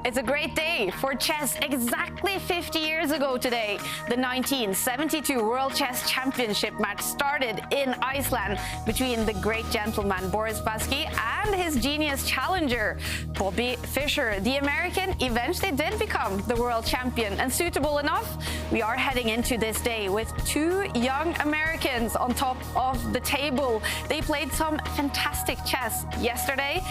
It's a great day for chess. Exactly 50 years ago today, the 1972 World Chess Championship match started in Iceland between the great gentleman Fischer-Spassky and his genius challenger, Bobby Fischer. The American eventually did become the world champion, and suitable enough, we are heading into this day with two young Americans on top of the table. They played some fantastic chess yesterday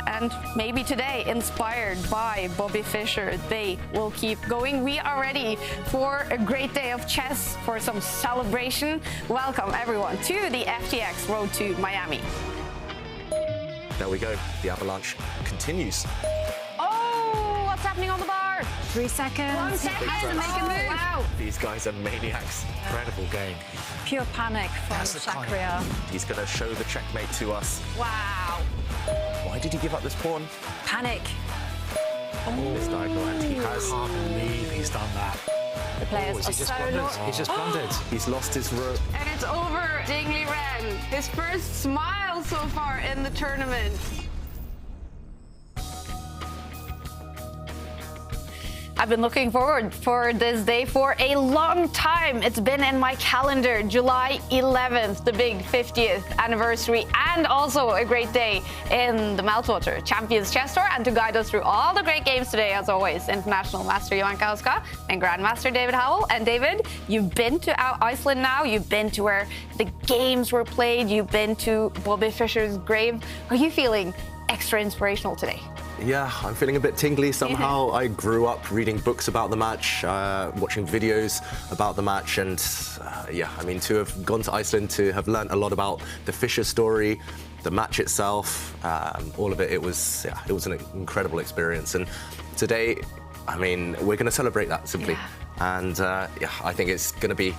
and maybe today, inspired by Bobby Fischer. They will keep going. We are ready for a great day of chess, for some celebration. Welcome everyone to the FTX Road to Miami. There we go. The avalanche continues. Oh, what's happening on the bar? 3 seconds. 1 second. Make a move. Wow. These guys are maniacs. Incredible game. Pure panic from Shakria. He's going to show the checkmate to us. Wow. Why did he give up this pawn? Panic. This diagonal, and he has. I can't believe he's done that. The players are so lost. He's just blundered. He's lost his rook. And it's over. Dingli Ren, his first smile so far in the tournament. I've been looking forward for this day for a long time. It's been in my calendar. July 11th, the big 50th anniversary, and also a great day in the Meltwater Champions Chess Tour. And to guide us through all the great games today, as always, International Master Jovanka and Grandmaster David Howell. And David, you've been to Iceland now. You've been to where the games were played. You've been to Bobby Fischer's grave. Are you feeling extra inspirational today? Yeah, I'm feeling a bit tingly somehow. I grew up reading books about the match, watching videos about the match, and yeah, I mean, to have gone to Iceland, to have learned a lot about the Fischer story, the match itself, all of it, it was an incredible experience. And today, I mean, we're going to celebrate that simply. Yeah. And yeah, I think it's going to be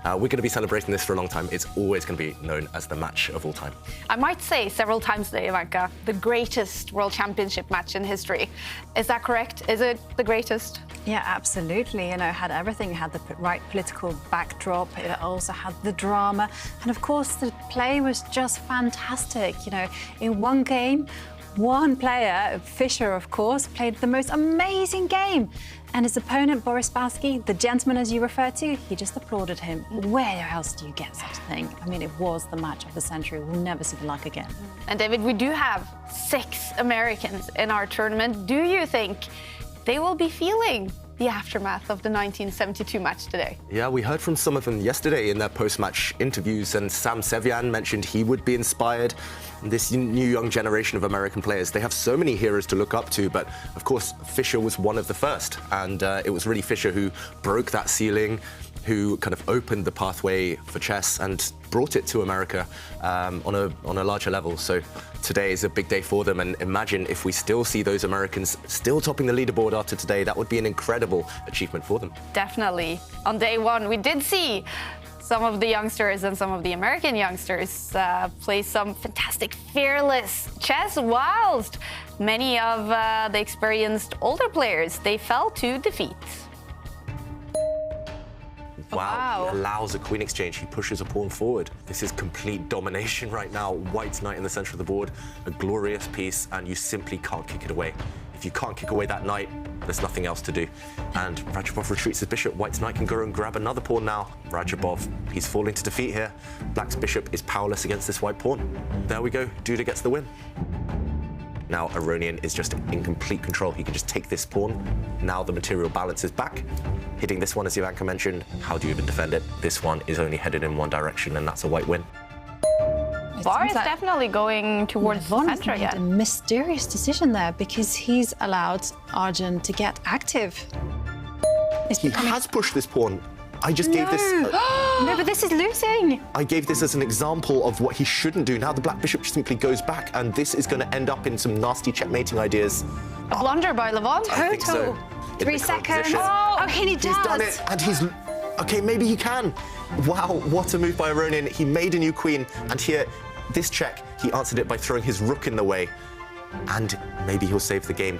we're going to be celebrating this for a long time. It's always going to be known as the match of all time. I might say several times today, Jovanka, the greatest World Championship match in history. Is that correct? Is it the greatest? Yeah, absolutely. You know, it had everything. It had the right political backdrop. It also had the drama. And of course, the play was just fantastic. You know, in one game, one player, Fischer, of course, played the most amazing game. And his opponent, Fischer-Spassky, the gentleman as you refer to, he just applauded him. Where else do you get such a thing? I mean, it was the match of the century. We'll never see the like again. And David, we do have 6 Americans in our tournament. Do you think they will be feeling the aftermath of the 1972 match today? Yeah, we heard from some of them yesterday in their post-match interviews, and Sam Sevian mentioned he would be inspired. This new young generation of American players, they have so many heroes to look up to, but of course Fischer was one of the first, and it was really Fischer who broke that ceiling, who kind of opened the pathway for chess and brought it to America on a larger level. So today is a big day for them, and imagine if we still see those Americans still topping the leaderboard after today. That would be an incredible achievement for them. Definitely. On day one, we did see some of the youngsters and some of the American youngsters play some fantastic, fearless chess, whilst many of the experienced older players, they fell to defeat. Wow, he allows a queen exchange. He pushes a pawn forward. This is complete domination right now. White's knight in the center of the board, a glorious piece, and you simply can't kick it away. If you can't kick away that knight, there's nothing else to do. And Rajabov retreats his bishop. White's knight can go and grab another pawn now. Rajabov, he's falling to defeat here. Black's bishop is powerless against this white pawn. There we go, Duda gets the win. Now Aronian is just in complete control. He can just take this pawn. Now the material balance is back. Hitting this one, as Jovanka mentioned, how do you even defend it? This one is only headed in one direction, and that's a white win. Bar is definitely going towards the center again. A mysterious decision there, because he's allowed Arjun to get active. He has pushed this pawn. I just gave this... No, but this is losing. I gave this as an example of what he shouldn't do. Now the black bishop simply goes back, and this is going to end up in some nasty checkmating ideas. A blunder by Levon. I think so. 3 seconds. Oh, he does. He's done it, and he's... Okay, maybe he can. Wow, what a move by Aronian. He made a new queen, and here, this check, he answered it by throwing his rook in the way. And maybe he'll save the game.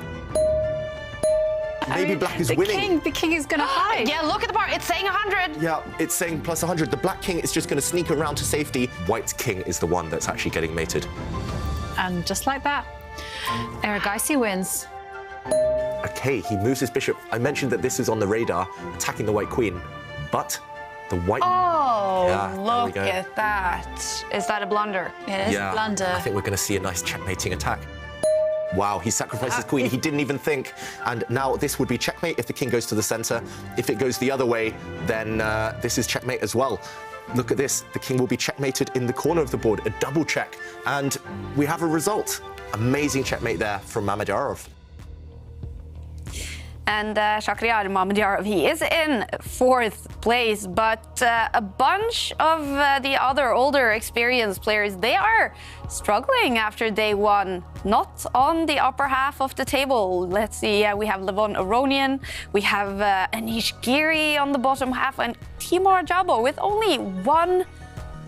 Maybe black is winning. The king is going to hide. Yeah, look at the bar. It's saying 100. Yeah, it's saying plus 100. The black king is just going to sneak around to safety. White's king is the one that's actually getting mated. And just like that, Erigaisi wins. Okay, he moves his bishop. I mentioned that this is on the radar, attacking the white queen, but the white... Oh, Yeah, look at that. Is that a blunder? It is a blunder. I think we're going to see a nice checkmating attack. Wow, he sacrificed his queen. He didn't even think. And now this would be checkmate if the king goes to the center. If it goes the other way, then this is checkmate as well. Look at this. The king will be checkmated in the corner of the board, a double check. And we have a result. Amazing checkmate there from Mamedyarov. And Shakhriyar Mamedyarov, he is in 4th place, but a bunch of the other older experienced players, they are struggling after day 1, not on the upper half of the table. Let's see, we have Levon Aronian, we have Anish Giri on the bottom half, and Timur Jabo with only 1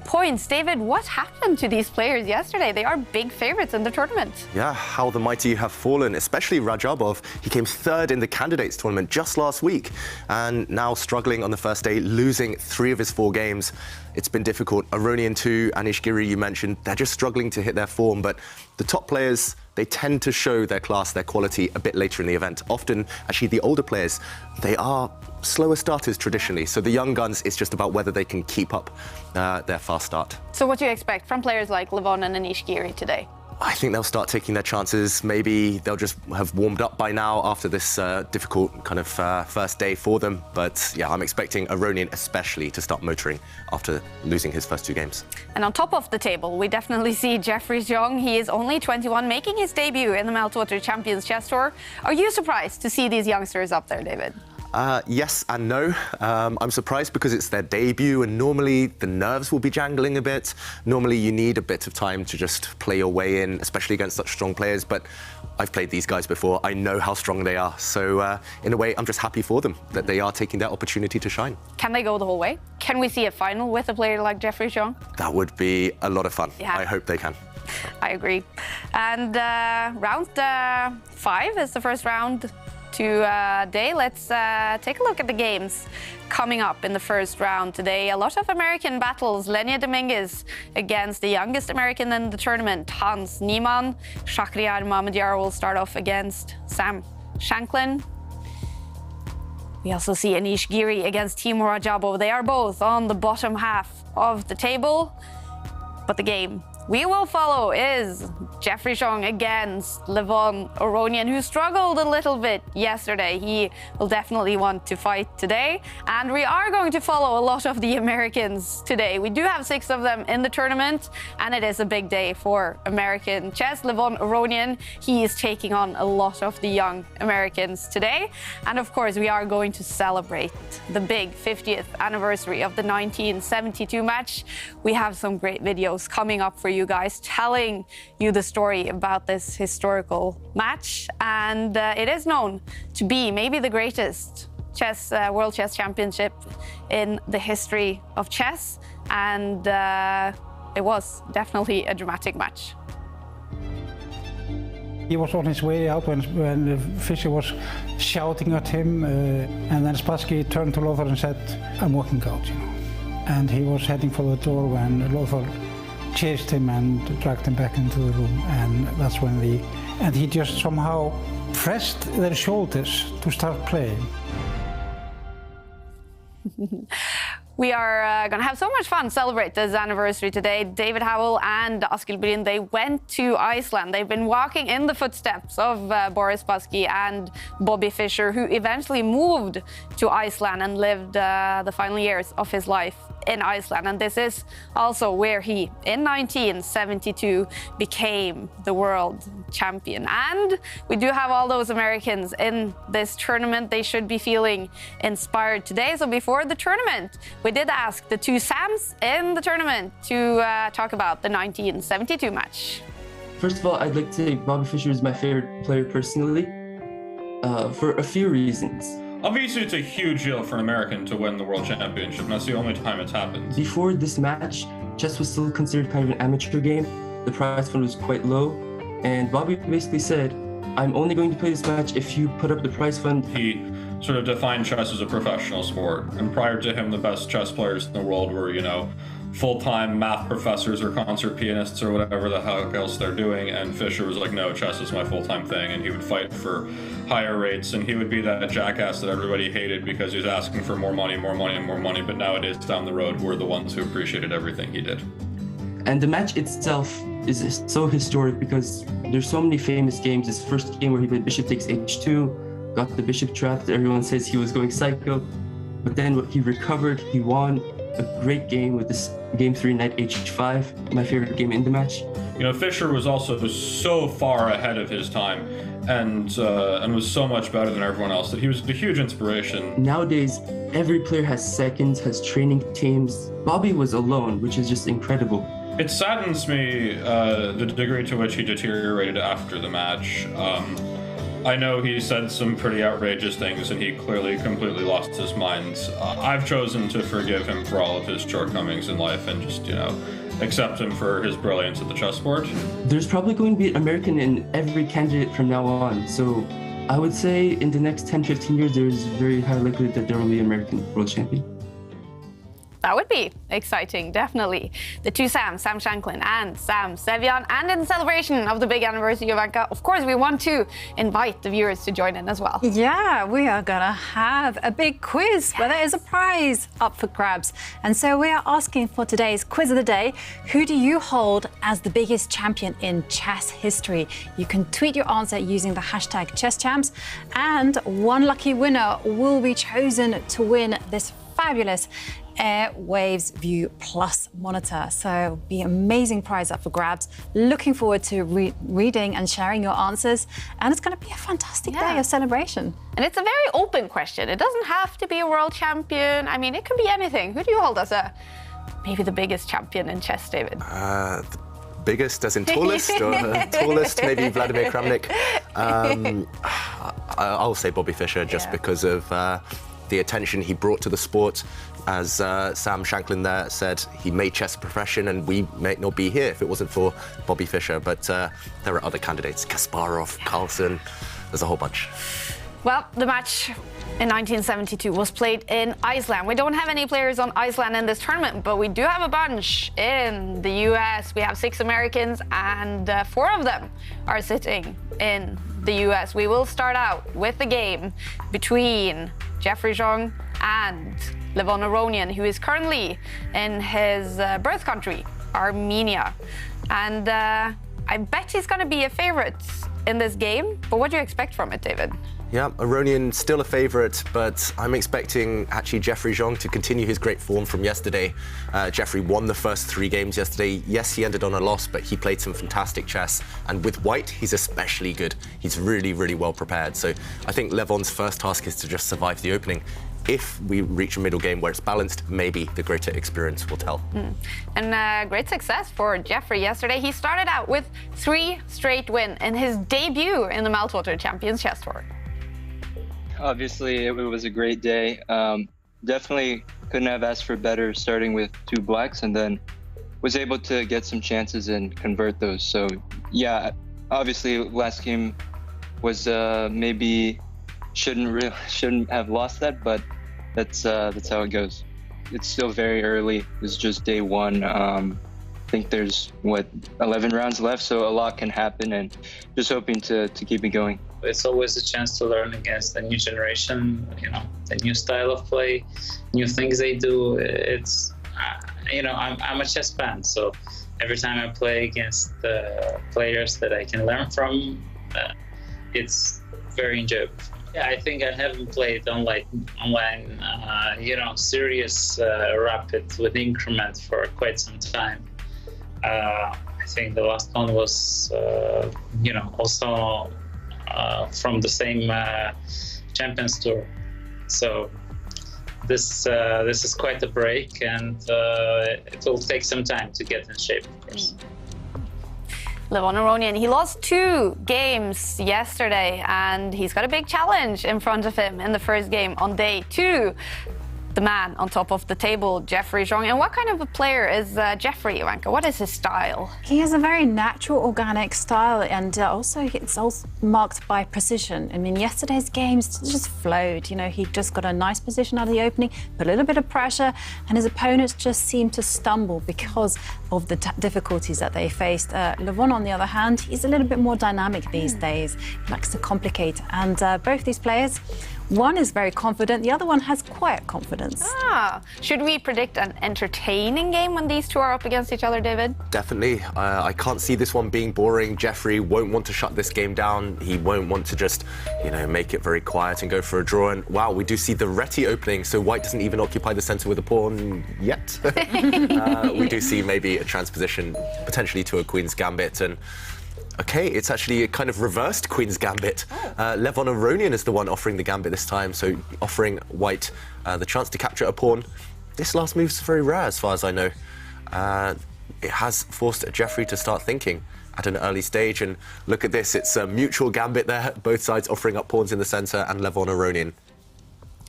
point. David, what happened to these players yesterday? They are big favorites in the tournament. Yeah, how the mighty have fallen, especially Rajabov. He came 3rd in the candidates tournament just last week, and now struggling on the first day, losing 3 of his 4 games. It's been difficult. Aronian too, Anish Giri you mentioned, they're just struggling to hit their form, but the top players, they tend to show their class, their quality a bit later in the event. Often, actually, the older players, they are slower starters traditionally. So the young guns, it's just about whether they can keep up their fast start. So what do you expect from players like Levon and Anish Giri today? I think they'll start taking their chances. Maybe they'll just have warmed up by now after this difficult kind of first day for them. But yeah, I'm expecting Aronian especially to start motoring after losing his first 2 games. And on top of the table, we definitely see Jeffrey Xiong. He is only 21, making his debut in the Meltwater Champions Chess Tour. Are you surprised to see these youngsters up there, David? Yes and no. I'm surprised because it's their debut and normally the nerves will be jangling a bit. Normally you need a bit of time to just play your way in, especially against such strong players. But I've played these guys before. I know how strong they are. So in a way, I'm just happy for them that they are taking that opportunity to shine. Can they go the whole way? Can we see a final with a player like Jeffrey Xiong? That would be a lot of fun. Yeah. I hope they can. I agree. And round 5 is the first round today. Let's take a look at the games coming up in the first round today. A lot of American battles. Lenya Dominguez against the youngest American in the tournament, Hans Niemann. Shakhriyar Mamedyarov will start off against Sam Shanklin. We also see Anish Giri against Timur Rajabov. They are both on the bottom half of the table. But the game we will follow is Jeffrey Xiong against Levon Aronian, who struggled a little bit yesterday. He will definitely want to fight today. And we are going to follow a lot of the Americans today. We do have 6 of them in the tournament, and it is a big day for American chess. Levon Aronian, he is taking on a lot of the young Americans today. And of course, we are going to celebrate the big 50th anniversary of the 1972 match. We have some great videos coming up for you guys, telling you the story about this historical match. And it is known to be maybe the greatest World Chess Championship in the history of chess. And it was definitely a dramatic match. He was on his way out when Fischer was shouting at him, and then Spassky turned to Lothar and said, "I'm walking out," you know. And he was heading for the door when Lothar chased him and dragged him back into the room, and that's when he just somehow pressed their shoulders to start playing. We are going to have so much fun celebrate this anniversary today. David Howell and Askild Bryn, they went to Iceland. They've been walking in the footsteps of Boris Spassky and Bobby Fischer, who eventually moved to Iceland and lived the final years of his life in Iceland. And this is also where he, in 1972, became the world champion. And we do have all those Americans in this tournament. They should be feeling inspired today. So before the tournament, we did ask the 2 Sams in the tournament to talk about the 1972 match. First of all, I'd like to say Bobby Fischer is my favorite player personally, for a few reasons. Obviously, it's a huge deal for an American to win the World Championship, and that's the only time it's happened. Before this match, chess was still considered kind of an amateur game. The prize fund was quite low, and Bobby basically said, "I'm only going to play this match if you put up the prize fund." He sort of defined chess as a professional sport, and prior to him, the best chess players in the world were, full-time math professors or concert pianists or whatever the heck else they're doing, and Fischer was like, no, chess is my full-time thing, and he would fight for higher rates, and he would be that jackass that everybody hated because he was asking for more money, but nowadays down the road, we're the ones who appreciated everything he did. And the match itself is so historic because there's so many famous games. His first game where he played bishop takes h2, got the bishop trapped, everyone says he was going psycho, but then he recovered, he won a great game with this game 3 knight h5, my favorite game in the match. You know, Fischer was also so far ahead of his time and was so much better than everyone else that he was a huge inspiration. Nowadays, every player has seconds, has training teams. Bobby was alone, which is just incredible. It saddens me the degree to which he deteriorated after the match. I know he said some pretty outrageous things and he clearly completely lost his mind. I've chosen to forgive him for all of his shortcomings in life and just, you know, accept him for his brilliance at the chessboard. There's probably going to be an American in every candidate from now on. So I would say in the next 10-15 years, there's very high likelihood that there will be an American world champion. That would be exciting, definitely. The two Sams, Sam Shanklin and Sam Sevian. And in celebration of the big anniversary of Jovanka, of course, we want to invite the viewers to join in as well. Yeah, we are going to have a big quiz where there is a prize up for grabs. And so we are asking for today's quiz of the day, who do you hold as the biggest champion in chess history? You can tweet your answer using the hashtag ChessChamps, and one lucky winner will be chosen to win this fabulous Airwaves View Plus monitor. So be amazing prize up for grabs. Looking forward to reading and sharing your answers. And it's going to be a fantastic day of celebration. And it's a very open question. It doesn't have to be a world champion. I mean, it could be anything. Who do you hold as maybe the biggest champion in chess, David? The biggest, as in tallest, or tallest, maybe Vladimir Kramnik. I'll say Bobby Fischer just because of the attention he brought to the sport. As Sam Shanklin there said, he made chess a profession, and we may not be here if it wasn't for Bobby Fischer. But there are other candidates, Kasparov, Carlsen, there's a whole bunch. Well, the match in 1972 was played in Iceland. We don't have any players on Iceland in this tournament, but we do have a bunch in the US. We have 6 Americans, and 4 of them are sitting in the US. We will start out with the game between Jeffrey Xiong and Levon Aronian, who is currently in his birth country, Armenia. And I bet he's going to be a favorite in this game. But what do you expect from it, David? Yeah, Aronian still a favourite, but I'm expecting actually Jeffrey Xiong to continue his great form from yesterday. Jeffrey won the first 3 games yesterday. Yes, he ended on a loss, but he played some fantastic chess. And with white, he's especially good. He's really, really well prepared. So I think Levon's first task is to just survive the opening. If we reach a middle game where it's balanced, maybe the greater experience will tell. And great success for Jeffrey yesterday. He started out with 3 straight wins in his debut in the Meltwater Champions Chess Tour. Obviously, it was a great day. Definitely couldn't have asked for better, starting with 2 blacks, and then was able to get some chances and convert those. So yeah, obviously last game was maybe shouldn't have lost that, but that's how it goes. It's still very early. It's just day 1. I think there's 11 rounds left, so a lot can happen, and just hoping to keep it going. It's always a chance to learn against the new generation, you know, the new style of play, new things they do. It's, you know, I'm a chess fan, so every time I play against players that I can learn from, it's very enjoyable. Yeah, I think I haven't played online, you know, serious rapid with increment for quite some time. I think the last one was, you know, also from the same Champions Tour. So this is quite a break, and it will take some time to get in shape, of course. Levon Aronian, he lost 2 games yesterday, and he's got a big challenge in front of him in the first game on day 2. the man on top of the table, Jeffrey Xiong. And what kind of a player is Jeffrey, Jovanka? What is his style? He has a very natural, organic style, and also it's also marked by precision. I mean, yesterday's games just flowed. You know, he just got a nice position out of the opening, put a little bit of pressure, and his opponents just seemed to stumble because of the difficulties that they faced. Levon, on the other hand, he's a little bit more dynamic these days. He likes to complicate, and both these players, one is very confident, the other one has quiet confidence. Should we predict an entertaining game when these two are up against each other, David? Definitely. I can't see this one being boring. Jeffrey won't want to shut this game down. He won't want to just, make it very quiet and go for a draw. And wow, we do see the Reti opening, so White doesn't even occupy the centre with a pawn yet. We do see maybe a transposition potentially to a Queen's Gambit, and okay, it's actually a kind of reversed Queen's Gambit. Levon Aronian is the one offering the Gambit this time, so offering White the chance to capture a pawn. This last move is very rare as far as I know. It has forced Jeffrey to start thinking at an early stage, and look at this, it's a mutual Gambit there, both sides offering up pawns in the centre, and Levon Aronian.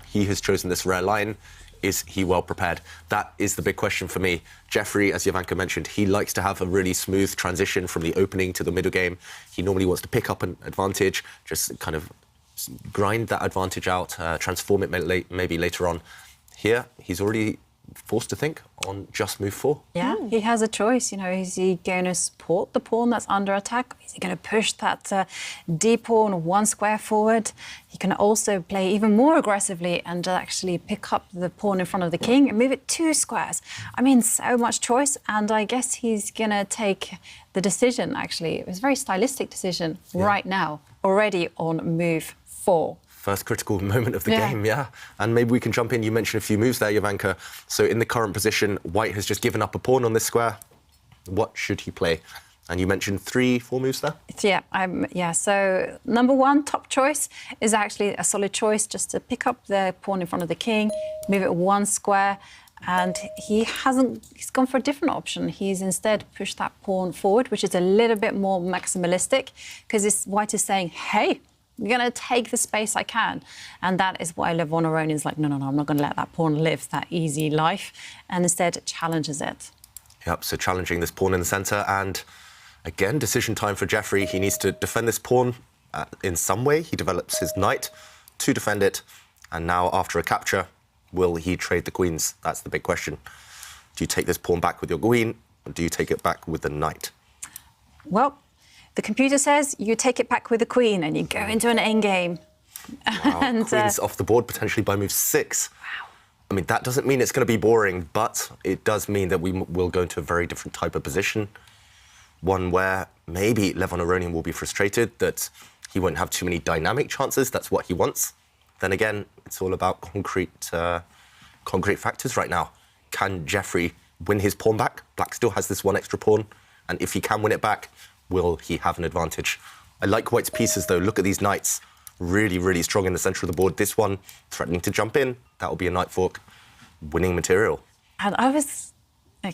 He has chosen this rare line. Is he well prepared? That is the big question for me. Jeffrey, as Jovanka mentioned, he likes to have a really smooth transition from the opening to the middle game. He normally wants to pick up an advantage, just kind of grind that advantage out, transform it maybe later on. Here, he's already forced to think on just move 4. Yeah, he has a choice. Is he going to support the pawn that's under attack? Is he going to push that D pawn 1 square forward? He can also play even more aggressively and actually pick up the pawn in front of the king and move it 2 squares. I mean, so much choice, and I guess he's going to take the decision, actually. It was a very stylistic decision right now, already on move 4. First critical moment of the game, yeah. And maybe we can jump in. You mentioned a few moves there, Jovanka. So in the current position, White has just given up a pawn on this square. What should he play? And you mentioned 3-4 moves there? So number 1, top choice, is actually a solid choice, just to pick up the pawn in front of the king, move it 1 square. And he's gone for a different option. He's instead pushed that pawn forward, which is a little bit more maximalistic, because White is saying, hey, I'm going to take the space I can. And that is why Levon Aronian is like, no, I'm not going to let that pawn live that easy life, and instead challenges it. Yep, so challenging this pawn in the centre, and again, decision time for Jeffrey. He needs to defend this pawn in some way. He develops his knight to defend it, and now after a capture, will he trade the queens? That's the big question. Do you take this pawn back with your queen, or do you take it back with the knight? Well, the computer says you take it back with the queen and you go into an endgame. Wow, and queen's off the board potentially by move 6. Wow. I mean, that doesn't mean it's going to be boring, but it does mean that we will go into a very different type of position. One where maybe Levon Aronian will be frustrated that he won't have too many dynamic chances. That's what he wants. Then again, it's all about concrete factors right now. Can Jeffrey win his pawn back? Black still has this 1 extra pawn, and if he can win it back, will he have an advantage? I like White's pieces, though. Look at these knights. Really, really strong in the centre of the board. This one threatening to jump in. That will be a knight fork. Winning material. And I was, I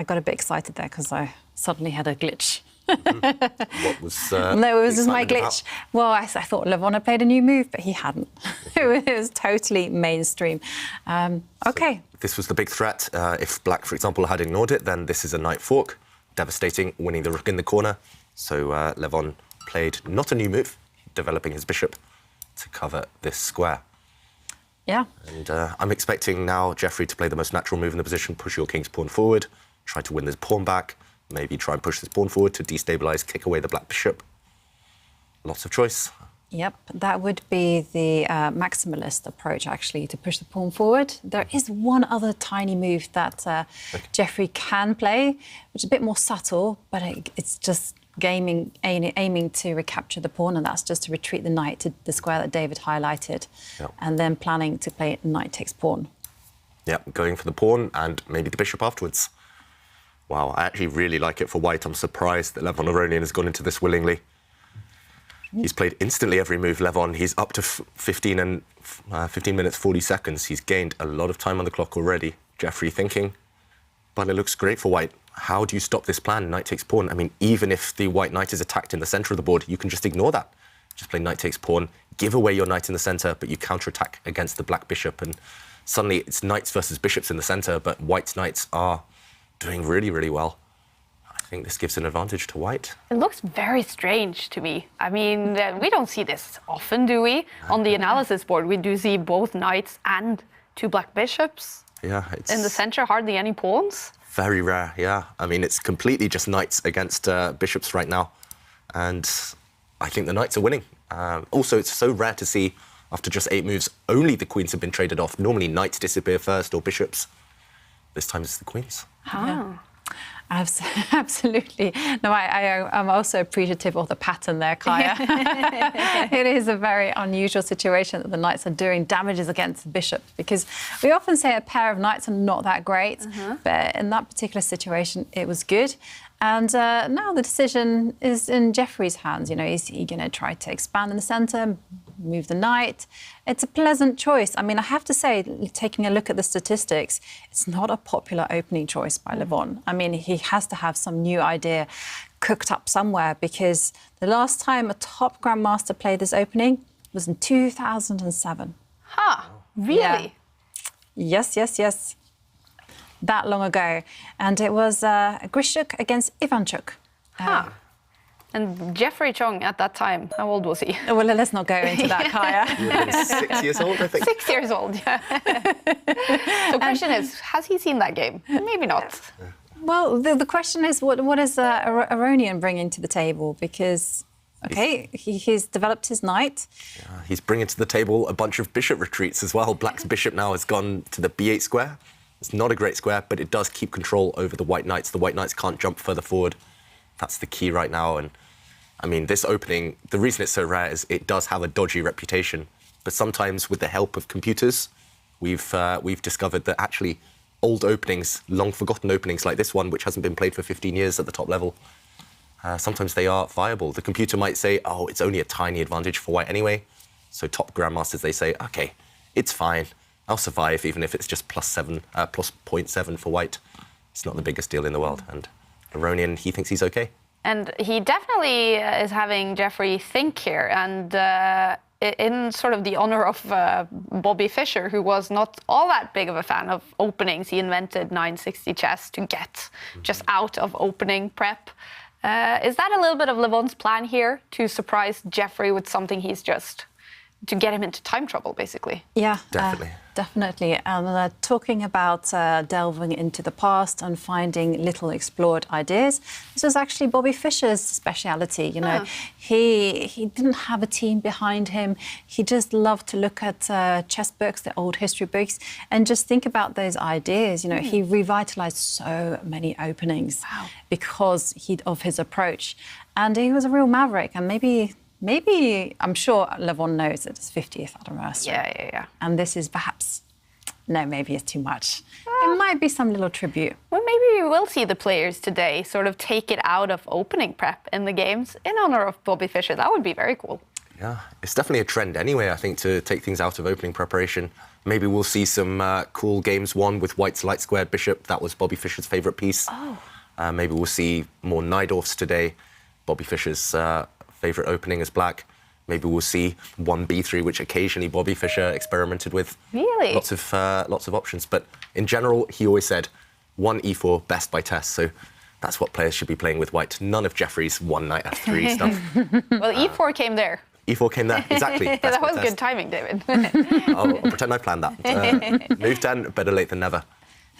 got a bit excited there because I suddenly had a glitch. What was No, it was just my glitch. About? Well, I thought Levon had played a new move, but he hadn't. It was totally mainstream. Okay. So this was the big threat. If Black, for example, had ignored it, then this is a knight fork. Devastating, winning the rook in the corner. So Levon played not a new move, developing his bishop to cover this square. Yeah. And I'm expecting now Jeffrey to play the most natural move in the position, push your king's pawn forward, try to win this pawn back, maybe try and push this pawn forward to destabilise, kick away the black bishop. Lots of choice. Yep, that would be the maximalist approach, actually, to push the pawn forward. There is one other tiny move that Jeffrey can play, which is a bit more subtle, but it's just aiming to recapture the pawn, and that's just to retreat the knight to the square that David highlighted, and then planning to play knight takes pawn. Yep, going for the pawn and maybe the bishop afterwards. Wow, I actually really like it for White. I'm surprised that Levon Aronian has gone into this willingly. He's played instantly every move, Levon. He's up to 15 minutes, 40 seconds. He's gained a lot of time on the clock already. Jeffrey thinking, but it looks great for White. How do you stop this plan? Knight takes pawn. I mean, even if the white knight is attacked in the centre of the board, you can just ignore that. Just play knight takes pawn, give away your knight in the centre, but you counterattack against the black bishop, and suddenly it's knights versus bishops in the center, but white's knights are doing really, really well. I think this gives an advantage to white. It looks very strange to me. I mean, we don't see this often, do we? On the analysis board, we do see both knights and 2 black bishops. Yeah, it's in the center, hardly any pawns. very rare, yeah. I mean, it's completely just knights against bishops right now. And I think the knights are winning. Also, it's so rare to see, after just 8 moves, only the queens have been traded off. Normally, knights disappear first, or bishops. This time it's the queens. Ah. Absolutely. No, I'm also appreciative of the pattern there, Kaja. It is a very unusual situation that the knights are doing damages against the bishop, because we often say a pair of knights are not that great, but in that particular situation, it was good. And now the decision is in Jeffrey's hands. You know, is he going to try to expand in the centre, move the knight? It's a pleasant choice. I mean, I have to say, taking a look at the statistics, it's not a popular opening choice by Levon. I mean, he has to have some new idea cooked up somewhere, because the last time a top grandmaster played this opening was in 2007. Huh, really? Yeah. Yes. That long ago. And it was Grishuk against Ivanchuk. And Jeffrey Xiong at that time, how old was he? Well, let's not go into that, Kaja. 6 years old, I think. 6 years old, yeah. So the question is, has he seen that game? Maybe not. Well, the question is, what does Aronian bring to the table? Because, okay, he's developed his knight. Yeah, he's bringing to the table a bunch of bishop retreats as well. Black's bishop now has gone to the b8 square. It's not a great square, but it does keep control over the white knights. The white knights can't jump further forward. That's the key right now. And I mean, this opening, the reason it's so rare is it does have a dodgy reputation. But sometimes with the help of computers, we've discovered that actually old openings, long forgotten openings like this one, which hasn't been played for 15 years at the top level, sometimes they are viable. The computer might say, oh, it's only a tiny advantage for white anyway. So top grandmasters, they say, OK, it's fine. I'll survive, even if it's just plus 0.7 for white. It's not the biggest deal in the world. And Aronian, he thinks he's OK. And he definitely is having Jeffrey think here. And in sort of the honor of Bobby Fischer, who was not all that big of a fan of openings, he invented 960 chess to get just out of opening prep. Is that a little bit of Levon's plan here, to surprise Jeffrey with something he's just, to get him into time trouble, basically? Yeah, definitely. And talking about delving into the past and finding little explored ideas, this was actually Bobby Fischer's speciality. You know, he didn't have a team behind him. He just loved to look at chess books, the old history books, and just think about those ideas. You know, he revitalized so many openings because of his approach, and he was a real maverick. And Maybe, I'm sure Levon knows that it's 50th anniversary. Yeah. And this is perhaps, no, maybe it's too much. It might be some little tribute. Well, maybe we will see the players today sort of take it out of opening prep in the games in honor of Bobby Fischer. That would be very cool. Yeah, it's definitely a trend anyway, I think, to take things out of opening preparation. Maybe we'll see some cool games won with white's light squared bishop. That was Bobby Fischer's favourite piece. Maybe we'll see more Najdorfs today. Bobby Fischer's favourite opening is black. Maybe we'll see 1b3, which occasionally Bobby Fischer experimented with. Really? Lots of options. But in general, he always said 1e4 best by test. So that's what players should be playing with white. None of Jeffrey's 1 knight f3 stuff. Well, e4 came there. e4 came there, exactly. That was good timing, David. I'll pretend I planned that. Move 10, better late than never.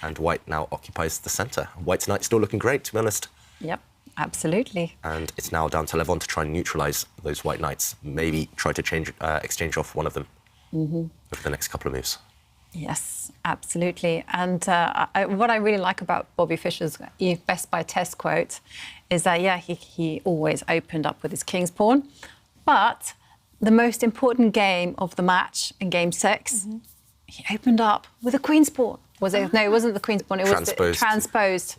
And white now occupies the centre. White's knight's still looking great, to be honest. Yep. Absolutely. And it's now down to Levon to try and neutralise those white knights. Maybe try to exchange off one of them over the next couple of moves. Yes, absolutely. And what I really like about Bobby Fischer's best by test quote is that, yeah, he always opened up with his king's pawn. But the most important game of the match in game 6, he opened up with a queen's pawn. Was it? No, it wasn't the queen's pawn. It was transposed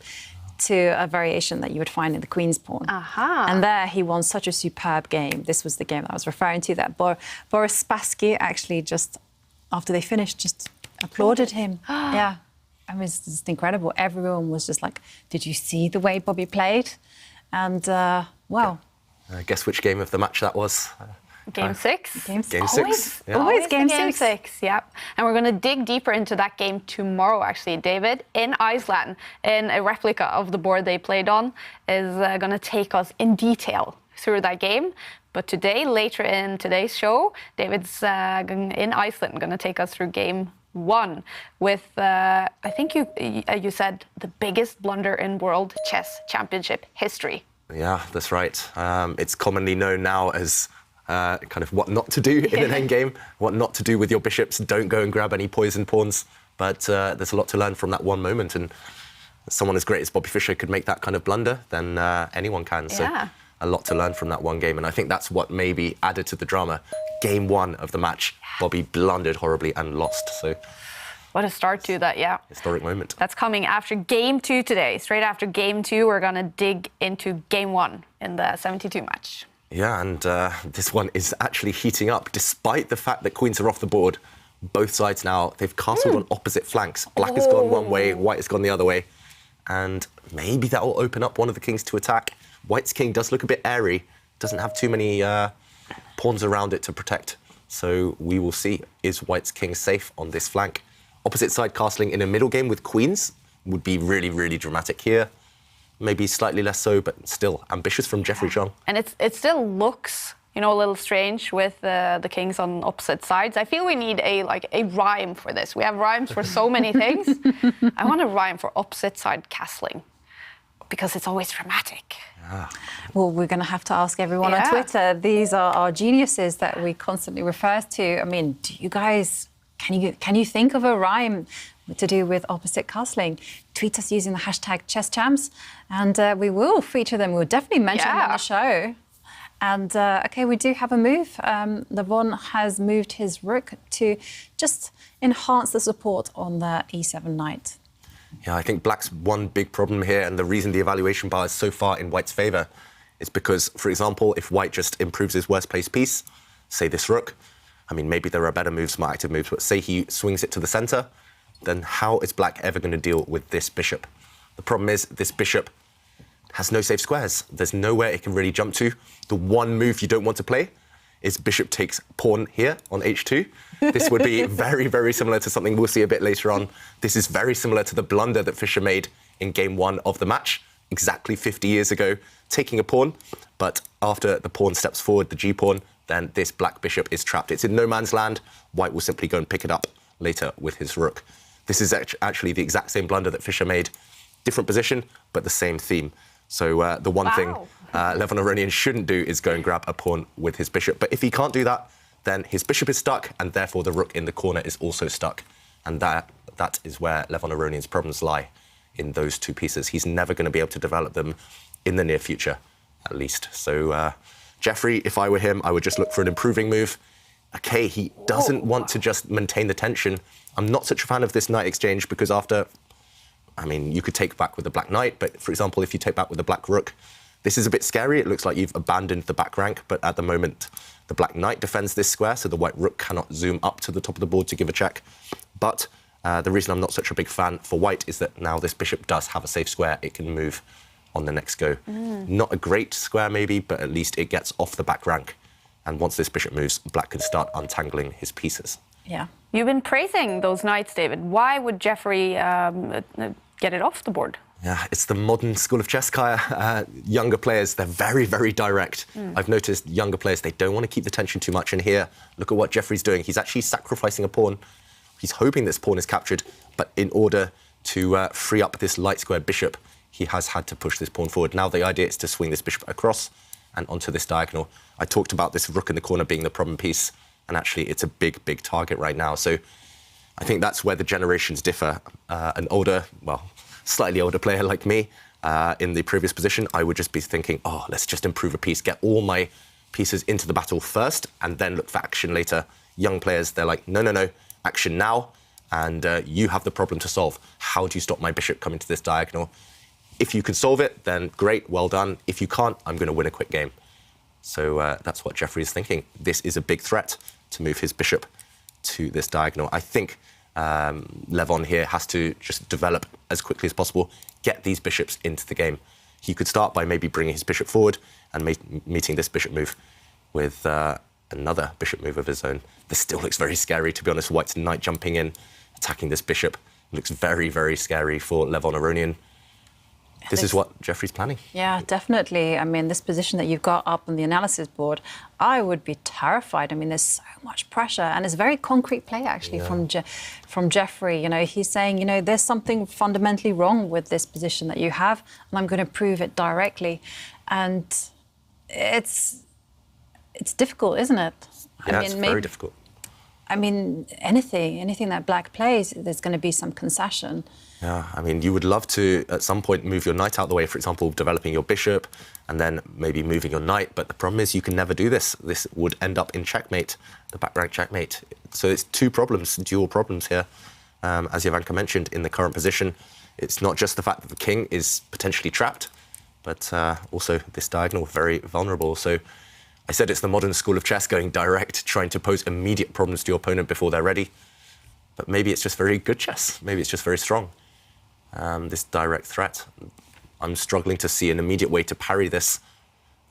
to a variation that you would find in the queen's pawn. And there he won such a superb game. This was the game that I was referring to, that Fischer-Spassky actually just, after they finished, just applauded him. Yeah, it was just incredible. Everyone was just like, did you see the way Bobby played? And, well... Guess which game of the match that was? Game six. Game six. Yeah. Always game six. Yep. And we're going to dig deeper into that game tomorrow, actually. David, in Iceland, in a replica of the board they played on, is going to take us in detail through that game. But today, later in today's show, David's in Iceland, going to take us through game one with, I think you said, the biggest blunder in World Chess Championship history. Yeah, that's right. It's commonly known now as kind of what not to do in an endgame, what not to do with your bishops. Don't go and grab any poison pawns. But there's a lot to learn from that one moment. And someone as great as Bobby Fischer could make that kind of blunder, then anyone can. So a lot to learn from that one game. And I think that's what maybe added to the drama. Game one of the match, Bobby blundered horribly and lost. So what a start to that, historic moment. That's coming after game two today. Straight after game two, we're going to dig into game one in the 72 match. Yeah, and this one is actually heating up, despite the fact that queens are off the board. Both sides now, they've castled on opposite flanks. Black has gone one way, white has gone the other way. And maybe that will open up one of the kings to attack. White's king does look a bit airy, doesn't have too many pawns around it to protect. So we will see, is White's king safe on this flank? Opposite side castling in a middle game with queens would be really, really dramatic here. Maybe slightly less so, but still ambitious from Jeffrey Xiong. And it still looks, you know, a little strange with the kings on opposite sides. I feel we need a rhyme for this. We have rhymes for so many things. I want a rhyme for opposite side castling, because it's always dramatic. Well, we're going to have to ask everyone on Twitter. These are our geniuses that we constantly refer to. I mean, do you guys, can you think of a rhyme to do with opposite castling? Tweet us using the hashtag #ChessChamps, and we will feature them. We'll definitely mention them on the show. And OK, we do have a move. Levon has moved his rook to just enhance the support on the e7 knight. Yeah, I think Black's one big problem here, and the reason the evaluation bar is so far in White's favour, is because, for example, if White just improves his worst placed piece, say this rook, I mean, maybe there are better moves, more active moves, but say he swings it to the centre, then how is Black ever going to deal with this bishop? The problem is this bishop has no safe squares. There's nowhere it can really jump to. The one move you don't want to play is bishop takes pawn here on h2. This would be very, very similar to something we'll see a bit later on. This is very similar to the blunder that Fischer made in game one of the match, exactly 50 years ago, taking a pawn. But after the pawn steps forward, the g-pawn, then this black bishop is trapped. It's in no man's land. White will simply go and pick it up later with his rook. This is actually the exact same blunder that Fischer made. Different position, but the same theme. So the one thing Levon Aronian shouldn't do is go and grab a pawn with his bishop. But if he can't do that, then his bishop is stuck, and therefore the rook in the corner is also stuck. And that is where Levon Aronian's problems lie, in those two pieces. He's never going to be able to develop them in the near future, at least. So Jeffrey, if I were him, I would just look for an improving move. OK, he doesn't want to just maintain the tension. I'm not such a fan of this knight exchange, because after... I mean, you could take back with the black knight, but for example, if you take back with the black rook, this is a bit scary. It looks like you've abandoned the back rank, but at the moment, the black knight defends this square, so the white rook cannot zoom up to the top of the board to give a check. But the reason I'm not such a big fan for white is that now this bishop does have a safe square. It can move on the next go. Not a great square, maybe, but at least it gets off the back rank. And once this bishop moves, black can start untangling his pieces. Yeah. You've been praising those knights, David. Why would Jeffrey get it off the board? Yeah, it's the modern school of chess, Kaja. Younger players, they're very, very direct. I've noticed younger players, they don't want to keep the tension too much. And here, look at what Jeffrey's doing. He's actually sacrificing a pawn. He's hoping this pawn is captured, but in order to free up this light square bishop, he has had to push this pawn forward. Now the idea is to swing this bishop across and onto this diagonal. I talked about this rook in the corner being the problem piece, and actually it's a big, big target right now. So I think that's where the generations differ. An older, well, slightly older player like me in the previous position, I would just be thinking, oh, let's just improve a piece, get all my pieces into the battle first, and then look for action later. Young players, they're like, no, no, no, action now, and you have the problem to solve. How do you stop my bishop coming to this diagonal? If you can solve it, then great, well done. If you can't, I'm going to win a quick game. So that's what Jeffrey is thinking. This is a big threat to move his bishop to this diagonal. I think Levon here has to just develop as quickly as possible, get these bishops into the game. He could start by maybe bringing his bishop forward and meeting this bishop move with another bishop move of his own. This still looks very scary, to be honest. White's knight jumping in, attacking this bishop. Looks very, very scary for Levon Aronian. This is what Jeffrey's planning. Yeah, definitely. I mean, this position that you've got up on the analysis board, I would be terrified. I mean, there's so much pressure, and it's a very concrete play, actually, from Jeffrey. You know, he's saying, you know, there's something fundamentally wrong with this position that you have, and I'm going to prove it directly. And it's difficult, isn't it? Yeah, it's very difficult. I mean, anything that black plays, there's going to be some concession. Yeah, I mean, you would love to, at some point, move your knight out the way, for example, developing your bishop, and then maybe moving your knight. But the problem is you can never do this. This would end up in checkmate, the back rank checkmate. So it's two problems, dual problems here. As Jovanka mentioned, in the current position, it's not just the fact that the king is potentially trapped, but also this diagonal very vulnerable. So I said it's the modern school of chess, going direct, trying to pose immediate problems to your opponent before they're ready. But maybe it's just very good chess. Maybe it's just very strong. This direct threat. I'm struggling to see an immediate way to parry this.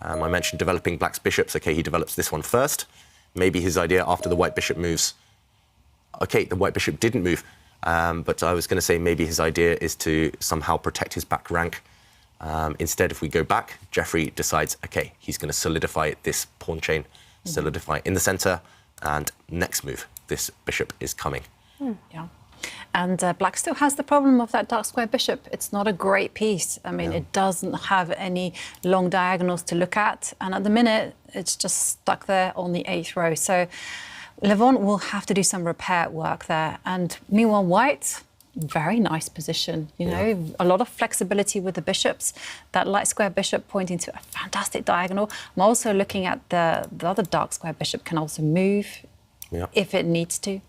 I mentioned developing black's bishops. OK, he develops this one first. Maybe his idea after the white bishop moves. OK, the white bishop didn't move. But I was going to say maybe his idea is to somehow protect his back rank. Instead, if we go back, Jeffrey decides, OK, he's going to solidify this pawn chain, solidify in the center. And next move, this bishop is coming. Yeah. And black still has the problem of that dark square bishop. It's not a great piece. I mean, it doesn't have any long diagonals to look at. And at the minute, it's just stuck there on the 8th row. So Levon will have to do some repair work there. And meanwhile, white, very nice position. You know, a lot of flexibility with the bishops. That light square bishop pointing to a fantastic diagonal. I'm also looking at the other dark square bishop can also move if it needs to.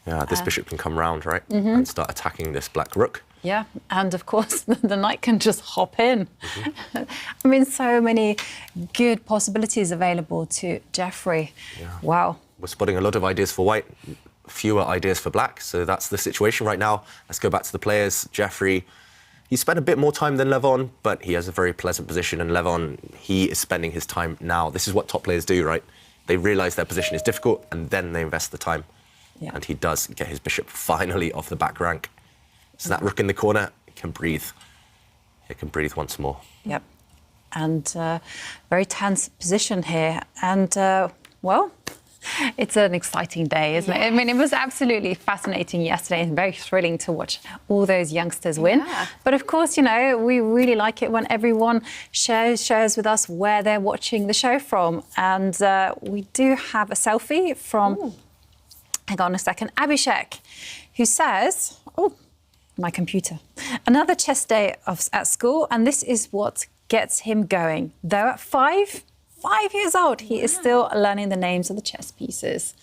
Yeah, this bishop can come round, right, and start attacking this black rook. Yeah, and of course, the knight can just hop in. I mean, so many good possibilities available to Jeffrey. Yeah. Wow. We're spotting a lot of ideas for white, fewer ideas for black. So that's the situation right now. Let's go back to the players. Jeffrey, he spent a bit more time than Levon, but he has a very pleasant position. And Levon, he is spending his time now. This is what top players do, right? They realise their position is difficult, and then they invest the time. Yeah. And he does get his bishop finally off the back rank. So that rook in the corner can breathe. It can breathe once more. Yep. And very tense position here. And, well, it's an exciting day, isn't it? I mean, it was absolutely fascinating yesterday and very thrilling to watch all those youngsters win. Yeah. But of course, you know, we really like it when everyone shares with us where they're watching the show from. And we do have a selfie from... Ooh. Hang on a second. Abhishek, who says, oh, my computer, another chess day at school, and this is what gets him going. Though at 5 years old, he is still learning the names of the chess pieces.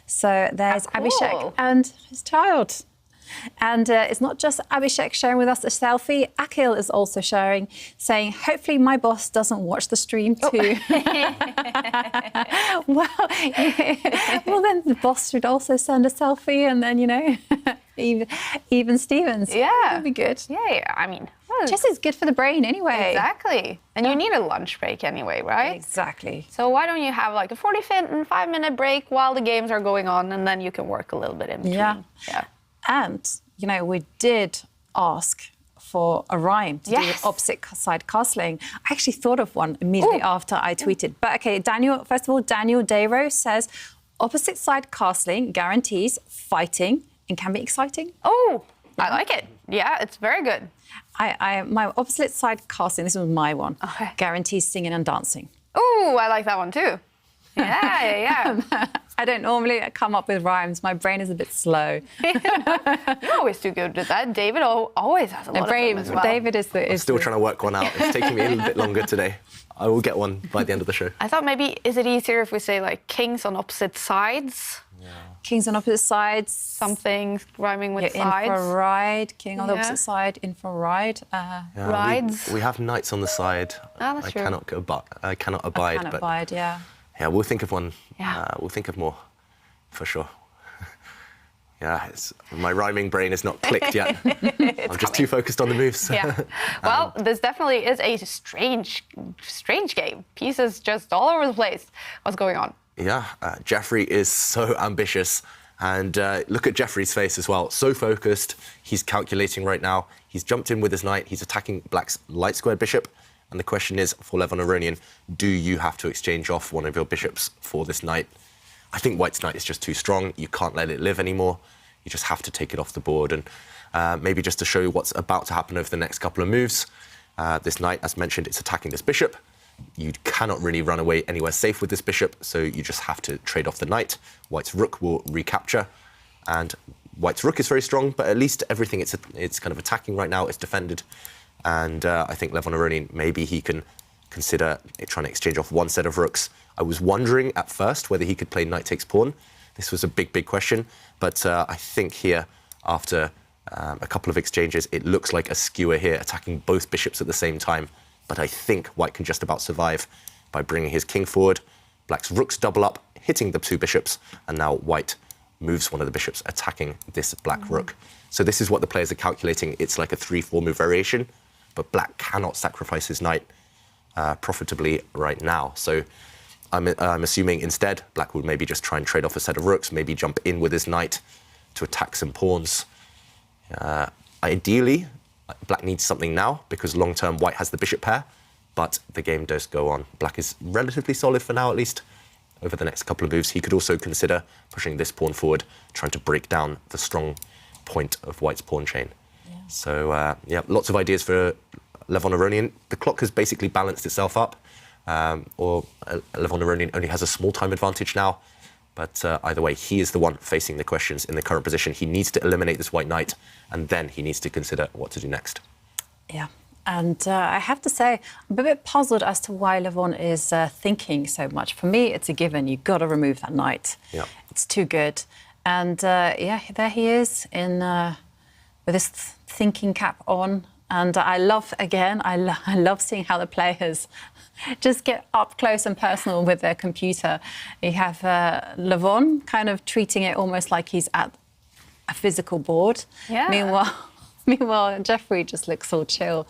So there's Abhishek and his child. And it's not just Abhishek sharing with us a selfie. Akhil is also sharing, saying, hopefully my boss doesn't watch the stream too. Well, then the boss should also send a selfie, and then, you know, even Stevens. Yeah. That would be good. Yeah, I mean... Chess is good for the brain anyway. Exactly. And you need a lunch break anyway, right? Exactly. So why don't you have like a 45-minute break while the games are going on, and then you can work a little bit in between. Yeah. And, you know, we did ask for a rhyme to do with opposite side castling. I actually thought of one immediately after I tweeted. But, OK, Daniel, first of all, Daniel Dayro says, opposite side castling guarantees fighting and can be exciting. Oh, I like it. Yeah, it's very good. My opposite side casting, this was my one, guarantees singing and dancing. Oh, I like that one too. Yeah. I don't normally come up with rhymes. My brain is a bit slow. You always do good with that. David always has a lot of them as well. David is I'm still trying to work one out. It's taking me a little bit longer today. I will get one by the end of the show. I thought maybe, is it easier if we say like kings on opposite sides? Yeah. Kings on opposite sides. Something rhyming with sides. In for ride, king on the opposite side, in for ride. Rides. We have knights on the side. That's true. I cannot abide. Yeah. Yeah, we'll think of one. Yeah. We'll think of more, for sure. Yeah, my rhyming brain is not clicked yet. I'm just too focused on the moves. Yeah. Well, this definitely is a strange game. Pieces just all over the place. What's going on? Yeah, Jeffrey is so ambitious. And look at Jeffrey's face as well. So focused. He's calculating right now. He's jumped in with his knight. He's attacking black's light squared bishop. And the question is, for Levon Aronian, do you have to exchange off one of your bishops for this knight? I think white's knight is just too strong. You can't let it live anymore. You just have to take it off the board. And maybe just to show you what's about to happen over the next couple of moves, this knight, as mentioned, it's attacking this bishop. You cannot really run away anywhere safe with this bishop, so you just have to trade off the knight. White's rook will recapture, and white's rook is very strong, but at least everything it's kind of attacking right now is defended. And I think Levon Aronian, maybe he can consider trying to exchange off one set of rooks. I was wondering at first whether he could play knight takes pawn. This was a big question, but I think here, after a couple of exchanges, it looks like a skewer here, attacking both bishops at the same time. But I think white can just about survive by bringing his king forward. Black's rooks double up, hitting the two bishops, and now white moves one of the bishops, attacking this black rook. So this is what the players are calculating. It's like a 3-4 move variation, but black cannot sacrifice his knight profitably right now. So I'm assuming instead black would maybe just try and trade off a set of rooks, maybe jump in with his knight to attack some pawns. Ideally, black needs something now, because long-term white has the bishop pair, but the game does go on. Black is relatively solid for now, at least. Over the next couple of moves, he could also consider pushing this pawn forward, trying to break down the strong point of white's pawn chain. Yeah. So, yeah, lots of ideas for Levon Aronian. The clock has basically balanced itself up, or Levon Aronian only has a small time advantage now. But either way, he is the one facing the questions in the current position. He needs to eliminate this white knight, and then he needs to consider what to do next. Yeah, and I have to say, I'm a bit puzzled as to why Levon is thinking so much. For me, it's a given. You've got to remove that knight. Yeah. It's too good. And yeah, there he is with his thinking cap on. And I love, again, I love seeing how the players just get up close and personal with their computer. You have Levon kind of treating it almost like he's at a physical board. Yeah. Meanwhile, Jeffrey just looks all chill.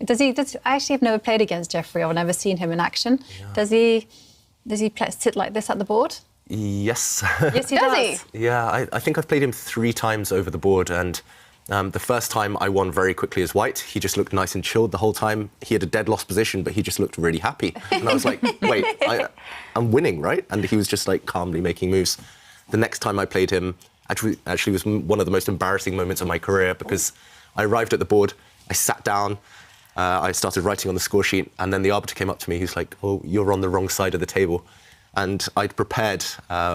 I actually have never played against Jeffrey. I've never seen him in action. Yeah. Does he sit like this at the board? Yes. Yes, he does. Yeah, I think I've played him 3 times over the board, and the first time I won very quickly as white. He just looked nice and chilled the whole time. He had a dead loss position, but he just looked really happy. And I was like, wait, I'm winning, right? And he was just like calmly making moves. The next time I played him actually was one of the most embarrassing moments of my career, because I arrived at the board, I sat down, I started writing on the score sheet, and then the arbiter came up to me. He's like, oh, you're on the wrong side of the table. And I'd prepared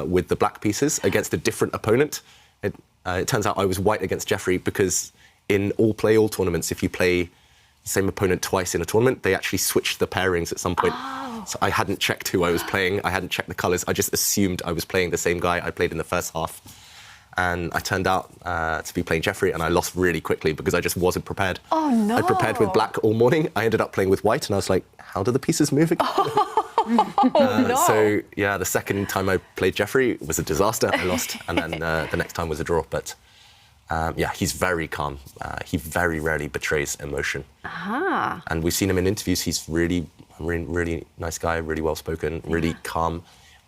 with the black pieces against a different opponent. It turns out I was white against Jeffrey, because in all tournaments, if you play the same opponent twice in a tournament, they actually switch the pairings at some point. Oh. So I hadn't checked who I was playing. I hadn't checked the colours. I just assumed I was playing the same guy I played in the first half. And I turned out to be playing Jeffrey, and I lost really quickly because I just wasn't prepared. Oh, no. I prepared with black all morning. I ended up playing with white, and I was like, how do the pieces move again? No. So, yeah, the second time I played Jeffrey was a disaster. I lost. And then the next time was a draw. But, yeah, he's very calm. He very rarely betrays emotion. Uh-huh. And we've seen him in interviews. He's really nice guy, really well-spoken, really calm.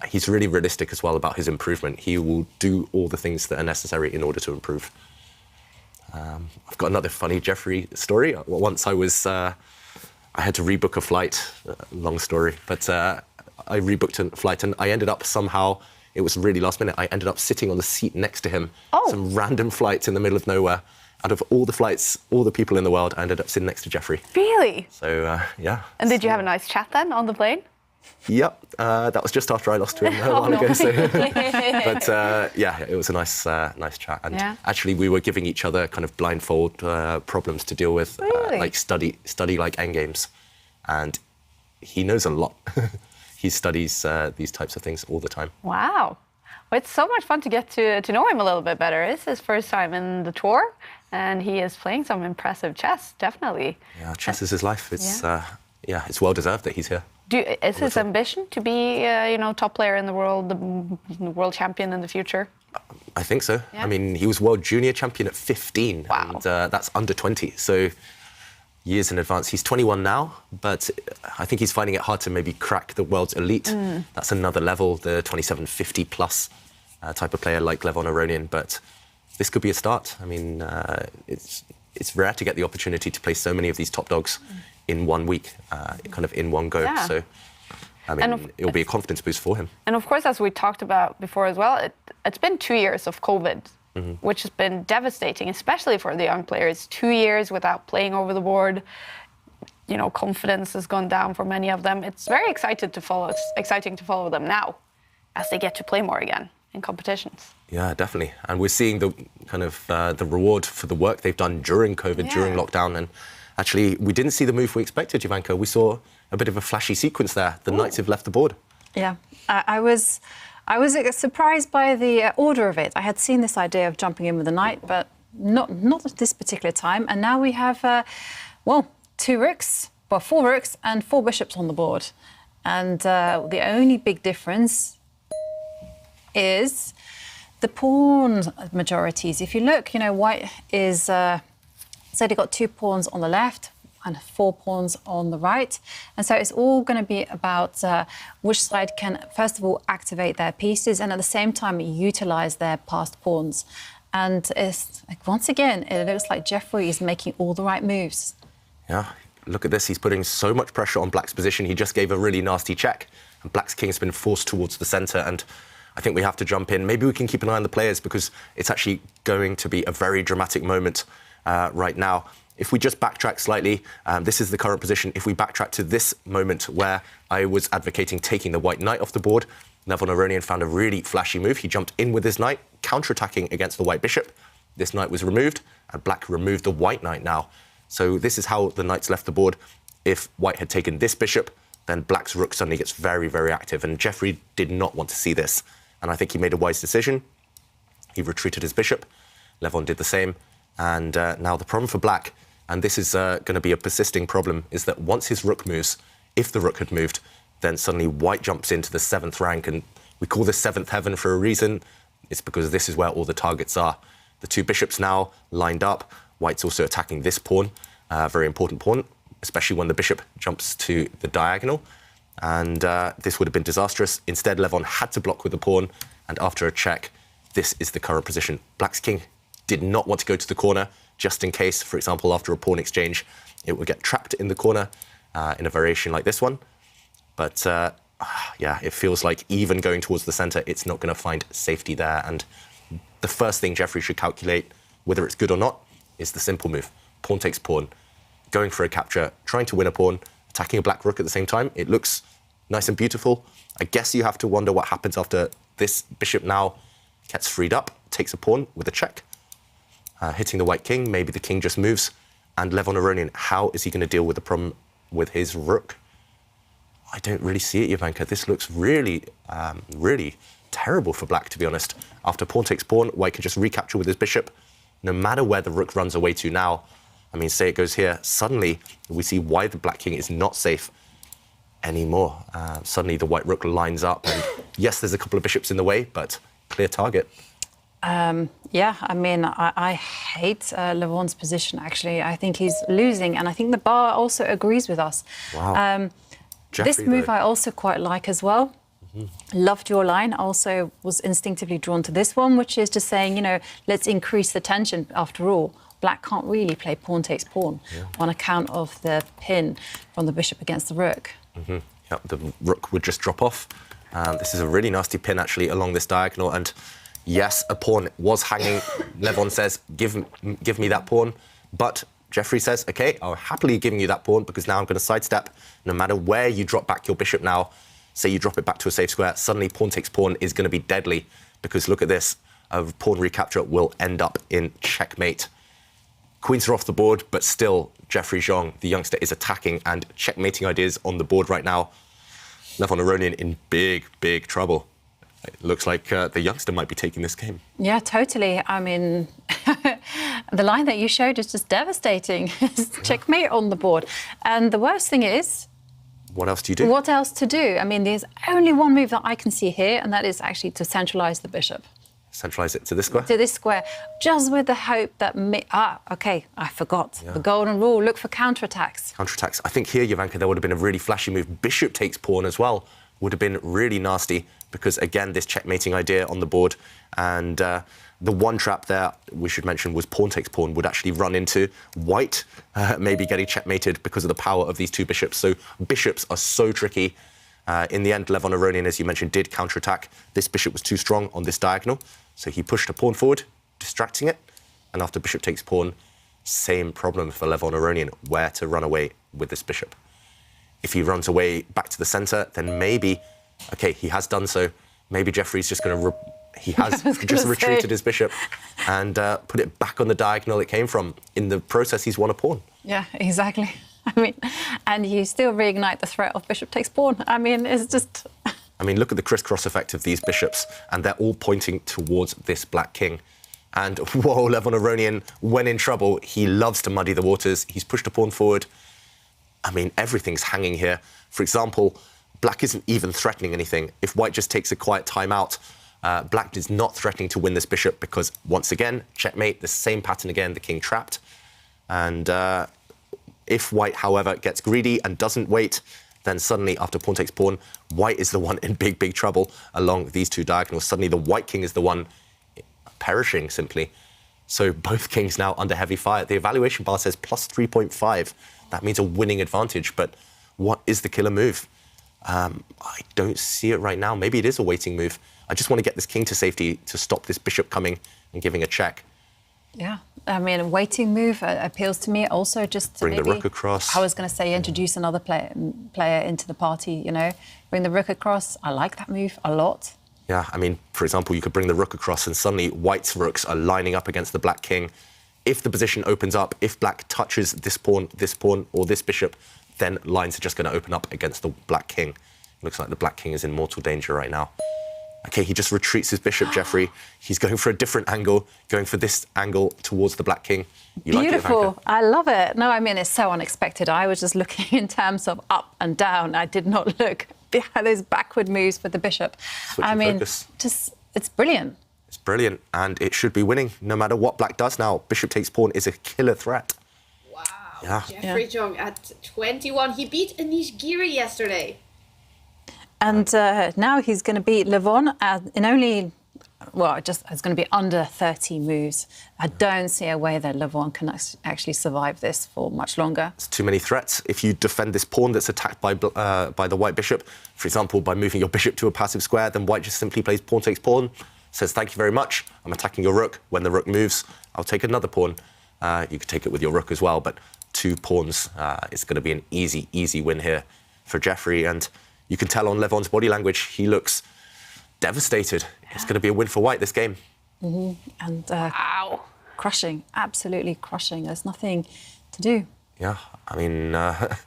He's really realistic as well about his improvement. He will do all the things that are necessary in order to improve. I've got another funny Jeffrey story. Once I had to rebook a flight, long story, but I rebooked a flight, and I ended up somehow, it was really last minute, I ended up sitting on the seat next to him. Oh. Some random flights in the middle of nowhere. Out of all the flights, all the people in the world, I ended up sitting next to Jeffrey. Really? So, yeah. And did you have a nice chat then on the plane? Yep, that was just after I lost to him a while ago. So. But yeah, it was a nice chat. And actually, we were giving each other kind of blindfold problems to deal with, like study like endgames. And he knows a lot. He studies these types of things all the time. Wow. Well, it's so much fun to get to know him a little bit better. It's his first time in the tour, and he is playing some impressive chess, definitely. Yeah, chess is his life. It's yeah, it's well deserved that he's here. Is his ambition to be, top player in the world, the world champion in the future? I think so. Yeah. I mean, he was world junior champion at 15, and that's under 20. So years in advance. He's 21 now, but I think he's finding it hard to maybe crack the world's elite. That's another level, the 2750 plus type of player like Levon Aronian. But this could be a start. I mean, it's rare to get the opportunity to play so many of these top dogs in 1 week, kind of in one go. Yeah. So, I mean, it'll be a confidence boost for him. And of course, as we talked about before as well, it's been 2 years of COVID, which has been devastating, especially for the young players. 2 years without playing over the board. You know, confidence has gone down for many of them. It's very exciting to follow them now as they get to play more again in competitions. Yeah, definitely. And we're seeing the kind of the reward for the work they've done during COVID, during lockdown. And actually, we didn't see the move we expected, Jovanka. We saw a bit of a flashy sequence there. The Knights have left the board. Yeah, I was surprised by the order of it. I had seen this idea of jumping in with the knight, but not at this particular time. And now we have, 4 rooks and 4 bishops on the board. And the only big difference is the pawn majorities. If you look, you know, white is said he got 2 pawns on the left and 4 pawns on the right. And so it's all going to be about which side can, first of all, activate their pieces and at the same time utilize their passed pawns. And it's, like, once again, it looks like Jeffrey is making all the right moves. Yeah, look at this. He's putting so much pressure on Black's position. He just gave a really nasty check. And Black's king has been forced towards the centre. And I think we have to jump in. Maybe we can keep an eye on the players because it's actually going to be a very dramatic moment right now. If we just backtrack slightly, this is the current position. If we backtrack to this moment where I was advocating taking the white knight off the board, Levon Aronian found a really flashy move. He jumped in with his knight, counter-attacking against the white bishop. This knight was removed, and Black removed the white knight now. So this is how the knights left the board. If white had taken this bishop, then Black's rook suddenly gets very, very active. And Jeffrey did not want to see this. And I think he made a wise decision. He retreated his bishop. Levon did the same. And now the problem for Black, and this is going to be a persisting problem, is that once his rook moves, if the rook had moved, then suddenly white jumps into the 7th rank. And we call this 7th heaven for a reason. It's because this is where all the targets are. The 2 bishops now lined up. White's also attacking this pawn, very important pawn, especially when the bishop jumps to the diagonal. And this would have been disastrous. Instead, Levon had to block with the pawn. And after a check, this is the current position. Black's king did not want to go to the corner, just in case, for example, after a pawn exchange, it would get trapped in the corner in a variation like this one. But yeah, it feels like even going towards the center, it's not going to find safety there. And the first thing Jeffrey should calculate, whether it's good or not, is the simple move. Pawn takes pawn, going for a capture, trying to win a pawn, attacking a black rook at the same time. It looks nice and beautiful. I guess you have to wonder what happens after this bishop now gets freed up, takes a pawn with a check, hitting the white king. Maybe the king just moves. And Levon Aronian, how is he going to deal with the problem with his rook? I don't really see it, Jovanka. This looks really, really terrible for black, to be honest. After pawn takes pawn, white can just recapture with his bishop. No matter where the rook runs away to now, I mean, say it goes here, suddenly we see why the black king is not safe anymore. Suddenly the white rook lines up, and yes, there's a couple of bishops in the way, but clear target. Yeah, I mean, I hate Levon's position, actually. I think he's losing, and I think the bar also agrees with us. Wow. This move I also quite like as well. Loved your line. Also was instinctively drawn to this one, which is just saying, you know, let's increase the tension. After all, black can't really play pawn takes pawn on account of the pin from the bishop against the rook. Yep, the rook would just drop off. This is a really nasty pin, actually, along this diagonal. And yes, a pawn was hanging. Levon says, give me that pawn. But Jeffrey says, OK, I'll happily give you that pawn because now I'm going to sidestep. No matter where you drop back your bishop now, say you drop it back to a safe square, suddenly pawn takes pawn is going to be deadly because look at this, a pawn recapture will end up in checkmate. Queens are off the board, but still Jeffrey Xiong, the youngster, is attacking and checkmating ideas on the board right now. Levon Aronian in big, big trouble. It looks like the youngster might be taking this game. Yeah, totally. I mean, the line that you showed is just devastating. Checkmate on the board. And the worst thing is... What else do you do? What else to do? I mean, there's only one move that I can see here, and that is actually to centralise the bishop. Centralize it to this square? To this square, just with the hope that... OK, I forgot. The golden rule, look for counterattacks. Counterattacks. I think here, Jovanka, there would have been a really flashy move. Bishop takes pawn as well. Would have been really nasty because, again, this checkmating idea on the board. And the one trap there, we should mention, was pawn takes pawn, would actually run into white, maybe getting checkmated because of the power of these two bishops. So bishops are so tricky. In the end, Levon Aronian, as you mentioned, did counterattack. This bishop was too strong on this diagonal. So he pushed a pawn forward, distracting it. And after bishop takes pawn, same problem for Levon Aronian, where to run away with this bishop. If he runs away back to the centre, then maybe, OK, he has done so. Maybe Jeffrey's just going to... He has just retreated his bishop and put it back on the diagonal it came from. In the process, he's won a pawn. Yeah, exactly. I mean, and you still reignite the threat of bishop takes pawn. I mean, it's just... I mean, look at the crisscross effect of these bishops, and they're all pointing towards this black king. And, whoa, Levon Aronian, when in trouble, he loves to muddy the waters. He's pushed a pawn forward. I mean, everything's hanging here. For example, black isn't even threatening anything. If white just takes a quiet time out, black is not threatening to win this bishop because, once again, checkmate, the same pattern again, the king trapped. And if white, however, gets greedy and doesn't wait, then suddenly, after pawn takes pawn, white is the one in big, big trouble along these two diagonals. Suddenly, the white king is the one perishing, simply. So both kings now under heavy fire. The evaluation bar says plus 3.5. That means a winning advantage. But what is the killer move? I don't see it right now. Maybe it is a waiting move. I just want to get this king to safety to stop this bishop coming and giving a check. Yeah, I mean, a waiting move appeals to me. Also, just to bring the rook across. I was going to say introduce another player into the party, you know. Bring the rook across. I like that move a lot. Yeah, I mean, for example, you could bring the rook across and suddenly white's rooks are lining up against the black king. If the position opens up, if black touches this pawn, or this bishop, then lines are just going to open up against the black king. It looks like the black king is in mortal danger right now. OK, he just retreats his bishop, Jeffrey. He's going for a different angle, going for this angle towards the black king. You Beautiful. Like it, I love it. No, I mean, it's so unexpected. I was just looking in terms of up and down. I did not look behind those backward moves with the bishop. Switching focus. It's brilliant. It's brilliant, and it should be winning no matter what black does now. Bishop takes pawn is a killer threat. Wow. Yeah. Jeffrey Xiong at 21. He beat Anish Giri yesterday. And now he's going to beat Levon in only, well, it's going to be under 30 moves. I don't see a way that Levon can actually survive this for much longer. It's too many threats. If you defend this pawn that's attacked by the white bishop, for example, by moving your bishop to a passive square, then white just simply plays pawn takes pawn, says, thank you very much, I'm attacking your rook. When the rook moves, I'll take another pawn. You could take it with your rook as well, but 2 pawns, it's going to be an easy, easy win here for Jeffrey. And you can tell on Levon's body language, he looks devastated. It's going to be a win for white this game. Mm-hmm. And wow, crushing, absolutely crushing. There's nothing to do. Yeah, I mean, I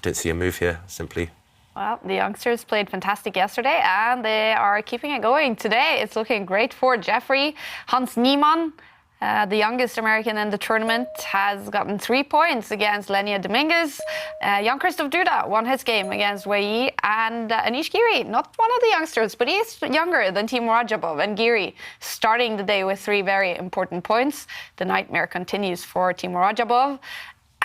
don't see a move here, simply. Well, the youngsters played fantastic yesterday, and they are keeping it going today. It's looking great for Jeffrey. Hans Niemann, the youngest American in the tournament, has gotten 3 points against Lenia Dominguez. Jan-Krzysztof Duda won his game against Wei, and Anish Giri, not one of the youngsters, but he's younger than Timur Rajabov. And Giri starting the day with 3 very important points. The nightmare continues for Timur Rajabov.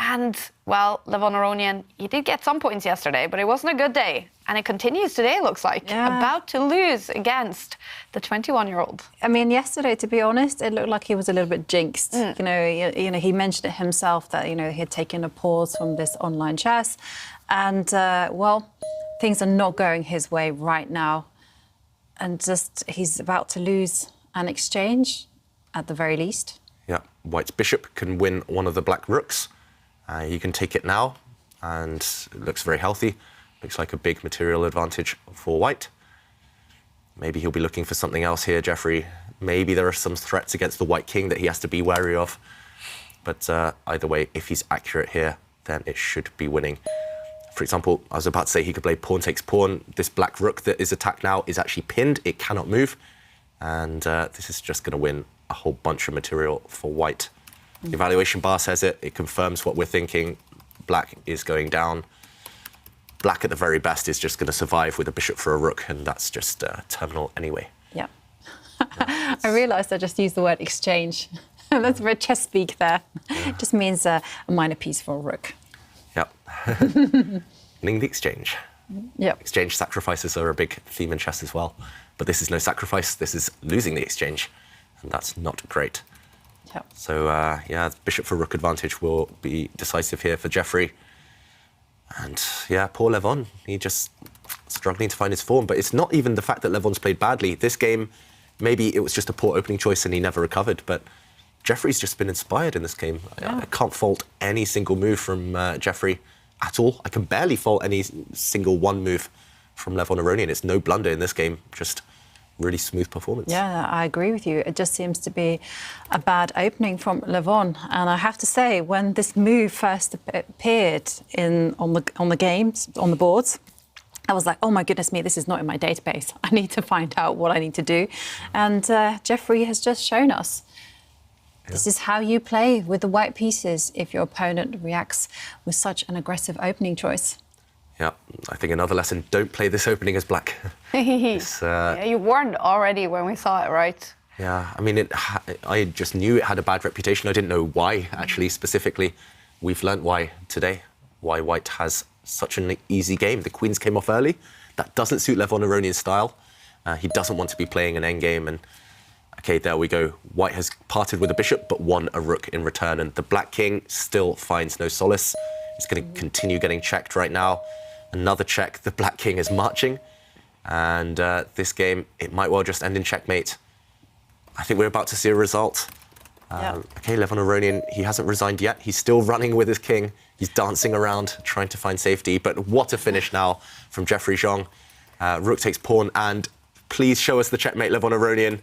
And, well, Levon Aronian, he did get some points yesterday, but it wasn't a good day. And it continues today, looks like. Yeah. About to lose against the 21-year-old. I mean, yesterday, to be honest, it looked like he was a little bit jinxed. You know, he mentioned it himself that, you know, he had taken a pause from this online chess. And, well, things are not going his way right now. And just, he's about to lose an exchange, at the very least. Yeah, white's bishop can win one of the black rooks. You can take it now, and it looks very healthy. Looks like a big material advantage for white. Maybe he'll be looking for something else here, Jeffrey. Maybe there are some threats against the white king that he has to be wary of. But either way, if he's accurate here, then it should be winning. For example, I was about to say he could play pawn takes pawn. This black rook that is attacked now is actually pinned. It cannot move. And this is just going to win a whole bunch of material for white. The evaluation bar says it. It confirms what we're thinking. Black is going down. Black at the very best is just going to survive with a bishop for a rook, and that's just terminal anyway. Yeah. I realised I just used the word exchange. That's very chess speak there. It just means a minor piece for a rook. Yep. Winning the exchange. Yep. Exchange sacrifices are a big theme in chess as well. But this is no sacrifice, this is losing the exchange. And that's not great. Yep. So, yeah, bishop for rook advantage will be decisive here for Jeffrey. And, yeah, poor Levon. He just struggling to find his form. But it's not even the fact that Levon's played badly. This game, maybe it was just a poor opening choice and he never recovered. But Jeffrey's just been inspired in this game. I can't fault any single move from Jeffrey at all. I can barely fault any single one move from Levon Aronian. It's no blunder in this game, just really smooth performance. Yeah, I agree with you. It just seems to be a bad opening from Levon. And I have to say, when this move first appeared on the games, on the boards, I was like, oh my goodness me, this is not in my database. I need to find out what I need to do. And Jeffrey has just shown us. This is how you play with the white pieces if your opponent reacts with such an aggressive opening choice. Yeah, I think another lesson, don't play this opening as black. Yeah, you warned already when we saw it, right? Yeah, I mean, I just knew it had a bad reputation. I didn't know why, actually, specifically. We've learnt why today, why white has such an easy game. The queens came off early. That doesn't suit Levon Aronian's style. He doesn't want to be playing an endgame. And OK, there we go. White has parted with a bishop, but won a rook in return. And the black king still finds no solace. He's going to continue getting checked right now. Another check. The black king is marching. And this game, it might well just end in checkmate. I think we're about to see a result. OK, Levon Aronian, he hasn't resigned yet. He's still running with his king. He's dancing around, trying to find safety. But what a finish now from Jeffrey Xiong. Rook takes pawn. And please show us the checkmate, Levon Aronian.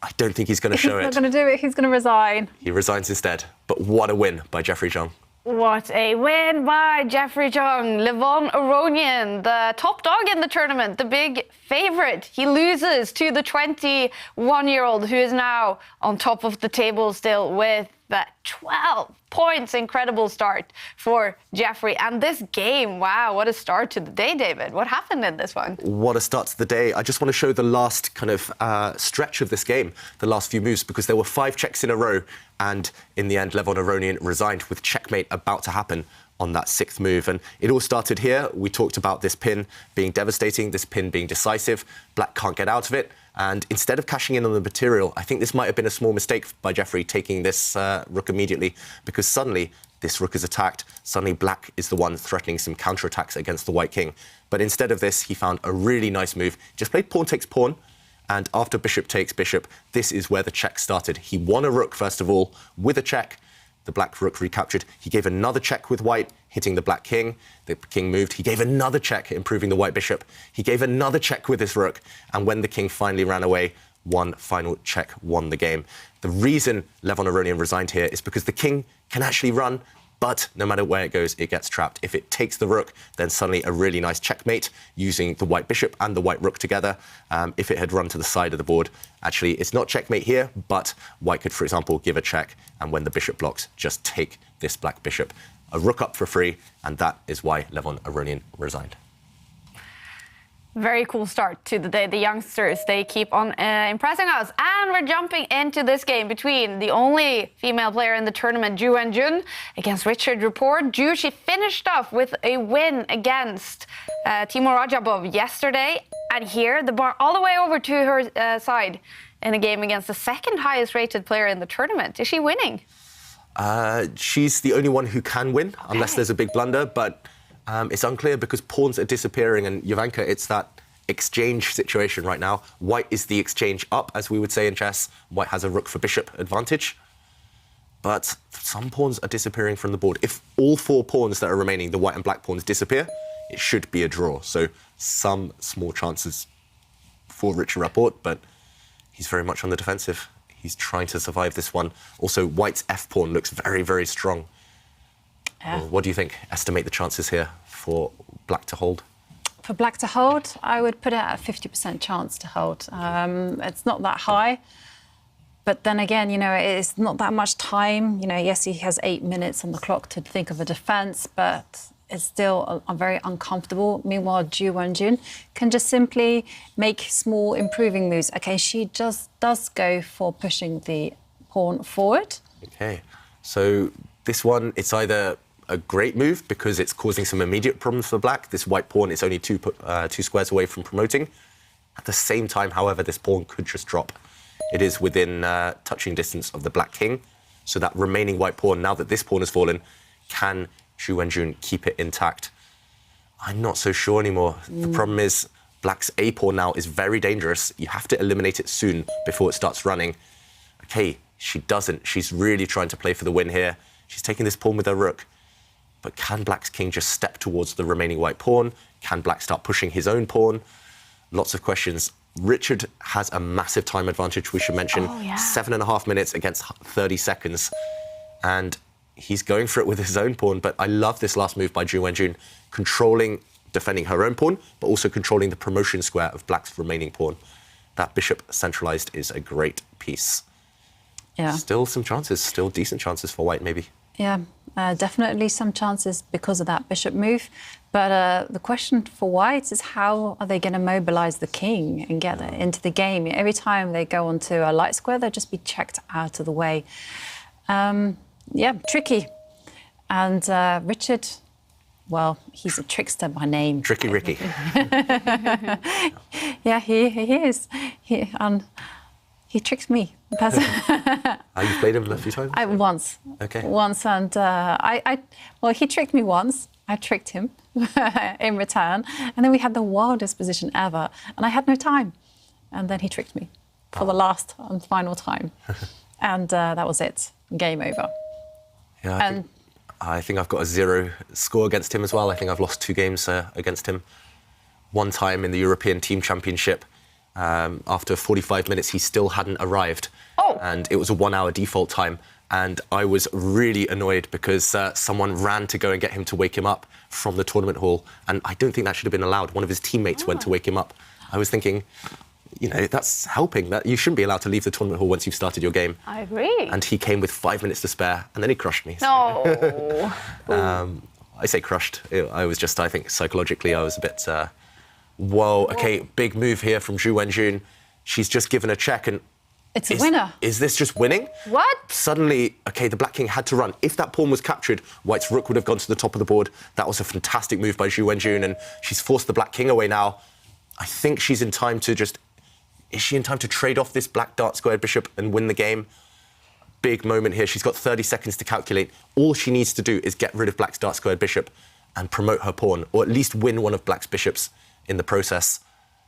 I don't think he's going to show it. He's not going to do it. He's going to resign. He resigns instead. But what a win by Jeffrey Xiong. What a win by Jeffrey Xiong. Levon Aronian, the top dog in the tournament, the big favourite. He loses to the 21-year-old who is now on top of the table still with that 12 points. Incredible start for Jeffrey. And this game, wow, what a start to the day, David. What happened in this one? What a start to the day. I just want to show the last kind of stretch of this game, the last few moves, because there were 5 checks in a row. And in the end, Levon Aronian resigned with checkmate about to happen on that 6th move. And it all started here. We talked about this pin being devastating, this pin being decisive. Black can't get out of it. And instead of cashing in on the material, I think this might have been a small mistake by Jeffrey taking this rook immediately, because suddenly this rook is attacked. Suddenly black is the one threatening some counterattacks against the white king. But instead of this, he found a really nice move. Just played pawn takes pawn. And after bishop takes bishop, this is where the check started. He won a rook, first of all, with a check. The black rook recaptured. He gave another check with white, hitting the black king. The king moved. He gave another check, improving the white bishop. He gave another check with his rook. And when the king finally ran away, one final check won the game. The reason Levon Aronian resigned here is because the king can actually run, but no matter where it goes, it gets trapped. If it takes the rook, then suddenly a really nice checkmate using the white bishop and the white rook together. If it had run to the side of the board, actually, it's not checkmate here, but white could, for example, give a check, and when the bishop blocks, just take this black bishop. A rook up for free, and that is why Levon Aronian resigned. Very cool start to the day. The youngsters, they keep on impressing us. And we're jumping into this game between the only female player in the tournament, Ju and-jun, against Richard Rapport. Ju, she finished off with a win against Timur Rajabov yesterday. And here, the bar all the way over to her side in a game against the second highest rated player in the tournament. Is she winning? She's the only one who can win, unless there's a big blunder. But it's unclear because pawns are disappearing, and Jovanka, it's that exchange situation right now. White is the exchange up, as we would say in chess. White has a rook for bishop advantage. But some pawns are disappearing from the board. If all 4 pawns that are remaining, the white and black pawns, disappear, it should be a draw. So some small chances for Richard Rapport, but he's very much on the defensive. He's trying to survive this one. Also, white's f-pawn looks very, very strong. Yeah. What do you think? Estimate the chances here for black to hold. For black to hold, I would put it at a 50% chance to hold. It's not that high. But then again, you know, it's not that much time. You know, yes, he has 8 minutes on the clock to think of a defence, but is still very uncomfortable. Meanwhile, Ju Wenjun can just simply make small improving moves. Okay, she just does go for pushing the pawn forward. Okay, so this one, it's either a great move because it's causing some immediate problems for black. This white pawn is only two squares away from promoting. At the same time, however, this pawn could just drop. It is within touching distance of the black king. So that remaining white pawn, now that this pawn has fallen, can Ju Wenjun keep it intact? I'm not so sure anymore. The problem is black's A pawn now is very dangerous. You have to eliminate it soon before it starts running. Okay, she doesn't. She's really trying to play for the win here. She's taking this pawn with her rook. But can black's king just step towards the remaining white pawn? Can black start pushing his own pawn? Lots of questions. Richard has a massive time advantage, we should mention. 7.5 minutes against 30 seconds. And he's going for it with his own pawn, but I love this last move by Ju Wenjun, defending her own pawn, but also controlling the promotion square of black's remaining pawn. That bishop centralized is a great piece. Yeah. Still some chances, still decent chances for white, maybe. Yeah, definitely some chances because of that bishop move. But the question for white is how are they going to mobilize the king and get it into the game? Every time they go onto a light square, they'll just be checked out of the way. Yeah, tricky. And Richard, well, he's a trickster by name. Tricky Ricky. Yeah, he is. He tricks me. You've played him a few times? Once. Okay. Once, and well, he tricked me once. I tricked him in return, and then we had the wildest position ever, and I had no time, and then he tricked me for the last and final time, and that was it. Game over. Yeah, I think I've got a 0 score against him as well. I think I've lost 2 games against him. One time in the European Team Championship, after 45 minutes, he still hadn't arrived. And it was a 1-hour default time. And I was really annoyed because someone ran to go and get him to wake him up from the tournament hall. And I don't think that should have been allowed. One of his teammates went to wake him up. I was thinking, you know, that's helping. That you shouldn't be allowed to leave the tournament hall once you've started your game. I agree. And he came with 5 minutes to spare, and then he crushed me. No. I say crushed. I was just, I think, psychologically, I was a bit, whoa, okay, big move here from Ju Wenjun. She's just given a check, and it's a winner. Is this just winning? What? Suddenly, okay, the black king had to run. If that pawn was captured, white's rook would have gone to the top of the board. That was a fantastic move by Ju Wenjun, and she's forced the black king away now. I think she's in time to just... Is she in time to trade off this black dark squared bishop and win the game? Big moment here. She's got 30 seconds to calculate. All she needs to do is get rid of black's dark squared bishop and promote her pawn, or at least win one of black's bishops in the process.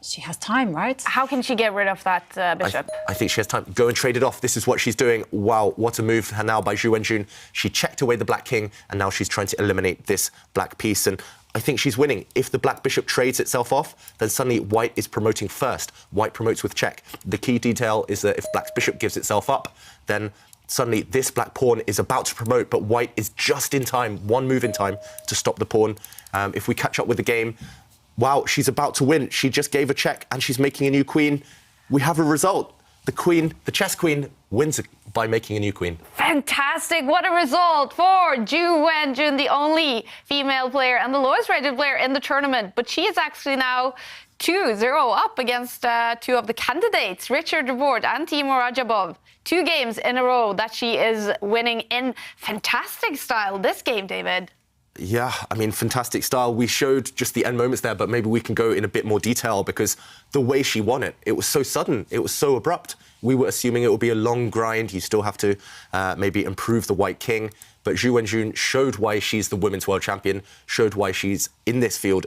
She has time, right? How can she get rid of that bishop? I think she has time. Go and trade it off. This is what she's doing. Wow, what a move now by Ju Wenjun. She checked away the black king, and now she's trying to eliminate this black piece. And I think she's winning. If the black bishop trades itself off, then suddenly white is promoting first. White promotes with check. The key detail is that if black's bishop gives itself up, then suddenly this black pawn is about to promote, but white is just in time, one move in time to stop the pawn. If we catch up with the game, wow, she's about to win. She just gave a check and she's making a new queen. We have a result. The queen, the chess queen, wins by making a new queen. Fantastic. What a result for Ju Wenjun, the only female player and the lowest rated player in the tournament. But she is actually now 2-0 up against 2 of the candidates, Richard Reward and Timur Rajabov. 2 games in a row that she is winning in fantastic style. This game, David. Yeah, I mean, fantastic style. We showed just the end moments there, but maybe we can go in a bit more detail because the way she won it, it was so sudden, it was so abrupt. We were assuming it would be a long grind. You still have to maybe improve the white king. But Ju Wenjun showed why she's the women's world champion, showed why she's in this field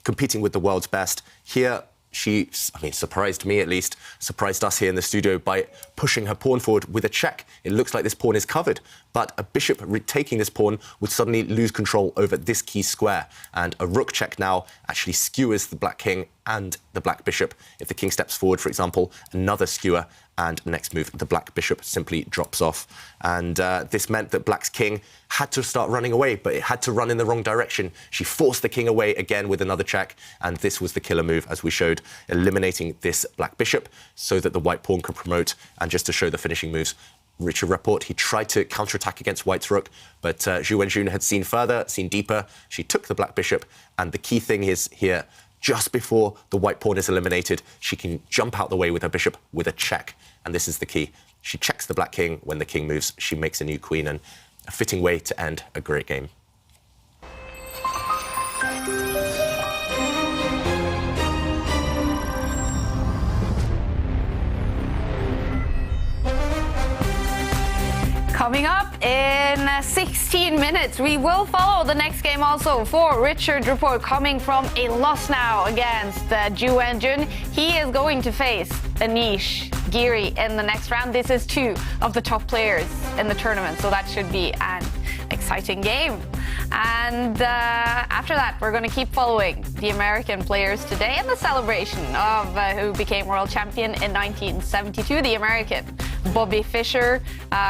competing with the world's best. Here, she, I mean, surprised me at least, surprised us here in the studio by pushing her pawn forward with a check. It looks like this pawn is covered, but a bishop taking this pawn would suddenly lose control over this key square. And a rook check now actually skewers the black king and the black bishop. If the king steps forward, for example, another skewer, and next move, the black bishop simply drops off. And this meant that black's king had to start running away, but it had to run in the wrong direction. She forced the king away again with another check, and this was the killer move, as we showed, eliminating this black bishop so that the white pawn could promote. And just to show the finishing moves, Richard Rapport, he tried to counterattack against White's rook, but Zhu Wenjun had seen further, seen deeper. She took the black bishop, and the key thing is here, just before the white pawn is eliminated, she can jump out the way with her bishop with a check, and this is the key. She checks the black king. When the king moves, she makes a new queen, and a fitting way to end a great game. Coming up in 16 minutes, we will follow the next game also for Richard Rapport, coming from a loss now against Zhu Wenjun. He is going to face Anish Giri in the next round. This is two of the top players in the tournament, so that should be an exciting game. And after that, we're going to keep following the American players today and the celebration of who became world champion in 1972, the American Bobby Fischer.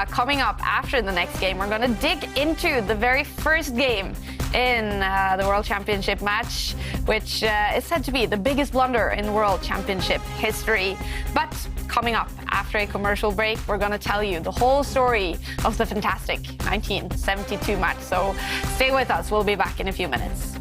Coming up after the next game, we're going to dig into the very first game in the World Championship match, which is said to be the biggest blunder in World Championship history. But coming up after a commercial break, we're going to tell you the whole story of the fantastic 1972 match. So stay with us. We'll be back in a few minutes.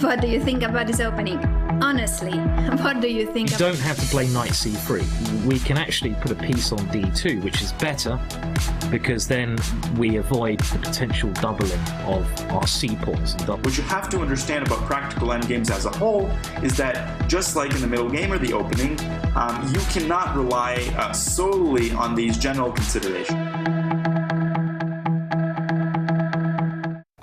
What do you think about this opening? Honestly, what do you think? You don't have to play knight c3. We can actually put a piece on d2, which is better because then we avoid the potential doubling of our c pawns. What you have to understand about practical endgames as a whole is that just like in the middle game or the opening, you cannot rely solely on these general considerations.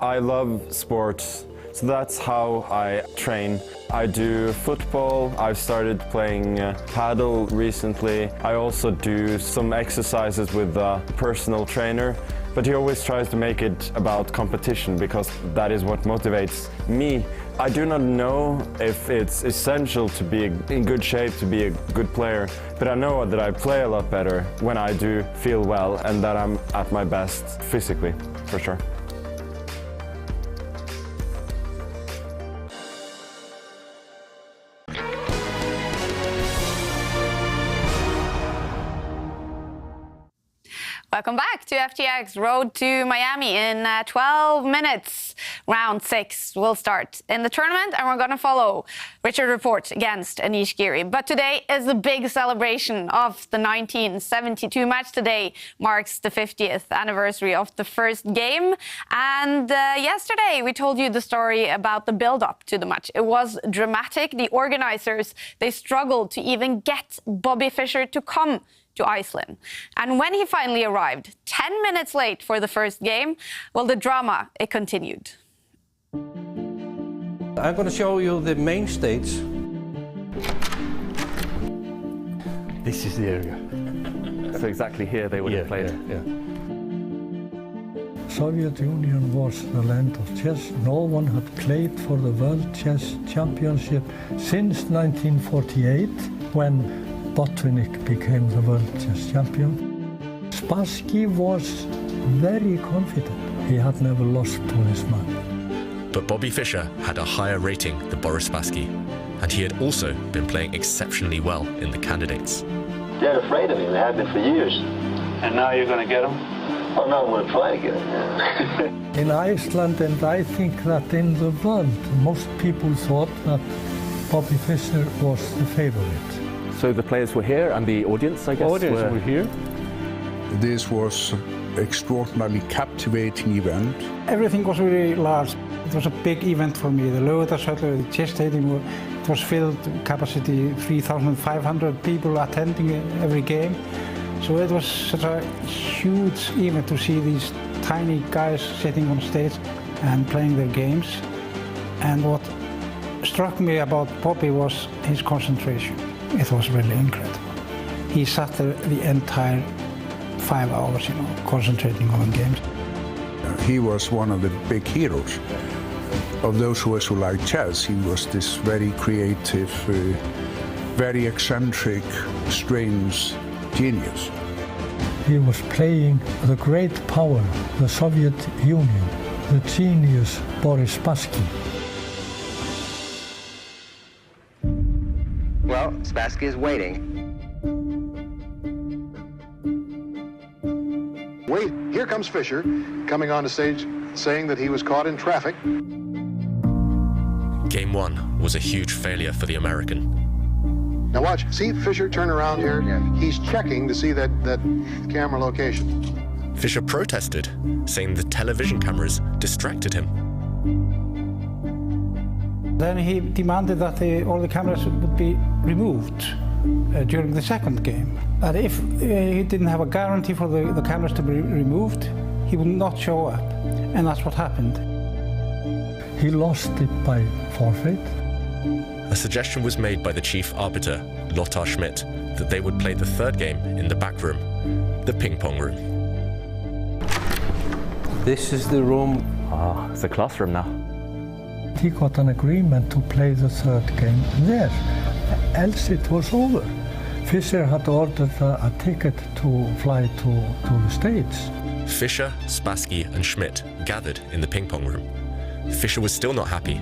I love sports. So that's how I train. I do football. I've started playing paddle recently. I also do some exercises with a personal trainer, but he always tries to make it about competition because that is what motivates me. I do not know if it's essential to be in good shape to be a good player, but I know that I play a lot better when I do feel well and that I'm at my best physically, for sure. Welcome back to FTX Road to Miami. In 12 minutes, round 6 will start in the tournament, and we're going to follow Richard Rapport against Anish Giri. But today is the big celebration of the 1972 match. Today marks the 50th anniversary of the first game. And yesterday, we told you the story about the build-up to the match. It was dramatic. The organizers, they struggled to even get Bobby Fischer to come to Iceland. And when he finally arrived, 10 minutes late for the first game, well, the drama, it continued. I'm going to show you the main stage. This is the area. So exactly here they would have played. Soviet Union was the land of chess. No one had played for the World Chess Championship since 1948, when Botvinnik became the world chess champion. Spassky was very confident. He had never lost to this man. But Bobby Fischer had a higher rating than Boris Spassky, and he had also been playing exceptionally well in the candidates. They're afraid of him. They have been for years. And now you're going to get him? Oh, now I'm going to try to get him. In Iceland, and I think that in the world, most people thought that Bobby Fischer was the favorite. So the players were here, and the audience, I guess, were here. This was an extraordinarily captivating event. Everything was really large. It was a big event for me. The Laugardalshöll, the chess stadium, it was filled, capacity 3,500 people attending every game. So it was such a huge event to see these tiny guys sitting on stage and playing their games. And what struck me about Bobby was his concentration. It was really incredible. He sat there the entire 5 hours, concentrating on games. he was one of the big heroes. Of those of us who like chess, he was this very creative, very eccentric, strange genius. He was playing the great power, the Soviet Union, the genius Boris Spassky. Well, Spassky is waiting. Wait, here comes Fischer, coming on the stage saying that he was caught in traffic. Game 1 was a huge failure for the American. Now watch, see Fischer turn around here? He's checking to see that camera location. Fischer protested, saying the television cameras distracted him. Then he demanded that all the cameras would be removed during the second game. That if he didn't have a guarantee for the cameras to be removed, he would not show up. And that's what happened. He lost it by forfeit. A suggestion was made by the chief arbiter, Lothar Schmidt, that they would play the third game in the back room, the ping-pong room. This is the room. Ah, it's a classroom now. He got an agreement to play the third game there, else it was over. Fischer had ordered a ticket to fly to the States. Fischer, Spassky and Schmidt gathered in the ping-pong room. Fischer was still not happy,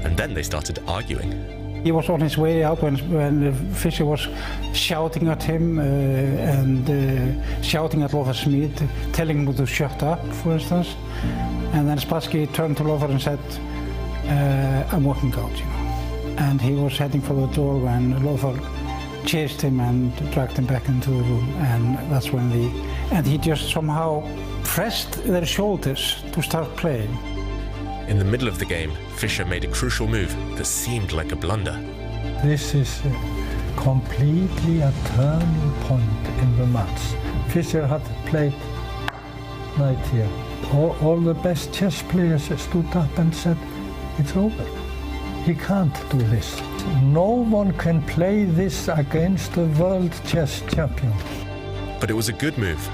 and then they started arguing. He was on his way out when Fischer was shouting at him and shouting at Lothar Schmidt, telling him to shut up, for instance. And then Spassky turned to Lothar and said, I'm walking out, you know. And he was heading for the door when Lothar chased him and dragged him back into the room. And that's when and he just somehow pressed their shoulders to start playing. In the middle of the game, Fischer made a crucial move that seemed like a blunder. This is completely a turning point in the match. Fischer had played right here. All the best chess players stood up and said, it's over. He can't do this. No one can play this against the world chess champion. But it was a good move.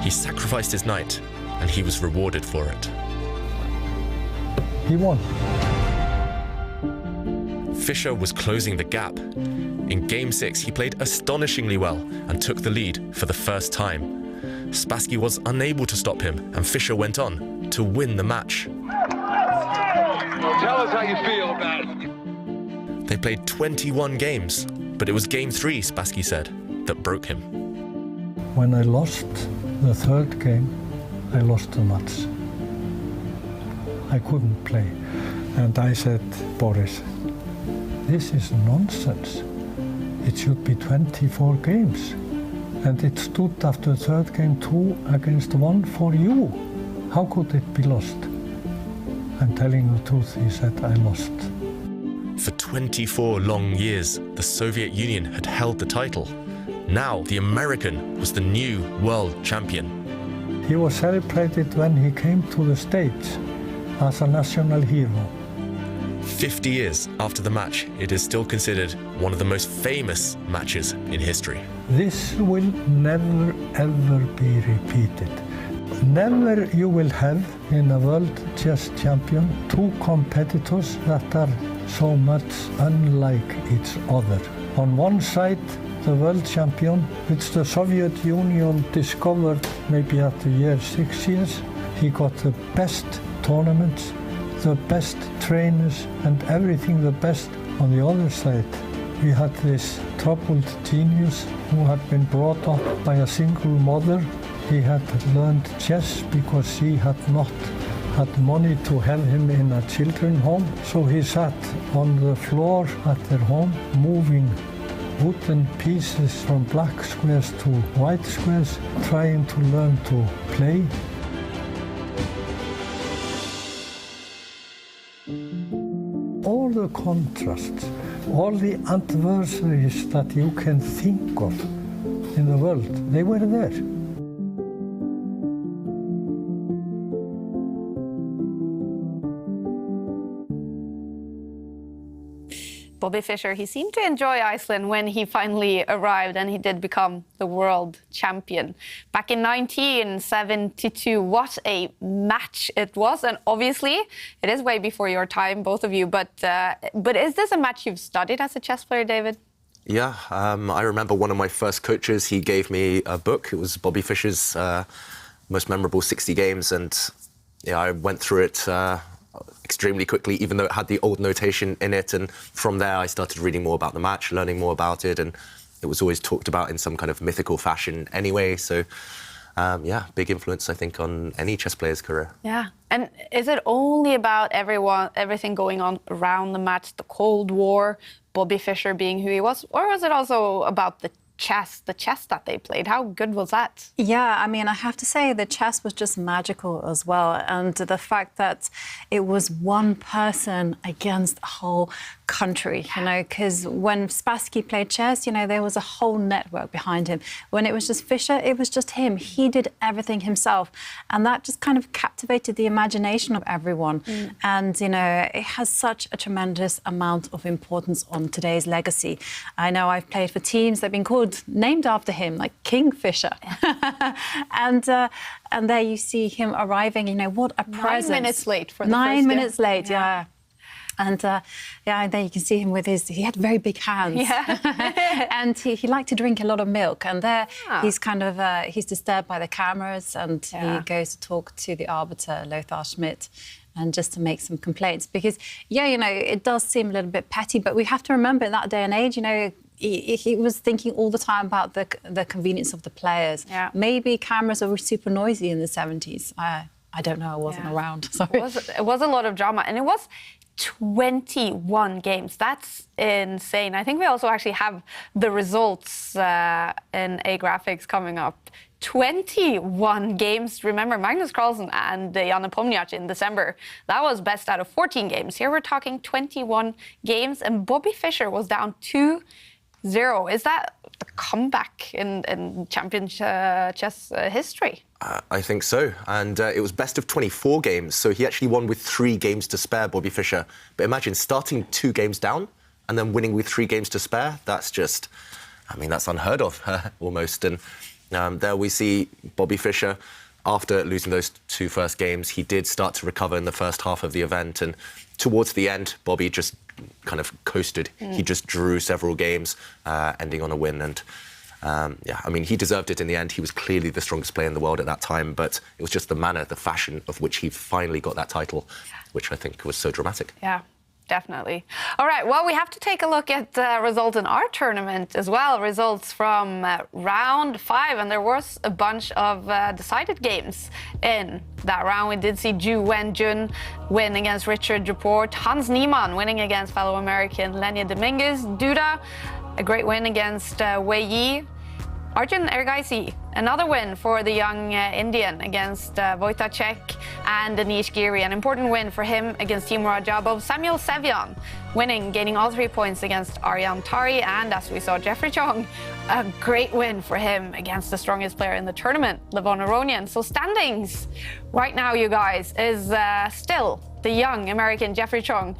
He sacrificed his knight, and he was rewarded for it. He won. Fischer was closing the gap. In Game 6, he played astonishingly well and took the lead for the first time. Spassky was unable to stop him, and Fischer went on to win the match. Tell us how you feel about it. They played 21 games, but it was Game 3, Spassky said, that broke him. When I lost the third game, I lost the match. I couldn't play. And I said, Boris, this is nonsense. It should be 24 games. And it stood after the third game 2-1 for you. How could it be lost? I'm telling the truth, he said, I lost. For 24 long years, the Soviet Union had held the title. Now, the American was the new world champion. He was celebrated when he came to the States as a national hero. 50 years after the match, it is still considered one of the most famous matches in history. This will never ever be repeated. Never you will have in a world chess champion two competitors that are so much unlike each other. On one side, the world champion, which the Soviet Union discovered maybe at the year 6 years. He got the best tournaments, the best trainers, and everything the best. On the other side, we had this troubled genius who had been brought up by a single mother. He had learned chess because she had not had money to have him in a children's home. So he sat on the floor at their home, moving wooden pieces from black squares to white squares, trying to learn to play. All the contrasts, all the adversaries that you can think of in the world, they were there. Bobby Fischer, he seemed to enjoy Iceland when he finally arrived, and he did become the world champion. Back in 1972, what a match it was. And obviously, it is way before your time, both of you. But is this a match you've studied as a chess player, David? Yeah, I remember one of my first coaches, he gave me a book. It was Bobby Fischer's most memorable 60 games. And yeah, I went through it extremely quickly, even though it had the old notation in it. And from there, I started reading more about the match, learning more about it. And it was always talked about in some kind of mythical fashion anyway. So, yeah, big influence, I think, on any chess player's career. Yeah. And is it only about everything going on around the match, the Cold War, Bobby Fischer being who he was? Or was it also about the chess that they played? How good was that? Yeah, I mean, I have to say the chess was just magical as well. And the fact that it was one person against a whole country, you know, because when Spassky played chess, you know, there was a whole network behind him. When it was just Fischer, it was just him. He did everything himself. And that just kind of captivated the imagination of everyone. And, you know, it has such a tremendous amount of importance on today's legacy. I know I've played for teams that have been named after him, like King Fischer. and there you see him arriving, you know, what a presence. 9 minutes late for the 9 first minutes late, yeah. And and there you can see him with he had very big hands. Yeah. And he liked to drink a lot of milk. And there he's kind of, he's disturbed by the cameras, and he goes to talk to the arbiter, Lothar Schmidt, and just to make some complaints. Because, yeah, you know, it does seem a little bit petty, but we have to remember in that day and age, you know, he was thinking all the time about the convenience of the players. Yeah. Maybe cameras were super noisy in the 70s. I don't know, I wasn't around. Sorry. It was a lot of drama, and it was 21 games. That's insane. I think we also actually have the results in A graphics coming up. 21 games. Remember, Magnus Carlsen and Jan Nepomniachtchi in December. That was best out of 14 games. Here we're talking 21 games, and Bobby Fischer was down 2-0. Is that a comeback in champion chess history? I think so. And it was best of 24 games. So he actually won with 3 games to spare, Bobby Fischer. But imagine starting 2 games down and then winning with 3 games to spare. That's just, I mean, that's unheard of almost. And there we see Bobby Fischer, after losing those 2 first games, he did start to recover in the first half of the event. And towards the end, Bobby just kind of coasted. He just drew several games, ending on a win. And yeah, I mean, he deserved it in the end. He was clearly the strongest player in the world at that time, but it was just the manner, the fashion of which he finally got that title, which I think was so dramatic. Yeah, definitely. All right, well, we have to take a look at results in our tournament as well. Results from round 5, and there was a bunch of decided games in that round. We did see Ju Wenjun win against Richard Duport, Hans Niemann winning against fellow American Lenya Dominguez, Duda, a great win against Wei Yi. Arjun Ergaisi, another win for the young Indian against Wojtaszek and Anish Giri. An important win for him against Timur Ajabov. Samuel Sevian winning, gaining all 3 points against Aryan Tari. And as we saw, Jeffrey Xiong, a great win for him against the strongest player in the tournament, Levon Aronian. So standings right now, you guys, is still the young American Jeffrey Xiong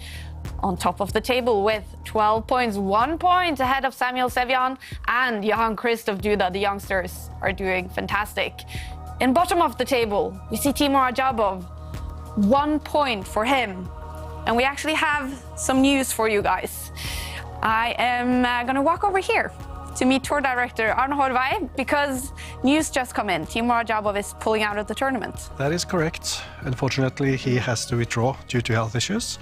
on top of the table with 12 points, 1 point ahead of Samuel Sevian and Jan-Krzysztof Duda. The youngsters are doing fantastic. In bottom of the table, we see Timur Ajabov, 1 point for him. And we actually have some news for you guys. I am going to walk over here to meet tour director Arne Horvei, because news just come in. Timur Ajabov is pulling out of the tournament. That is correct. Unfortunately, he has to withdraw due to health issues.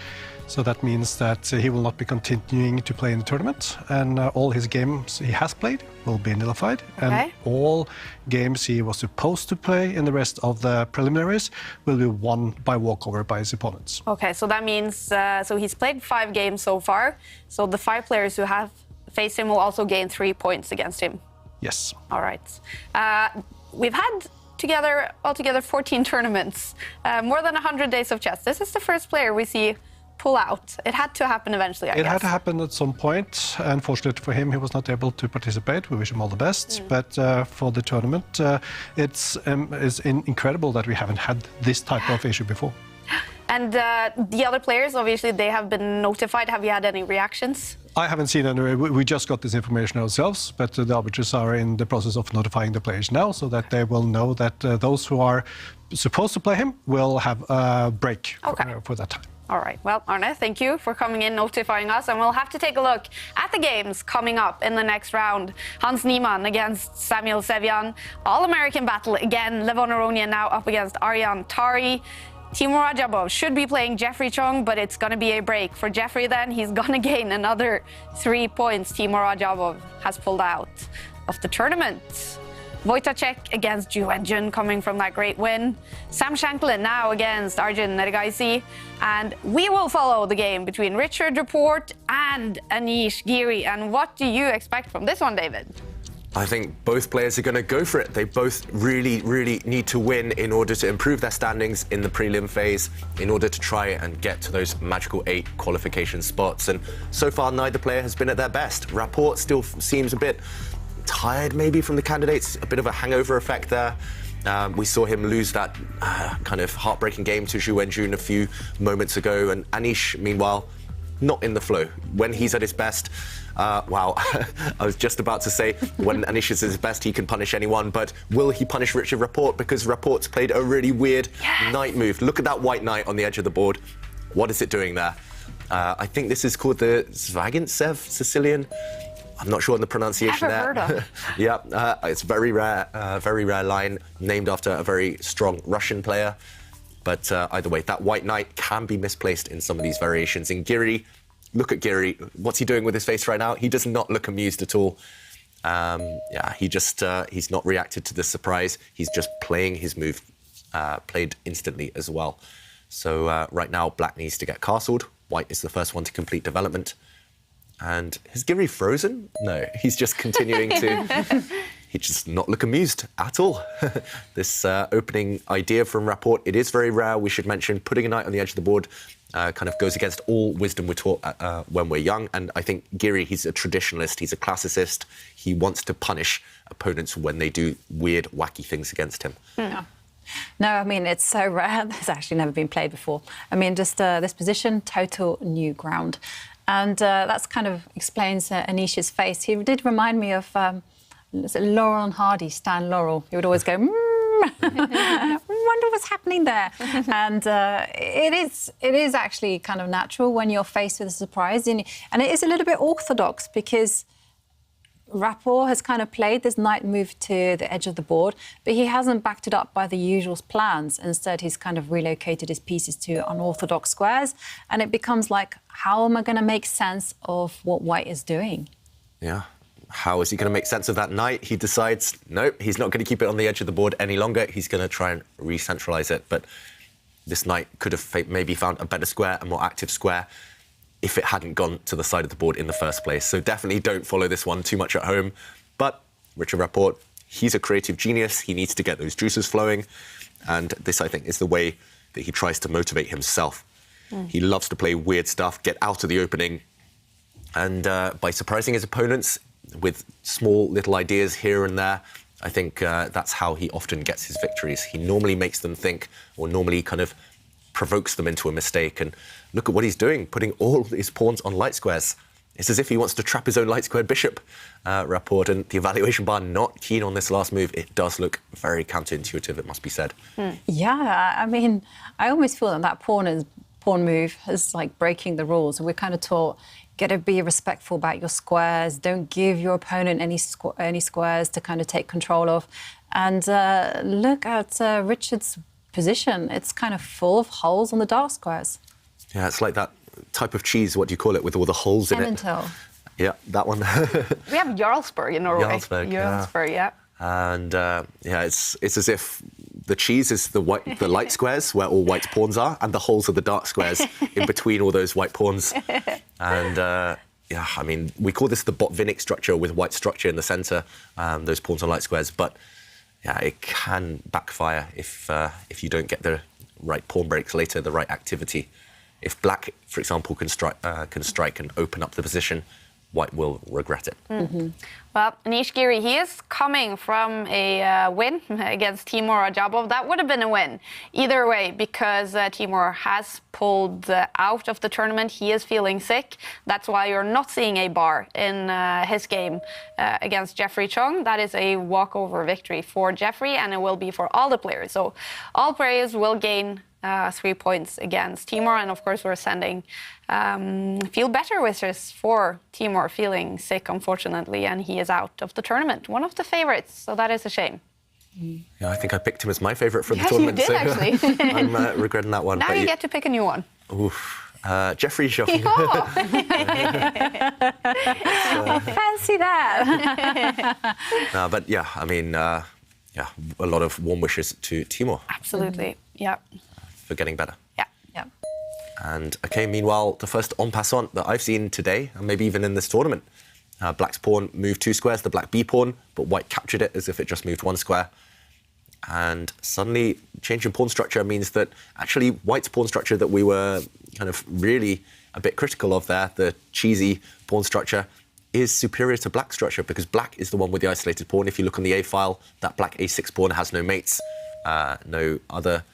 So that means that he will not be continuing to play in the tournament, and all his games he has played will be nullified. Okay. And all games he was supposed to play in the rest of the preliminaries will be won by walkover by his opponents. Okay, so that means, so he's played 5 games so far. So the 5 players who have faced him will also gain 3 points against him. Yes. All right. We've had altogether 14 tournaments, more than 100 days of chess. This is the first player we see pull out. It had to happen eventually, I guess. It had to happen at some point. Unfortunately for him, he was not able to participate. We wish him all the best. But for the tournament, it's incredible that we haven't had this type of issue before. And the other players, obviously, they have been notified. Have you had any reactions? I haven't seen any. We just got this information ourselves, but the arbiters are in the process of notifying the players now so that they will know that those who are supposed to play him will have a break for that time. All right. Well, Arne, thank you for coming in, notifying us. And we'll have to take a look at the games coming up in the next round. Hans Niemann against Samuel Sevian. All-American battle again. Levon Aronian now up against Arjan Tari. Timur Rajabov should be playing Jeffrey Xiong, but it's going to be a break for Jeffrey then. He's going to gain another 3 points. Timur Rajabov has pulled out of the tournament. Wojtaszek against Ju Wenjun coming from that great win. Sam Shanklin now against Arjun Nergaisi. And we will follow the game between Richard Rapport and Anish Giri. And what do you expect from this one, David? I think both players are going to go for it. They both really, really need to win in order to improve their standings in the prelim phase, in order to try and get to those magical 8 qualification spots. And so far, neither player has been at their best. Rapport still seems a bit tired maybe from the candidates, a bit of a hangover effect there. We saw him lose that kind of heartbreaking game to Ju Wenjun a few moments ago. And Anish, meanwhile, not in the flow. When he's at his best, wow, I was just about to say, when Anish is at his best, he can punish anyone, but will he punish Richard Rapport? Because Rapport's played a really weird knight move. Look at that white knight on the edge of the board. What is it doing there? I think this is called the Zvagintsev Sicilian. I'm not sure on the pronunciation there. Never heard of. Yeah, it's very rare line, named after a very strong Russian player. But either way, that white knight can be misplaced in some of these variations. In Giri, look at Giri. What's he doing with his face right now? He does not look amused at all. He's not reacted to the surprise. He's just playing his move, played instantly as well. So right now, Black needs to get castled. White is the first one to complete development. And has Giri frozen? No, he's just continuing to... He just not look amused at all. This opening idea from Rapport, it is very rare. We should mention putting a knight on the edge of the board kind of goes against all wisdom we're taught when we're young. And I think Giri, he's a traditionalist, he's a classicist. He wants to punish opponents when they do weird, wacky things against him. No, I mean, it's so rare. It's actually never been played before. I mean, just this position, total new ground. And that's kind of explains Anish's face. He did remind me of Laurel and Hardy, Stan Laurel. He would always go, wonder what's happening there. And it is actually kind of natural when you're faced with a surprise. And it is a little bit orthodox because Rapport has kind of played this knight move to the edge of the board, but he hasn't backed it up by the usual plans. Instead, he's kind of relocated his pieces to unorthodox squares, and it becomes like, how am I going to make sense of what White is doing? Yeah. How is he going to make sense of that knight? He decides, nope, he's not going to keep it on the edge of the board any longer. He's going to try and re-centralise it. But this knight could have maybe found a better square, a more active square, if it hadn't gone to the side of the board in the first place. So definitely don't follow this one too much at home. But Richard Rapport, he's a creative genius. He needs to get those juices flowing. And this, I think, is the way that he tries to motivate himself. He loves to play weird stuff, get out of the opening. And by surprising his opponents with small little ideas here and there, I think that's how he often gets his victories. He normally makes them think, or normally kind of provokes them into a mistake. And look at what he's doing, putting all his pawns on light squares. It's as if he wants to trap his own light squared bishop. Rapport, and the evaluation bar not keen on this last move. It does look very counterintuitive, it must be said. Yeah, I mean, I almost feel that pawn move is like breaking the rules. And we're kind of taught, got to be respectful about your squares. Don't give your opponent any squares to kind of take control of. And look at Richard's position. It's kind of full of holes on the dark squares. Yeah, it's like that type of cheese, what do you call it, with all the holes in it? Emmental. Yeah, that one. We have Jarlsberg in Norway. Jarlsberg, yeah. And it's as if the cheese is the light squares where all white pawns are, and the holes are the dark squares in between all those white pawns. And I mean, we call this the Botvinnik structure with white structure in the centre, those pawns on light squares. But yeah, it can backfire if you don't get the right pawn breaks later, the right activity. If Black, for example, can strike and open up the position, white will regret it. Well, Anish Giri, he is coming from a win against Timur Ajabov. That would have been a win either way, because Timur has pulled out of the tournament. He is feeling sick. That's why you're not seeing a bar in his game against Jeffrey Xiong. That is a walkover victory for Jeffrey, and it will be for all the players. So all players will gain 3 points against Timur, and of course we're sending feel better wishes for Timur, feeling sick unfortunately, and he is out of the tournament. One of the favorites, so that is a shame. Yeah, I think I picked him as my favourite for the Yes, tournament. you did, actually. I'm regretting that one. Now you get to pick a new one. Jeffrey Xiong. Fancy that. No, but yeah, I mean, a lot of warm wishes to Timur. Absolutely, yeah. For getting better. Yeah. And okay, meanwhile, the first en passant that I've seen today, and maybe even in this tournament, Black's pawn moved 2 squares, the Black B pawn, but White captured it as if it just moved 1 square. And suddenly, change in pawn structure means that actually White's pawn structure that we were kind of really a bit critical of there, the cheesy pawn structure, is superior to Black's structure, because Black is the one with the isolated pawn. If you look on the A file, that Black A6 pawn has no mates, no other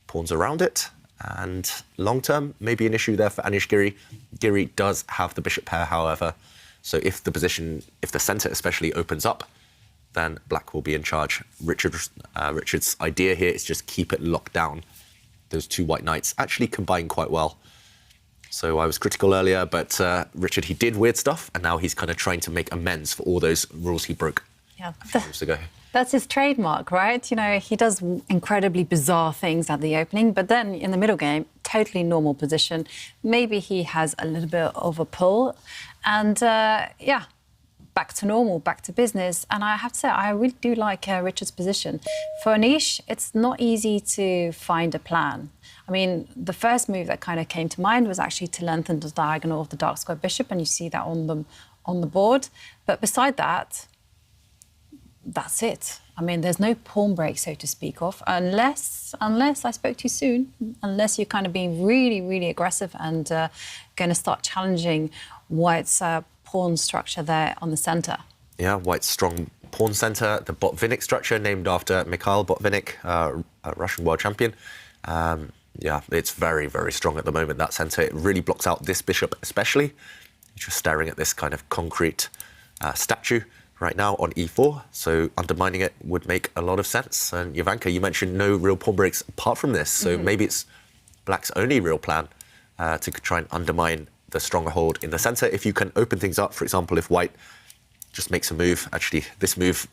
pawns around it. And long-term, maybe an issue there for Anish Giri. Giri does have the bishop pair, however. So if the position, if the centre especially opens up, then Black will be in charge. Richard's idea here is just keep it locked down. Those 2 white knights actually combine quite well. So I was critical earlier, but Richard, he did weird stuff, and now he's kind of trying to make amends for all those rules he broke a few years ago. That's his trademark, right? You know, he does incredibly bizarre things at the opening, but then in the middle game, totally normal position. Maybe he has a little bit of a pull, and back to normal, back to business. And I have to say, I really do like Richard's position. For Anish, it's not easy to find a plan. I mean, the first move that kind of came to mind was actually to lengthen the diagonal of the dark square bishop, and you see that on the board. But beside that, that's it. I mean, there's no pawn break, so to speak of, unless I spoke too soon, unless you're kind of being really, really aggressive and going to start challenging White's pawn structure there on the centre. Yeah, White's strong pawn centre, the Botvinnik structure, named after Mikhail Botvinnik, a Russian world champion. Yeah, it's very, very strong at the moment, that centre. It really blocks out this bishop especially. You're just staring at this kind of concrete statue right now on e4, so undermining it would make a lot of sense. And Jovanka, you mentioned no real pawn breaks apart from this, so maybe it's Black's only real plan to try and undermine the stronghold in the centre. If you can open things up, for example, if White just makes a move, actually this move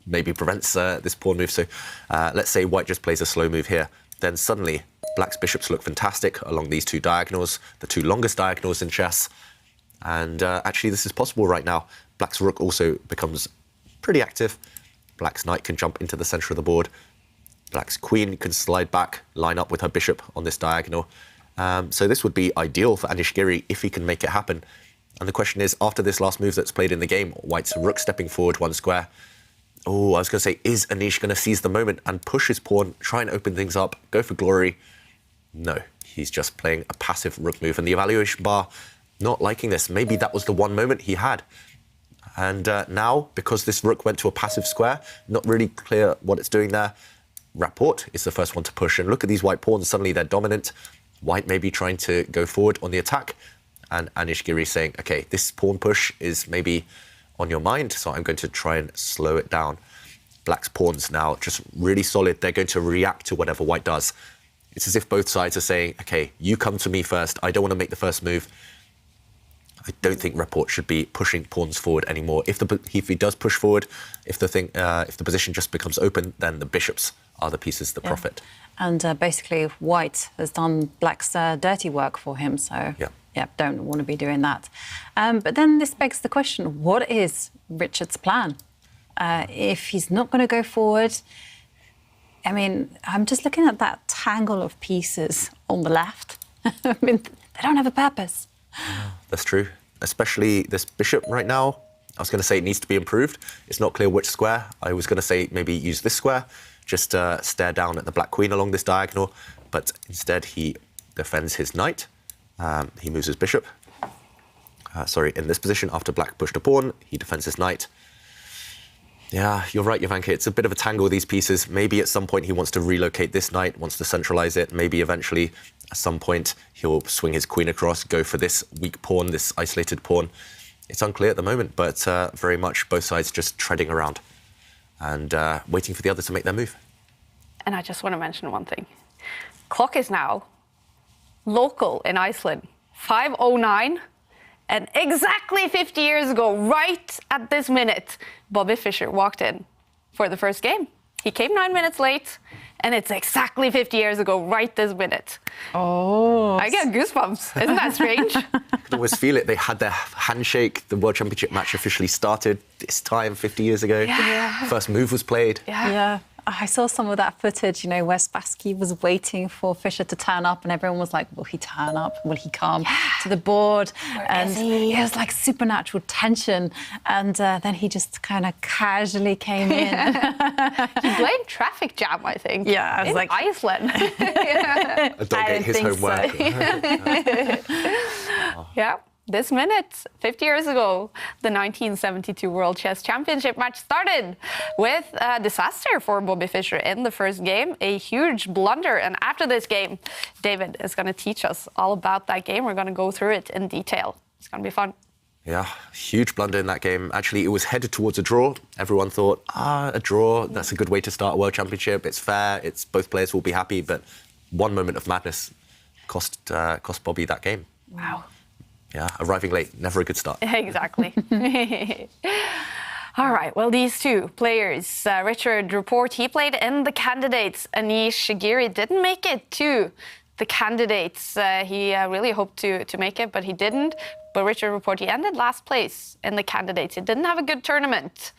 maybe prevents this pawn move, so let's say White just plays a slow move here, then suddenly Black's bishops look fantastic along these 2 diagonals, the 2 longest diagonals in chess. And actually this is possible right now. Black's rook also becomes pretty active. Black's knight can jump into the centre of the board. Black's queen can slide back, line up with her bishop on this diagonal. So this would be ideal for Anish Giri if he can make it happen. And the question is, after this last move that's played in the game, White's rook stepping forward 1 square. Oh, I was going to say, is Anish going to seize the moment and push his pawn, try and open things up, go for glory? No, he's just playing a passive rook move. And the evaluation bar, not liking this. Maybe that was the one moment he had. And now, because this rook went to a passive square, not really clear what it's doing there, Rapport is the first one to push. And look at these white pawns, suddenly they're dominant. White may be trying to go forward on the attack. And Anish Giri saying, okay, this pawn push is maybe on your mind, so I'm going to try and slow it down. Black's pawns now just really solid. They're going to react to whatever White does. It's as if both sides are saying, okay, you come to me first. I don't want to make the first move. I don't think Rapport should be pushing pawns forward anymore. If he does push forward, if the position just becomes open, then the bishops are the pieces that profit. And basically, White has done Black's dirty work for him, so don't want to be doing that. But then this begs the question, what is Richard's plan? If he's not going to go forward, I mean, I'm just looking at that tangle of pieces on the left. I mean, they don't have a purpose. That's true. Especially this bishop right now. I was going to say it needs to be improved. It's not clear which square. I was going to say maybe use this square. Just stare down at the black queen along this diagonal. But instead he defends his knight. He moves his bishop. in this position after black pushed a pawn. He defends his knight. Yeah, you're right, Jovanka. It's a bit of a tangle, these pieces. Maybe at some point he wants to relocate this knight, wants to centralize it. Maybe eventually, at some point, he'll swing his queen across, go for this weak pawn, this isolated pawn. It's unclear at the moment, but very much both sides just treading around and waiting for the other to make their move. And I just want to mention one thing. Clock is now local in Iceland, 5:09. And exactly 50 years ago, right at this minute, Bobby Fischer walked in for the first game. He came 9 minutes late, and it's exactly 50 years ago, right this minute. Oh. I get goosebumps. Isn't that strange? I can always feel it. They had their handshake. The World Championship match officially started this time 50 years ago. Yeah. First move was played. Yeah. I saw some of that footage, where Spassky was waiting for Fischer to turn up, and everyone was like, will he turn up? Will he come to the board? And it was like supernatural tension. And then he just kind of casually came in. He blamed traffic jam, I think. Yeah, I was in like... Iceland. A dog ate his homework. So. Yeah. This minute, 50 years ago, the 1972 World Chess Championship match started with a disaster for Bobby Fischer in the first game, a huge blunder. And after this game, David is going to teach us all about that game. We're going to go through it in detail. It's going to be fun. Yeah, huge blunder in that game. Actually, it was headed towards a draw. Everyone thought, a draw, that's a good way to start a World Championship. It's fair, both players will be happy. But one moment of madness cost Bobby that game. Wow. Yeah, arriving late, never a good start. Exactly. All right, well, these two players, Richard Report, he played in the candidates. Anish Giri didn't make it to the candidates. He really hoped to make it, but he didn't. But Richard Report, he ended last place in the candidates. He didn't have a good tournament.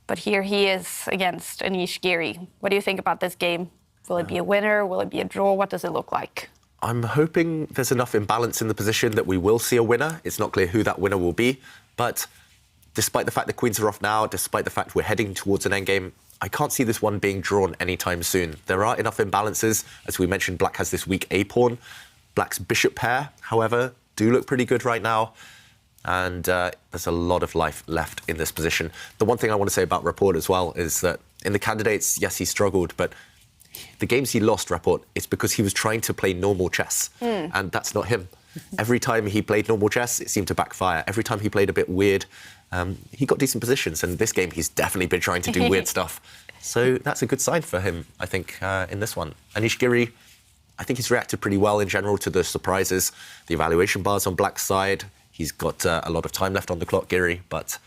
But here he is against Anish Giri. What do you think about this game? Will it be a winner? Will it be a draw? What does it look like? I'm hoping there's enough imbalance in the position that we will see a winner. It's not clear who that winner will be. But despite the fact the queens are off now, despite the fact we're heading towards an endgame, I can't see this one being drawn anytime soon. There are enough imbalances. As we mentioned, black has this weak A-pawn. Black's bishop pair, however, do look pretty good right now. And there's a lot of life left in this position. The one thing I want to say about Report as well is that in the candidates, yes, he struggled, but the games he lost, Report, it's because he was trying to play normal chess. And that's not him. Every time he played normal chess, it seemed to backfire. Every time he played a bit weird, he got decent positions. And this game, he's definitely been trying to do weird stuff. So that's a good sign for him, I think, in this one. Anish Giri, I think he's reacted pretty well in general to the surprises. The evaluation bars on black's side. He's got a lot of time left on the clock, Giri, but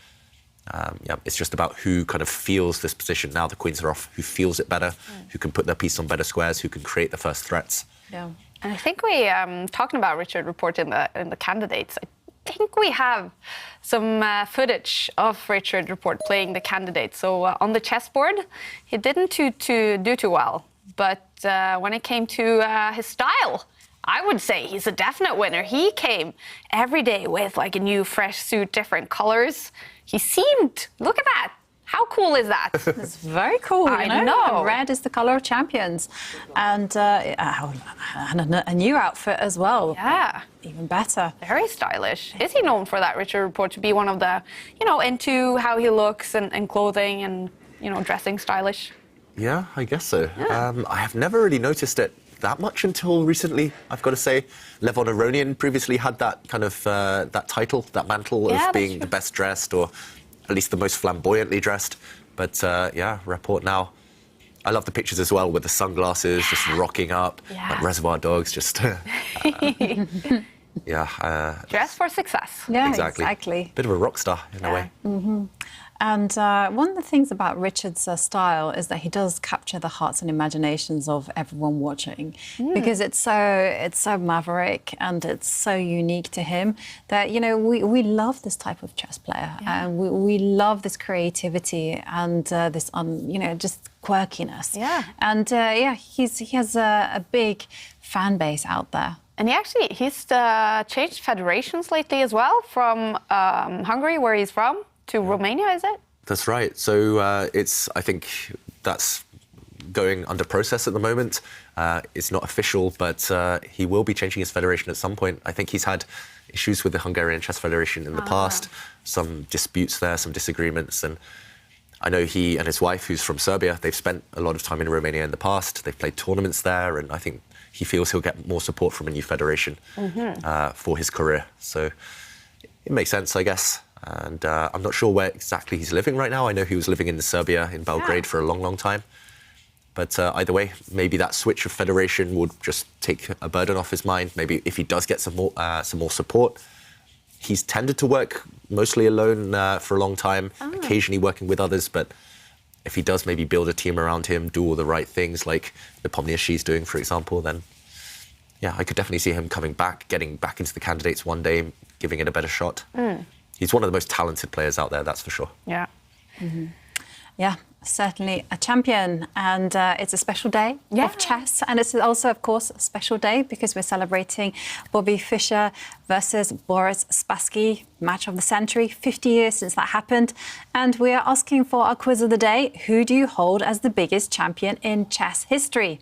yeah, it's just about who kind of feels this position now the queens are off, who feels it better, who can put their piece on better squares, who can create the first threats. Yeah, and I think we, talking about Richard Report in the candidates, I think we have some footage of Richard Report playing the candidates. So on the chessboard, he didn't do too well, but when it came to his style, I would say he's a definite winner. He came every day with like a new fresh suit, different colors. He seemed, look at that. How cool is that? It's very cool, I know. And red is the color of champions. And a new outfit as well. Yeah. Even better. Very stylish. Is he known for that, Richard Report, to be one of the, into how he looks and clothing and, dressing stylish? Yeah, I guess so. Yeah. I have never really noticed it that much until recently, I've got to say. Levon Aronian previously had that kind of that title, that mantle of being the best dressed, or at least the most flamboyantly dressed. But yeah, Report now. I love the pictures as well with the sunglasses just rocking up, like Reservoir Dogs, just yeah. Dress for success. Yeah, exactly. Bit of a rock star in a way. Mm-hmm. And one of the things about Richard's style is that he does capture the hearts and imaginations of everyone watching, because it's so maverick and it's so unique to him that we love this type of chess player, and we love this creativity and this just quirkiness. Yeah. And he has a big fan base out there. And he's changed federations lately as well, from Hungary, where he's from, to Romania, is it? That's right. So I think that's going under process at the moment. It's not official, but he will be changing his federation at some point. I think he's had issues with the Hungarian Chess Federation in the past, some disputes there, some disagreements. And I know he and his wife, who's from Serbia, they've spent a lot of time in Romania in the past. They've played tournaments there, and I think he feels he'll get more support from a new federation for his career. So it makes sense, I guess. And I'm not sure where exactly he's living right now. I know he was living in Serbia, in Belgrade, for a long, long time. But either way, maybe that switch of federation would just take a burden off his mind. Maybe if he does get some more support. He's tended to work mostly alone for a long time, occasionally working with others. But if he does maybe build a team around him, do all the right things like Nepomniachtchi's doing, for example, then yeah, I could definitely see him coming back, getting back into the candidates one day, giving it a better shot. He's one of the most talented players out there, that's for sure. Yeah. Yeah, certainly a champion. And it's a special day of chess. And it's also, of course, a special day because we're celebrating Bobby Fischer versus Boris Spassky, match of the century, 50 years since that happened. And we are asking for our quiz of the day, who do you hold as the biggest champion in chess history?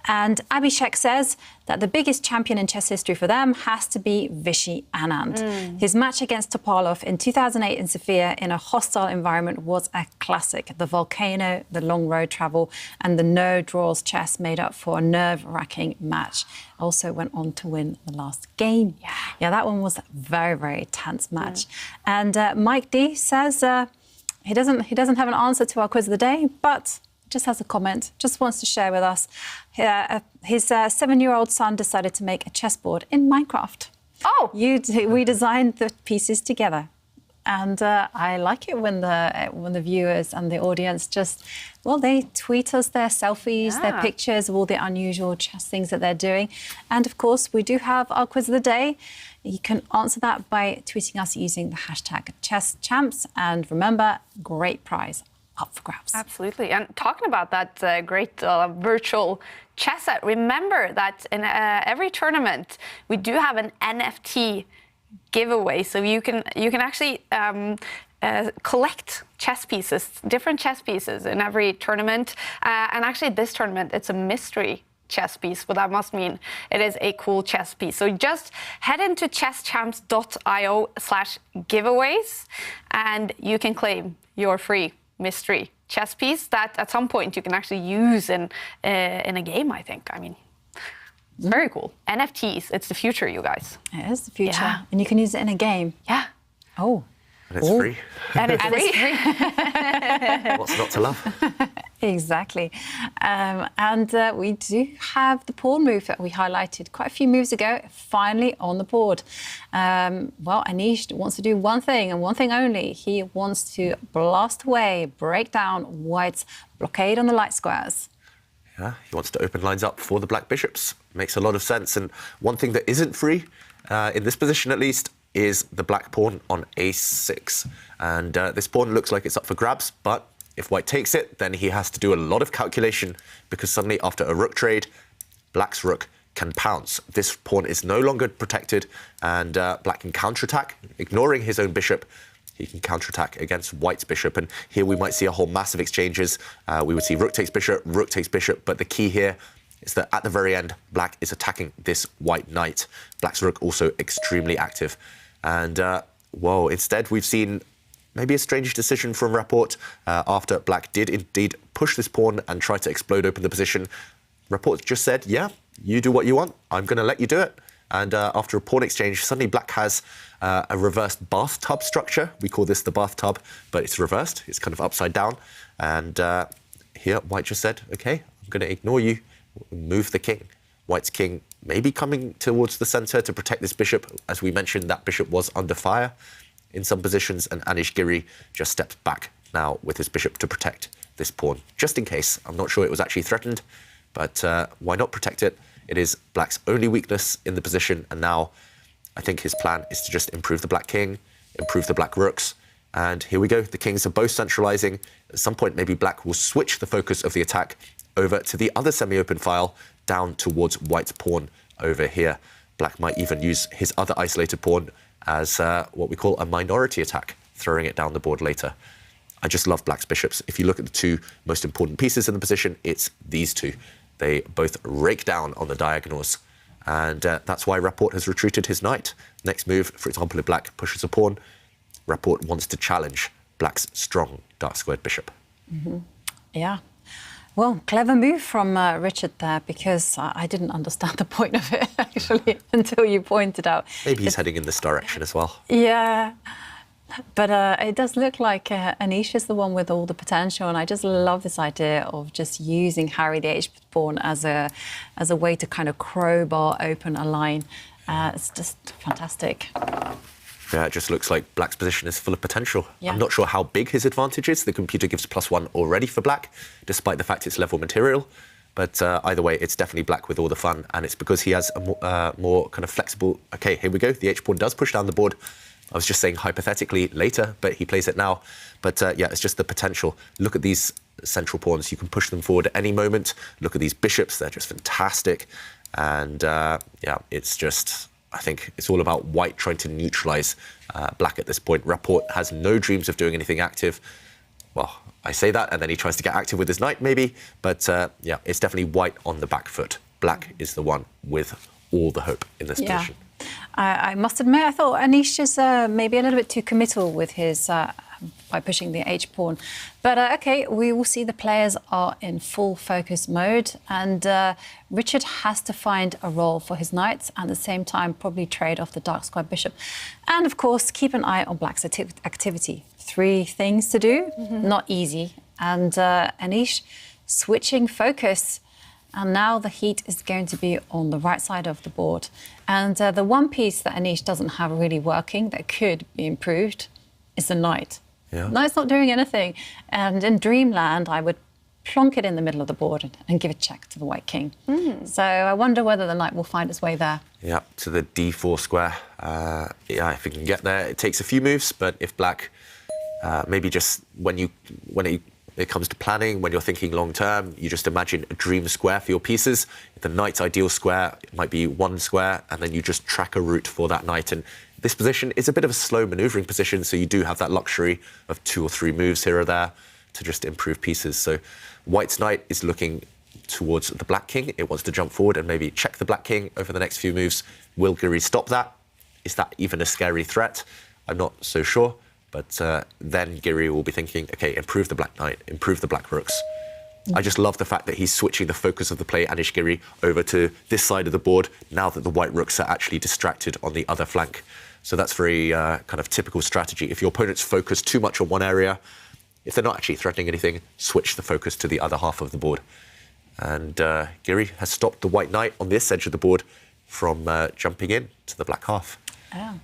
And Abhishek says that the biggest champion in chess history for them has to be Vishy Anand. His match against Topalov in 2008 in Sofia in a hostile environment was a classic. The volcano, the long road travel, and the no draws chess made up for a nerve-wracking match. Also went on to win the last game. Yeah, that one was a very, very tense match. And Mike D says he doesn't have an answer to our quiz of the day, but just has a comment, just wants to share with us. His 7-year-old son decided to make a chessboard in Minecraft. Oh! We designed the pieces together. And I like it when the viewers and the audience just, well, they tweet us their selfies, their pictures of all the unusual chess things that they're doing. And of course, we do have our quiz of the day. You can answer that by tweeting us using the hashtag #ChessChamps. And remember, great prize up for grabs. Absolutely. And talking about that great virtual chess set, remember that in every tournament, we do have an NFT giveaway. So you can actually collect chess pieces, different chess pieces in every tournament. And actually this tournament, it's a mystery chess piece, but that must mean it is a cool chess piece. So just head into chesschamps.io/giveaways and you can claim your free mystery chess piece that at some point you can actually use in a game, I think. I mean, it's very cool. NFTs, it's the future, you guys. It is the future. And you can use it in a game. Yeah. Oh. And it's free. And it's free. What's not to love? Exactly. And we do have the pawn move that we highlighted quite a few moves ago, finally on the board. Well, Anish wants to do one thing and one thing only. He wants to blast away, break down White's blockade on the light squares. Yeah, he wants to open lines up for the black bishops. Makes a lot of sense. And one thing that isn't free, in this position at least, is the black pawn on a6. And this pawn looks like it's up for grabs, but if White takes it, then he has to do a lot of calculation because suddenly after a rook trade, black's rook can pounce. This pawn is no longer protected and black can counterattack, ignoring his own bishop. He can counterattack against White's bishop. And here we might see a whole massive exchanges. We would see rook takes bishop, but the key here is that at the very end, black is attacking this white knight. Black's rook also extremely active. And, well, instead we've seen maybe a strange decision from Rapport after black did indeed push this pawn and try to explode open the position. Rapport just said, yeah, you do what you want. I'm going to let you do it. And after a pawn exchange, suddenly black has a reversed bathtub structure. We call this the bathtub, but it's reversed. It's kind of upside down. And here, White just said, OK, I'm going to ignore you, move the king. White's king maybe coming towards the centre to protect this bishop. As we mentioned, that bishop was under fire in some positions, and Anish Giri just steps back now with his bishop to protect this pawn, just in case. I'm not sure it was actually threatened, but why not protect it? It is black's only weakness in the position, and now I think his plan is to just improve the black king, improve the black rooks, and here we go. The kings are both centralizing. At some point, maybe black will switch the focus of the attack over to the other semi-open file down towards White's pawn over here. Black might even use his other isolated pawn as what we call a minority attack, throwing it down the board later. I just love black's bishops. If you look at the two most important pieces in the position, it's these two. They both rake down on the diagonals. And that's why Rapport has retreated his knight. Next move, for example, if Black pushes a pawn, Rapport wants to challenge Black's strong dark-squared bishop. Yeah. Well, clever move from Richard there, because I didn't understand the point of it, actually, until you pointed out. Maybe he's heading in this direction as well. Yeah. But it does look like Anish is the one with all the potential, and I just love this idea of just using Harry the H pawn as a way to kind of crowbar open a line. It's just fantastic. Yeah, it just looks like Black's position is full of potential. Yeah. I'm not sure how big his advantage is. The computer gives +1 already for Black, despite the fact it's level material. But either way, it's definitely Black with all the fun, and it's because he has a more kind of flexible... OK, here we go. The H pawn does push down the board. I was just saying hypothetically later, but he plays it now. But yeah, it's just the potential. Look at these central pawns. You can push them forward at any moment. Look at these bishops. They're just fantastic. And yeah, it's just, I think it's all about White trying to neutralise Black at this point. Rapport has no dreams of doing anything active. Well, I say that, and then he tries to get active with his knight, maybe. But yeah, it's definitely White on the back foot. Black is the one with all the hope in this position. I must admit, I thought Anish is maybe a little bit too committal with his by pushing the H pawn. But OK, we will see the players are in full focus mode, and Richard has to find a role for his knights and at the same time probably trade off the dark square bishop. And of course, keep an eye on Black's activity. 3 things to do, not easy. And Anish switching focus. And now the heat is going to be on the right side of the board. And the one piece that Anish doesn't have really working that could be improved is the knight. Yeah. Knight's not doing anything. And in Dreamland, I would plonk it in the middle of the board and give a check to the white king. So I wonder whether the knight will find its way there. Yeah, to the d4 square. Yeah, if he can get there, it takes a few moves. But if Black, maybe just when it comes to planning, when you're thinking long term, you just imagine a dream square for your pieces. The knight's ideal square, it might be 1 square, and then you just track a route for that knight. And this position is a bit of a slow maneuvering position, so you do have that luxury of 2 or 3 moves here or there to just improve pieces. So White's knight is looking towards the Black king. It wants to jump forward and maybe check the Black king over the next few moves. Will Giri stop that? Is that even a scary threat? I'm not so sure. But then Giri will be thinking, OK, improve the Black knight, improve the Black rooks. I just love the fact that he's switching the focus of the play, Anish Giri, over to this side of the board now that the white rooks are actually distracted on the other flank. So that's very kind of typical strategy. If your opponent's focused too much on one area, if they're not actually threatening anything, switch the focus to the other half of the board. And Giri has stopped the white knight on this edge of the board from jumping in to the black half. Yeah.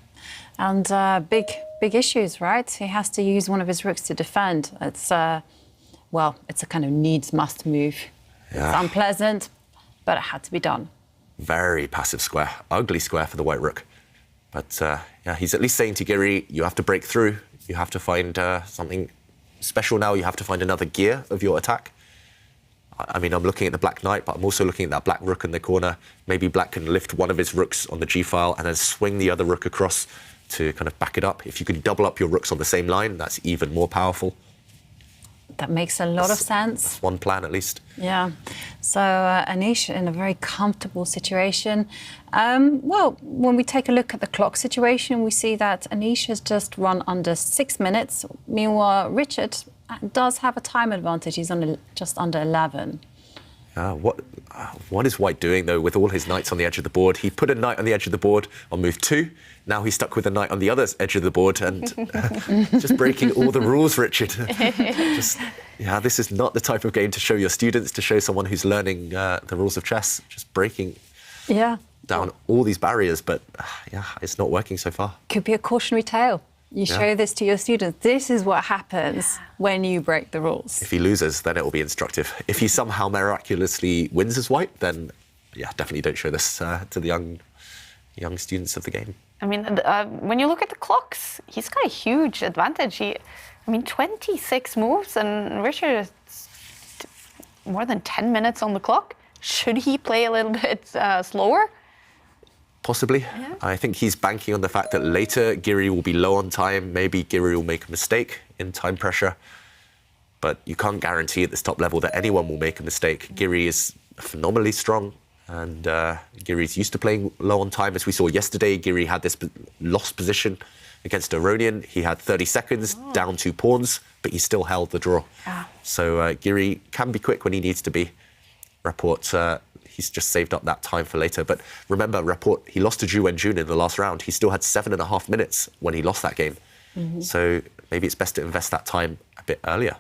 And big issues, right? He has to use one of his rooks to defend. It's, well, it's a kind of needs-must move. Yeah. It's unpleasant, but it had to be done. Very passive square, ugly square for the white rook. But yeah, he's at least saying to Giri, you have to break through. You have to find something special now. You have to find another gear of your attack. I mean, I'm looking at the black knight, but I'm also looking at that black rook in the corner. Maybe Black can lift one of his rooks on the g-file and then swing the other rook across to kind of back it up. If you could double up your rooks on the same line, that's even more powerful. That makes a lot of sense. That's one plan, at least. Yeah. So Anish in a very comfortable situation. Well, when we take a look at the clock situation, we see that Anish has just run under 6 minutes. Meanwhile, Richard does have a time advantage. He's on just under 11. What is White doing, though, with all his knights on the edge of the board? He put a knight on the edge of the board on move 2. Now he's stuck with a knight on the other edge of the board and just breaking all the rules, Richard. Yeah, this is not the type of game to show your students, to show someone who's learning the rules of chess. Just breaking down all these barriers, but yeah, it's not working so far. Could be a cautionary tale. You show this to your students. This is what happens when you break the rules. If he loses, then it will be instructive. If he somehow miraculously wins as White, then yeah, definitely don't show this to the young students of the game. I mean, when you look at the clocks, he's got a huge advantage. I mean, 26 moves, and Richard is more than 10 minutes on the clock. Should he play a little bit slower? Possibly. Yeah. I think he's banking on the fact that later Giri will be low on time. Maybe Giri will make a mistake in time pressure. But you can't guarantee at this top level that anyone will make a mistake. Giri is phenomenally strong. And Giri's used to playing low on time. As we saw yesterday, Giri had this lost position against Aronian. He had 30 seconds, down 2 pawns, but he still held the draw. So Giri can be quick when he needs to be. Rapport, he's just saved up that time for later. But remember, Rapport, he lost to Ju Wenjun in the last round. He still had 7.5 minutes when he lost that game. So maybe it's best to invest that time a bit earlier.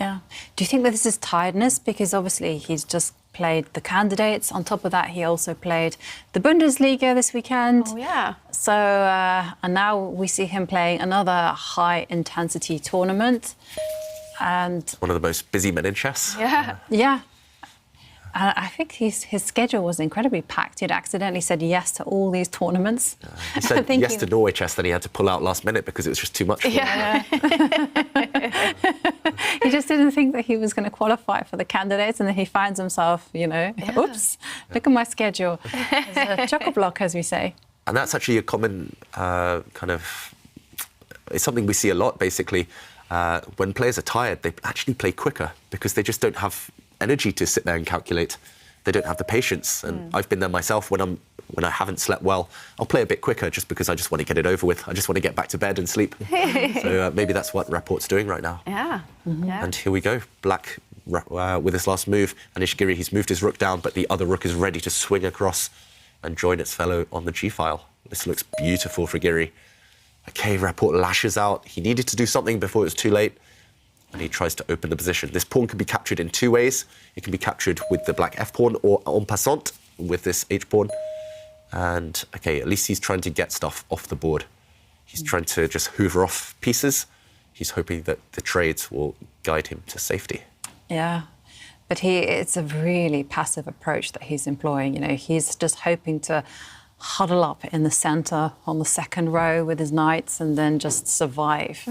Yeah. Do you think that this is tiredness? Because obviously he's just played the candidates. On top of that, he also played the Bundesliga this weekend. Oh, yeah. So, and now we see him playing another high-intensity tournament. And One of the most busy men in chess. yeah. I think his schedule was incredibly packed. He'd accidentally said yes to all these tournaments. He said yes to Norway chess, then he had to pull out last minute because it was just too much for him. He just didn't think that he was going to qualify for the candidates, and then he finds himself, oops, look at my schedule. It's a chock-a-block, as we say. And that's actually a common it's something we see a lot, basically. When players are tired, they actually play quicker because they just don't have energy to sit there and calculate. They don't have the patience. And I've been there myself when I haven't slept well. I'll play a bit quicker just because I just want to get it over with. I just want to get back to bed and sleep. So maybe that's what Rapport's doing right now. Yeah. And here we go. Black with his last move. And Ishigiri, he's moved his rook down, but the other rook is ready to swing across and join its fellow on the g-file. This looks beautiful for Giri. Okay, Rapport lashes out. He needed to do something before it was too late. And he tries to open the position. This pawn can be captured in 2 ways. It can be captured with the black f-pawn or en passant with this h-pawn. And, OK, at least he's trying to get stuff off the board. He's trying to just hoover off pieces. He's hoping that the trades will guide him to safety. Yeah, but it's a really passive approach that he's employing. He's just hoping to huddle up in the centre on the second row with his knights and then just survive.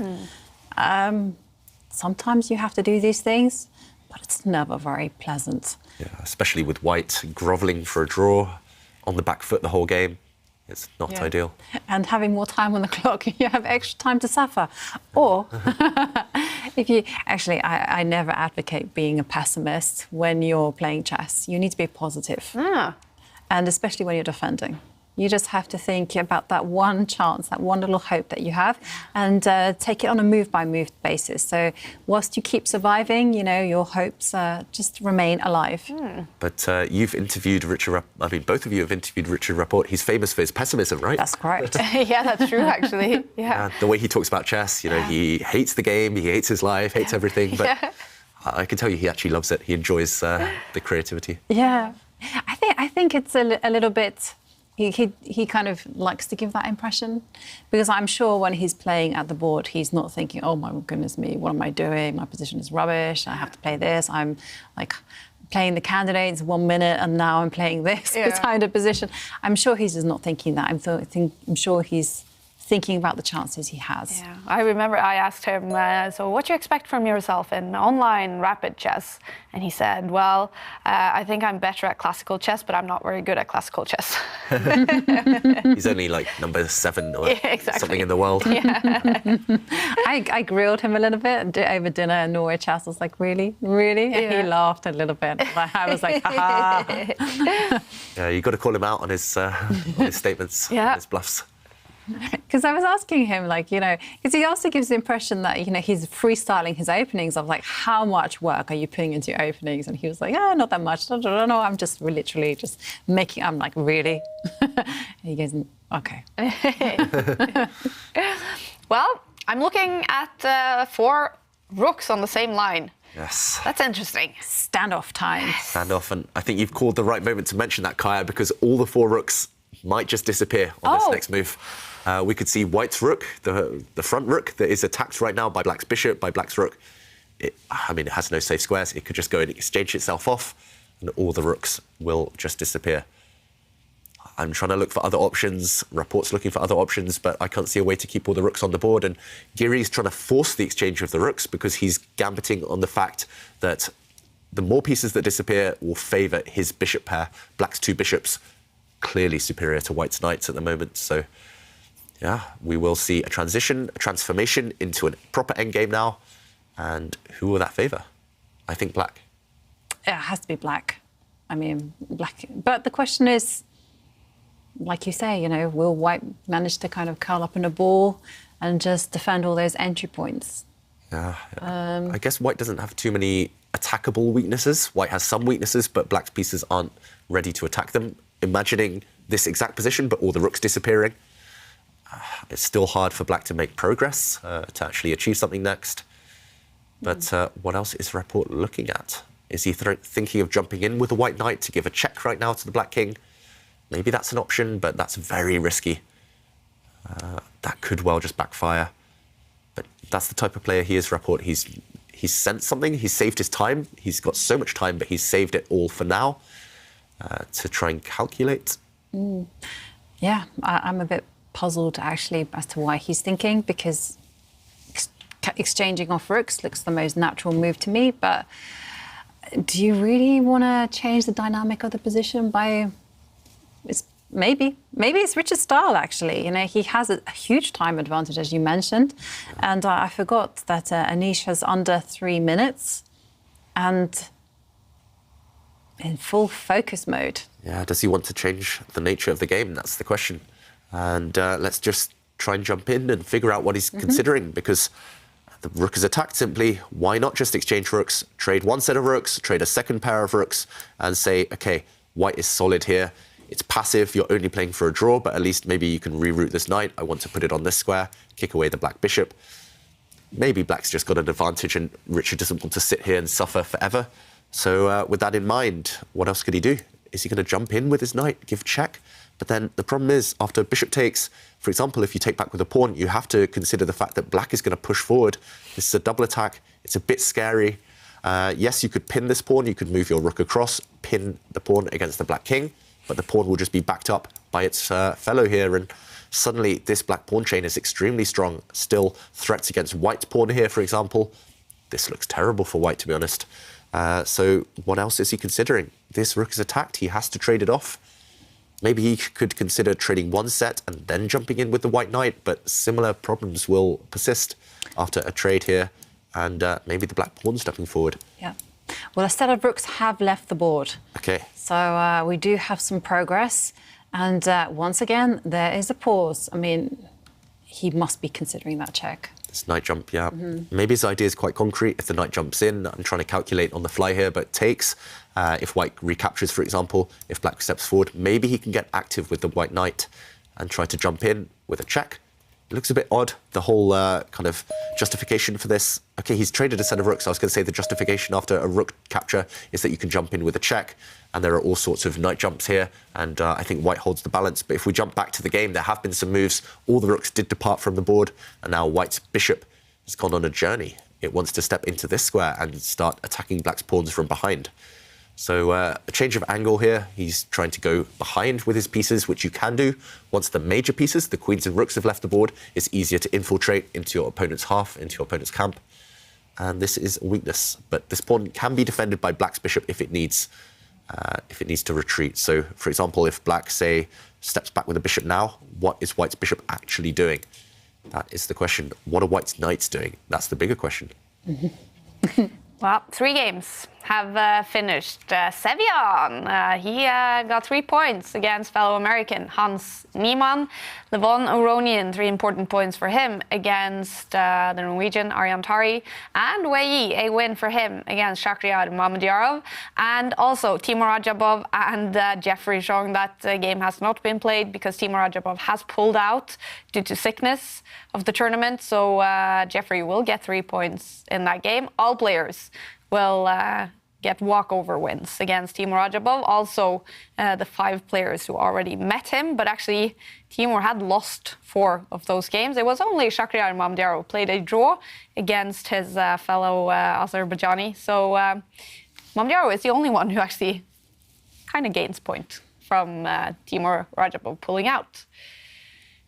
Sometimes you have to do these things, but it's never very pleasant. Yeah, especially with white grovelling for a draw on the back foot the whole game. It's not ideal. And having more time on the clock, you have extra time to suffer. Or, if you... Actually, I never advocate being a pessimist when you're playing chess. You need to be positive. And especially when you're defending. You just have to think about that one chance, that one little hope that you have, and take it on a move-by-move basis. So whilst you keep surviving, your hopes just remain alive. But you've interviewed Richard... both of you have interviewed Richard Rapport. He's famous for his pessimism, right? That's correct. Yeah, that's true, actually. Yeah. The way he talks about chess, he hates the game, he hates his life, hates everything. But I can tell you he actually loves it. He enjoys the creativity. Yeah. I think it's a little bit... He kind of likes to give that impression, because I'm sure when he's playing at the board, he's not thinking, oh my goodness me, what am I doing? My position is rubbish. I have to play this. I'm like playing the candidates 1 minute and now I'm playing this kind of position. I'm sure he's just not thinking that. I'm sure he's thinking about the chances he has. Yeah, I remember I asked him, so what do you expect from yourself in online rapid chess? And he said, well, I think I'm better at classical chess, but I'm not very good at classical chess. He's only like number 7 or something in the world. I grilled him a little bit over dinner in Norway chess. I was like, really? Really? And he laughed a little bit. I was like, haha. Yeah, you've got to call him out on his statements, his bluffs. Because I was asking him, because he also gives the impression that, he's freestyling his openings. I was like, how much work are you putting into your openings? And he was like, not that much. No, I'm just literally just making, I'm like, really? And he goes, okay. Well, I'm looking at 4 rooks on the same line. Yes. That's interesting. Standoff time. Standoff, and I think you've called the right moment to mention that, Kaja, because all the 4 rooks might just disappear on this next move. We could see White's rook, the front rook, that is attacked right now by Black's bishop, by Black's rook. It has no safe squares. It could just go and exchange itself off, and all the rooks will just disappear. I'm trying to look for other options. Rapport's looking for other options, but I can't see a way to keep all the rooks on the board. And Giri's trying to force the exchange of the rooks because he's gambiting on the fact that the more pieces that disappear will favour his bishop pair. Black's 2 bishops, clearly superior to White's knights at the moment. So, yeah, we will see a transition, a transformation into a proper endgame now. And who will that favour? I think Black. It has to be Black. I mean, black. But the question is, like you say, you know, will white manage to kind of curl up in a ball and just defend all those entry points? Yeah. I guess white doesn't have too many attackable weaknesses. White has some weaknesses, but black's pieces aren't ready to attack them. Imagining this exact position, but all the rooks disappearing, it's still hard for black to make progress, to actually achieve something next. But what else is Rapport looking at? Is he thinking of jumping in with a white knight to give a check right now to the black king? Maybe that's an option, but that's very risky. That could well just backfire. But that's the type of player he is, Rapport. He's sensed something, he's saved his time. He's got so much time, but he's saved it all for now to try and calculate. Yeah, I'm a bit puzzled actually as to why he's thinking, because exchanging off rooks looks the most natural move to me, but do you really want to change the dynamic of the position by... Maybe it's Richard's style, actually. You know, he has a huge time advantage, as you mentioned. And I forgot that Anish has under 3 minutes and in full focus mode. Yeah, does he want to change the nature of the game? That's the question. And let's just try and jump in and figure out what he's considering, because the rook is attacked simply. Why not just exchange rooks, trade one set of rooks, trade a second pair of rooks, and say, OK, white is solid here. It's passive, you're only playing for a draw, but at least maybe you can reroute this knight. I want to put it on this square, kick away the black bishop. Maybe black's just got an advantage and Richard doesn't want to sit here and suffer forever. So with that in mind, what else could he do? Is he going to jump in with his knight, give check? But then the problem is, after bishop takes, for example, if you take back with a pawn, you have to consider the fact that black is going to push forward. This is a double attack. It's a bit scary. Yes, you could pin this pawn. You could move your rook across, pin the pawn against the black king, but the pawn will just be backed up by its fellow here, and suddenly this black pawn chain is extremely strong. Still threats against white's pawn here, for example. This looks terrible for white, to be honest. So what else is he considering? This rook is attacked. He has to trade it off. Maybe he could consider trading one set and then jumping in with the white knight, but similar problems will persist after a trade here, and maybe the black pawn stepping forward. Yeah. Well, a set of rooks have left the board. OK. So we do have some progress. And once again, there is a pause. I mean, he must be considering that check. This knight jump, yeah. Maybe his idea is quite concrete. If the knight jumps in, I'm trying to calculate on the fly here, but takes. If white recaptures, for example, if black steps forward, maybe he can get active with the white knight and try to jump in with a check. It looks a bit odd, the whole kind of justification for this. OK, he's traded a set of rooks. I was going to say the justification after a rook capture is that you can jump in with a check, and there are all sorts of knight jumps here, and I think white holds the balance. But if we jump back to the game, there have been some moves. All the rooks did depart from the board, and now white's bishop has gone on a journey. It wants to step into this square and start attacking black's pawns from behind. So a change of angle here. He's trying to go behind with his pieces, which you can do. Once the major pieces, the queens and rooks, have left the board, it's easier to infiltrate into your opponent's half, into your opponent's camp. And this is a weakness. But this pawn can be defended by black's bishop if it needs to retreat. So, for example, if black, say, steps back with a bishop now, what is white's bishop actually doing? That is the question. What are white's knights doing? That's the bigger question. Well, 3 games have finished. Sevian, he got 3 points against fellow American Hans Niemann. Levon Aronian, 3 important points for him against the Norwegian Arjan Tari. And Wei Yi, a win for him against Shakhriyar Mamedyarov. And also Timur Rajabov and Jeffrey Xiong. That game has not been played because Timur Rajabov has pulled out due to sickness of the tournament. So Jeffrey will get 3 points in that game. All players will get walkover wins against Timur Rajabov. Also, the 5 players who already met him, but actually Timur had lost 4 of those games. It was only Shakhriyar Mamedyarov who played a draw against his fellow Azerbaijani. So Mamedyarov is the only one who actually kind of gains point from Timur Rajabov pulling out.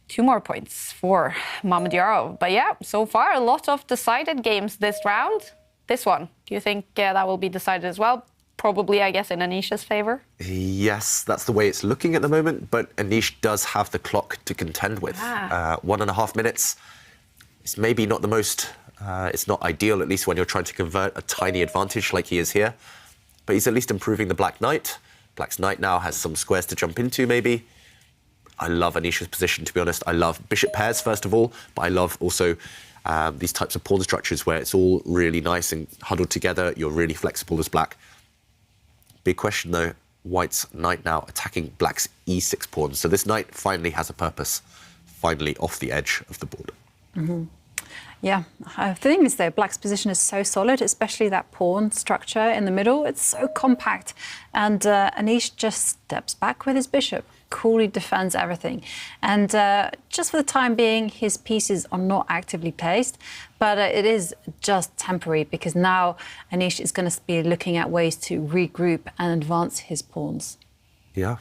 2 more points for Mamedyarov. But yeah, so far a lot of decided games this round. This one, do you think that will be decided as well? Probably, I guess, in Anish's favour? Yes, that's the way it's looking at the moment, but Anish does have the clock to contend with. 1.5 minutes. It's maybe not the most, it's not ideal, at least when you're trying to convert a tiny advantage like he is here, but he's at least improving the black knight. Black's knight now has some squares to jump into, maybe. I love Anish's position, to be honest. I love bishop pairs, first of all, but I love also these types of pawn structures where it's all really nice and huddled together. You're really flexible as Black. Big question, though. White's knight now attacking Black's e6 pawn. So this knight finally has a purpose, finally off the edge of the board. Mm-hmm. Yeah, the thing is though, Black's position is so solid, especially that pawn structure in the middle. It's so compact, and Anish just steps back with his bishop, coolly defends everything. And just for the time being, his pieces are not actively placed, but it is just temporary because now Anish is going to be looking at ways to regroup and advance his pawns. Yeah,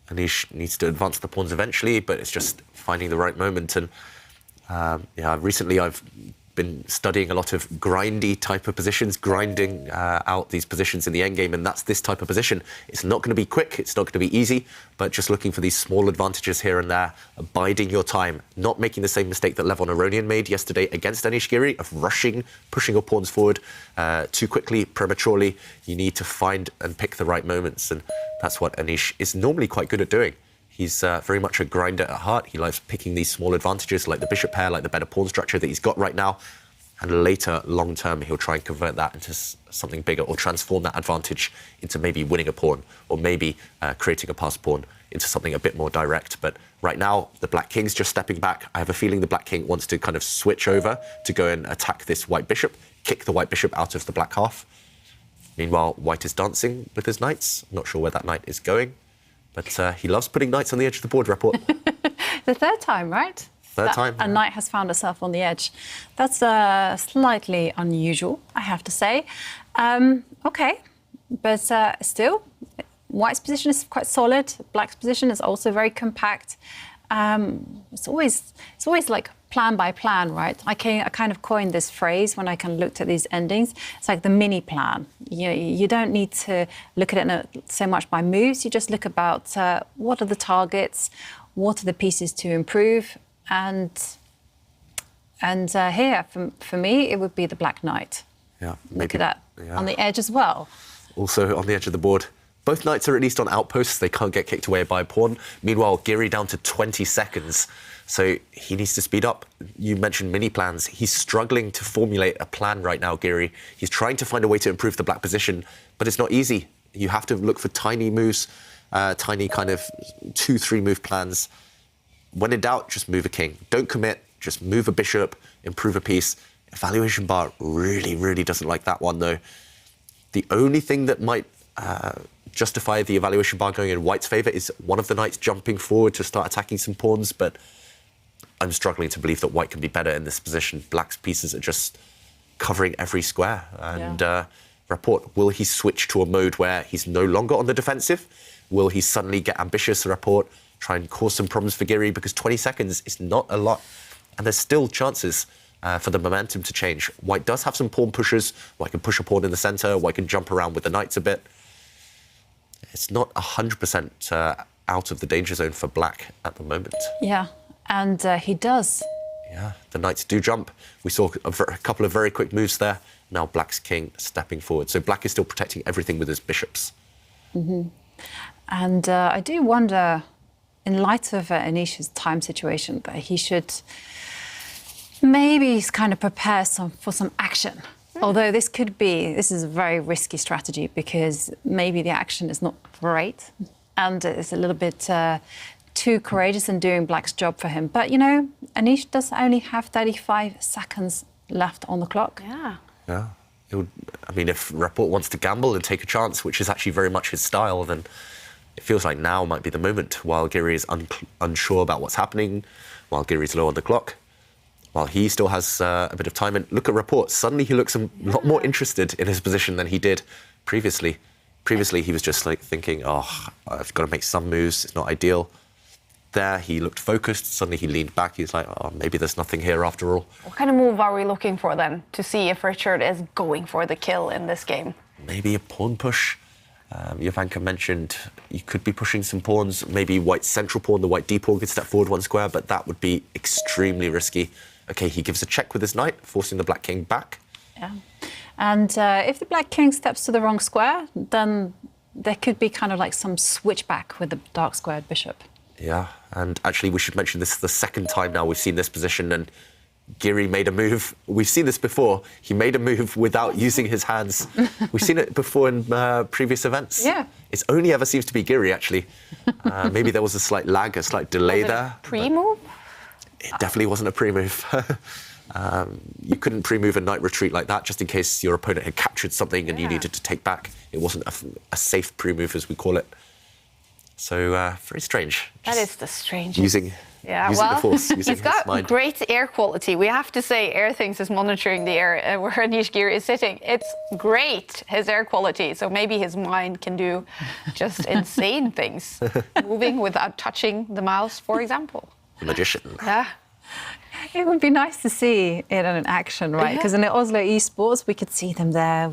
Anish needs to advance the pawns eventually, but it's just finding the right moment. And recently I've been studying a lot of grindy type of positions, grinding out these positions in the endgame, and that's this type of position. It's not going to be quick, it's not going to be easy, but just looking for these small advantages here and there, biding your time, not making the same mistake that Levon Aronian made yesterday against Anish Giri of rushing, pushing your pawns forward too quickly, prematurely. You need to find and pick the right moments, and that's what Anish is normally quite good at doing. He's very much a grinder at heart. He likes picking these small advantages like the bishop pair, like the better pawn structure that he's got right now. And later, long term, he'll try and convert that into something bigger or transform that advantage into maybe winning a pawn or maybe creating a passed pawn into something a bit more direct. But right now, the Black King's just stepping back. I have a feeling the Black King wants to kind of switch over to go and attack this White Bishop, kick the White Bishop out of the Black half. Meanwhile, White is dancing with his knights. Not sure where that knight is going. But he loves putting knights on the edge of the board, Rapport. The third time, right? Third time. A knight has found herself on the edge. That's slightly unusual, I have to say. OK, but still, White's position is quite solid. Black's position is also very compact. It's always like plan by plan, right? I kind of coined this phrase when I kind of looked at these endings. It's like the mini plan. You don't need to look at it so much by moves. You just look about what are the targets, what are the pieces to improve, and here for me it would be the Black Knight. Yeah, look at that on the edge as well. Also on the edge of the board. Both knights are at least on outposts. They can't get kicked away by a pawn. Meanwhile, Giri down to 20 seconds. So he needs to speed up. You mentioned mini plans. He's struggling to formulate a plan right now, Giri. He's trying to find a way to improve the Black position, but it's not easy. You have to look for tiny moves, tiny kind of 2-3 move plans. When in doubt, just move a king. Don't commit, just move a bishop, improve a piece. Evaluation bar really, really doesn't like that one, though. The only thing that might justify the evaluation bar going in White's favour is one of the knights jumping forward to start attacking some pawns, but I'm struggling to believe that White can be better in this position. Black's pieces are just covering every square. And Rapport, will he switch to a mode where he's no longer on the defensive? Will he suddenly get ambitious, Rapport, try and cause some problems for Giri? Because 20 seconds is not a lot. And there's still chances for the momentum to change. White does have some pawn pushers. White can push a pawn in the centre. White can jump around with the knights a bit. It's not 100% out of the danger zone for Black at the moment. Yeah, and he does. Yeah, the knights do jump. We saw a couple of very quick moves there. Now Black's king stepping forward. So Black is still protecting everything with his bishops. Mm-hmm. And I do wonder, in light of Anish's time situation, that he should maybe kind of prepare for some action. Although this is a very risky strategy because maybe the action is not great and it's a little bit too courageous in doing Black's job for him. But, you know, Anish does only have 35 seconds left on the clock. Yeah. Yeah. I mean, if Rapport wants to gamble and take a chance, which is actually very much his style, then it feels like now might be the moment while Giri is unsure about what's happening, while Giri's low on the clock. While he still has a bit of time. And look at Rapport. Suddenly he looks a lot more interested in his position than he did previously. Previously, he was just like thinking, oh, I've got to make some moves. It's not ideal. There, he looked focused. Suddenly he leaned back. He's like, oh, maybe there's nothing here after all. What kind of move are we looking for then to see if Richard is going for the kill in this game? Maybe a pawn push. Jovanka mentioned you could be pushing some pawns. Maybe White's central pawn, the White D pawn could step forward one square, but that would be extremely risky. OK, he gives a check with his knight, forcing the Black King back. Yeah. And if the Black King steps to the wrong square, then there could be kind of like some switchback with the dark squared bishop. Yeah, and actually we should mention this is the second time now we've seen this position, and Giri made a move. We've seen this before. He made a move without using his hands. We've seen it before in previous events. Yeah. It only ever seems to be Giri, actually. Maybe there was a slight lag, a slight delay there. Pre-move? It definitely wasn't a pre-move. You couldn't pre-move a knight retreat like that just in case your opponent had captured something and you needed to take back. It wasn't a safe pre-move, as we call it. So, very strange. That is the strangest. Using the force, using he's got his mind. great air quality. We have to say Airthings is monitoring the air where Anish Giri is sitting. It's great, his air quality. So maybe his mind can do just insane things. Moving without touching the mouse, for example. Magician. Yeah. It would be nice to see it in action, right? Because in the Oslo esports, we could see them there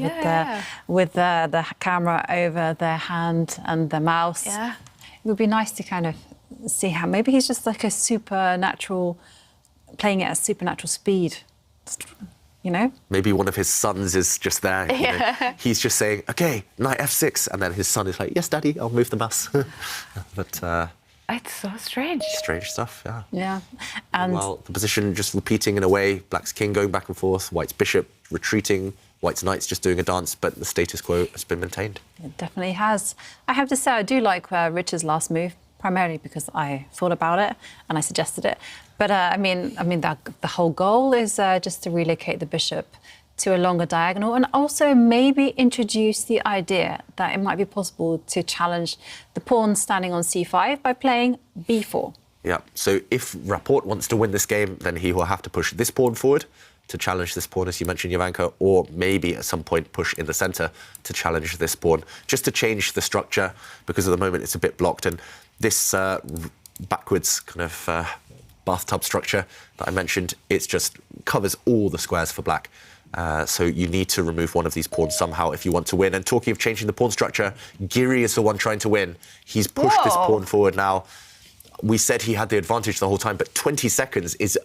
with the camera over their hand and the mouse. Yeah. It would be nice to kind of see how maybe he's just like a supernatural, playing at a supernatural speed, you know? Maybe one of his sons is just there. You know? He's just saying, OK, knight f6. And then his son is like, yes, Daddy, I'll move the mouse. But it's so strange. Strange stuff, yeah. Yeah. And well, the position just repeating in a way. Black's king going back and forth. White's bishop retreating. White's knight's just doing a dance, but the status quo has been maintained. It definitely has. I have to say, I do like Richard's last move, primarily because I thought about it and I suggested it. But I mean, the whole goal is just to relocate the bishop to a longer diagonal and also maybe introduce the idea that it might be possible to challenge the pawn standing on c5 by playing b4. Yeah, so if Rapport wants to win this game, then he will have to push this pawn forward to challenge this pawn, as you mentioned, Jovanka, or maybe at some point push in the centre to challenge this pawn, just to change the structure, because at the moment it's a bit blocked. And this backwards kind of bathtub structure that I mentioned, it just covers all the squares for black. So you need to remove one of these pawns somehow if you want to win. And talking of changing the pawn structure, Giri is the one trying to win. He's pushed this pawn forward now. We said he had the advantage the whole time, but 20 seconds is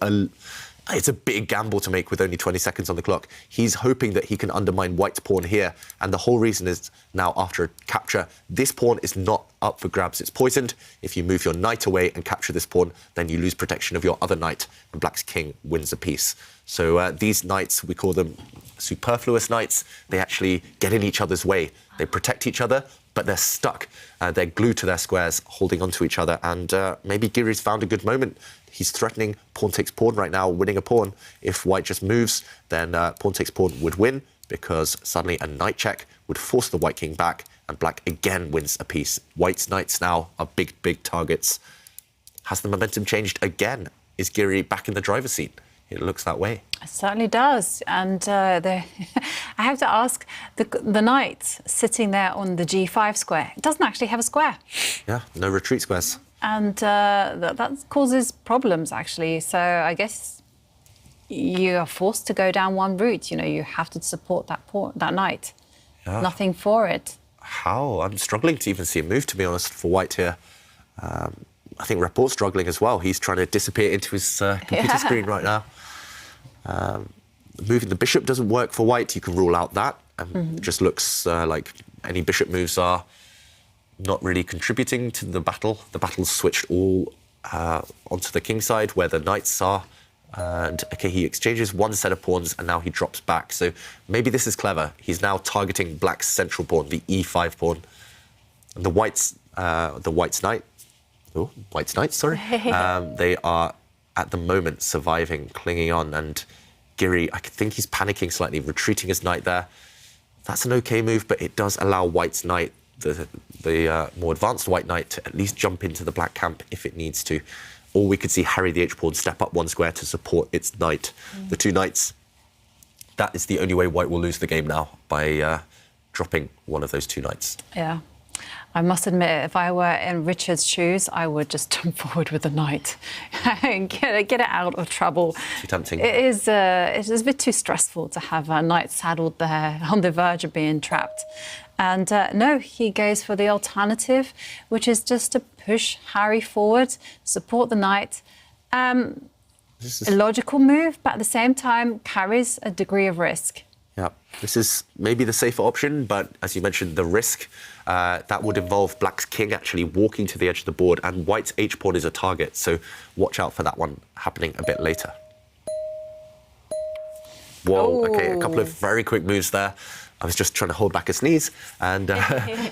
it's a big gamble to make with only 20 seconds on the clock. He's hoping that he can undermine White's pawn here. And the whole reason is now, after a capture, this pawn is not up for grabs. It's poisoned. If you move your knight away and capture this pawn, then you lose protection of your other knight, and Black's king wins a piece. So these knights, we call them superfluous knights. They actually get in each other's way. They protect each other, but they're stuck. They're glued to their squares, holding onto each other. And maybe Giri's found a good moment. He's threatening pawn takes pawn right now, winning a pawn. If White just moves, then pawn takes pawn would win, because suddenly a knight check would force the White king back, and Black again wins a piece. White's knights now are big, big targets. Has the momentum changed again? Is Giri back in the driver's seat? It looks that way. It certainly does. And I have to ask, the knight sitting there on the g5 square, it doesn't actually have a square. Yeah, no retreat squares. And that causes problems, actually. So I guess you are forced to go down one route. You know, you have to support that knight. Yeah. Nothing for it. How? I'm struggling to even see a move, to be honest, for White here. I think Rapport's struggling as well. He's trying to disappear into his computer screen right now. Moving the bishop doesn't work for White. You can rule out that. Just looks like any bishop moves are not really contributing to the battle. The battle's switched all onto the king side, where the knights are. And OK, he exchanges one set of pawns, and now he drops back. So maybe this is clever. He's now targeting Black's central pawn, the e5 pawn. And the White's knight. Oh, White's knights, sorry. They are, at the moment, surviving, clinging on. And Giri, I think he's panicking slightly, retreating his knight there. That's an OK move, but it does allow White's knight, the more advanced White knight, to at least jump into the Black camp if it needs to. Or we could see Harry the H-pawn step up one square to support its knight. The two knights, that is the only way White will lose the game now, by dropping one of those two knights. Yeah. I must admit, if I were in Richard's shoes, I would just jump forward with the knight and get it out of trouble. Too tempting. It is a bit too stressful to have a knight saddled there on the verge of being trapped. And no, he goes for the alternative, which is just to push Harry forward, support the knight. A logical move, but at the same time carries a degree of risk. Yeah, this is maybe the safer option, but as you mentioned, the risk, that would involve black's king actually walking to the edge of the board, and white's h-pawn is a target, so watch out for that one happening a bit later. Whoa, okay, a couple of very quick moves there. I was just trying to hold back a sneeze, and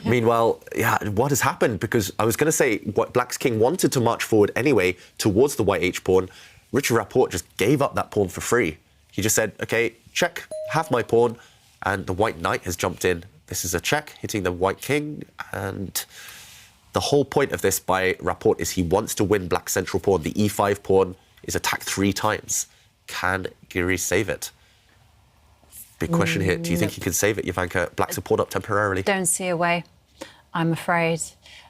meanwhile, yeah, what has happened? Because I was going to say what black's king wanted to march forward anyway towards the white h-pawn. Richard Rapport just gave up that pawn for free. He just said, okay, check, have my pawn, and the white knight has jumped in. This is a check, hitting the white king, and the whole point of this by Rapport is he wants to win black's central pawn. The e5 pawn is attacked 3 times. Can Giri save it? Big question here. Do you think he can save it, Jovanka? Black's a pawn up temporarily. Don't see a way, I'm afraid.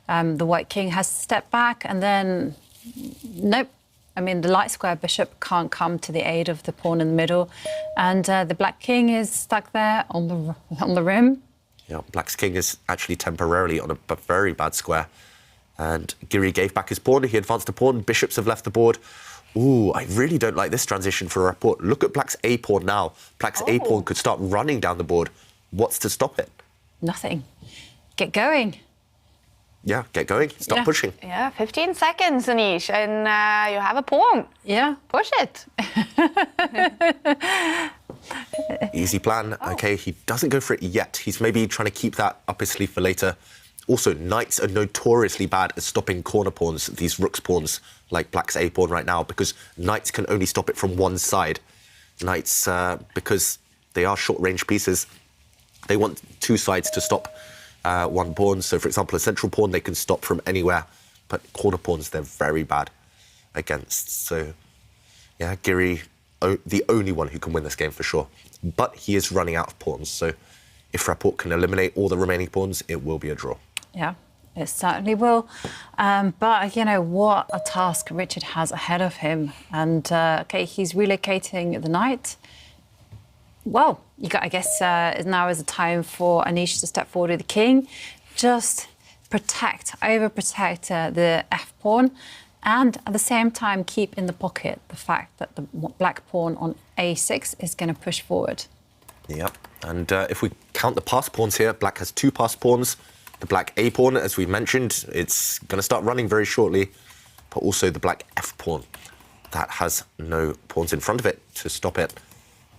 The white king has to step back, and then, nope. I mean, the light square bishop can't come to the aid of the pawn in the middle, and the black king is stuck there on the rim. Yeah, black's king is actually temporarily on a very bad square, and Giri gave back his pawn. He advanced a pawn. Bishops have left the board. Ooh, I really don't like this transition for Rapport. Look at black's a pawn now. Black's a pawn could start running down the board. What's to stop it? Nothing. Get going. Yeah, get going. Start pushing. Yeah, 15 seconds, Anish, and you have a pawn. Yeah. Push it. Easy plan. Okay, he doesn't go for it yet. He's maybe trying to keep that up his sleeve for later. Also, knights are notoriously bad at stopping corner pawns, these rook's pawns, like black's a pawn right now, because knights can only stop it from one side. Knights, because they are short-range pieces, they want 2 sides to stop one pawn. So, for example, a central pawn they can stop from anywhere, but corner pawns they're very bad against. So, yeah, Giri, the only one who can win this game for sure. But he is running out of pawns, so if Rapport can eliminate all the remaining pawns, it will be a draw. Yeah, it certainly will. But, you know, what a task Richard has ahead of him. And, OK, he's relocating the knight. Well, I guess now is the time for Anish to step forward with the king. Just overprotect the f-pawn, and at the same time keep in the pocket the fact that the black pawn on a6 is going to push forward. Yep, and if we count the passed pawns here, black has 2 passed pawns. The black a pawn, as we mentioned, it's going to start running very shortly, but also the black f pawn. That has no pawns in front of it to stop it.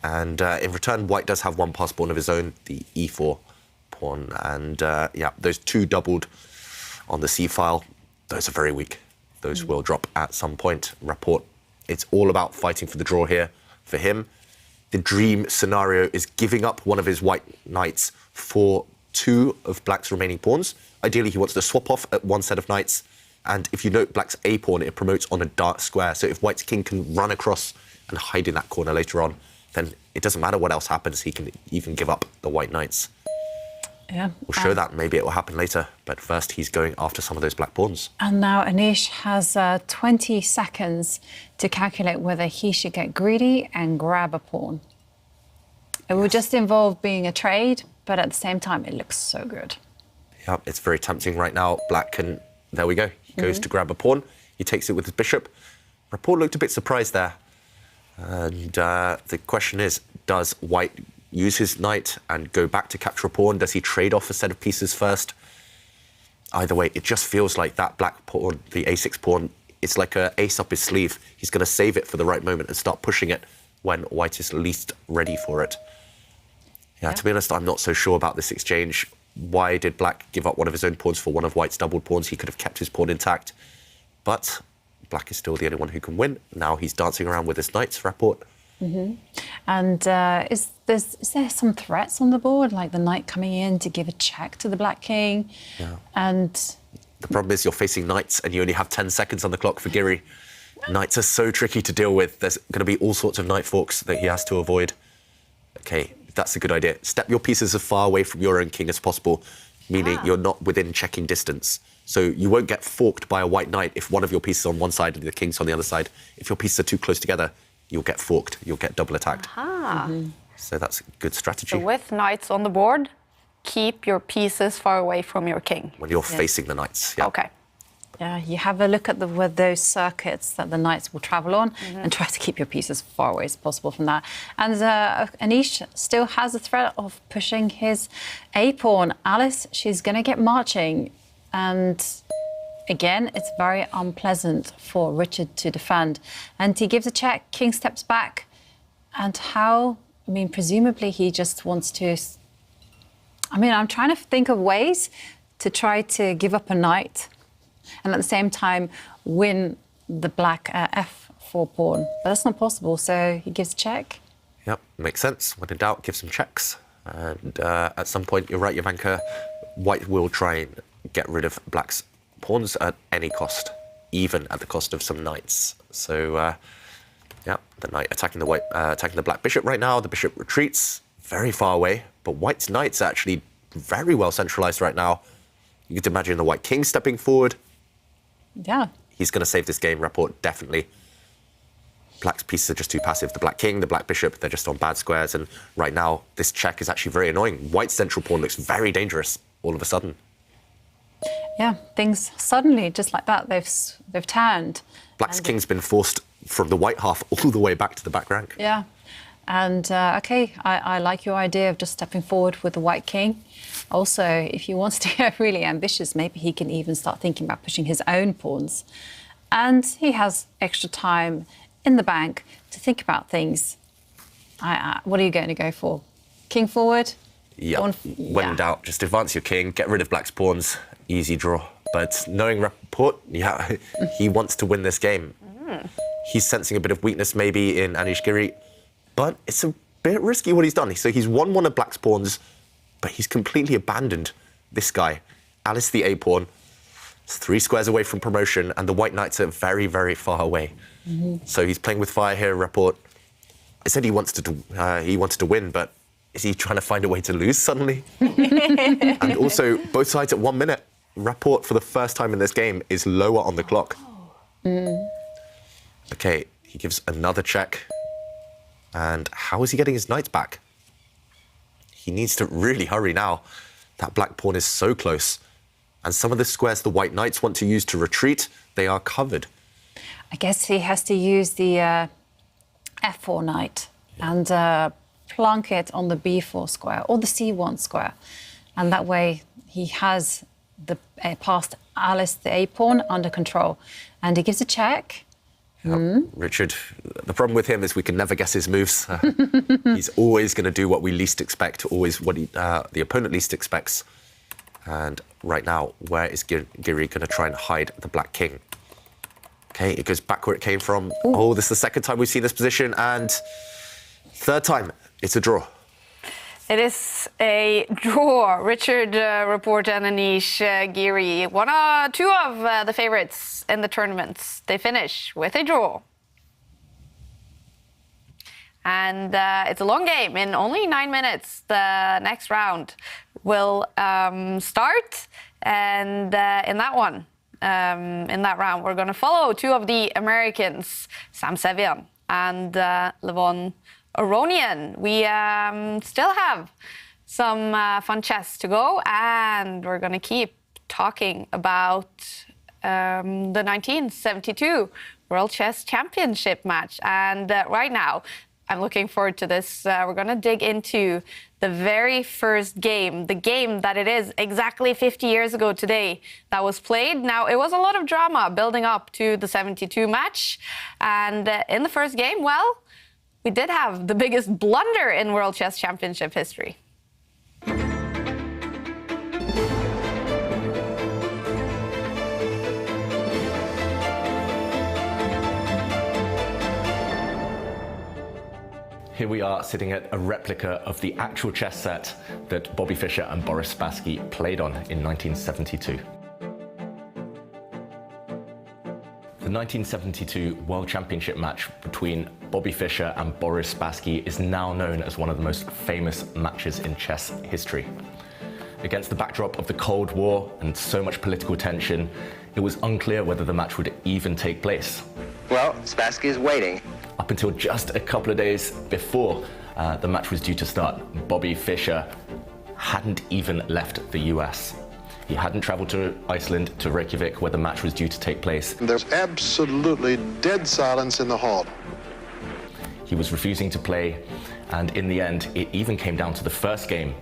And in return, white does have 1 passed pawn of his own, the e4 pawn. And yeah, those 2 doubled on the c file, those are very weak. Those will drop at some point. Rapport, it's all about fighting for the draw here for him. The dream scenario is giving up one of his white knights for 2 of black's remaining pawns. Ideally, he wants to swap off at 1 set of knights. And if you note black's a pawn, it promotes on a dark square. So if white's king can run across and hide in that corner later on, then it doesn't matter what else happens. He can even give up the white knights. Yeah. We'll show that. Maybe it will happen later. But first, he's going after some of those black pawns. And now Anish has 20 seconds to calculate whether he should get greedy and grab a pawn. It will just involve being a trade, but at the same time, it looks so good. Yeah, it's very tempting right now. Black can... There we go. He goes to grab a pawn. He takes it with his bishop. Rapport looked a bit surprised there. And the question is, does white use his knight and go back to capture a pawn? Does he trade off a set of pieces first? Either way, it just feels like that black pawn, the a6 pawn, it's like an ace up his sleeve. He's going to save it for the right moment and start pushing it when white is least ready for it. Yeah, to be honest, I'm not so sure about this exchange. Why did black give up one of his own pawns for one of white's doubled pawns? He could have kept his pawn intact. But black is still the only one who can win. Now he's dancing around with his knights, Rapport. And is there some threats on the board, like the knight coming in to give a check to the black king? Yeah. And the problem is you're facing knights and you only have 10 seconds on the clock for Giri. Knights are so tricky to deal with. There's going to be all sorts of knight forks that he has to avoid. Okay, that's a good idea. Step your pieces as far away from your own king as possible, meaning you're not within checking distance. So you won't get forked by a white knight if one of your pieces is on one side and the king's on the other side. If your pieces are too close together, you'll get forked, you'll get double attacked. So that's a good strategy. So with knights on the board, keep your pieces far away from your king. When you're facing the knights, yeah. Okay. Yeah, you have a look at those circuits that the knights will travel on and try to keep your piece as far away as possible from that. And Anish still has the threat of pushing his a-pawn. Alice, she's going to get marching. And again, it's very unpleasant for Richard to defend. And he gives a check, king steps back. And how, I mean, presumably he just wants to... I mean, I'm trying to think of ways to try to give up a knight and at the same time win the black f4 pawn. But that's not possible, so he gives a check. Yep, makes sense. When in doubt, give some checks. And at some point, you're right, Jovanka, white will try and get rid of black's pawns at any cost, even at the cost of some knights. So, yeah, the knight attacking the black bishop right now. The bishop retreats very far away, but white's knight's actually very well centralized right now. You could imagine the white king stepping forward. Yeah. He's going to save this game, Rapport, definitely. Black's pieces are just too passive. The black king, the black bishop, they're just on bad squares. And right now, this check is actually very annoying. White's central pawn looks very dangerous all of a sudden. Yeah, things suddenly, just like that, they've turned. Black's king's been forced from the white half all the way back to the back rank. Yeah. And, OK, I like your idea of just stepping forward with the white king. Also, if he wants to get really ambitious, maybe he can even start thinking about pushing his own pawns. And he has extra time in the bank to think about things. What are you going to go for? King forward? Yeah, when in doubt, just advance your king, get rid of black's pawns, easy draw. But knowing Rapport, yeah, he wants to win this game. He's sensing a bit of weakness maybe in Anish Giri, but it's a bit risky what he's done. So he's won one of black's pawns, but he's completely abandoned this guy. Alice the a-pawn. It's 3 squares away from promotion, and the white knights are very, very far away. So he's playing with fire here, Rapport. I said he wanted to win, but is he trying to find a way to lose suddenly? And also, both sides at 1 minute. Rapport, for the first time in this game, is lower on the clock. OK, he gives another check. And how is he getting his knights back? He needs to really hurry now. That black pawn is so close. And some of the squares the white knights want to use to retreat, they are covered. I guess he has to use the f4 knight and plunk it on the b4 square or the c1 square. And that way he has the past Alice, the a-pawn, under control. And he gives a check. Richard, the problem with him is we can never guess his moves. He's always going to do what we least expect, always what the opponent least expects. And right now, where is Giri going to try and hide the black king? OK, it goes back where it came from. Ooh. Oh, this is the second time we've seen this position. And third time, it's a draw. It is a draw. Richard Rapport and Anish Giri, two of the favourites in the tournaments. They finish with a draw. And it's a long game. In only 9 minutes, the next round will start. And in that round, we're going to follow 2 of the Americans, Sam Sevian and Levon Aronian. We still have some fun chess to go, and we're going to keep talking about the 1972 World Chess Championship match. And right now, I'm looking forward to this. We're going to dig into the very first game, the game that it is exactly 50 years ago today that was played. Now, it was a lot of drama building up to the 72 match. And in the first game, well, we did have the biggest blunder in World Chess Championship history. Here we are sitting at a replica of the actual chess set that Bobby Fischer and Boris-Spassky played on in 1972. The 1972 World Championship match between Bobby Fischer and Boris-Spassky is now known as one of the most famous matches in chess history. Against the backdrop of the Cold War and so much political tension, it was unclear whether the match would even take place. Well, Spassky is waiting. Up until just a couple of days before the match was due to start, Bobby Fischer hadn't even left the US. He hadn't traveled to Iceland, to Reykjavik, where the match was due to take place. There's absolutely dead silence in the hall. He was refusing to play, and in the end, it even came down to the first game.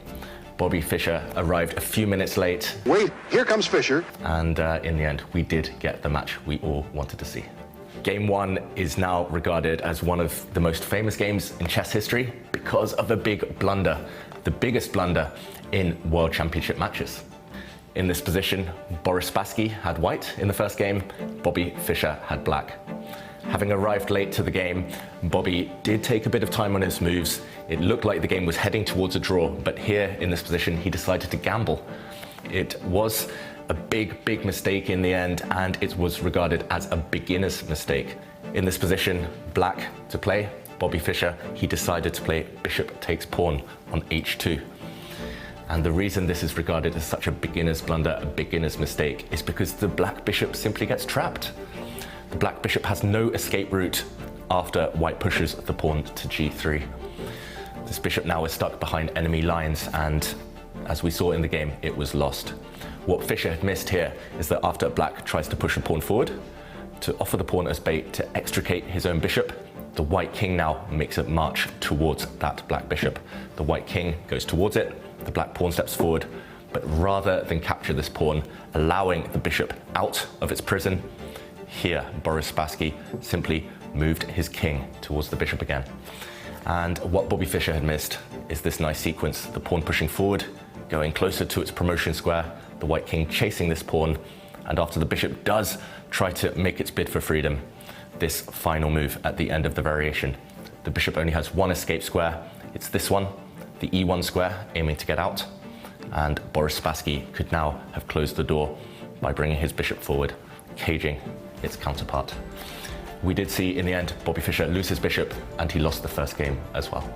Bobby Fischer arrived a few minutes late. Wait, here comes Fischer. And in the end, we did get the match we all wanted to see. Game 1 is now regarded as one of the most famous games in chess history because of a big blunder, the biggest blunder in World Championship matches. In this position, Boris Spassky had white in the first game, Bobby Fischer had black. Having arrived late to the game, Bobby did take a bit of time on his moves. It looked like the game was heading towards a draw, but here in this position, he decided to gamble. It was a big mistake in the end, and it was regarded as a beginner's mistake. In this position, black to play, Bobby Fischer, he decided to play bishop takes pawn on h2. And the reason this is regarded as such a beginner's blunder, a beginner's mistake, is because the black bishop simply gets trapped. The black bishop has no escape route after white pushes the pawn to g3. This bishop now is stuck behind enemy lines, and as we saw in the game, it was lost. What Fischer had missed here is that after black tries to push a pawn forward, to offer the pawn as bait to extricate his own bishop, the white king now makes a march towards that black bishop. The white king goes towards it, the black pawn steps forward, but rather than capture this pawn, allowing the bishop out of its prison, here Boris Spassky simply moved his king towards the bishop again. And what Bobby Fischer had missed is this nice sequence, the pawn pushing forward, going closer to its promotion square, the white king chasing this pawn, and after the bishop does try to make its bid for freedom, this final move at the end of the variation. The bishop only has one escape square, it's this one, the e1 square, aiming to get out, and Boris Spassky could now have closed the door by bringing his bishop forward, caging its counterpart. We did see in the end Bobby Fischer lose his bishop, and he lost the first game as well.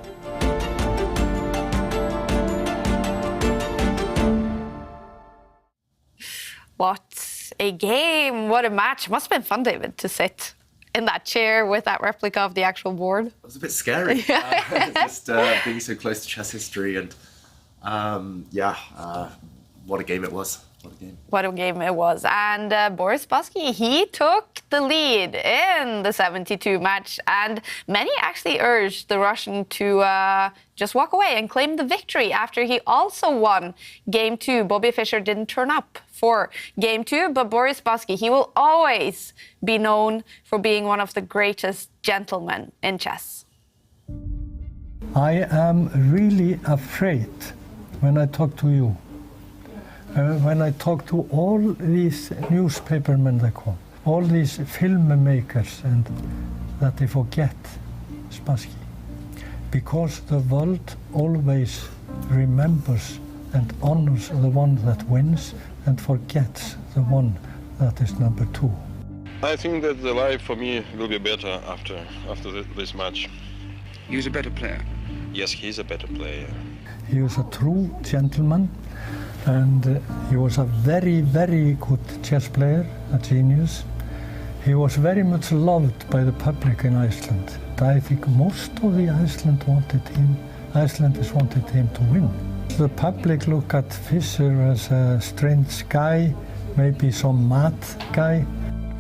What a game, what a match. It must have been fun, David, to sit in that chair with that replica of the actual board. It was a bit scary, just being so close to chess history, and what a game it was. What a game it was. And Boris Spassky, he took the lead in the 72 match, and many actually urged the Russian to just walk away and claim the victory after he also won Game 2. Bobby Fischer didn't turn up for Game 2, but Boris Spassky, he will always be known for being one of the greatest gentlemen in chess. I am really afraid when I talk to you. When I talk to all these newspapermen that come, all these filmmakers, and that they forget Spassky. Because the world always remembers and honors the one that wins and forgets the one that is number 2. I think that the life for me will be better after this match. He was a better player? Yes, he's a better player. He was a true gentleman, and he was a very, very good chess player, a genius. He was very much loved by the public in Iceland. I think most of the Icelanders wanted him to win. The public look at Fischer as a strange guy, maybe some mad guy.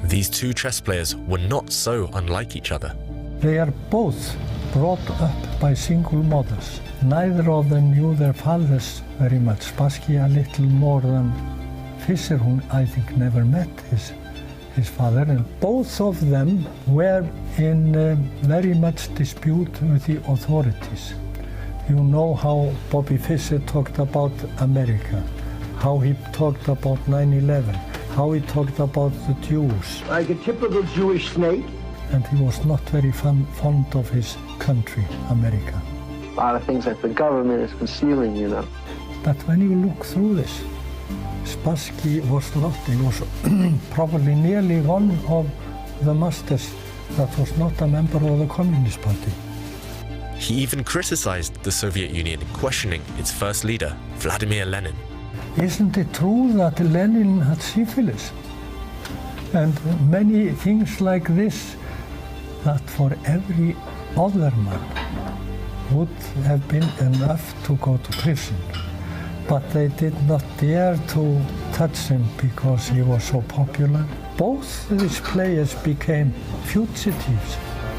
These two chess players were not so unlike each other. They are both brought up by single mothers. Neither of them knew their fathers very much. Spassky a little more than Fischer, who I think never met his father. And both of them were in very much dispute with the authorities. You know how Bobby Fischer talked about America, how he talked about 9/11, how he talked about the Jews. Like a typical Jewish snake. And he was not very fond of his country, America. A lot of things that the government is concealing, you know. But when you look through this, Spassky was not, he was probably nearly one of the masters that was not a member of the Communist Party. He even criticized the Soviet Union, questioning its first leader, Vladimir Lenin. Isn't it true that Lenin had syphilis? And many things like this, that for every other man would have been enough to go to prison. but they did not dare to touch him because he was so popular. Both these players became fugitives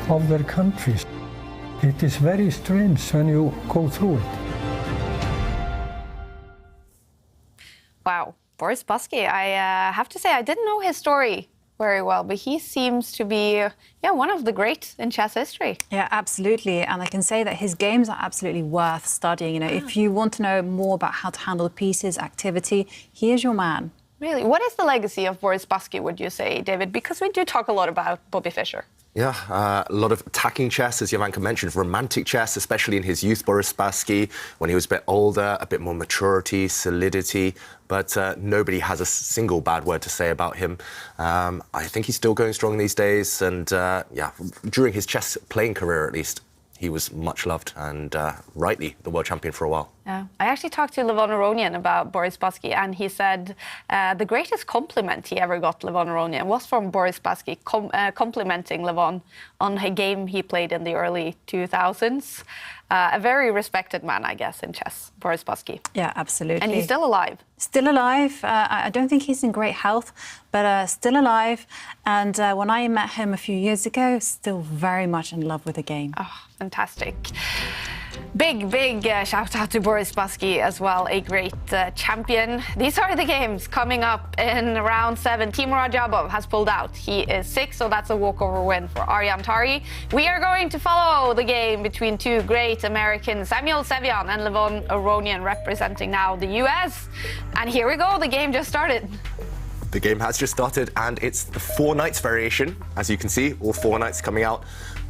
of their countries. It is very strange when you go through it. Wow, Boris Spassky, I have to say I didn't know his story very well, but he seems to be one of the great in chess history. Yeah, absolutely. And I can say that his games are absolutely worth studying. You know, if you want to know more about how to handle pieces, activity, here's your man. Really? What is the legacy of Boris Spassky, would you say, David? Because we do talk a lot about Bobby Fischer. Yeah, a lot of attacking chess, as Jovanka mentioned, romantic chess, especially in his youth, Boris Spassky, when he was a bit older, a bit more maturity, solidity, but nobody has a single bad word to say about him. I think he's still going strong these days, and during his chess playing career at least, he was much loved and rightly the world champion for a while. Yeah. I actually talked to Levon Aronian about Boris Spassky, and he said the greatest compliment he ever got, Levon Aronian, was from Boris Spassky complimenting Levon on a game he played in the early 2000s. A very respected man, I guess, in chess, Boris Spassky. Yeah, absolutely. And he's still alive. Still alive. I don't think he's in great health, but still alive. And when I met him a few years ago, still very much in love with the game. Oh, fantastic. Big shout out to Boris Spassky as well, a great champion. These are the games coming up in round 7. Timur Rajabov has pulled out. He is 6, so that's a walkover win for Aryan Tari. We are going to follow the game between two great Americans, Samuel Sevian and Levon Aronian, representing now the US. And here we go, the game just started. The game has just started, and it's the 4 knights variation. As you can see, all 4 knights coming out,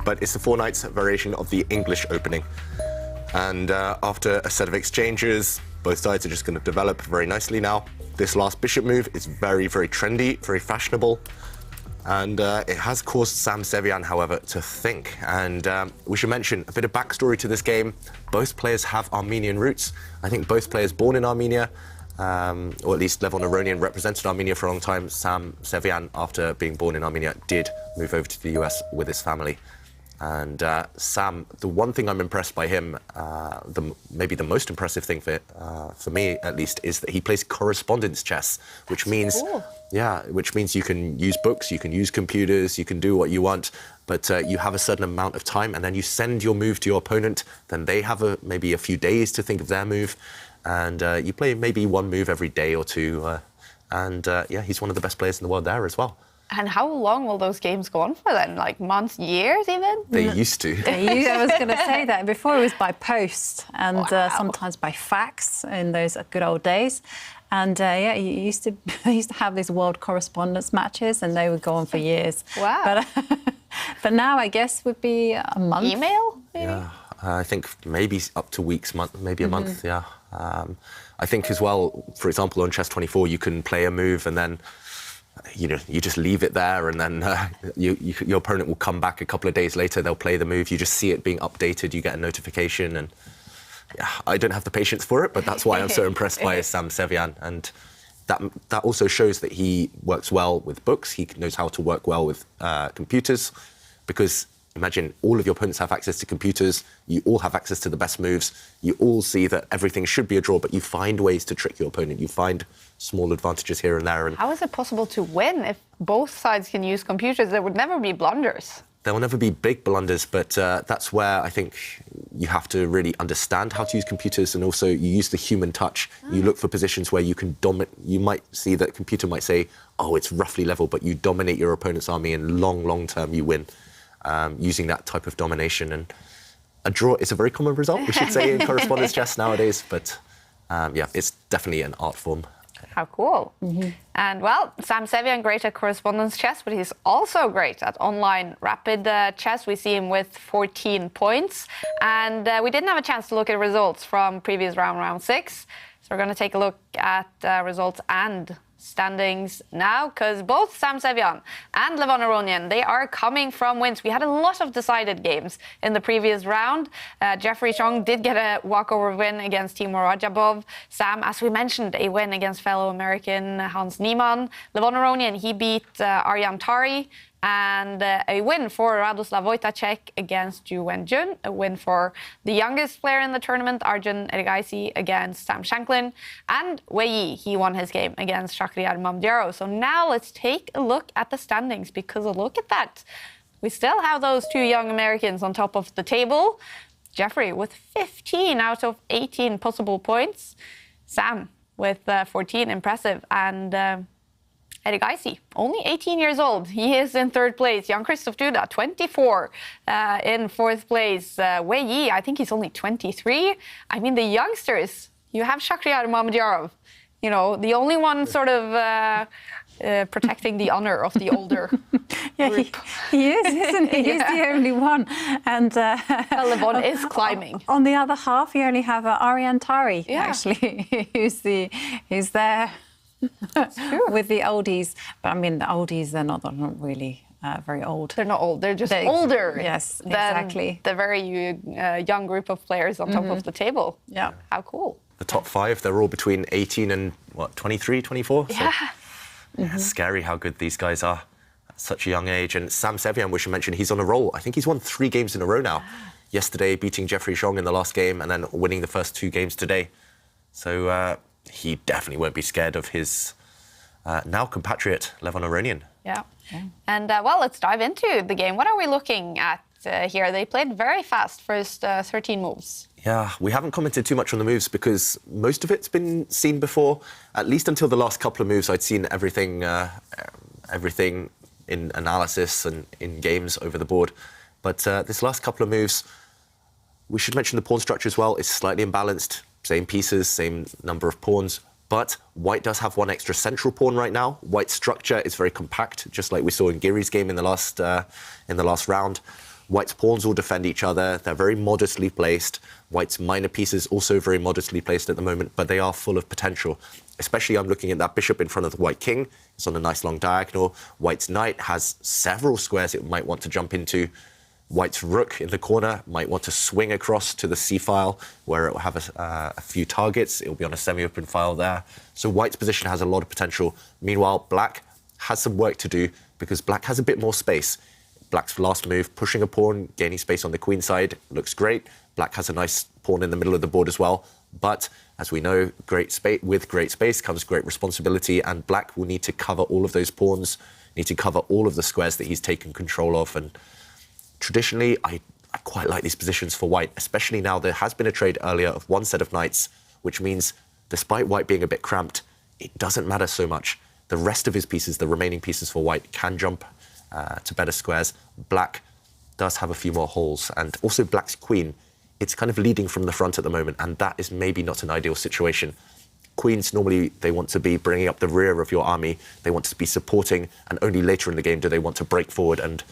but it's the 4 knights variation of the English opening. And after a set of exchanges, both sides are just going to develop very nicely now. This last bishop move is very trendy, very fashionable. And it has caused Sam Sevian, however, to think. And we should mention a bit of backstory to this game. Both players have Armenian roots. I think both players born in Armenia, or at least Levon Aronian represented Armenia for a long time. Sam Sevian, after being born in Armenia, did move over to the US with his family. And Sam, the one thing I'm impressed by him, maybe the most impressive thing for me at least, is that he plays correspondence chess, which means, which means you can use books, you can use computers, you can do what you want, but you have a certain amount of time, and then you send your move to your opponent. Then they have maybe a few days to think of their move, and you play maybe one move every day or two. He's one of the best players in the world there as well. And how long will those games go on for then? Like months, years even? They used to. I was going to say that. Before it was by post and sometimes by fax in those good old days. And you used to have these world correspondence matches, and they would go on for years. Wow. But now I guess would be a month. Email, maybe? Yeah, I think maybe up to weeks, maybe a month, yeah. I think as well, for example, on Chess24, you can play a move and then you just leave it there, and then your opponent will come back a couple of days later, they'll play the move, you just see it being updated, you get a notification, and I don't have the patience for it, but that's why I'm so impressed by Sam Sevian, and that also shows that he works well with books, he knows how to work well with computers, because imagine all of your opponents have access to computers, you all have access to the best moves, you all see that everything should be a draw, but you find ways to trick your opponent, you find small advantages here and there. And how is it possible to win if both sides can use computers? There would never be blunders. There will never be big blunders, but that's where I think you have to really understand how to use computers, and also you use the human touch. You look for positions where you can dominate. You might see that a computer might say, oh, it's roughly level, but you dominate your opponent's army, and long term you win using that type of domination. And a draw is a very common result, we should say, in correspondence chess nowadays, but it's definitely an art form. How cool. Mm-hmm. And well, Sam Sevian, great at correspondence chess, but he's also great at online rapid chess. We see him with 14 points. And we didn't have a chance to look at results from previous round 6. So we're going to take a look at results and standings now, because both Sam Sevian and Levon Aronian, they are coming from wins. We had a lot of decided games in the previous round. Jeffrey Xiong did get a walkover win against Timur Rajabov. Sam, as we mentioned, a win against fellow American Hans Niemann. Levon Aronian, he beat Aryan Tari. And a win for Radoslav Wojtacek against Ju Wen-jun, a win for the youngest player in the tournament, Arjun Erigaisi, against Sam Shanklin, and Wei Yi, he won his game against Shakhriyar Mamdiarov. So now let's take a look at the standings, because look at that. We still have those two young Americans on top of the table. Jeffrey with 15 out of 18 possible points. Sam with 14, impressive. And Erigaisi, only 18 years old. He is in third place. Jan-Krzysztof Duda, 24, in fourth place. Wei Yi, I think he's only 23. I mean, the youngsters, you have Shakhriyar Mamdiarov, you know, the only one sort of protecting the honor of the older group. He is, isn't he? He's the only one. And Levon is climbing. On the other half, you only have Aronian actually, who's there with the oldies. But I mean, the oldies, they're not really very old. They're not old. They're just older. Yes, than exactly. The very young group of players on top of the table. Yeah. How cool. The top 5, they're all between 18 and, 23, 24? Yeah. So, it's scary how good these guys are at such a young age. And Sam Sevian, we should mention, he's on a roll. I think he's won 3 games in a row now. Yesterday, beating Jeffrey Xiong in the last game and then winning the first 2 games today. So he definitely won't be scared of his now compatriot, Levon Aronian. Yeah. And, well, let's dive into the game. What are we looking at here? They played very fast, first 13 moves. Yeah, we haven't commented too much on the moves because most of it's been seen before. At least until the last couple of moves, I'd seen everything in analysis and in games over the board. But this last couple of moves, we should mention the pawn structure as well. It's slightly imbalanced, same pieces, same number of pawns. But White does have one extra central pawn right now. White's structure is very compact, just like we saw in Giri's game in the last round. White's pawns all defend each other. They're very modestly placed. White's minor pieces also very modestly placed at the moment, but they are full of potential. Especially I'm looking at that bishop in front of the White king. It's on a nice long diagonal. White's knight has several squares it might want to jump into. White's rook in the corner might want to swing across to the c-file, where it will have a few targets. It will be on a semi-open file there. So White's position has a lot of potential. Meanwhile, Black has some work to do because Black has a bit more space. Black's last move, pushing a pawn, gaining space on the queen side, looks great. Black has a nice pawn in the middle of the board as well. But as we know, with great space comes great responsibility, and Black will need to cover all of those pawns, need to cover all of the squares that he's taken control of. And traditionally, I quite like these positions for White, especially now there has been a trade earlier of one set of knights, which means despite White being a bit cramped, it doesn't matter so much. The rest of his pieces, the remaining pieces for White, can jump to better squares. Black does have a few more holes, and also Black's queen, it's kind of leading from the front at the moment, and that is maybe not an ideal situation. Queens, normally they want to be bringing up the rear of your army, they want to be supporting, and only later in the game do they want to break forward and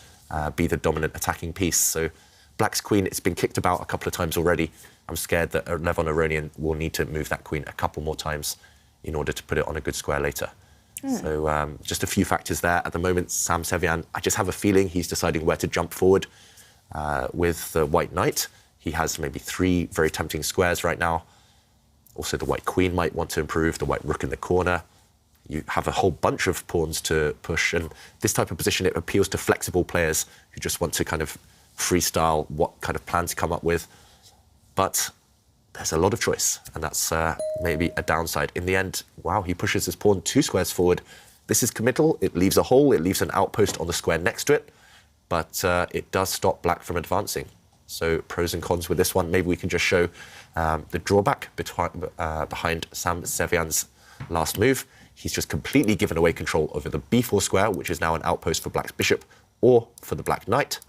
be the dominant attacking piece. So Black's queen, it's been kicked about a couple of times already. I'm scared that Levon Aronian will need to move that queen a couple more times in order to put it on a good square later. So just a few factors there. At the moment, Sam Sevian, I just have a feeling he's deciding where to jump forward with the White Knight. He has maybe 3 very tempting squares right now. Also, the White Queen might want to improve, the White Rook in the corner. You have a whole bunch of pawns to push, and this type of position, it appeals to flexible players who just want to kind of freestyle what kind of plan to come up with. But there's a lot of choice, and that's maybe a downside. In the end, wow, he pushes his pawn 2 squares forward. This is committal. It leaves a hole. It leaves an outpost on the square next to it, but it does stop Black from advancing. So pros and cons with this one. Maybe we can just show the drawback behind Sam Sevian's last move. He's just completely given away control over the b4 square, which is now an outpost for Black's bishop or for the Black Knight.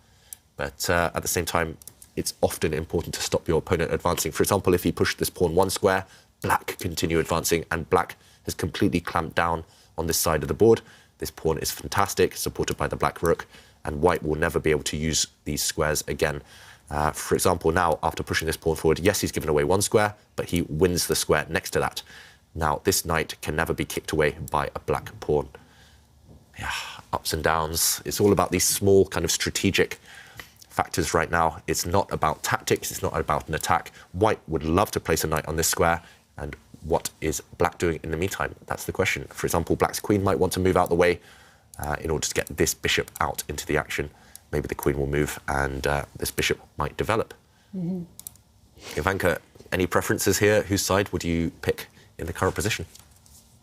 But at the same time, it's often important to stop your opponent advancing. For example, if he pushed this pawn 1 square, Black continue advancing, and Black has completely clamped down on this side of the board. This pawn is fantastic, supported by the Black Rook, and White will never be able to use these squares again. For example, now, after pushing this pawn forward, yes, he's given away 1 square, but he wins the square next to that. Now, this knight can never be kicked away by a Black pawn. Yeah, ups and downs. It's all about these small kind of strategic factors right now. It's not about tactics, it's not about an attack. White would love to place a knight on this square, and what is Black doing in the meantime? That's the question. For example, Black's queen might want to move out the way in order to get this bishop out into the action. Maybe the queen will move and this bishop might develop. Jovanka, any preferences here? Whose side would you pick in the current position?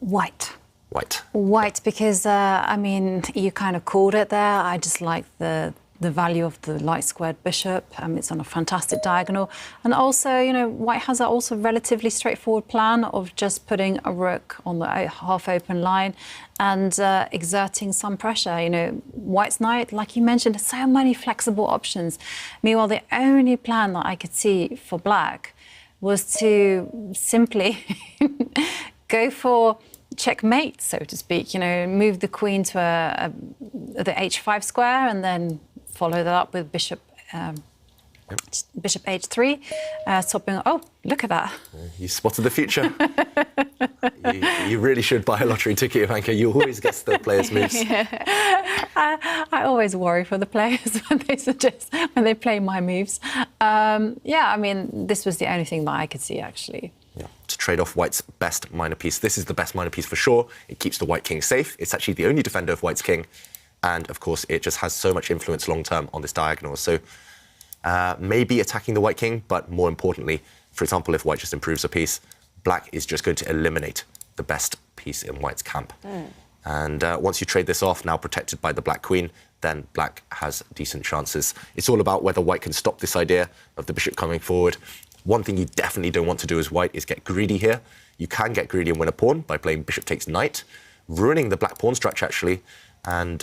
White. White. White, because, I mean, you kind of called it there. I just like the value of the light squared bishop. It's on a fantastic diagonal. And also, you know, White has a also relatively straightforward plan of just putting a rook on the half-open line and exerting some pressure. You know, White's knight, like you mentioned, there's so many flexible options. Meanwhile, the only plan that I could see for Black was to simply go for checkmate, so to speak. You know, move the queen to the h5 square and then follow that up with bishop bishop h3, stopping. Oh, look at that! You spotted the future. you really should buy a lottery ticket, Jovanka. You always guess the players' moves. I always worry for the players when they play my moves. Yeah, I mean, this was the only thing that I could see actually. Yeah. To trade off White's best minor piece. This is the best minor piece for sure. It keeps the White king safe. It's actually the only defender of White's king. And, of course, it just has so much influence long-term on this diagonal. So maybe attacking the White king, but more importantly, for example, if White just improves a piece, Black is just going to eliminate the best piece in White's camp. And once you trade this off, now protected by the Black queen, then Black has decent chances. It's all about whether White can stop this idea of the bishop coming forward. One thing you definitely don't want to do as White is get greedy here. You can get greedy and win a pawn by playing bishop takes knight, ruining the Black pawn structure, actually. And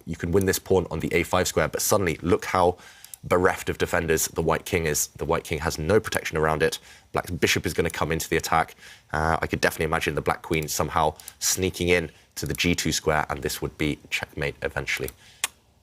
you can win this pawn on the a5 square, but suddenly look how bereft of defenders the White king is. The White king has no protection around it. Black's bishop is going to come into the attack. I could definitely imagine the Black queen somehow sneaking in to the g2 square, and this would be checkmate eventually.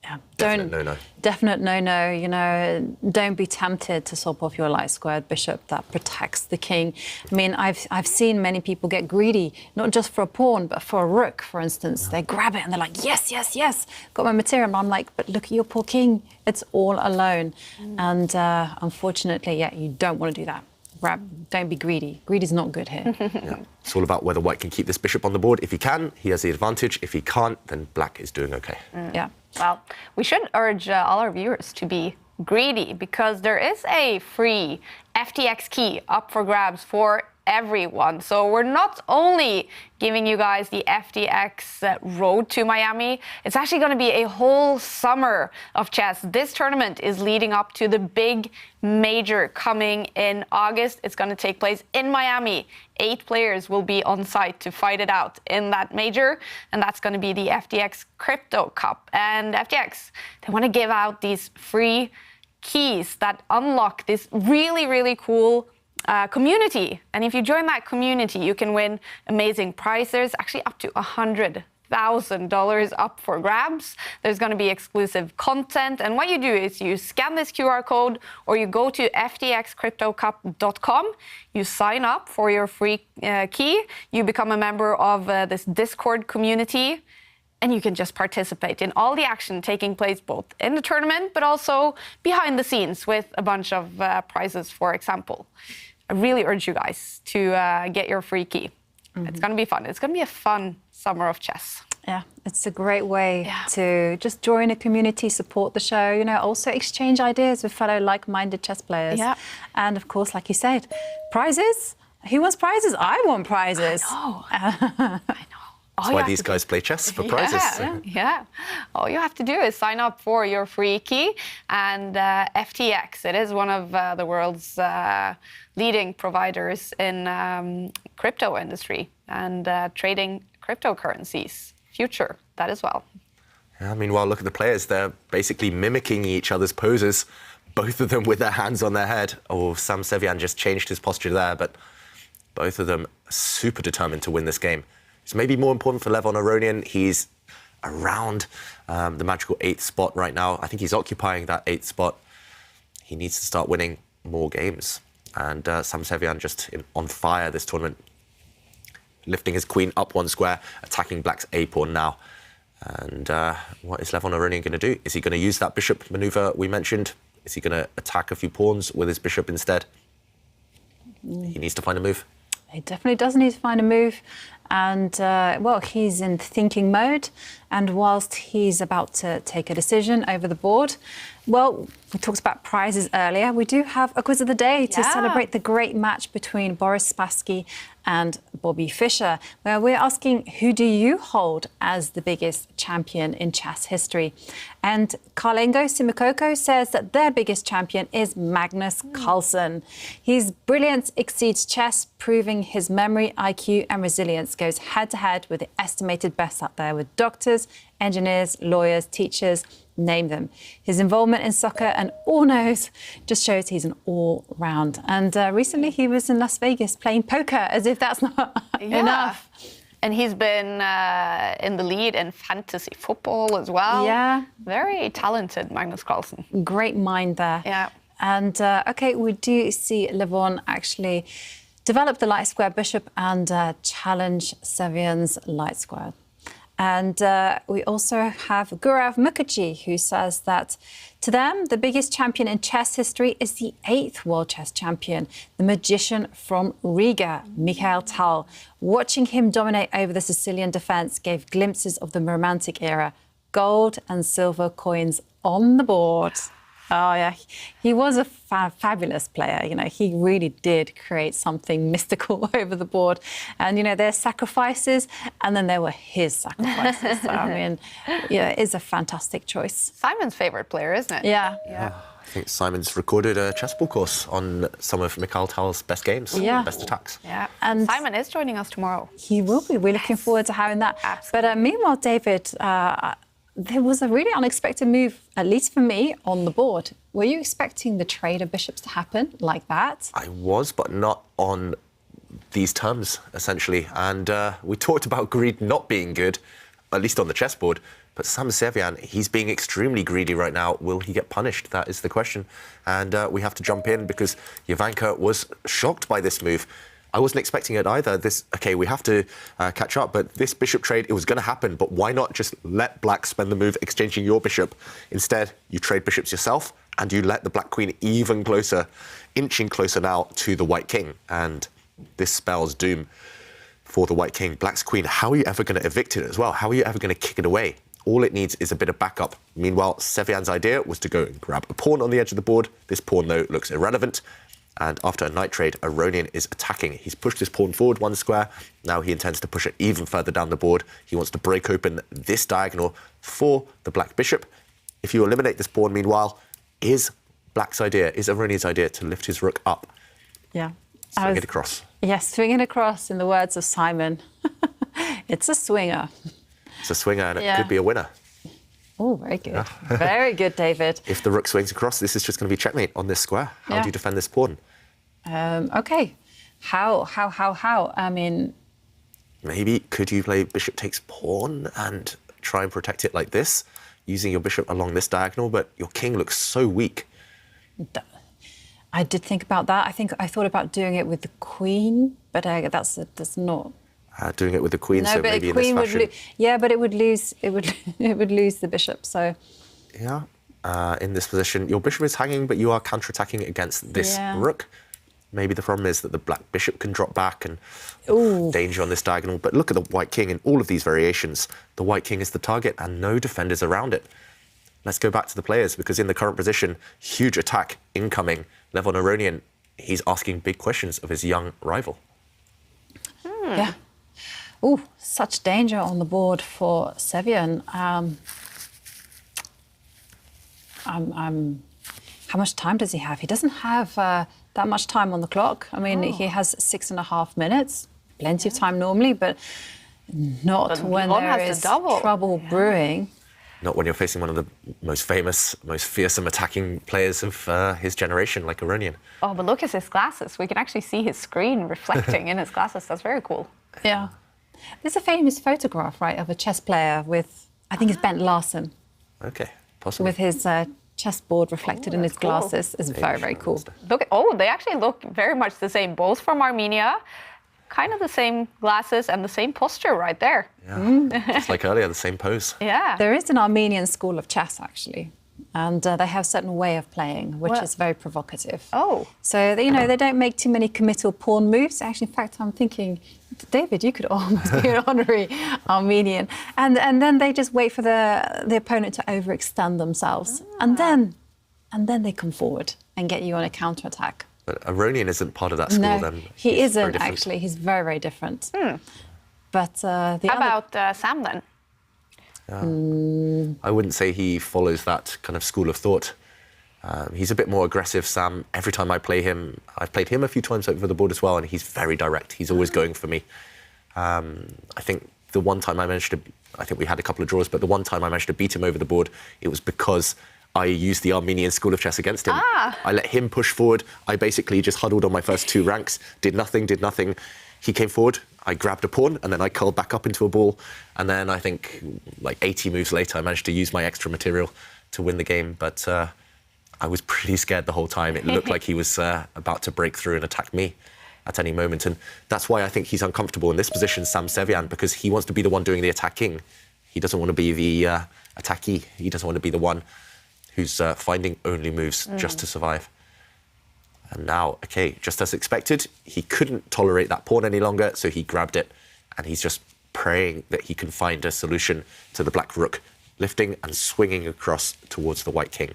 Yeah, Definite no-no. You know, don't be tempted to swap off your light squared bishop that protects the king. I mean, I've seen many people get greedy, not just for a pawn, but for a rook, for instance. They grab it and they're like, yes, yes, yes, got my material. And I'm like, but look at your poor king. It's all alone. And unfortunately, yeah, you don't want to do that. Don't be greedy. Greedy's not good here. Yeah. It's all about whether White can keep this bishop on the board. If he can, he has the advantage. If he can't, then Black is doing okay. Yeah. Well, we should urge all our viewers to be greedy because there is a free FTX key up for grabs for everyone. So we're not only giving you guys the FTX road to Miami, it's actually going to be a whole summer of chess. This tournament is leading up to the big major coming in August. It's going to take place in Miami. 8 players will be on site to fight it out in that major, and that's going to be the FTX Crypto Cup. And FTX, they want to give out these free keys that unlock this really, really cool community. And if you join that community, you can win amazing prizes, actually up to $100,000 up for grabs. There's going to be exclusive content. And what you do is you scan this QR code or you go to ftxcryptocup.com. You sign up for your free key. You become a member of this Discord community. And you can just participate in all the action taking place both in the tournament, but also behind the scenes with a bunch of prizes, for example. I really urge you guys to get your free key. It's going to be fun. It's going to be a fun summer of chess. Yeah, it's a great way to just join a community, support the show, you know, also exchange ideas with fellow like-minded chess players. Yeah. And of course, like you said, prizes. Who wants prizes? I want prizes. I know. That's why these guys play chess, for prizes. Yeah. All you have to do is sign up for your free key. And FTX, it is one of the world's leading providers in crypto industry and trading cryptocurrencies. Future, that as well. Yeah, meanwhile, look at the players. They're basically mimicking each other's poses, both of them with their hands on their head. Oh, Sam Sevian just changed his posture there, but both of them super determined to win this game. It's maybe more important for Levon Aronian. He's around the magical 8th spot right now. I think he's occupying that 8th spot. He needs to start winning more games. And Sam Sevian just on fire this tournament, lifting his queen up 1 square, attacking Black's A pawn now. And what is Levon Aronian going to do? Is he going to use that bishop maneuver we mentioned? Is he going to attack a few pawns with his bishop instead? He needs to find a move. He definitely does need to find a move. And, well, he's in thinking mode. And whilst he's about to take a decision over the board, well, we talked about prizes earlier. We do have a quiz of the day to celebrate the great match between Boris Spassky and Bobby Fischer, where we're asking, who do you hold as the biggest champion in chess history? And Carlengo Simikoko says that their biggest champion is Magnus Carlsen. His brilliance exceeds chess, proving his memory, IQ and resilience goes head-to-head with the estimated best out there with doctors, engineers, lawyers, teachers, name them. His involvement in soccer and all-knows just shows he's an all-round. And recently he was in Las Vegas playing poker, as if that's not enough. And he's been in the lead in fantasy football as well. Yeah. Very talented, Magnus Carlsen. Great mind there. Yeah. And, OK, we do see Levon actually develop the light square bishop and challenge Sevian's light square. And we also have Gaurav Mukherjee, who says that to them, the biggest champion in chess history is the 8th world chess champion, the magician from Riga, Mikhail Tal. Watching him dominate over the Sicilian defence gave glimpses of the Romantic era. Gold and silver coins on the board. Oh, yeah. He was a fabulous player. You know, he really did create something mystical over the board. And, you know, there's sacrifices, and then there were his sacrifices. So, I mean, yeah, it is a fantastic choice. Simon's favourite player, isn't it? Yeah. I think Simon's recorded a chessball course on some of Mikhail Tal's best games, best attacks. Yeah, and Simon is joining us tomorrow. He will be. We're looking forward to having that. Absolutely. But meanwhile, David, there was a really unexpected move, at least for me, on the board. Were you expecting the trade of bishops to happen like that? I was, but not on these terms, essentially. And we talked about greed not being good, at least on the chessboard. But Sam Sevian, he's being extremely greedy right now. Will he get punished? That is the question. And we have to jump in because Jovanka was shocked by this move. I wasn't expecting it either. OK, we have to catch up, but this bishop trade, it was going to happen. But why not just let black spend the move exchanging your bishop? Instead, you trade bishops yourself and you let the black queen even closer, inching closer now to the white king. And this spells doom for the white king. Black's queen, how are you ever going to evict it as well? How are you ever going to kick it away? All it needs is a bit of backup. Meanwhile, Sevian's idea was to go and grab a pawn on the edge of the board. This pawn, though, looks irrelevant. And after a knight trade, Aronian is attacking. He's pushed his pawn forward one square. Now he intends to push it even further down the board. He wants to break open this diagonal for the black bishop. If you eliminate this pawn, meanwhile, is black's idea, is Aronian's idea to lift his rook up? Yeah. Swing it across. Yes, swing it across, in the words of Simon. It's a swinger. It's a swinger, and it could be a winner. Oh, very good. Very good, David. If the rook swings across, this is just going to be checkmate on this square. How do you defend this pawn? OK. How? I mean... Maybe could you play bishop takes pawn and try and protect it like this, using your bishop along this diagonal, but your king looks so weak. I did think about that. I thought about doing it with the queen, but that's not... doing it with the queen, no, so but maybe the queen in this fashion. Yeah, but it would lose. It would lose the bishop. So. Yeah. In this position, your bishop is hanging, but you are counter-attacking against this rook. Maybe the problem is that the black bishop can drop back and danger on this diagonal. But look at the white king in all of these variations. The white king is the target and no defenders around it. Let's go back to the players, because in the current position, huge attack incoming. Levon Aronian, he's asking big questions of his young rival. Yeah. Oh, such danger on the board for Sevian. How much time does he have? He doesn't have that much time on the clock. I mean, he has 6.5 minutes. Plenty of time normally, but not when there is trouble brewing. Not when you're facing one of the most famous, most fearsome attacking players of his generation, like Aronian. Oh, but look at his glasses. We can actually see his screen reflecting in his glasses. That's very cool. Yeah. There's a famous photograph, right, of a chess player with, I think it's Bent Larsen. Okay, possibly. With his chessboard reflected in his glasses. It's very, very cool. Look, they actually look very much the same, both from Armenia. Kind of the same glasses and the same posture right there. Yeah, just like earlier, the same pose. Yeah. There is an Armenian school of chess, actually. And they have a certain way of playing, which is very provocative. Oh. So, they don't make too many committal pawn moves. Actually, in fact, I'm thinking David, you could almost be an honorary Armenian. And then they just wait for the opponent to overextend themselves. And then they come forward and get you on a counter-attack. But Aronian isn't part of that school, No, then? he isn't, actually. He's very, very different. But How about Sam, then? I wouldn't say he follows that kind of school of thought. He's a bit more aggressive, Sam. Every time I play him, I've played him a few times over the board as well, and he's very direct. He's always going for me. I think the one time I think we had a couple of draws, but the one time I managed to beat him over the board, it was because I used the Armenian school of chess against him. I let him push forward. I basically just huddled on my first 2 ranks, did nothing. He came forward, I grabbed a pawn, and then I curled back up into a ball. And then I think like 80 moves later, I managed to use my extra material to win the game. But I was pretty scared the whole time. It looked like he was about to break through and attack me at any moment. And that's why I think he's uncomfortable in this position, Sam Sevian, because he wants to be the one doing the attacking. He doesn't want to be the attackee. He doesn't want to be the one who's finding only moves just to survive. And now, okay, just as expected, he couldn't tolerate that pawn any longer, so he grabbed it, and he's just praying that he can find a solution to the black rook, lifting and swinging across towards the white king.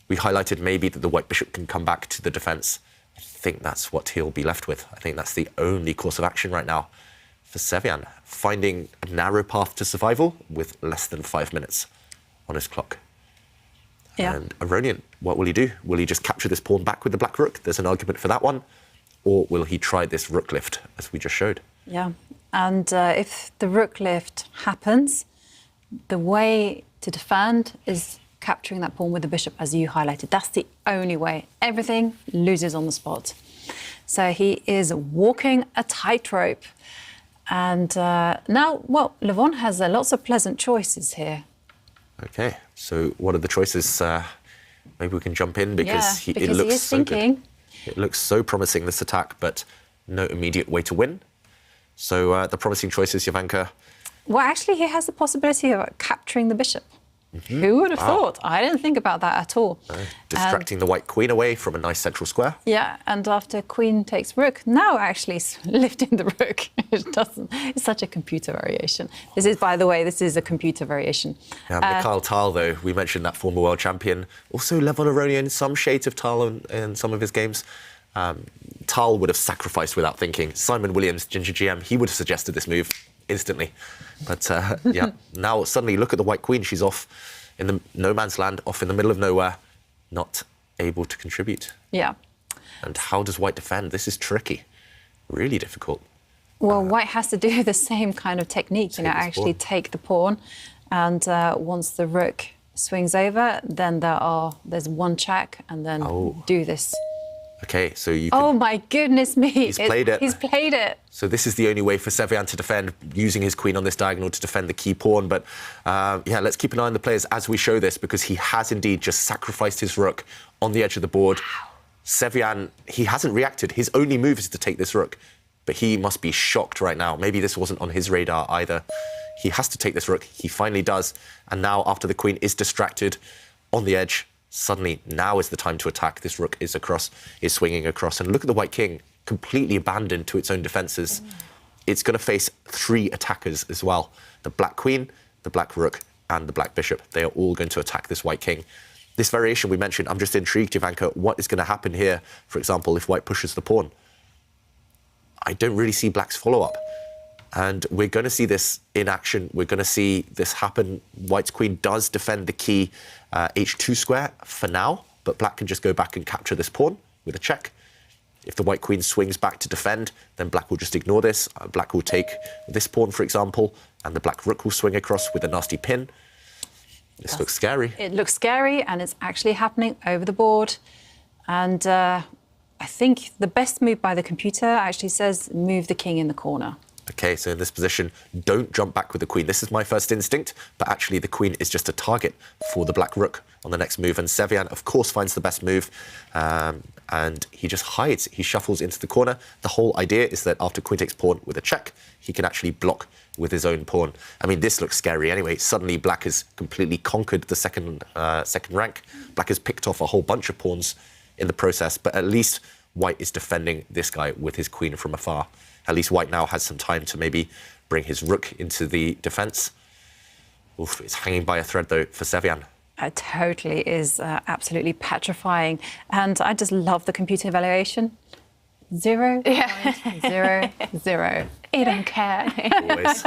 We highlighted maybe that the white bishop can come back to the defense. I think that's what he'll be left with. I think that's the only course of action right now for Sevian, finding a narrow path to survival with less than 5 minutes on his clock. Yeah. And Aronian, what will he do? Will he just capture this pawn back with the black rook? There's an argument for that one. Or will he try this rook lift, as we just showed? Yeah, and if the rook lift happens, the way to defend is capturing that pawn with the bishop, as you highlighted. That's the only way. Everything loses on the spot. So he is walking a tightrope. And now, well, Levon has lots of pleasant choices here. Okay, so what are the choices? Maybe we can jump in because, it looks he is so thinking. good. It looks so promising, this attack, but no immediate way to win. So the promising choices, Jovanka. Well, actually, he has the possibility of capturing the bishop. Who would have thought? I didn't think about that at all. Distracting the white queen away from a nice central square. Yeah, and after queen takes rook, now actually lifting the rook. It doesn't. It's such a computer variation. This is, by the way, this is a computer variation. Yeah, Mikhail Tal, though, we mentioned that former world champion. Also, Levon Aronian, some shades of Tal in some of his games. Tal would have sacrificed without thinking. Simon Williams, Ginger GM, he would have suggested this move instantly. But yeah, now suddenly look at the white queen. She's off in the no man's land, off in the middle of nowhere, not able to contribute. Yeah. And how does white defend? This is tricky, really difficult. Well, white has to do the same kind of technique, actually take the pawn. And once the rook swings over, then there's one check, and then do this. Okay, so you Oh, my goodness me. He's played it. He's played it. So this is the only way for Sevian to defend, using his queen on this diagonal to defend the key pawn. But yeah, let's keep an eye on the players as we show this, because he has indeed just sacrificed his rook on the edge of the board. Wow. Sevian, he hasn't reacted. His only move is to take this rook. But he must be shocked right now. Maybe this wasn't on his radar either. He has to take this rook. He finally does. And now, after the queen is distracted on the edge, suddenly now is the time to attack. This rook is swinging across. And look at the white king, completely abandoned to its own defences. It's going to face 3 attackers as well. The black queen, the black rook, and the black bishop. They are all going to attack this white king. This variation we mentioned, I'm just intrigued, Jovanka, what is going to happen here, for example, if white pushes the pawn? I don't really see black's follow-up. And we're going to see this in action. We're going to see this happen. White's queen does defend the key h2 square for now, but black can just go back and capture this pawn with a check. If the white queen swings back to defend, then black will just ignore this. Black will take this pawn, for example, and the black rook will swing across with a nasty pin. This looks scary. It looks scary, and it's actually happening over the board. And I think the best move by the computer actually says move the king in the corner. Okay, so in this position, don't jump back with the queen. This is my first instinct, but actually the queen is just a target for the black rook on the next move. And Sevian, of course, finds the best move, and he just hides. He shuffles into the corner. The whole idea is that after queen takes pawn with a check, he can actually block with his own pawn. I mean, this looks scary anyway. Suddenly, black has completely conquered the second rank. Black has picked off a whole bunch of pawns in the process, but at least white is defending this guy with his queen from afar. At least white now has some time to maybe bring his rook into the defence. Oof, it's hanging by a thread, though, for Sevian. It totally is absolutely petrifying. And I just love the computer evaluation. 0.00. I don't care. Always.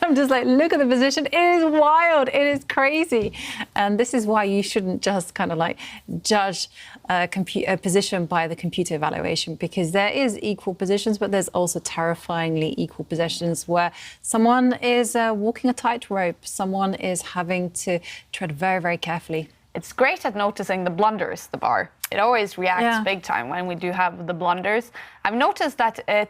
I'm just like, look at the position. It is wild. It is crazy. And this is why you shouldn't just kind of like judge a position by the computer evaluation, because there is equal positions, but there's also terrifyingly equal positions where someone is walking a tightrope, someone is having to tread very, very carefully. It's great at noticing the blunders, the bar. It always reacts big time when we do have the blunders. I've noticed that it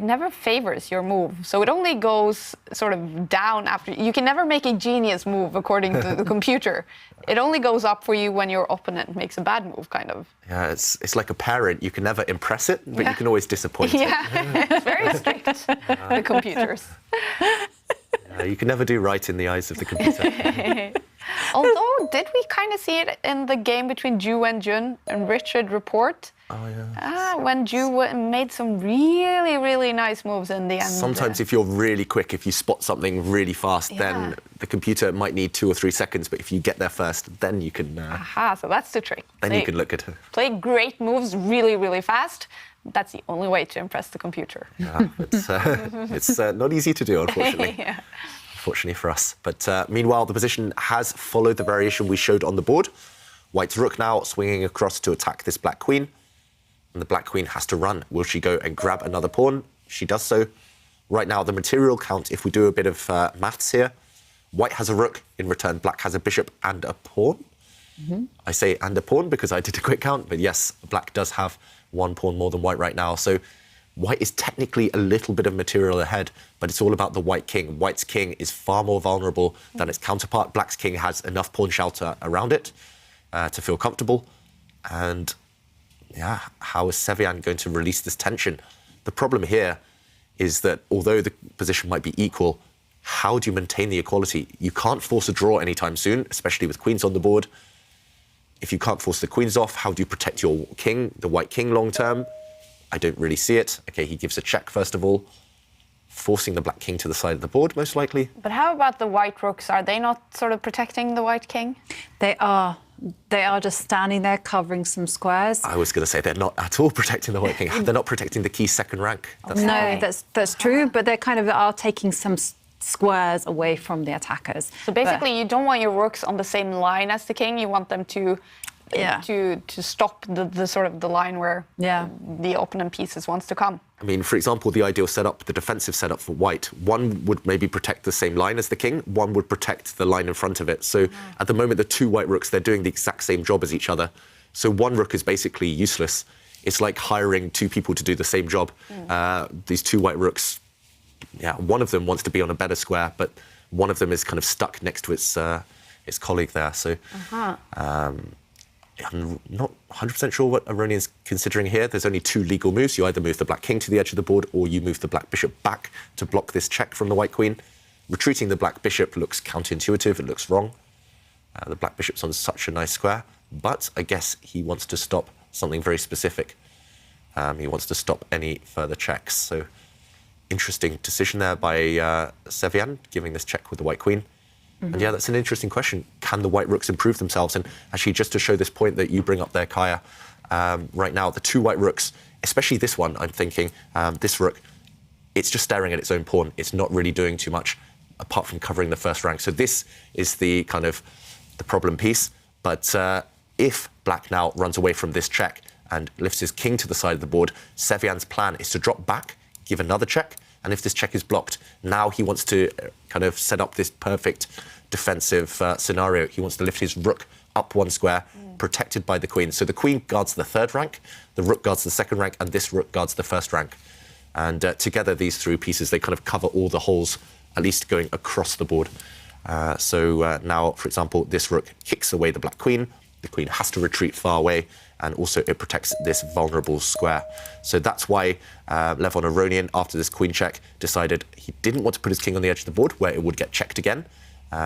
never favors your move. So it only goes sort of down after. You can never make a genius move according to the computer. It only goes up for you when your opponent makes a bad move, kind of. Yeah, it's like a parent. You can never impress it, but you can always disappoint it. It's very strict, the computers. You can never do right in the eyes of the computer. Although, did we kind of see it in the game between Ju and Jun and Richard Report? Oh, yeah. When Ju made some really, really nice moves in the end. Sometimes if you're really quick, if you spot something really fast, then the computer might need 2 or 3 seconds, but if you get there first, then you can... Aha, so that's the trick. Then you can look at her. Play great moves really, really fast. That's the only way to impress the computer. Yeah, it's not easy to do, unfortunately. Fortunately for us. But meanwhile, the position has followed the variation we showed on the board. White's rook now swinging across to attack this black queen. And the black queen has to run. Will she go and grab another pawn? She does so. Right now, the material count, if we do a bit of maths here, white has a rook. In return, black has a bishop and a pawn. I say and a pawn because I did a quick count. But yes, black does have 1 pawn more than white right now. So white is technically a little bit of material ahead, but it's all about the white king. White's king is far more vulnerable than its counterpart. Black's king has enough pawn shelter around it to feel comfortable. And yeah, how is Sevian going to release this tension? The problem here is that although the position might be equal, how do you maintain the equality? You can't force a draw anytime soon, especially with queens on the board. If you can't force the queens off, how do you protect your king, the white king, long term? I don't really see it. OK, he gives a check, first of all, forcing the black king to the side of the board, most likely. But how about the white rooks? Are they not sort of protecting the white king? They are. They are just standing there covering some squares. I was going to say they're not at all protecting the white king. They're not protecting the key second rank. That's true, but they kind of are taking some squares away from the attackers. So basically, you don't want your rooks on the same line as the king. You want them to stop the sort of the line where the opponent pieces wants to come. I mean, for example, the ideal setup, the defensive setup for white, one would maybe protect the same line as the king, one would protect the line in front of it. So at the moment, the 2 white rooks, they're doing the exact same job as each other. So one rook is basically useless. It's like hiring 2 people to do the same job. These 2 white rooks, one of them wants to be on a better square, but one of them is kind of stuck next to its colleague there. So I'm not 100% sure what Aronian's considering here. There's only 2 legal moves. You either move the black king to the edge of the board or you move the black bishop back to block this check from the white queen. Retreating the black bishop looks counterintuitive. It looks wrong. The black bishop's on such a nice square. But I guess he wants to stop something very specific. He wants to stop any further checks. So interesting decision there by Sevian, giving this check with the white queen. And yeah, that's an interesting question. Can the white rooks improve themselves? And actually, just to show this point that you bring up there, Kaja, right now, the 2 white rooks, especially this one, I'm thinking, this rook, it's just staring at its own pawn. It's not really doing too much apart from covering the first rank. So this is the kind of the problem piece. But if black now runs away from this check and lifts his king to the side of the board, Sevian's plan is to drop back, give another check, and if this check is blocked, now he wants to kind of set up this perfect defensive scenario. He wants to lift his rook up 1 square, protected by the queen. So the queen guards the 3rd rank, the rook guards the 2nd rank, and this rook guards the 1st rank. And together, these 3 pieces, they kind of cover all the holes, at least going across the board. So now, for example, this rook kicks away the black queen. The queen has to retreat far away, and also it protects this vulnerable square. So that's why Levon Aronian, after this queen check, decided he didn't want to put his king on the edge of the board where it would get checked again.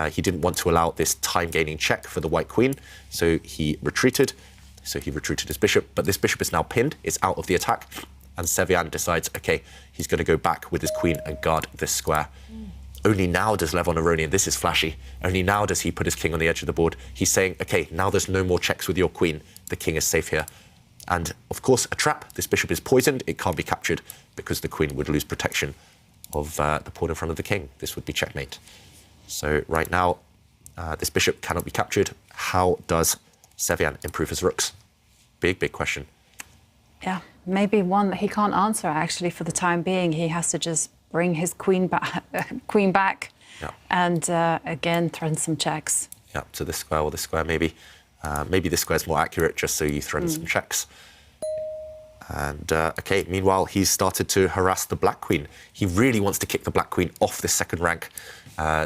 He didn't want to allow this time-gaining check for the white queen, so he retreated. So he retreated his bishop, but this bishop is now pinned. It's out of the attack. And Sevian decides, okay, he's going to go back with his queen and guard this square. Only now does Levon Aronian, this is flashy, only now does he put his king on the edge of the board. He's saying, okay, now there's no more checks with your queen. The king is safe here. And of course, a trap. This bishop is poisoned. It can't be captured because the queen would lose protection of the pawn in front of the king. This would be checkmate. So right now, this bishop cannot be captured. How does Sevian improve his rooks? Big, big question. Yeah, maybe one that he can't answer, actually, for the time being. He has to just bring his queen back yeah. and, again, threaten some checks. Yeah, to this square or this square, maybe. Maybe this square's more accurate, just so you threaten some checks. And, OK, meanwhile, he's started to harass the black queen. He really wants to kick the black queen off this second rank.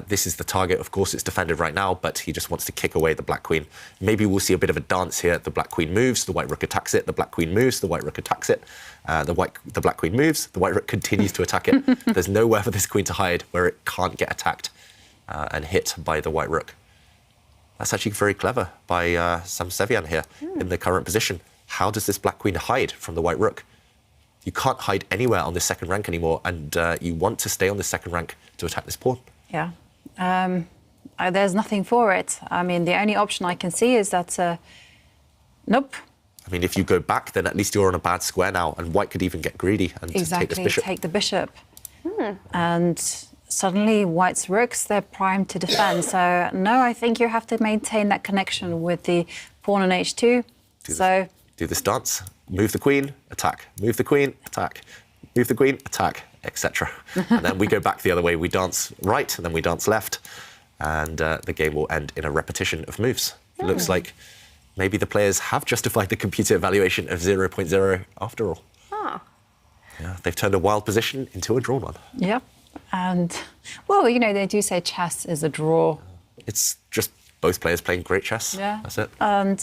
This is the target. Of course, it's defended right now, but he just wants to kick away the black queen. Maybe we'll see a bit of a dance here. The black queen moves, the white rook attacks it. The black queen moves, the white rook attacks it. The black queen moves, the white rook continues to attack it. There's nowhere for this queen to hide where it can't get attacked and hit by the white rook. That's actually very clever by Sam Sevian here in the current position. How does this black queen hide from the white rook? You can't hide anywhere on this second rank anymore, and you want to stay on the second rank to attack this pawn. Yeah. There's nothing for it. I mean, the only option I can see is that, nope. I mean, if you go back, then at least you're on a bad square now, and white could even get greedy and take this bishop. Take the bishop. And suddenly white's rooks, they're primed to defend. So, no, I think you have to maintain that connection with the pawn on h2. Do this dance. Move the queen, attack. Move the queen, attack. Move the queen, attack, etc. And then we go back the other way. We dance right, and then we dance left. And the game will end in a repetition of moves. It looks like maybe the players have justified the computer evaluation of 0.0 after all. Yeah, they've turned a wild position into a drawn one. Yep. And, well, you know, they do say chess is a draw. It's just both players playing great chess. Yeah. That's it. And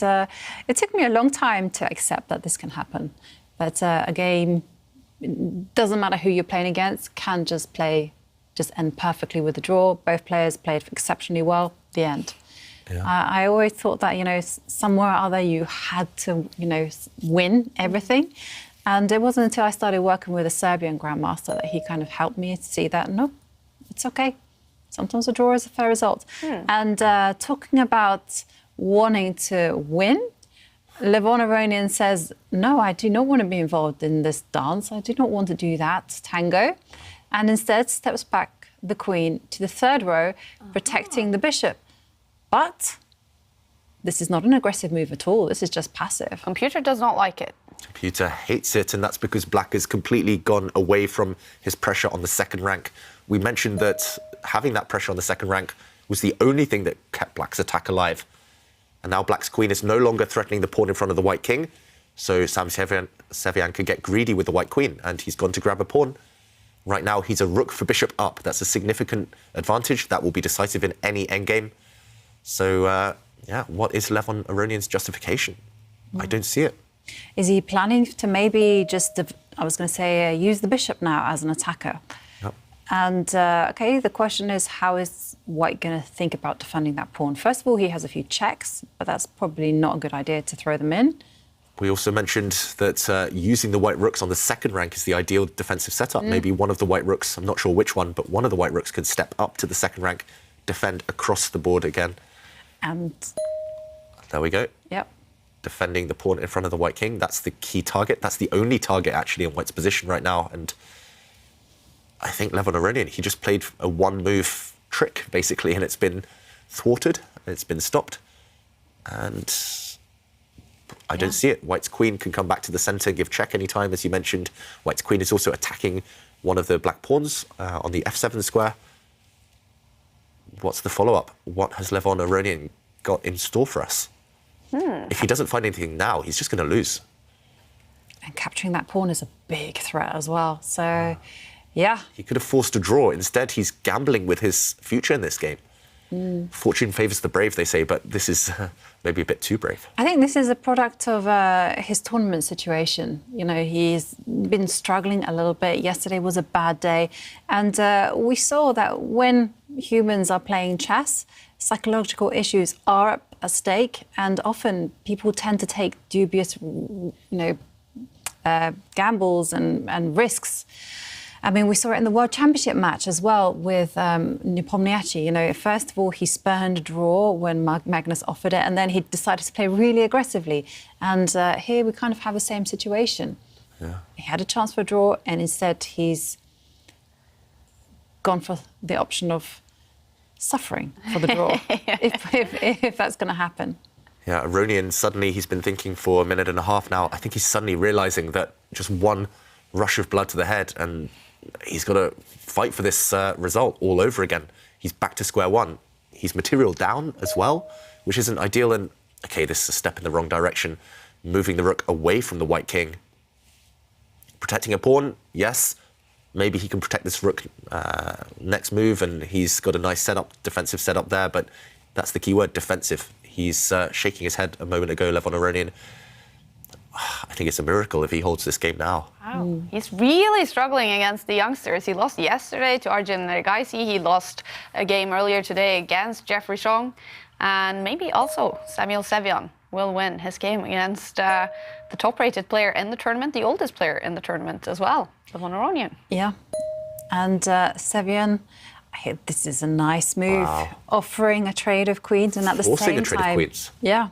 it took me a long time to accept that this can happen. But a game, doesn't matter who you're playing against, can just end perfectly with a draw. Both players played exceptionally well. The end. Yeah. I always thought that, you know, somewhere or other you had to, you know, win everything. And it wasn't until I started working with a Serbian grandmaster that he kind of helped me to see that, no, it's okay. Sometimes a draw is a fair result. And talking about wanting to win, Levon Aronian says, no, I do not want to be involved in this dance. I do not want to do that tango. And instead steps back the queen to the third row, protecting the bishop. But this is not an aggressive move at all. This is just passive. Computer does not like it. Computer hates it, and that's because black has completely gone away from his pressure on the second rank. We mentioned that having that pressure on the second rank was the only thing that kept black's attack alive. And now black's queen is no longer threatening the pawn in front of the white king, so Sam Sevian could get greedy with the white queen, and he's gone to grab a pawn. Right now, he's a rook for bishop up. That's a significant advantage. That will be decisive in any endgame. So, yeah, what is Levon Aronian's justification? I don't see it. Is he planning to maybe just, I was going to say, use the bishop now as an attacker? Yep. And, OK, the question is, how is white going to think about defending that pawn? First of all, he has a few checks, but that's probably not a good idea to throw them in. We also mentioned that using the white rooks on the second rank is the ideal defensive setup. Maybe one of the white rooks, I'm not sure which one, but one of the white rooks could step up to the second rank, defend across the board again. And there we go. Yep. Defending the pawn in front of the white king. That's the key target. That's the only target actually in white's position right now. And I think Levon Aronian, he just played a one-move trick, basically, and it's been thwarted, and it's been stopped. And I don't see it. White's queen can come back to the centre, give check anytime, as you mentioned. White's queen is also attacking one of the black pawns on the f7 square. What's the follow-up? What has Levon Aronian got in store for us? If he doesn't find anything now, he's just going to lose. And capturing that pawn is a big threat as well. So, yeah. He could have forced a draw. Instead, he's gambling with his future in this game. Fortune favours the brave, they say, but this is maybe a bit too brave. I think this is a product of his tournament situation. You know, he's been struggling a little bit. Yesterday was a bad day. And we saw that when humans are playing chess, psychological issues are at stake, and often people tend to take dubious, gambles and risks. I mean, we saw it in the World Championship match as well with Nepomniachtchi. First of all, he spurned a draw when Magnus offered it, and then he decided to play really aggressively. And here we kind of have the same situation. Yeah. He had a chance for a draw, and instead he's gone for the option of suffering for the draw, if that's going to happen. Yeah, Aronian, suddenly he's been thinking for a minute and a half now. I think he's suddenly realising that just one rush of blood to the head and he's got to fight for this result all over again. He's back to square one. He's material down as well, which isn't ideal. And, OK, this is a step in the wrong direction. Moving the rook away from the white king. Protecting a pawn, yes. Maybe he can protect this rook next move, and he's got a nice setup, defensive setup there, but that's the key word, defensive. He's shaking his head a moment ago, Levon Aronian. I think it's a miracle if he holds this game now. Wow. He's really struggling against the youngsters. He lost yesterday to Arjun Nergaisi. He lost a game earlier today against Jeffrey Xiong. And maybe also Samuel Sevian will win his game against the top-rated player in the tournament, the oldest player in the tournament as well, Levon Aronian. Yeah. And Sevian, this is a nice move, offering a trade of queens and at the same time... Forcing a trade of queens. Yeah.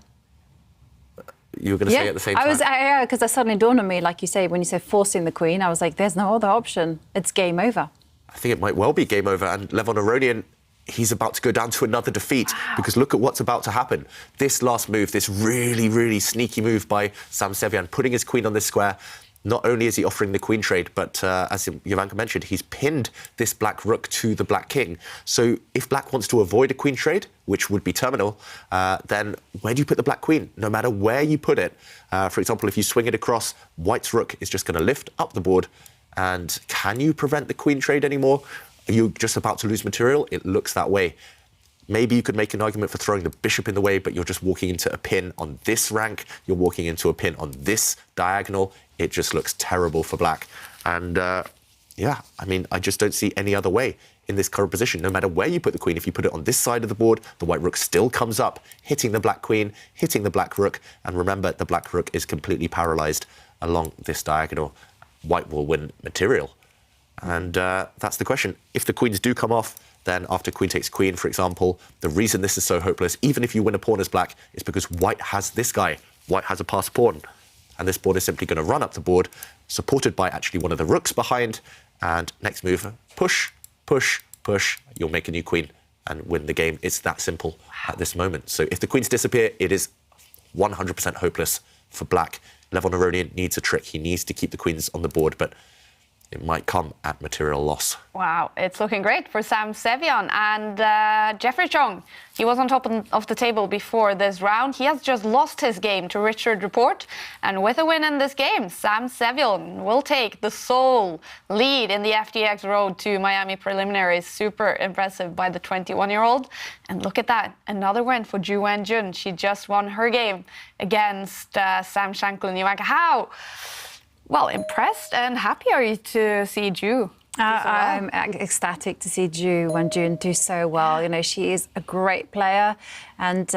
You were going to say at the same time? Because that suddenly dawned on me, like you say, when you said forcing the queen, I was like, there's no other option. It's game over. I think it might well be game over. And Levon Aronian, he's about to go down to another defeat because look at what's about to happen. This last move, this really, really sneaky move by Sam Sevian, putting his queen on this square. Not only is he offering the queen trade, but as Jovanka mentioned, he's pinned this black rook to the black king. So if black wants to avoid a queen trade, which would be terminal, then where do you put the black queen? No matter where you put it. For example, if you swing it across, white's rook is just going to lift up the board. And can you prevent the queen trade anymore? Are you just about to lose material? It looks that way. Maybe you could make an argument for throwing the bishop in the way, but you're just walking into a pin on this rank. You're walking into a pin on this diagonal. It just looks terrible for black. And yeah, I mean, I just don't see any other way in this current position. No matter where you put the queen, if you put it on this side of the board, the white rook still comes up, hitting the black queen, hitting the black rook. And remember, the black rook is completely paralyzed along this diagonal. White will win material. And that's the question. If the queens do come off, then after queen takes queen, for example, the reason this is so hopeless, even if you win a pawn as black, is because white has this guy. White has a passed pawn. And this pawn is simply going to run up the board, supported by actually one of the rooks behind. And next move, push, push, push. You'll make a new queen and win the game. It's that simple at this moment. So if the queens disappear, it is 100% hopeless for black. Levon Aronian needs a trick. He needs to keep the queens on the board, but it might come at material loss. Wow, it's looking great for Sam Sevian. And Jeffrey Xiong, he was on top of the table before this round. He has just lost his game to Richard Report. And with a win in this game, Sam Sevian will take the sole lead in the FTX road to Miami preliminaries. Super impressive by the 21-year-old. And look at that, another win for Ju Wen-jun. She just won her game against Sam Shanklin. How well impressed and happy are you to see Ju? I'm ecstatic to see Ju Wen-jun do so well. You know, she is a great player, and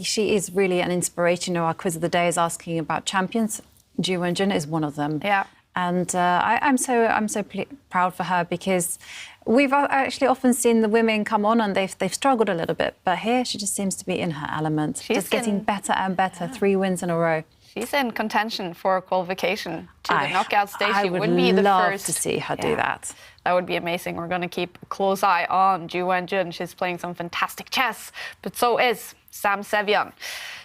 she is really an inspiration. You know, our quiz of the day is asking about champions. Ju Wen-jun is one of them. Yeah. And I'm so proud for her, because we've actually often seen the women come on and they've struggled a little bit, but here she just seems to be in her element. She's just getting better and better. 3 wins in a row. She's in contention for qualification to the knockout stage. I she would be the love first to see her do that. That would be amazing. We're going to keep a close eye on Ju Wen-jun. She's playing some fantastic chess, but so is Sam Sevian.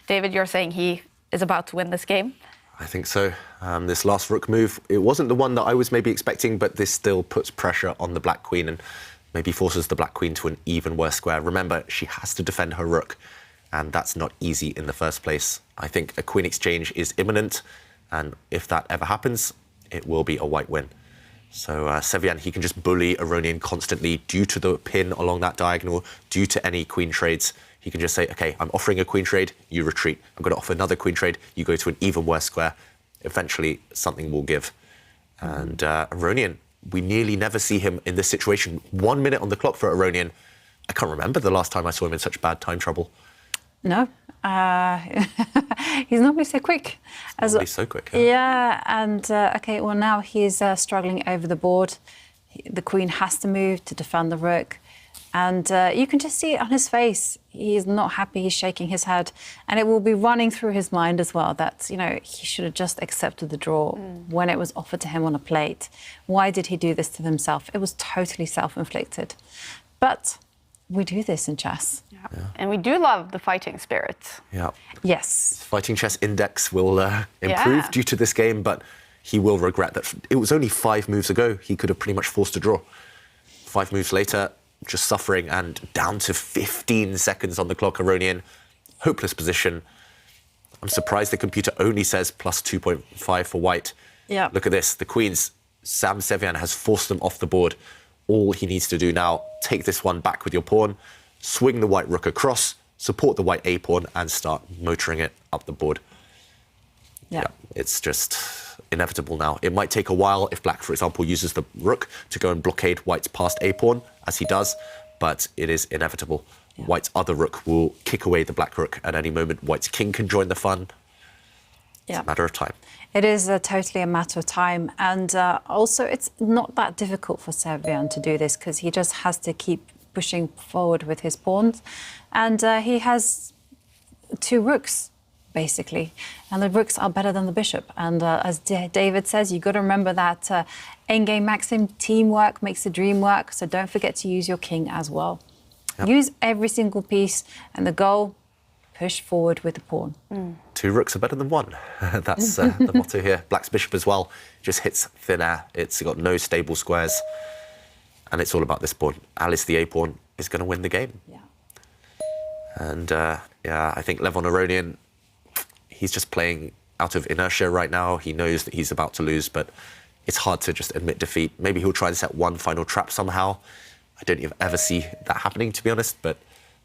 David, you're saying he is about to win this game? I think so. This last rook move, it wasn't the one that I was maybe expecting, but this still puts pressure on the black queen and maybe forces the black queen to an even worse square. Remember, she has to defend her rook, and that's not easy in the first place. I think a queen exchange is imminent, and if that ever happens, it will be a white win. So Sevian, he can just bully Aronian constantly due to the pin along that diagonal, due to any queen trades. He can just say, OK, I'm offering a queen trade, you retreat. I'm going to offer another queen trade, you go to an even worse square. Eventually, something will give. And Aronian, we nearly never see him in this situation. 1 minute on the clock for Aronian. I can't remember the last time I saw him in such bad time trouble. No. He's normally so quick. So quick. Yeah, and okay, well now he's struggling over the board. The queen has to move to defend the rook. And you can just see it on his face. He's not happy, he's shaking his head. And it will be running through his mind as well that, you know, he should have just accepted the draw when it was offered to him on a plate. Why did he do this to himself? It was totally self-inflicted. But we do this in chess. Yeah. And we do love the fighting spirit. Yeah. Yes. Fighting chess index will improve due to this game, but he will regret that. It was only 5 moves ago. He could have pretty much forced a draw. 5 moves later, just suffering and down to 15 seconds on the clock. Aronian, hopeless position. I'm surprised the computer only says plus 2.5 for white. Yeah. Look at this. The queens, Sam Sevian has forced them off the board. All he needs to do now, take this one back with your pawn, swing the white rook across, support the white a-pawn and start motoring it up the board. Yeah. It's just inevitable now. It might take a while if black, for example, uses the rook to go and blockade white's passed a-pawn, as he does, but it is inevitable. Yeah. White's other rook will kick away the black rook at any moment. White's king can join the fun. It's a matter of time. It is totally a matter of time. And also, it's not that difficult for Sevian to do this because he just has to keep pushing forward with his pawns. And he has 2 rooks, basically. And the rooks are better than the bishop. And as David says, you've got to remember that endgame maxim, teamwork makes the dream work. So don't forget to use your king as well. Yep. Use every single piece. And the goal, push forward with the pawn. 2 rooks are better than 1. That's the motto here. Black's bishop as well just hits thin air. It's got no stable squares. And it's all about this pawn. Alice, the a-pawn, is going to win the game. Yeah. And, yeah, I think Levon Aronian, he's just playing out of inertia right now. He knows that he's about to lose, but it's hard to just admit defeat. Maybe he'll try and set one final trap somehow. I don't ever see that happening, to be honest, but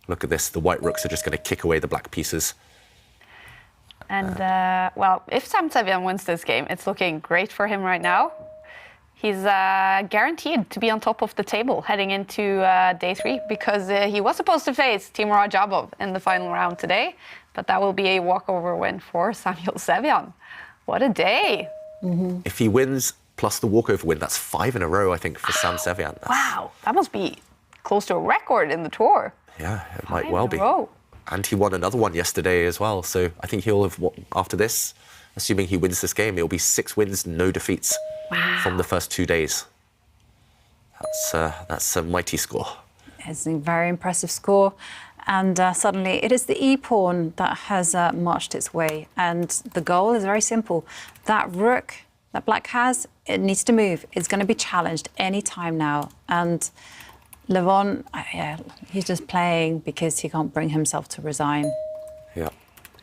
look at this. The white rooks are just going to kick away the black pieces. And, well, if Sam Sevian wins this game, it's looking great for him right now. He's guaranteed to be on top of the table heading into day 3 because he was supposed to face Timur Ajabov in the final round today, but that will be a walkover win for Samuel Sevian. What a day. If he wins plus the walkover win, that's 5 in a row, I think, for Sam Sevian. Wow, that must be close to a record in the tour. Yeah, it might well be. 5 in a row. And he won another one yesterday as well. So I think he'll have, after this, assuming he wins this game, it'll be 6 wins, no defeats from the first 2 days. That's a mighty score. It's a very impressive score. And suddenly it is the e-pawn that has marched its way. And the goal is very simple. That rook that black has, it needs to move. It's going to be challenged any time now. And Levon, he's just playing because he can't bring himself to resign. Yeah,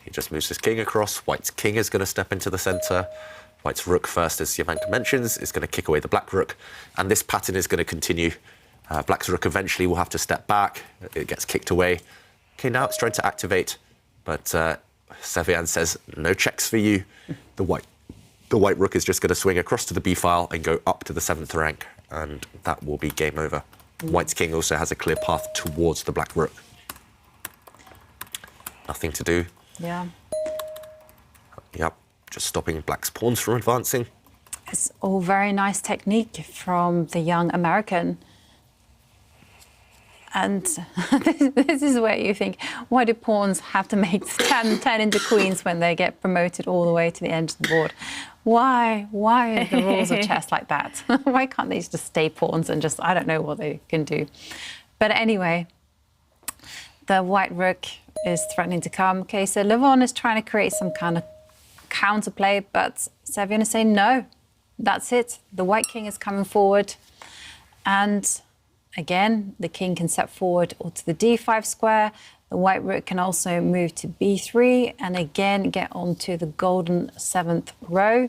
he just moves his king across. White's king is going to step into the centre. White's rook first, as Jovanka mentions, is going to kick away the black rook. And this pattern is going to continue. Black's rook eventually will have to step back. It gets kicked away. Okay, now it's trying to activate. But Sevian says, no checks for you. The white rook is just going to swing across to the b file and go up to the 7th rank. And that will be game over. White's king also has a clear path towards the black rook. Nothing to do. Yeah. Yep, just stopping black's pawns from advancing. It's all very nice technique from the young American. And this is where you think, why do pawns have to make turn into queens when they get promoted all the way to the end of the board? Why are the rules of chess like that? Why can't they just stay pawns and just, I don't know what they can do. But anyway, the white rook is threatening to come. Okay, so Levon is trying to create some kind of counterplay, but Sevian is saying, no, that's it. The white king is coming forward. And again, the king can step forward or to the d5 square. The white rook can also move to b3 and again get onto the golden 7th row.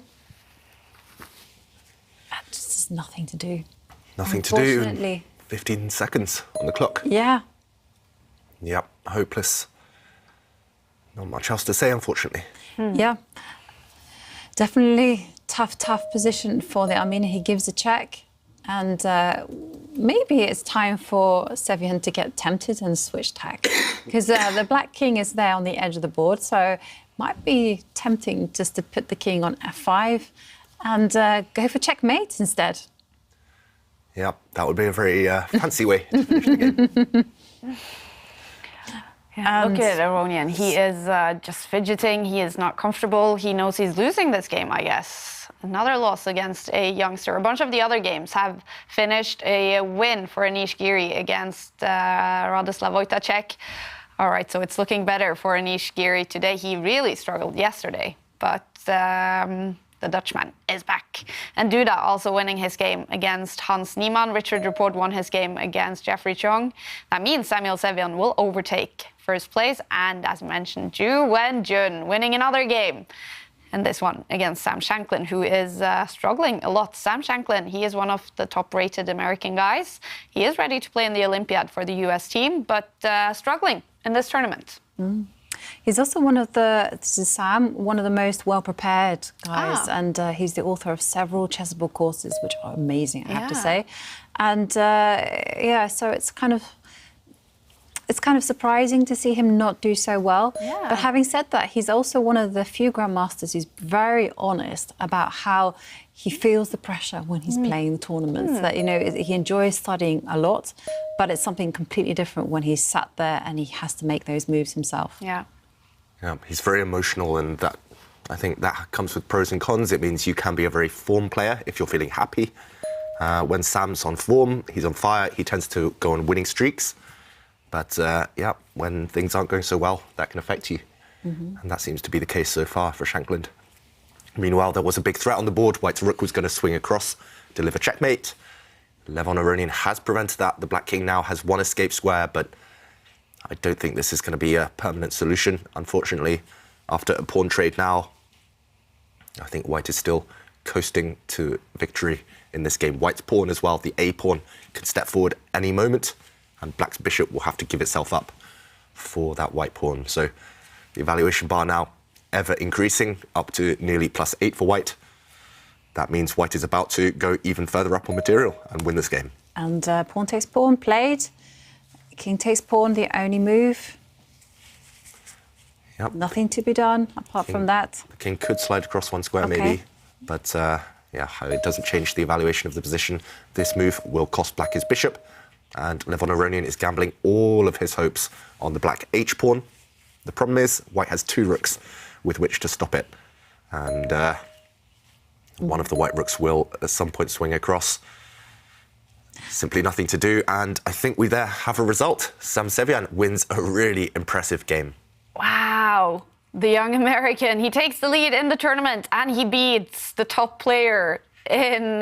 That just has nothing to do. Nothing to do. 15 seconds on the clock. Yeah. Yep, hopeless. Not much else to say, unfortunately. Yeah. Definitely tough position for the Armenian. He gives a check and maybe it's time for Sevian to get tempted and switch tack, because the black king is there on the edge of the board, so might be tempting just to put the king on f5 and go for checkmate instead. Yeah, that would be a very fancy way to finish the game. Look at Aronian. He is just fidgeting. He is not comfortable. He knows he's losing this game, I guess. Another loss against a youngster. A bunch of the other games have finished a win for Anish Giri against Radoslav Wojtacek. All right, so it's looking better for Anish Giri today. He really struggled yesterday, but the Dutchman is back. And Duda also winning his game against Hans Niemann. Richard Rapport won his game against Jeffrey Xiong. That means Samuel Sevian will overtake first place. And as mentioned, Ju Wen-jun winning another game. And this one against Sam Shanklin, who is struggling a lot. Sam Shanklin, he is one of the top-rated American guys. He is ready to play in the Olympiad for the US team, but struggling in this tournament. He's also one of the most well-prepared guys, and he's the author of several chessable courses, which are amazing, I have to say. And so it's kind of surprising to see him not do so well. Yeah. But having said that, he's also one of the few grandmasters who's very honest about how he feels the pressure when he's playing the tournaments. That, you know, he enjoys studying a lot, but it's something completely different when he's sat there and he has to make those moves himself. Yeah. Yeah, he's very emotional, and that, I think that comes with pros and cons. It means you can be a very form player if you're feeling happy. When Sam's on form, he's on fire, he tends to go on winning streaks. But when things aren't going so well, that can affect you. And that seems to be the case so far for Shanklin. Meanwhile, there was a big threat on the board. White's rook was going to swing across, deliver checkmate. Levon Aronian has prevented that. The black king now has one escape square, but I don't think this is going to be a permanent solution, unfortunately. After a pawn trade now, I think White is still coasting to victory in this game. White's pawn as well, the A pawn, can step forward any moment, and black's bishop will have to give itself up for that white pawn. So the evaluation bar now ever increasing, up to nearly +8 for White. That means White is about to go even further up on material and win this game. And pawn takes pawn played. King takes pawn, the only move. Yep. Nothing to be done apart from that. The king could slide across one square maybe, but it doesn't change the evaluation of the position. This move will cost black his bishop, and Levon Aronian is gambling all of his hopes on the black H pawn. The problem is White has 2 rooks with which to stop it, and one of the white rooks will at some point swing across. Simply nothing to do, and I think we there have a result. Sam Sevian wins a really impressive game. Wow, the young American, he takes the lead in the tournament and he beats the top player in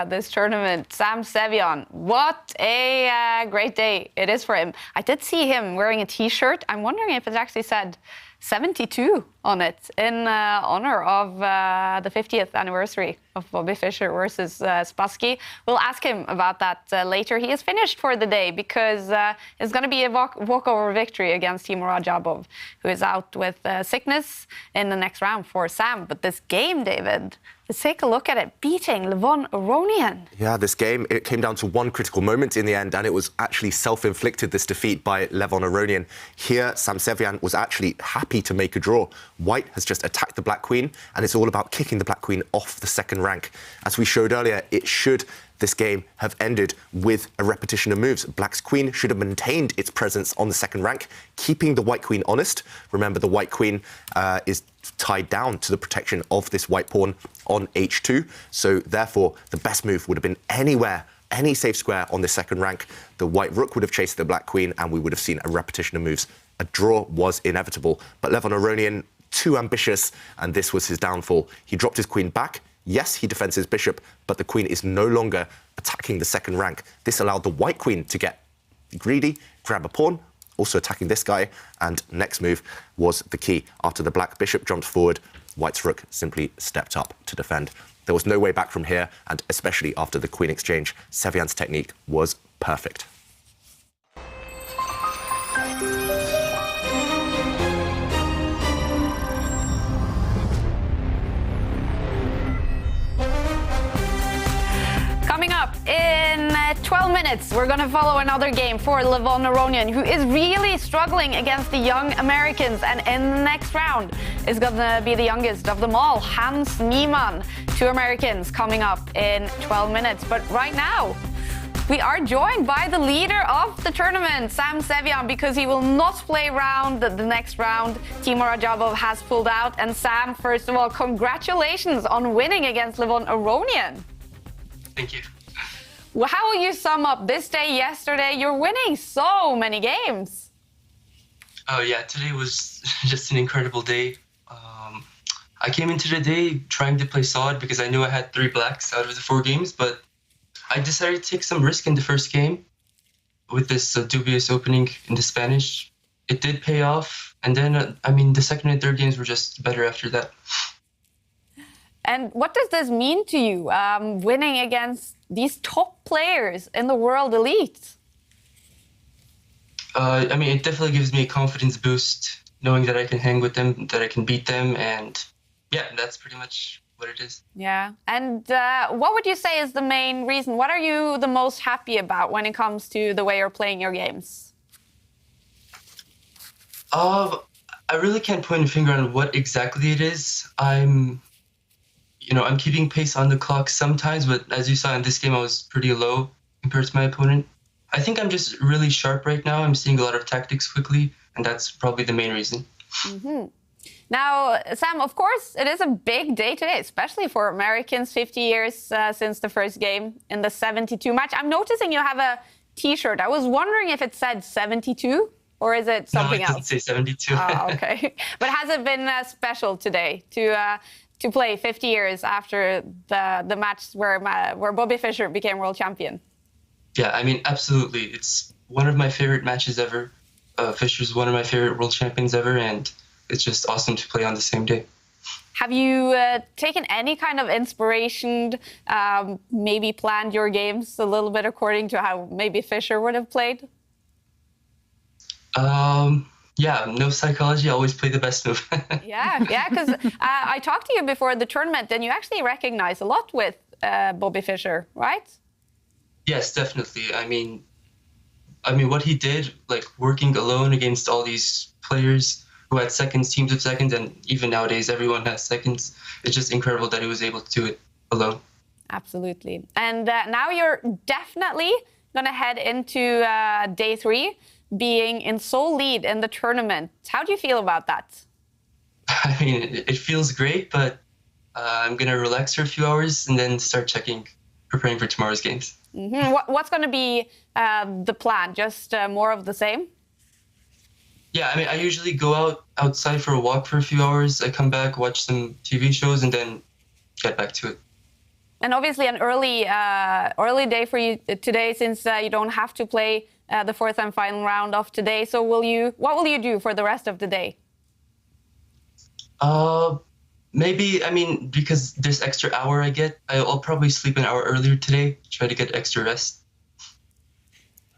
this tournament, Sam Sevian. What a great day it is for him. I did see him wearing a t-shirt. I'm wondering if it actually said 72 on it in honor of the 50th anniversary of Bobby Fischer versus Spassky. We'll ask him about that later. He is finished for the day because it's going to be a walkover victory against Timur Rajabov, who is out with sickness in the next round for Sam. But this game, David, let's take a look at it. Beating Levon Aronian. Yeah, this game, it came down to one critical moment in the end, and it was actually self-inflicted, this defeat by Levon Aronian. Here, Sam Sevian was actually happy to make a draw. White has just attacked the black queen, and it's all about kicking the black queen off the second rank. As we showed earlier, this game have ended with a repetition of moves. Black's queen should have maintained its presence on the second rank, keeping the white queen honest. Remember, the white queen is tied down to the protection of this white pawn on h2. So therefore, the best move would have been anywhere, any safe square on the second rank. The white rook would have chased the black queen, and we would have seen a repetition of moves. A draw was inevitable, but Levon Aronian, too ambitious, and this was his downfall. He dropped his queen back. Yes, he defends his bishop, but the queen is no longer attacking the second rank. This allowed the white queen to get greedy, grab a pawn, also attacking this guy, and next move was the key. After the black bishop jumped forward, White's rook simply stepped up to defend. There was no way back from here, and especially after the queen exchange, Sevian's technique was perfect. Coming up in 12 minutes, we're going to follow another game for Aronian, who is really struggling against the young Americans. And in the next round is going to be the youngest of them all, Hans Niemann. 2 Americans coming up in 12 minutes. But right now, we are joined by the leader of the tournament, Sam Sevian, because he will not play the next round. Timur Ajabov has pulled out. And Sam, first of all, congratulations on winning against Aronian. Thank you. Well, how will you sum up this day yesterday? You're winning so many games. Oh yeah, today was just an incredible day. I came into the day trying to play solid because I knew I had 3 blacks out of the 4 games, but I decided to take some risk in the first game with this dubious opening in the Spanish. It did pay off, and then, the second and third games were just better after that. And what does this mean to you, winning against these top players in the world elite? It definitely gives me a confidence boost, knowing that I can hang with them, that I can beat them, and yeah, that's pretty much what it is. Yeah. And what would you say is the main reason? What are you the most happy about when it comes to the way you're playing your games? I really can't point a finger on what exactly it is. I'm keeping pace on the clock sometimes, but as you saw in this game, I was pretty low compared to my opponent. I think I'm just really sharp right now. I'm seeing a lot of tactics quickly, and that's probably the main reason. Mm-hmm. Now, Sam, of course, it is a big day today, especially for Americans, 50 years since the first game in the 72 match. I'm noticing you have a T-shirt. I was wondering if it said 72, or is it something else? No, it doesn't say 72. Oh, okay. But has it been special today to play 50 years after the match where Bobby Fischer became world champion? Yeah, absolutely. It's one of my favorite matches ever. Fischer's one of my favorite world champions ever, and it's just awesome to play on the same day. Have you taken any kind of inspiration, maybe planned your games a little bit according to how maybe Fischer would have played? Yeah, no psychology, I always play the best move. Yeah, because I talked to you before the tournament, and you actually recognize a lot with Bobby Fischer, right? Yes, definitely. What he did, like working alone against all these players who had seconds, teams of seconds, and even nowadays everyone has seconds. It's just incredible that he was able to do it alone. Absolutely. And now you're definitely going to head into day 3, being in sole lead in the tournament. How do you feel about that? It feels great, but I'm going to relax for a few hours and then start preparing for tomorrow's games. Mm-hmm. What's going to be the plan? Just more of the same? Yeah, I usually go outside for a walk for a few hours. I come back, watch some TV shows, and then get back to it. And obviously an early day for you today, since you don't have to play the 4th and final round of today. So what will you do for the rest of the day? Maybe, because this extra hour I get, I'll probably sleep an hour earlier today, try to get extra rest.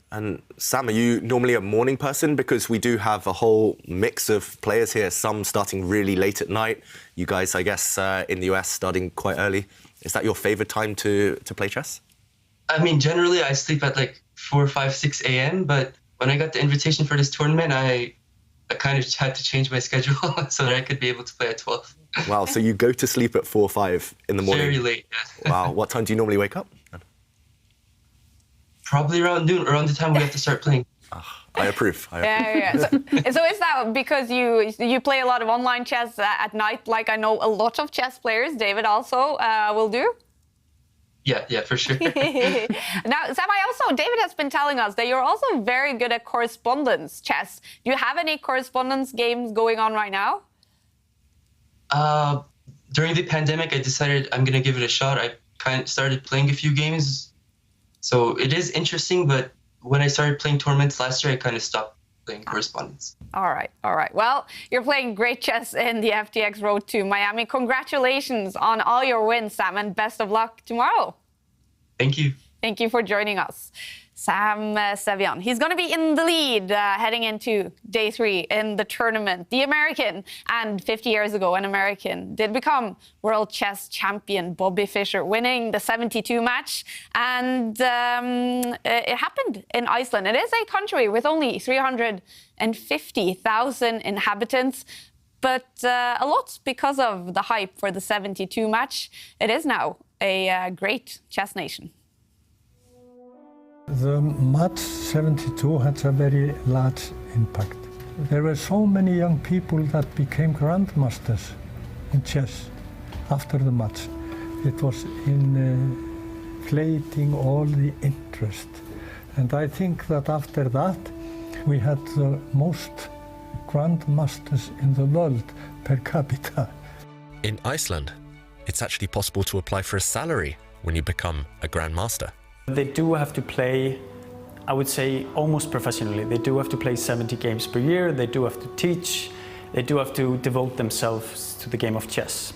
And Sam, are you normally a morning person? Because we do have a whole mix of players here, some starting really late at night. You guys, I guess, in the US starting quite early. Is that your favorite time to play chess? Generally I sleep at like 4, 5, 6 a.m. But when I got the invitation for this tournament, I kind of had to change my schedule so that I could be able to play at 12. Wow, so you go to sleep at 4 or 5 in the morning? Very late, yeah. Wow, what time do you normally wake up? Probably around noon, around the time we have to start playing. I approve. Yeah. So is that because you play a lot of online chess at night, like I know a lot of chess players, David also will do? Yeah, for sure. Now, Sam, David has been telling us that you're also very good at correspondence chess. Do you have any correspondence games going on right now? During the pandemic, I decided I'm going to give it a shot. I kind of started playing a few games. So it is interesting, but when I started playing tournaments last year, I kind of stopped playing correspondence. All right. Well, you're playing great chess in the FTX Road to Miami. Congratulations on all your wins, Sam, and best of luck tomorrow. Thank you. Thank you for joining us. Sam Sevian. He's going to be in the lead heading into day 3 in the tournament. The American, and 50 years ago, an American did become world chess champion Bobby Fischer, winning the 72 match. And it happened in Iceland. It is a country with only 350,000 inhabitants. But a lot because of the hype for the 72 match. It is now a great chess nation. The match 72 had a very large impact. There were so many young people that became grandmasters in chess after the match. It was inflating all the interest. And I think that after that, we had the most grandmasters in the world per capita. In Iceland, it's actually possible to apply for a salary when you become a grandmaster. They do have to play, I would say, almost professionally. They do have to play 70 games per year, they do have to teach, they do have to devote themselves to the game of chess,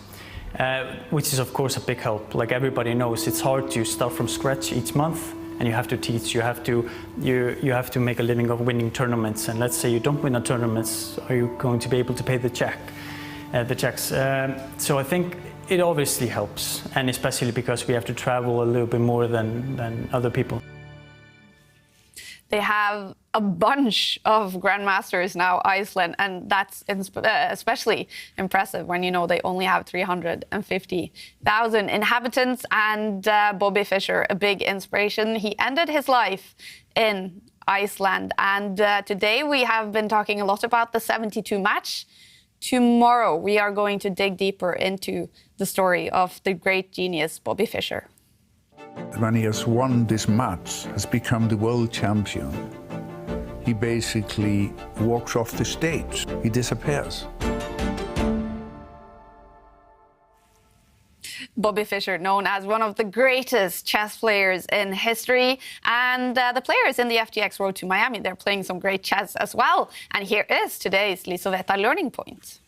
which is of course a big help. Like everybody knows, it's hard to start from scratch each month, and you have to teach, you have to make a living of winning tournaments, and let's say you don't win a tournament, are you going to be able to pay the checks? So I think it obviously helps, and especially because we have to travel a little bit more than other people. They have a bunch of grandmasters now, Iceland, and that's especially impressive when you know they only have 350,000 inhabitants. And Bobby Fischer, a big inspiration. He ended his life in Iceland, and today we have been talking a lot about the 72 match. Tomorrow we are going to dig deeper into the story of the great genius Bobby Fischer. When he has won this match, has become the world champion, he basically walks off the stage. He disappears. Bobby Fischer, known as one of the greatest chess players in history, and the players in the FTX Road to Miami, they're playing some great chess as well. And here is today's Lisoveta Learning Point.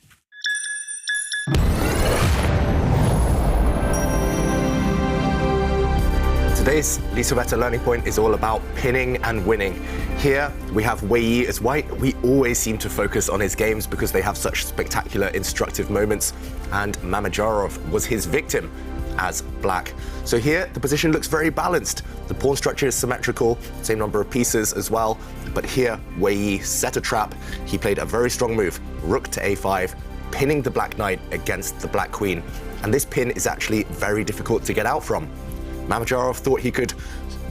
Today's Lisoveta Learning Point is all about pinning and winning. Here we have Wei Yi as white. We always seem to focus on his games because they have such spectacular, instructive moments, and Mamedyarov was his victim as black. So here the position looks very balanced. The pawn structure is symmetrical, same number of pieces as well, but here Wei Yi set a trap. He played a very strong move, rook to a5, pinning the black knight against the black queen. And this pin is actually very difficult to get out from. Mamedyarov thought he could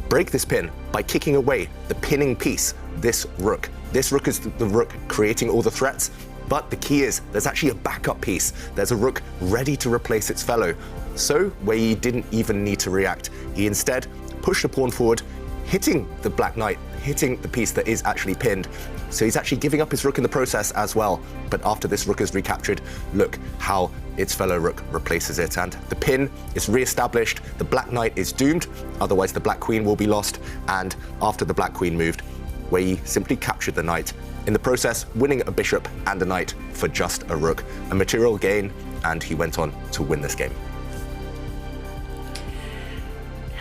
break this pin by kicking away the pinning piece, this rook. This rook is the rook creating all the threats, but the key is there's actually a backup piece. There's a rook ready to replace its fellow. So Wei Yi didn't even need to react. He instead pushed the pawn forward, hitting the black knight, hitting the piece that is actually pinned. So he's actually giving up his rook in the process as well. But after this rook is recaptured, look how its fellow rook replaces it. And the pin is re-established. The black knight is doomed. Otherwise, the black queen will be lost. And after the black queen moved, Wei Yi simply captured the knight. In the process, winning a bishop and a knight for just a rook. A material gain, and he went on to win this game.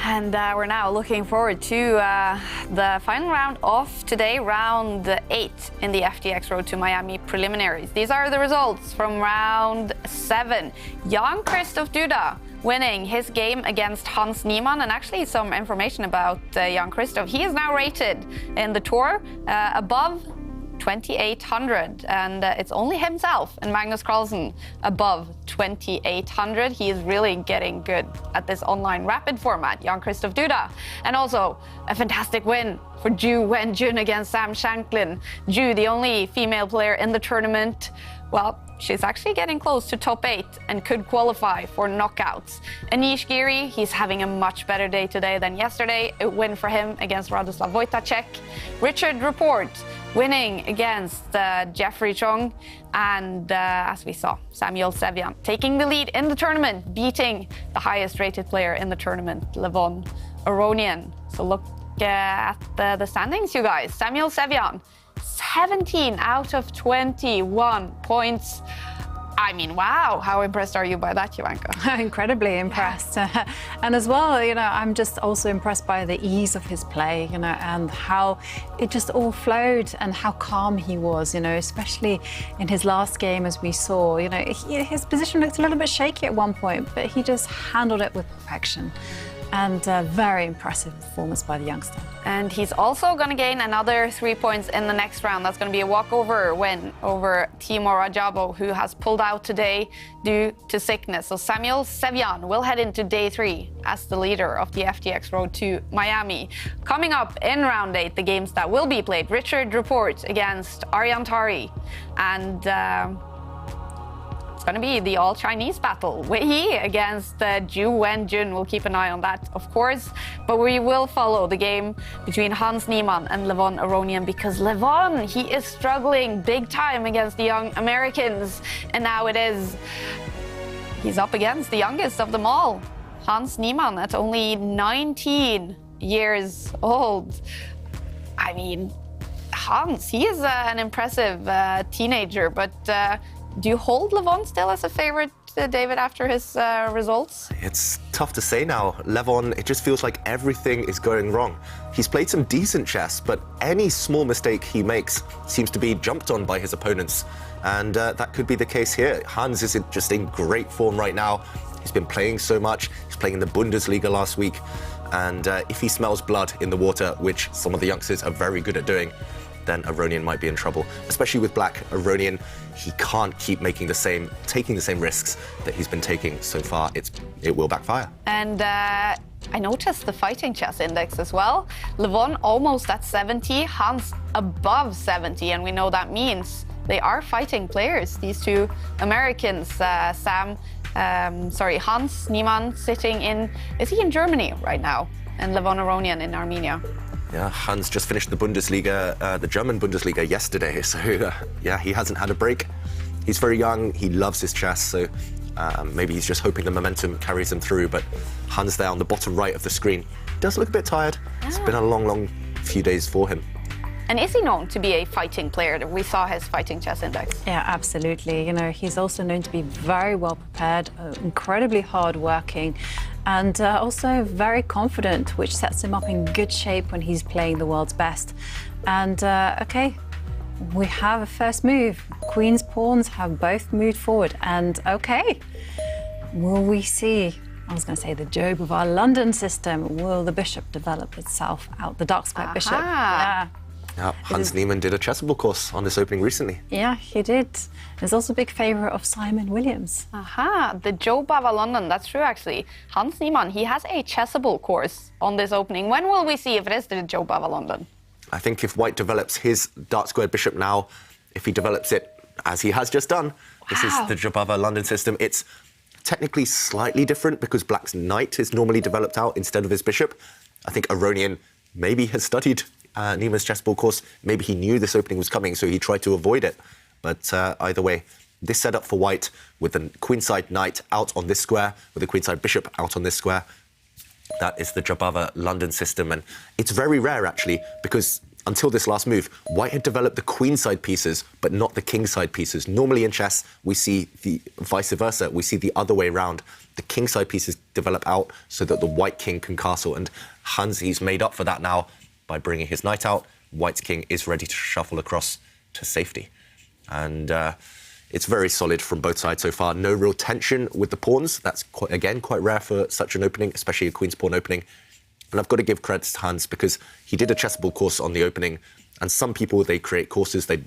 And we're now looking forward to the final round of today, round 8 in the FTX Road to Miami preliminaries. These are the results from round 7. Jan-Krzysztof winning his game against Hans Niemann, and actually some information about Jan-Krzysztof. He is now rated in the tour above 2,800, and it's only himself and Magnus Carlsen above 2,800. He is really getting good at this online rapid format, Jan-Krzysztof. And also a fantastic win for Ju Wenjun against Sam Shanklin. Ju, the only female player in the tournament, well, she's actually getting close to top 8 and could qualify for knockouts. Anish Giri, he's having a much better day today than yesterday. A win for him against Radoslav Wojtacek. Richard Report winning against Jeffrey Xiong, and as we saw, Samuel Sevian taking the lead in the tournament, beating the highest rated player in the tournament, Levon Aronian. So look at the standings, you guys. Samuel Sevian, 17 out of 21 points. I mean, wow, how impressed are you by that, Jovanka? Incredibly impressed. And as well, you know, I'm just also impressed by the ease of his play, you know, and how it just all flowed and how calm he was, you know, especially in his last game, as we saw. You know, his position looked a little bit shaky at one point, but he just handled it with perfection. And a very impressive performance by the youngster. And he's also going to gain another 3 points in the next round. That's going to be a walkover win over Timo Rajabo, who has pulled out today due to sickness. So Samuel Sevjan will head into day 3 as the leader of the FTX Road to Miami. Coming up in round 8, the games that will be played: Richard Report against Aryan Tari, and it's going to be the all-Chinese battle. Wei Yi against Ju Wen-jun. We'll keep an eye on that, of course. But we will follow the game between Hans Niemann and Levon Aronian, because Levon, he is struggling big time against the young Americans. And now he's up against the youngest of them all, Hans Niemann, at only 19 years old. I mean, Hans, he is an impressive teenager, but do you hold Levon still as a favorite, David, after his results? It's tough to say now. Levon, it just feels like everything is going wrong. He's played some decent chess, but any small mistake he makes seems to be jumped on by his opponents. And that could be the case here. Hans is just in great form right now. He's been playing so much. He's playing in the Bundesliga last week. And if he smells blood in the water, which some of the youngsters are very good at doing, then Aronian might be in trouble. Especially with black, Aronian, he can't keep taking the same risks that he's been taking so far. It will backfire. And I noticed the fighting chess index as well. Levon almost at 70, Hans above 70, and we know that means they are fighting players, these two Americans. Hans Niemann sitting is he in Germany right now? And Levon Aronian in Armenia. Yeah, Hans just finished the Bundesliga, the German Bundesliga yesterday, so yeah, he hasn't had a break. He's very young, he loves his chess, so maybe he's just hoping the momentum carries him through, but Hans there on the bottom right of the screen does look a bit tired. It's been a long few days for him. And is he known to be a fighting player? We saw his fighting chess index. Yeah, absolutely. You know, he's also known to be very well prepared, incredibly hard-working, and also very confident, which sets him up in good shape when he's playing the world's best. And okay, we have a first move. Queen's pawns have both moved forward, and okay, will we see? I was going to say the Job of our London system. Will the bishop develop itself out? The dark square bishop. Yeah. Yeah, Hans Niemann did a chessable course on this opening recently. Yeah, he did. He's also a big favourite of Simon Williams. The Joe Bava London, that's true actually. Hans Niemann, he has a chessable course on this opening. When will we see if it is the Joe Bava London? I think if White develops his dark squared bishop now, if he develops it as he has just done, this is the Joe Bava London system. It's technically slightly different because Black's knight is normally developed out instead of his bishop. I think Aronian maybe has studied Niemann's chessboard course. Maybe he knew this opening was coming, so he tried to avoid it. But either way, this setup for White with the queenside knight out on this square, with the queenside bishop out on this square, that is the Jabava London system. And it's very rare, actually, because until this last move, White had developed the queenside pieces, but not the kingside pieces. Normally in chess, we see the vice versa. We see the other way around. The kingside pieces develop out so that the White king can castle. And Hans, he's made up for that now by bringing his knight out. White's king is ready to shuffle across to safety. And it's very solid from both sides so far. No real tension with the pawns. That's, quite rare for such an opening, especially a queen's pawn opening. And I've got to give credit to Hans because he did a chessable course on the opening. And some people, they create courses, they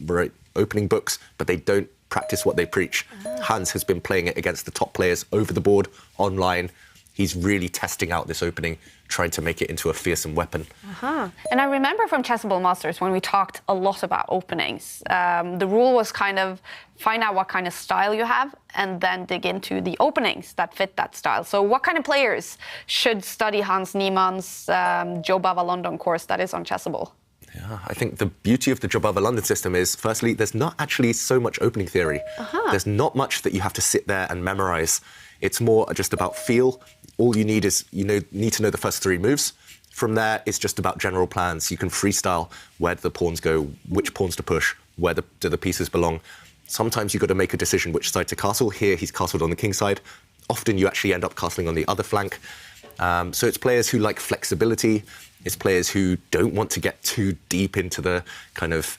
write opening books, but they don't practice what they preach. Hans has been playing it against the top players over the board, online. He's really testing out this opening, trying to make it into a fearsome weapon. And I remember from Chessable Masters when we talked a lot about openings, the rule was kind of find out what kind of style you have and then dig into the openings that fit that style. So what kind of players should study Hans Niemann's Joe Bava London course that is on Chessable? Yeah, I think the beauty of the Joe Bava London system is, firstly, there's not actually so much opening theory. There's not much that you have to sit there and memorize. It's more just about feel. All you need is, need to know the first 3 moves. From there, it's just about general plans. You can freestyle where do the pawns go, which pawns to push, where do the pieces belong. sometimes you've got to make a decision which side to castle. Here, he's castled on the king side. Often you actually end up castling on the other flank. So it's players who like flexibility. It's players who don't want to get too deep into the kind of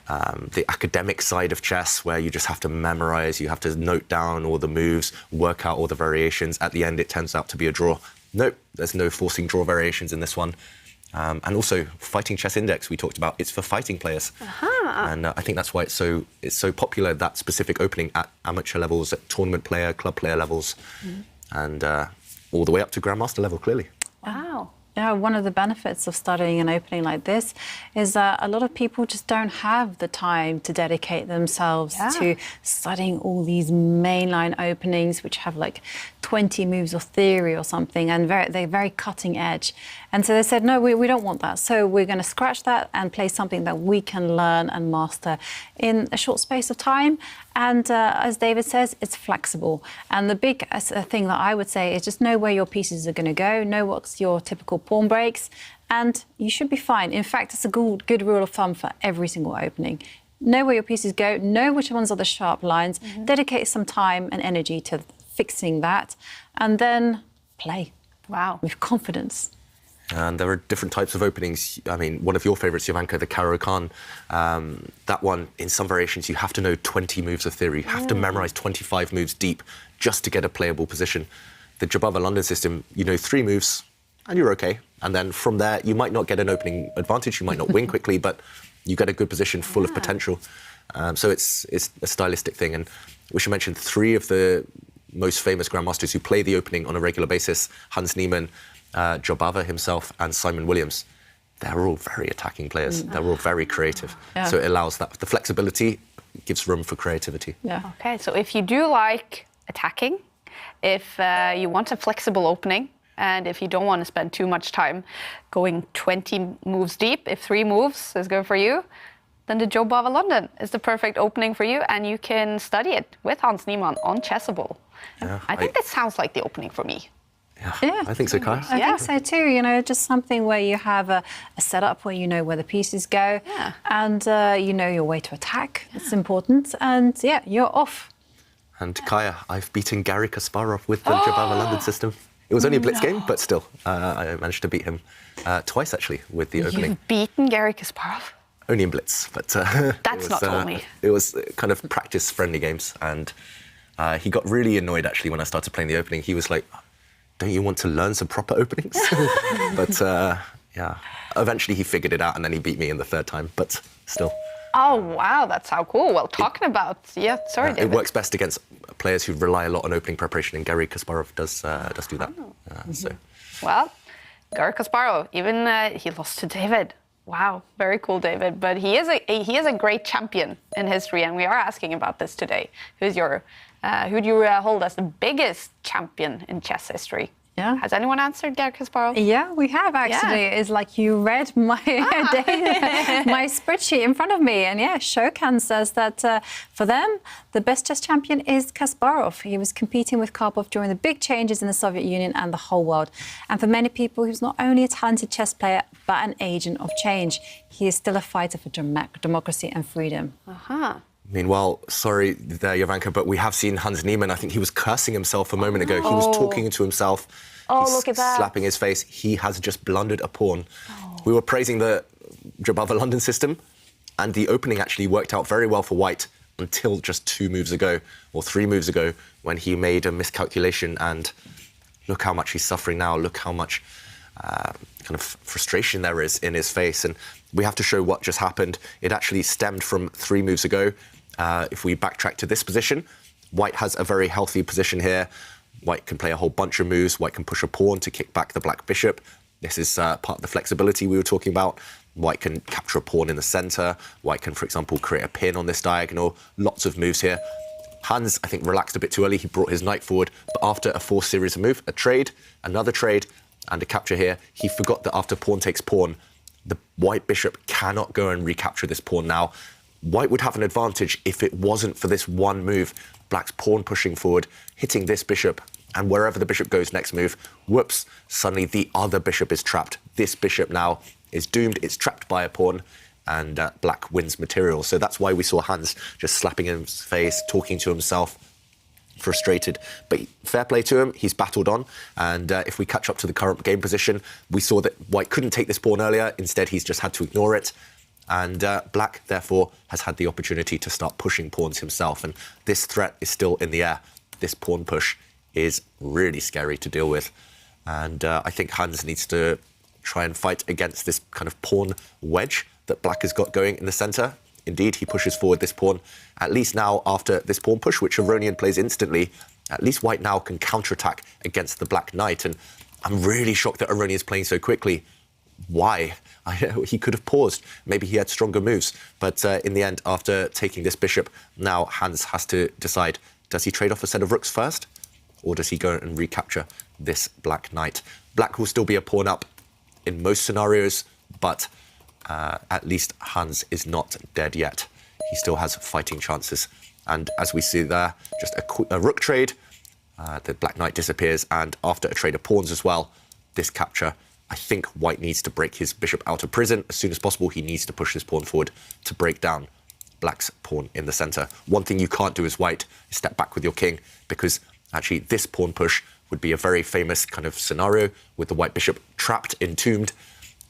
the academic side of chess, where you just have to memorize, you have to note down all the moves, work out all the variations. At the end, it turns out to be a draw. Nope, there's no forcing draw variations in this one. And also, Fighting Chess Index, we talked about, it's for fighting players. And I think that's why it's so popular, that specific opening at amateur levels, at tournament player, club player levels, and all the way up to Grandmaster level, clearly. Wow. Yeah, one of the benefits of studying an opening like this is that a lot of people just don't have the time to dedicate themselves to studying all these mainline openings, which have like 20 moves of theory or something, and they're very cutting edge. And so they said, no, we don't want that. So we're going to scratch that and play something that we can learn and master in a short space of time. And as David says, it's flexible. And the big thing that I would say is just know where your pieces are going to go, know what's your typical pawn breaks, and you should be fine. In fact, it's a good rule of thumb for every single opening. Know where your pieces go, know which ones are the sharp lines, dedicate some time and energy to fixing that, and then play. Wow. With confidence. And there are different types of openings. I mean, one of your favourites, Jovanka, the Caro-Kann. That one, in some variations, you have to know 20 moves of theory. You have to memorise 25 moves deep just to get a playable position. The Jovanka London system, you know 3 moves, and you're OK. And then from there, you might not get an opening advantage, you might not win quickly, but you get a good position full of potential. So it's a stylistic thing. And we should mention 3 of the most famous grandmasters who play the opening on a regular basis, Hans Niemann, Jovanka himself, and Simon Williams. They're all very attacking players. They're all very creative. So it allows that. The flexibility gives room for creativity. Okay, so if you do like attacking, if you want a flexible opening, and if you don't want to spend too much time going 20 moves deep, if 3 moves is good for you, then the Jovanka London is the perfect opening for you, and you can study it with Hans Niemann on Chessable. I think that sounds like the opening for me. Yeah, I think so, Kaja. I think so too. You know, just something where you have a setup where you know where the pieces go, and you know your way to attack. It's important, and you're off. And Kaja, I've beaten Garry Kasparov with the Jovanka London system. It was only a blitz game, but still, I managed to beat him twice actually with the opening. You've beaten Garry Kasparov? Only in blitz, but that's not told me. It was kind of practice-friendly games, and he got really annoyed actually when I started playing the opening. He was like, don't you want to learn some proper openings? But eventually he figured it out, and then he beat me in the 3rd time, but still. Oh, wow, that's how cool. Well, talking about, David. It works best against players who rely a lot on opening preparation, and Garry Kasparov does do that. Well, Garry Kasparov, even he lost to David. Wow, very cool, David. But he is a great champion in history, and we are asking about this today. Who do you hold as the biggest champion in chess history? Yeah. Has anyone answered Garry Kasparov? Yeah, we have actually. It's like you read my my spreadsheet in front of me, and Shokan says that for them the best chess champion is Kasparov. He was competing with Karpov during the big changes in the Soviet Union and the whole world. And for many people, he was not only a talented chess player but an agent of change. He is still a fighter for democracy and freedom. Meanwhile, sorry there, Jovanka, but we have seen Hans Niemann. I think he was cursing himself a moment ago. He was talking to himself. He's look at that. Slapping his face. He has just blundered a pawn. We were praising the Jovanka London system, and the opening actually worked out very well for White until just 2 moves ago, or 3 moves ago, when he made a miscalculation. And look how much he's suffering now. Look how much kind of frustration there is in his face. And we have to show what just happened. It actually stemmed from 3 moves ago. If we backtrack to this position, White has a very healthy position here. White can play a whole bunch of moves. White can push a pawn to kick back the black bishop. This is part of the flexibility we were talking about. White can capture a pawn in the centre. White can, for example, create a pin on this diagonal. Lots of moves here. Hans, I think, relaxed a bit too early. He brought his knight forward. But after a 4 series of moves, a trade, another trade, and a capture here, he forgot that after pawn takes pawn, the white bishop cannot go and recapture this pawn now. White would have an advantage if it wasn't for this one move. Black's pawn pushing forward, hitting this bishop, and wherever the bishop goes next move, whoops, suddenly the other bishop is trapped. This bishop now is doomed. It's trapped by a pawn. and black wins material. So that's why we saw Hans just slapping his face, talking to himself, frustrated. But fair play to him, he's battled on. And if we catch up to the current game position, we saw that white couldn't take this pawn earlier. Instead, he's just had to ignore it. And black, therefore, has had the opportunity to start pushing pawns himself. And this threat is still in the air. This pawn push is really scary to deal with. And I think Hans needs to try and fight against this kind of pawn wedge that black has got going in the centre. Indeed, he pushes forward this pawn. At least now, after this pawn push, which Aronian plays instantly, at least white now can counterattack against the black knight. And I'm really shocked that Aronian is playing so quickly. Why? He could have paused. Maybe he had stronger moves. But in the end, after taking this bishop, now Hans has to decide, does he trade off a set of rooks first? Or does he go and recapture this black knight? Black will still be a pawn up in most scenarios, but at least Hans is not dead yet. He still has fighting chances. And as we see there, just a rook trade, the black knight disappears, and after a trade of pawns as well, this capture, I think white needs to break his bishop out of prison as soon as possible. He needs to push his pawn forward to break down black's pawn in the centre. One thing you can't do as white is step back with your king, because actually this pawn push would be a very famous kind of scenario with the white bishop trapped, entombed.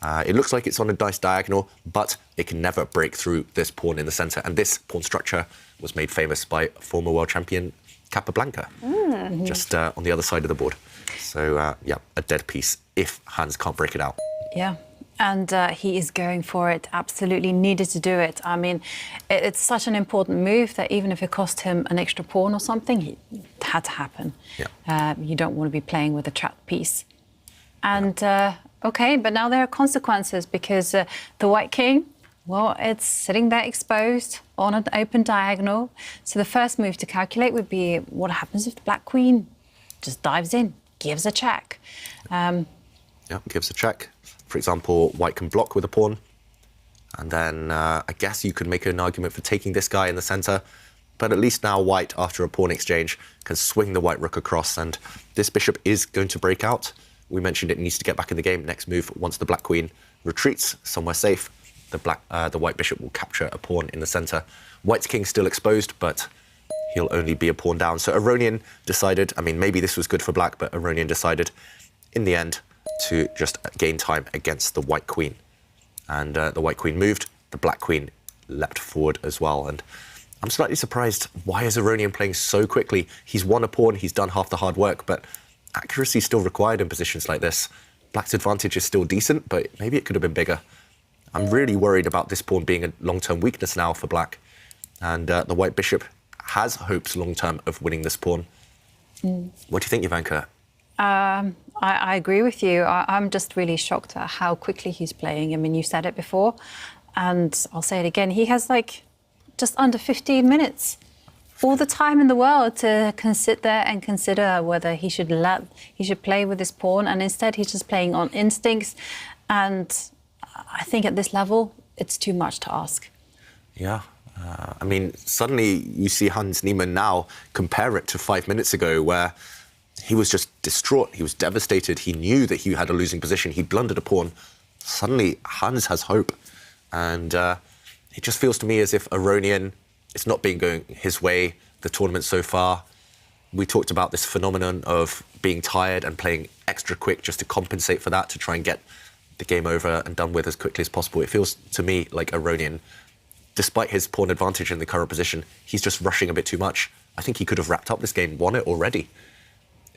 It looks like it's on a nice diagonal, but it can never break through this pawn in the centre. And this pawn structure was made famous by former world champion Capablanca, just on the other side of the board. So, yeah, a dead piece if Hans can't break it out. Yeah. And he is going for it, absolutely needed to do it. I mean, it's such an important move that even if it cost him an extra pawn or something, it had to happen. Yeah. You don't want to be playing with a trapped piece. And, OK, but now there are consequences because the white king, well, it's sitting there exposed on an open diagonal. So the first move to calculate would be what happens if the black queen just dives in, gives a check. Yeah, gives a check. For example, white can block with a pawn. And then I guess you could make an argument for taking this guy in the centre. But at least now white, after a pawn exchange, can swing the white rook across. And this bishop is going to break out. We mentioned it needs to get back in the game. Next move, once the black queen retreats somewhere safe, the white bishop will capture a pawn in the centre. White's king's still exposed, but he'll only be a pawn down. So Aronian decided, I mean, maybe this was good for black, but Aronian decided in the end to just gain time against the white queen. And the white queen moved, the black queen leapt forward as well. And I'm slightly surprised, why is Aronian playing so quickly? He's won a pawn, he's done half the hard work, but accuracy is still required in positions like this. Black's advantage is still decent, but maybe it could have been bigger. I'm really worried about this pawn being a long-term weakness now for black. And the white bishop has hopes long-term of winning this pawn. What do you think, Jovanka? I agree with you. I'm just really shocked at how quickly he's playing. I mean, you said it before, and I'll say it again. He has like just under 15 minutes, all the time in the world to sit there and consider whether he should play with this pawn, and instead he's just playing on instincts. And I think at this level, it's too much to ask. Yeah. I mean, suddenly you see Hans Niemann now compare it to 5 minutes ago, where he was just distraught. He was devastated. He knew that he had a losing position. He blundered a pawn. Suddenly, Hans has hope. And it just feels to me as if Aronian, it's not been going his way, the tournament so far. We talked about this phenomenon of being tired and playing extra quick just to compensate for that, to try and get the game over and done with as quickly as possible. It feels to me like Aronian, despite his pawn advantage in the current position, he's just rushing a bit too much. I think he could have wrapped up this game, won it already,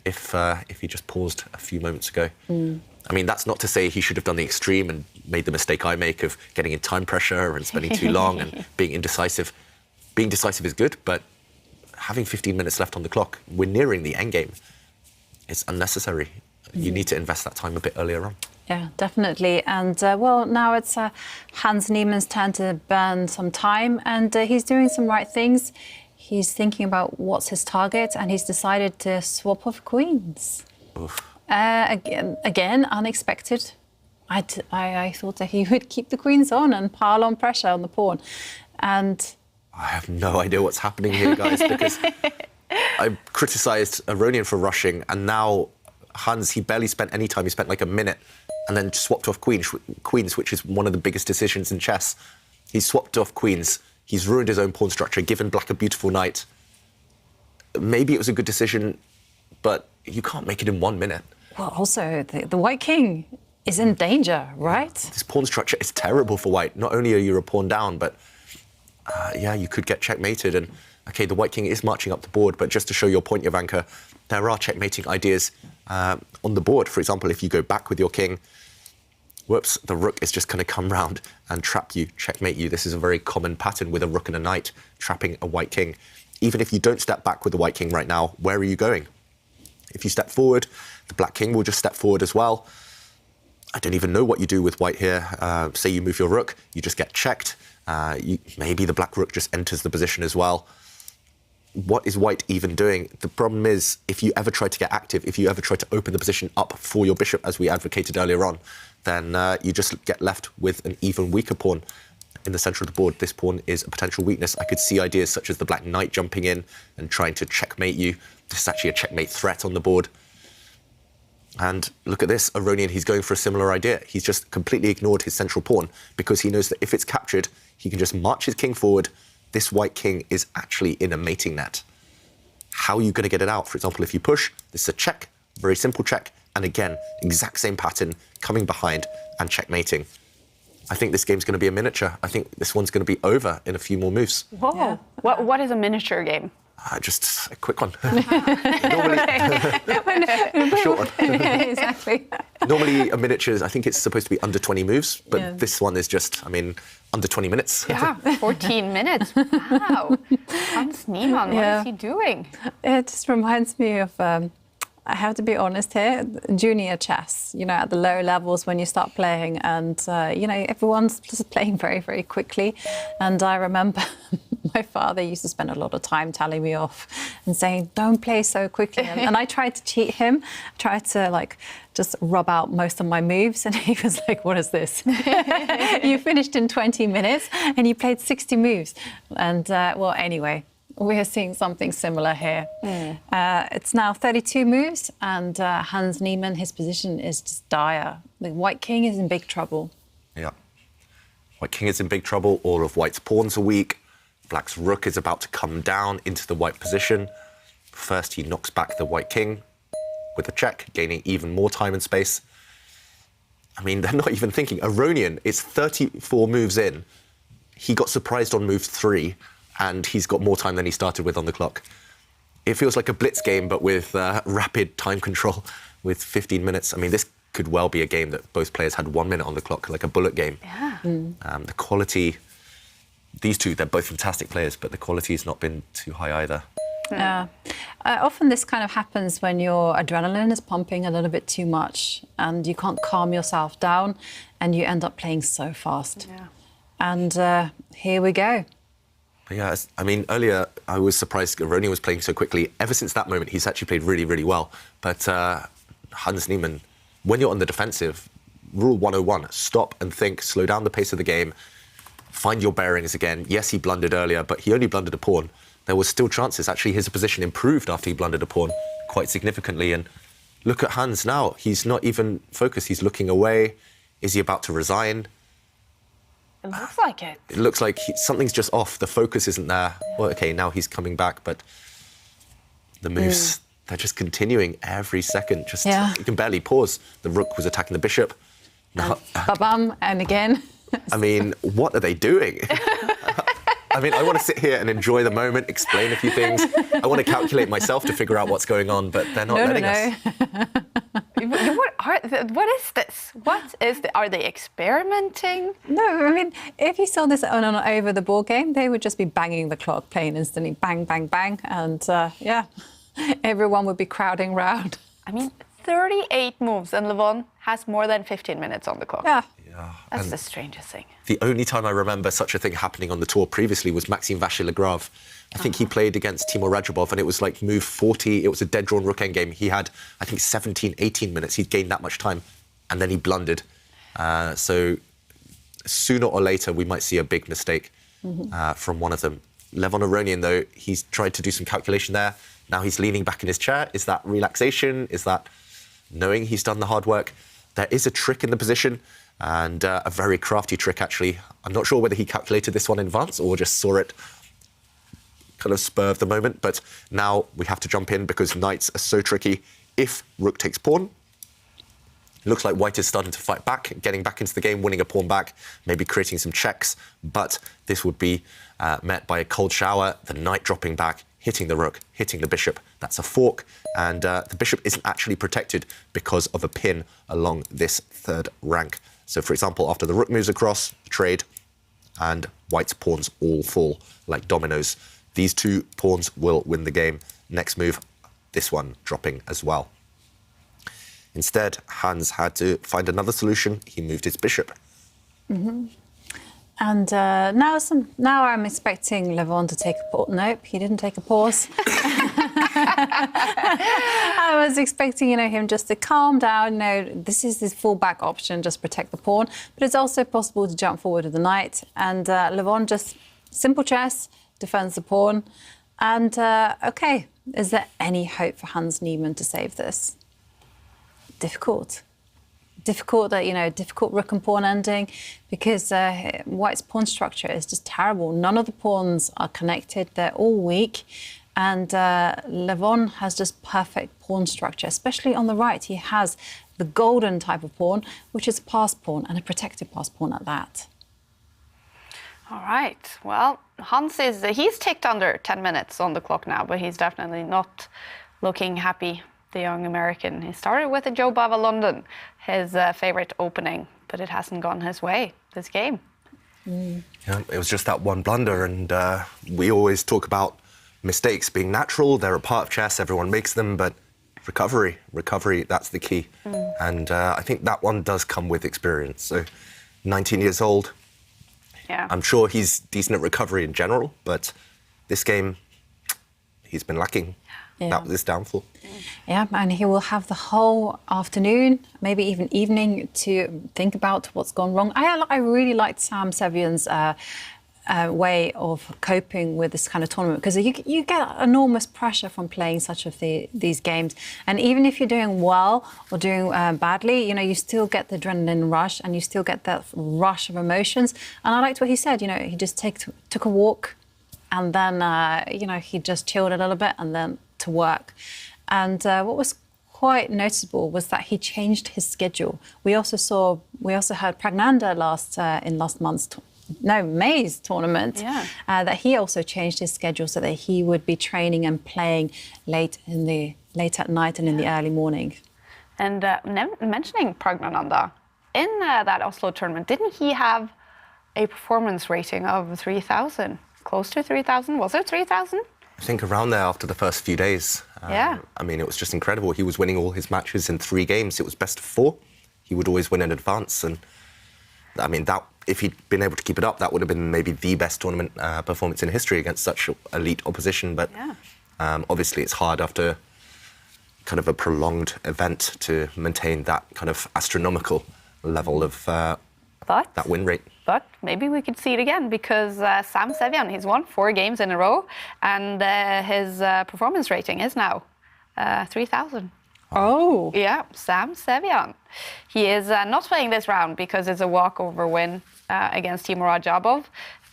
if he just paused a few moments ago. I mean, that's not to say he should have done the extreme and made the mistake I make of getting in time pressure and spending too long and being indecisive. Being decisive is good, but having 15 minutes left on the clock, we're nearing the end game. It's unnecessary. You need to invest that time a bit earlier on. Yeah, definitely. And, well, now it's Hans Niemann's turn to burn some time, and he's doing some right things. He's thinking about what's his target, and he's decided to swap off queens. Again, unexpected. I thought that he would keep the queens on and pile on pressure on the pawn. And I have no idea what's happening here, guys, because I criticised Aronian for rushing, and now Hans, he barely spent any time. He spent like a minute and then swapped off queens, which is one of the biggest decisions in chess. He's swapped off queens. He's ruined his own pawn structure, given black a beautiful knight. Maybe it was a good decision, but you can't make it in 1 minute. Well, also, the white king is in danger, right? This pawn structure is terrible for white. Not only are you a pawn down, but yeah, you could get checkmated. And okay, the white king is marching up the board, but just to show your point, Jovanka, there are checkmating ideas on the board. For example, if you go back with your king, whoops, the rook is just going to come round and trap you, checkmate you. This is a very common pattern with a rook and a knight trapping a white king. Even if you don't step back with the white king right now, where are you going? If you step forward, the black king will just step forward as well. I don't even know what you do with white here. Say you move your rook, you just get checked. Maybe the black rook just enters the position as well. What is white even doing? The problem is, if you ever try to get active, if you ever try to open the position up for your bishop, as we advocated earlier on, then you just get left with an even weaker pawn in the centre of the board. This pawn is a potential weakness. I could see ideas such as the black knight jumping in and trying to checkmate you. This is actually a checkmate threat on the board. And look at this, Aronian, he's going for a similar idea. He's just completely ignored his central pawn because he knows that if it's captured, he can just march his king forward. This white king is actually in a mating net. How are you going to get it out? For example, if you push, this is a check, very simple check. And again, exact same pattern, coming behind and checkmating. I think this game's going to be a miniature. I think this one's going to be over in a few more moves. Whoa. Yeah. What is a miniature game? Just a quick one. Short one. Exactly. Normally, a miniature, I think it's supposed to be under 20 moves, but this one is just, I mean, under 20 minutes. Yeah, 14 minutes. Wow. Hans Niemann, what is he doing? It just reminds me of, I have to be honest here, junior chess, you know, at the low levels when you start playing and, you know, everyone's just playing very, very quickly. And I remember my father used to spend a lot of time telling me off and saying, don't play so quickly. And I tried to cheat him, tried to like just rub out most of my moves. And he was like, what is this? You finished in 20 minutes and you played 60 moves. And well, anyway, we're seeing something similar here. It's now 32 moves and Hans Niemann, his position is just dire. The white king is in big trouble. Yeah. White king is in big trouble. All of white's pawns are weak. Black's rook is about to come down into the white position. First, he knocks back the white king with a check, gaining even more time and space. I mean, they're not even thinking. Aronian, it's 34 moves in. He got surprised on move 3, and he's got more time than he started with on the clock. It feels like a blitz game, but with rapid time control with 15 minutes. I mean, this could well be a game that both players had 1 minute on the clock, like a bullet game. Yeah. The quality, these two, they're both fantastic players, but the quality has not been too high either. Yeah. Often this kind of happens when your adrenaline is pumping a little bit too much and you can't calm yourself down and you end up playing so fast. Yeah. And here we go. Yeah, I mean, earlier I was surprised Aronian was playing so quickly. Ever since that moment, he's actually played really, really well. But Hans Niemann, when you're on the defensive, rule 101, stop and think, slow down the pace of the game, find your bearings again. Yes, he blundered earlier, but he only blundered a pawn. There was still chances. Actually, his position improved after he blundered a pawn quite significantly. And look at Hans now. He's not even focused. He's looking away. Is he about to resign? It looks like it. It looks like something's just off. The focus isn't there. Well, OK, now he's coming back, but the moves, they're just continuing every second. Just you can barely pause. The rook was attacking the bishop. Now, ba-bam, and again. I mean, what are they doing? I mean, I want to sit here and enjoy the moment, explain a few things. I want to calculate myself to figure out what's going on, but they're not letting us. What is this? What is the? Are they experimenting? No, I mean, if you saw this on an over-the-board game, they would just be banging the clock, playing instantly, bang, bang, bang, and yeah, everyone would be crowding round. I mean, 38 moves, and Levon has more than 15 minutes on the clock. Yeah. That's the strangest thing. The only time I remember such a thing happening on the tour previously was Maxime Vachier-Lagrave. I think he played against Timur Radjabov, and it was like move 40. It was a dead-drawn rook endgame. He had, I think, 17, 18 minutes. He'd gained that much time, and then he blundered. So sooner or later, we might see a big mistake from one of them. Levon Aronian, though, he's tried to do some calculation there. Now he's leaning back in his chair. Is that relaxation? Is that knowing he's done the hard work? There is a trick in the position. And a very crafty trick, actually. I'm not sure whether he calculated this one in advance or just saw it kind of spur of the moment. But now we have to jump in because knights are so tricky. If rook takes pawn, it looks like white is starting to fight back, getting back into the game, winning a pawn back, maybe creating some checks. But this would be met by a cold shower, the knight dropping back, hitting the rook, hitting the bishop. That's a fork. And the bishop isn't actually protected because of a pin along this third rank. So, for example, after the rook moves across, trade, and white's pawns all fall like dominoes. These two pawns will win the game. Next move, this one dropping as well. Instead, Hans had to find another solution. He moved his bishop. Mm-hmm. And now I'm expecting Levon to take a pause. Nope, he didn't take a pause. I was expecting, him just to calm down. This is his fallback option, just protect the pawn. But it's also possible to jump forward with the knight. And Levon just simple chess, defends the pawn. And OK, is there any hope for Hans Niemann to save this? Difficult, difficult rook and pawn ending because white's pawn structure is just terrible. None of the pawns are connected. They're all weak. And Levon has just perfect pawn structure, especially on the right. He has the golden type of pawn, which is a passed pawn and a protected passed pawn at that. All right. Well, Hans he's ticked under 10 minutes on the clock now, but he's definitely not looking happy. The young American. He started with a Joe Bava London, his favourite opening, but it hasn't gone his way this game. Yeah, it was just that one blunder, and we always talk about mistakes being natural. They're a part of chess. Everyone makes them, but recovery, that's the key. And I think that one does come with experience. So 19 years old. Yeah. I'm sure he's decent at recovery in general, but this game, he's been lacking. Yeah. That was his downfall. Yeah, and he will have the whole afternoon, maybe even evening, to think about what's gone wrong. I really liked Sam Sevian's way of coping with this kind of tournament because you get enormous pressure from playing such of these games. And even if you're doing well or doing badly, you still get the adrenaline rush and you still get that rush of emotions. And I liked what he said. He just took a walk and then, he just chilled a little bit and then to work. And what was quite noticeable was that he changed his schedule. We also heard Pragnanda in last month's May's tournament, that he also changed his schedule so that he would be training and playing late at night and in the early morning. And mentioning Pragnanda, in that Oslo tournament, didn't he have a performance rating of 3,000? Close to 3,000? Was it 3,000? I think around there after the first few days. Yeah. I mean, it was just incredible. He was winning all his matches in 3 games. It was best of 4. He would always win in advance. And I mean, that if he'd been able to keep it up, that would have been maybe the best tournament performance in history against such elite opposition. But obviously it's hard after kind of a prolonged event to maintain that kind of astronomical level of that win rate. But maybe we could see it again because Sam Sevian, he's won 4 games in a row and his performance rating is now 3,000. Oh. Yeah, Sam Sevian. He is not playing this round because it's a walkover win against Timur Rajabov,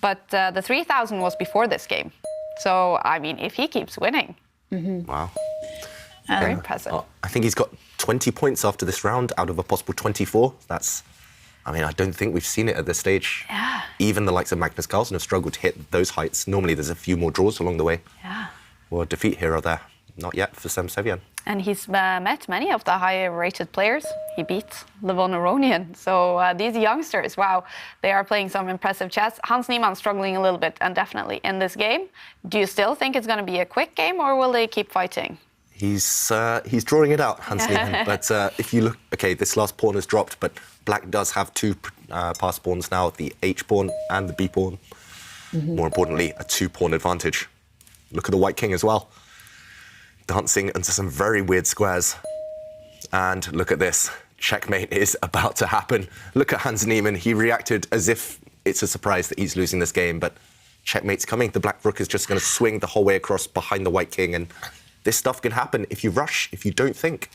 but the 3,000 was before this game. So, I mean, if he keeps winning. Wow. Very impressive. I think he's got 20 points after this round out of a possible 24. I don't think we've seen it at this stage. Yeah. Even the likes of Magnus Carlsen have struggled to hit those heights. Normally there's a few more draws along the way. Yeah. Or a defeat here or there. Not yet for Sam Sevian. And he's met many of the higher-rated players. He beat Levon Aronian. So these youngsters, wow, they are playing some impressive chess. Hans Niemann struggling a little bit, and definitely in this game. Do you still think it's going to be a quick game, or will they keep fighting? He's drawing it out, Hans Niemann. But if you look, OK, this last pawn is dropped, but Black does have 2 passed pawns now, the H pawn and the B pawn. More importantly, a 2-pawn advantage. Look at the White King as well. Dancing into some very weird squares. And look at this. Checkmate is about to happen. Look at Hans Niemann. He reacted as if it's a surprise that he's losing this game, but checkmate's coming. The Black Rook is just going to swing the whole way across behind the White King, and this stuff can happen if you rush, if you don't think.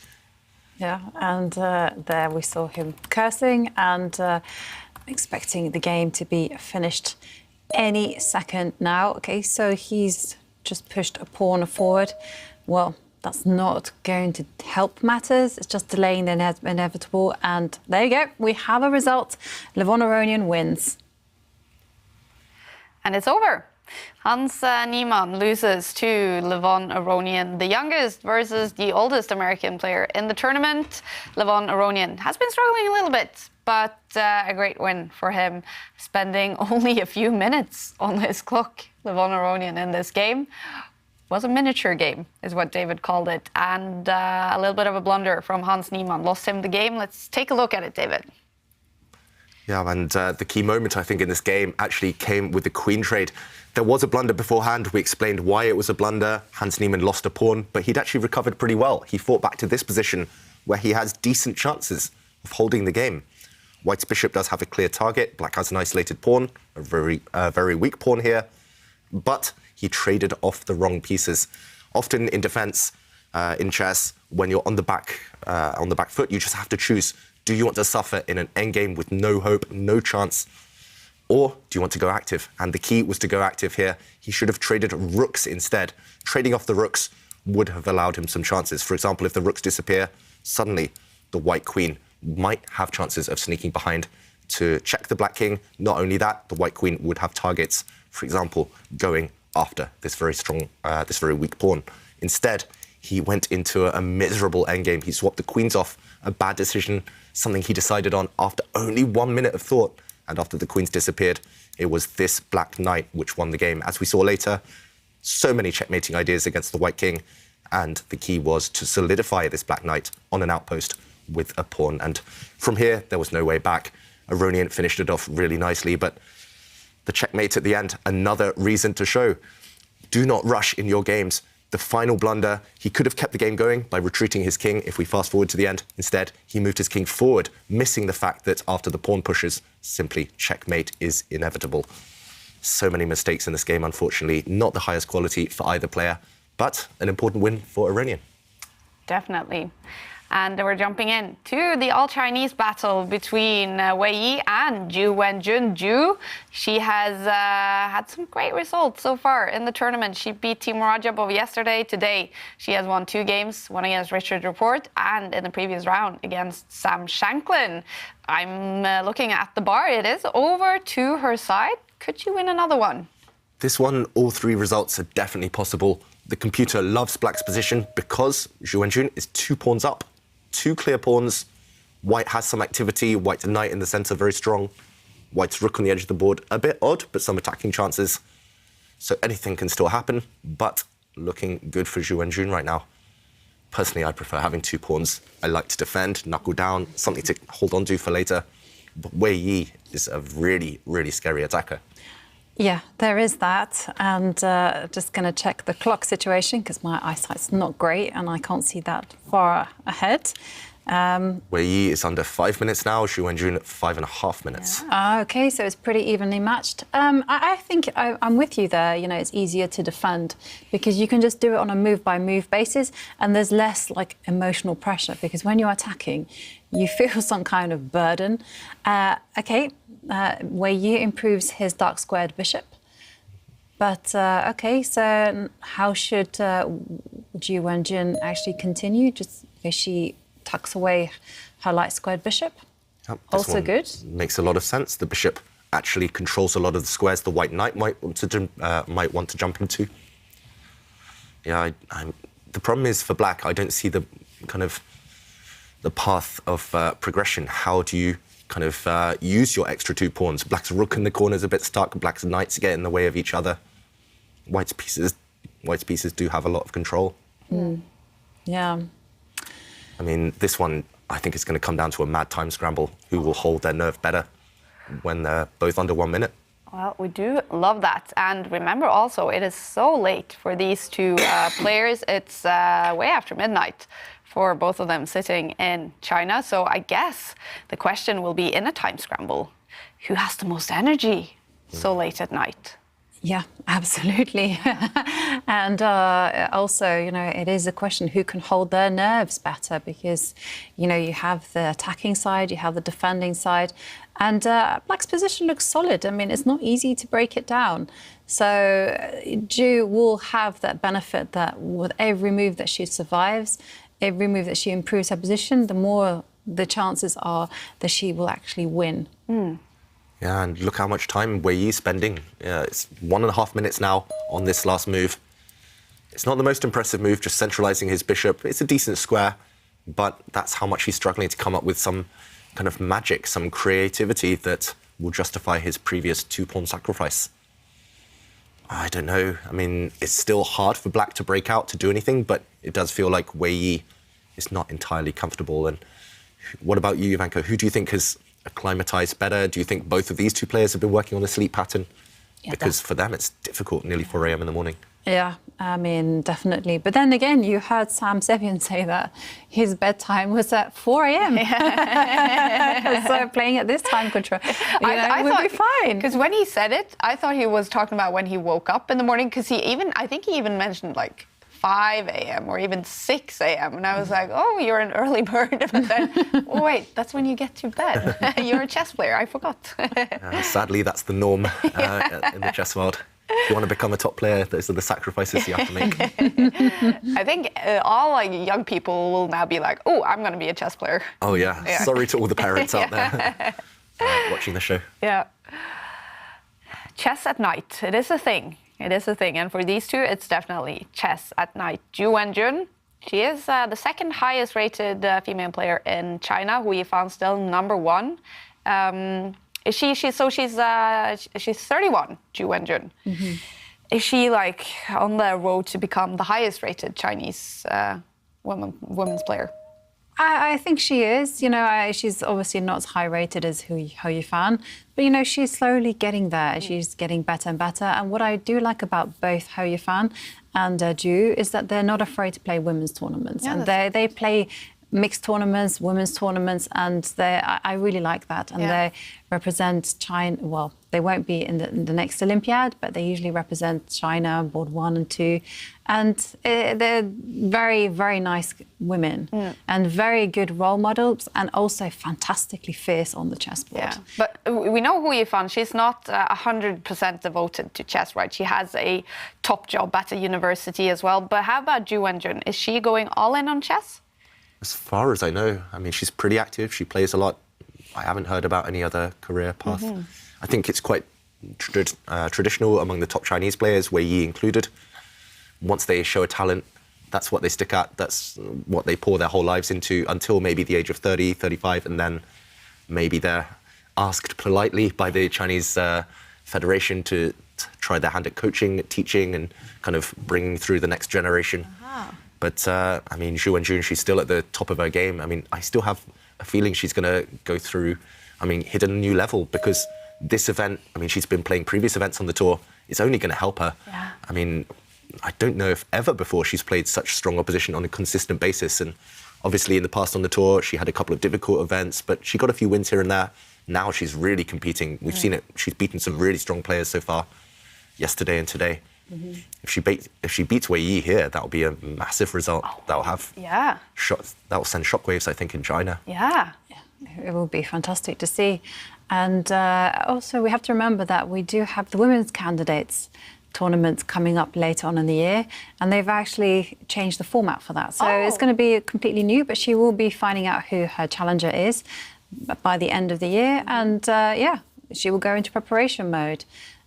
Yeah, and there we saw him cursing and expecting the game to be finished any second now. Okay, so he's just pushed a pawn forward. Well, that's not going to help matters. It's just delaying the inevitable. And there you go. We have a result. Levon Aronian wins. And it's over. Hans Niemann loses to Levon Aronian, the youngest versus the oldest American player in the tournament. Levon Aronian has been struggling a little bit, but a great win for him, spending only a few minutes on his clock. Levon Aronian in this game was a miniature game, is what David called it, and a little bit of a blunder from Hans Niemann lost him the game. Let's take a look at it, David. Yeah, and the key moment, I think, in this game actually came with the queen trade. There was a blunder beforehand. We explained why it was a blunder. Hans Niemann lost a pawn, but he'd actually recovered pretty well. He fought back to this position where he has decent chances of holding the game. White's bishop does have a clear target. Black has an isolated pawn, a very weak pawn here. But he traded off the wrong pieces. Often in defense, in chess, when you're on the back foot, you just have to choose. Do you want to suffer in an endgame with no hope, no chance? Or do you want to go active? And the key was to go active here. He should have traded rooks instead. Trading off the rooks would have allowed him some chances. For example, if the rooks disappear, suddenly the white queen might have chances of sneaking behind to check the black king. Not only that, the white queen would have targets, for example, going after this very strong, this very weak pawn. Instead, he went into a miserable endgame. He swapped the queens off, a bad decision, something he decided on after only 1 minute of thought. And after the queens disappeared, it was this black knight which won the game. As we saw later, so many checkmating ideas against the white king, and the key was to solidify this black knight on an outpost with a pawn. And from here, there was no way back. Aronian finished it off really nicely, but the checkmate at the end, another reason to show, do not rush in your games. The final blunder, he could have kept the game going by retreating his king if we fast forward to the end. Instead, he moved his king forward, missing the fact that after the pawn pushes, simply checkmate is inevitable. So many mistakes in this game, unfortunately. Not the highest quality for either player, but an important win for Aronian. Definitely. And we're jumping in to the all-Chinese battle between Wei Yi and Ju Wenjun. Ju, she has had some great results so far in the tournament. She beat Timur Rajabov yesterday. Today, she has won 2 games, one against Richard Rapport and in the previous round against Sam Shanklin. I'm looking at the bar. It is over to her side. Could she win another one? This one, all 3 results are definitely possible. The computer loves Black's position because Ju Wenjun is 2 pawns up. 2 clear pawns. White has some activity. White's knight in the centre, very strong. White's rook on the edge of the board, a bit odd, but some attacking chances. So anything can still happen, but looking good for Ju Wenjun right now. Personally, I prefer having 2 pawns. I like to defend, knuckle down, something to hold on to for later. But Wei Yi is a really, really scary attacker. Yeah, there is that. And just going to check the clock situation because my eyesight's not great and I can't see that far ahead. Wei Yi is under 5 minutes now, Ju Wenjun at 5.5 minutes. Yeah. Okay, so it's pretty evenly matched. I think I'm with you there. You know, it's easier to defend because you can just do it on a move-by-move basis and there's less, like, emotional pressure because when you're attacking, you feel some kind of burden. Wei Yi improves his dark squared bishop. But, OK, so how should Ju Wenjun actually continue? Just because she tucks away her light squared bishop? Yep, also good. Makes a lot of sense. The bishop actually controls a lot of the squares the white knight might want to jump into. Yeah, the problem is for Black, I don't see the kind of the path of progression. How do you kind of use your extra 2 pawns? Black's rook in the corner is a bit stuck. Black's knights get in the way of each other. White's pieces do have a lot of control. Mm. Yeah. I mean, this one, I think, is going to come down to a mad time scramble. Who will hold their nerve better when they're both under 1 minute? Well, we do love that. And remember also, it is so late for these 2 players. It's way after midnight for both of them sitting in China. So I guess the question will be in a time scramble, who has the most energy so late at night? Yeah, absolutely. And also, you know, it is a question who can hold their nerves better, because, you know, you have the attacking side, you have the defending side, and Black's position looks solid. I mean, it's not easy to break it down. So Ju will have that benefit that with every move that she survives, every move that she improves her position, the more the chances are that she will actually win. Yeah, and look how much time Wei Yi's spending. It's 1.5 minutes now on this last move. It's not the most impressive move, just centralising his bishop. It's a decent square, but that's how much he's struggling to come up with some kind of magic, some creativity that will justify his previous 2-pawn sacrifice. I don't know. I mean, it's still hard for Black to break out, to do anything, but it does feel like Wei Yi is not entirely comfortable. And what about you, Jovanka? Who do you think has acclimatized better? Do you think both of these two players have been working on the sleep pattern? Yeah, because for them it's difficult, nearly 4 a.m. in the morning. Yeah, I mean, definitely. But then again, you heard Sam Sevian say that his bedtime was at 4 a.m. So playing at this time control, I would be fine. Because when he said it, I thought he was talking about when he woke up in the morning, because I think he even mentioned like 5 a.m. or even 6 a.m. And I was like, oh, you're an early bird. But then, oh, wait, that's when you get to bed. You're a chess player, I forgot. Sadly, that's the norm in the chess world. If you want to become a top player, those are the sacrifices you have to make. I think all like young people will now be like, oh, I'm going to be a chess player. Oh, yeah. Sorry to all the parents out there watching the show. Yeah. Chess at night, it is a thing. It is a thing, and for these two, it's definitely chess at night. Ju Wenjun, she is the second highest rated female player in China, who we found still #1. She's 31, Ju Wenjun. Is she like on the road to become the highest rated Chinese women's player? I think she is. You know, she's obviously not as high rated as Hou Yifan, but you know, she's slowly getting there. She's getting better and better. And what I do like about both Hou Yifan and Ju is that they're not afraid to play women's tournaments, and they play mixed tournaments, women's tournaments, and I really like that. And they represent China. Well, they won't be in the next Olympiad, but they usually represent China, board 1 and 2. And they're very, very nice women and very good role models, and also fantastically fierce on the chessboard. Yeah. But we know Hou Yifan, she's not 100% devoted to chess, right? She has a top job at a university as well. But how about Ju Wenjun? Is she going all in on chess? As far as I know, I mean, she's pretty active. She plays a lot. I haven't heard about any other career path. I think it's quite traditional among the top Chinese players, Wei Yi included. Once they show a talent, that's what they stick at. That's what they pour their whole lives into until maybe the age of 30, 35, and then maybe they're asked politely by the Chinese Federation to try their hand at coaching, teaching, and kind of bringing through the next generation. But, I mean, Ju Wenjun, she's still at the top of her game. I mean, I still have a feeling she's going to go through, hit a new level, because this event, she's been playing previous events on the tour. It's only going to help her. Yeah. I don't know if ever before she's played such strong opposition on a consistent basis. And obviously in the past on the tour, she had a couple of difficult events, but she got a few wins here and there. Now she's really competing. We've seen it. She's beaten some really strong players so far, yesterday and today. If she beats Wei Yi here, that will be a massive result. That will have that will send shockwaves, I think, in China. Yeah, it will be fantastic to see. And also, we have to remember that we do have the women's candidates tournaments coming up later on in the year, and they've actually changed the format for that. So it's going to be completely new, but she will be finding out who her challenger is by the end of the year, and she will go into preparation mode.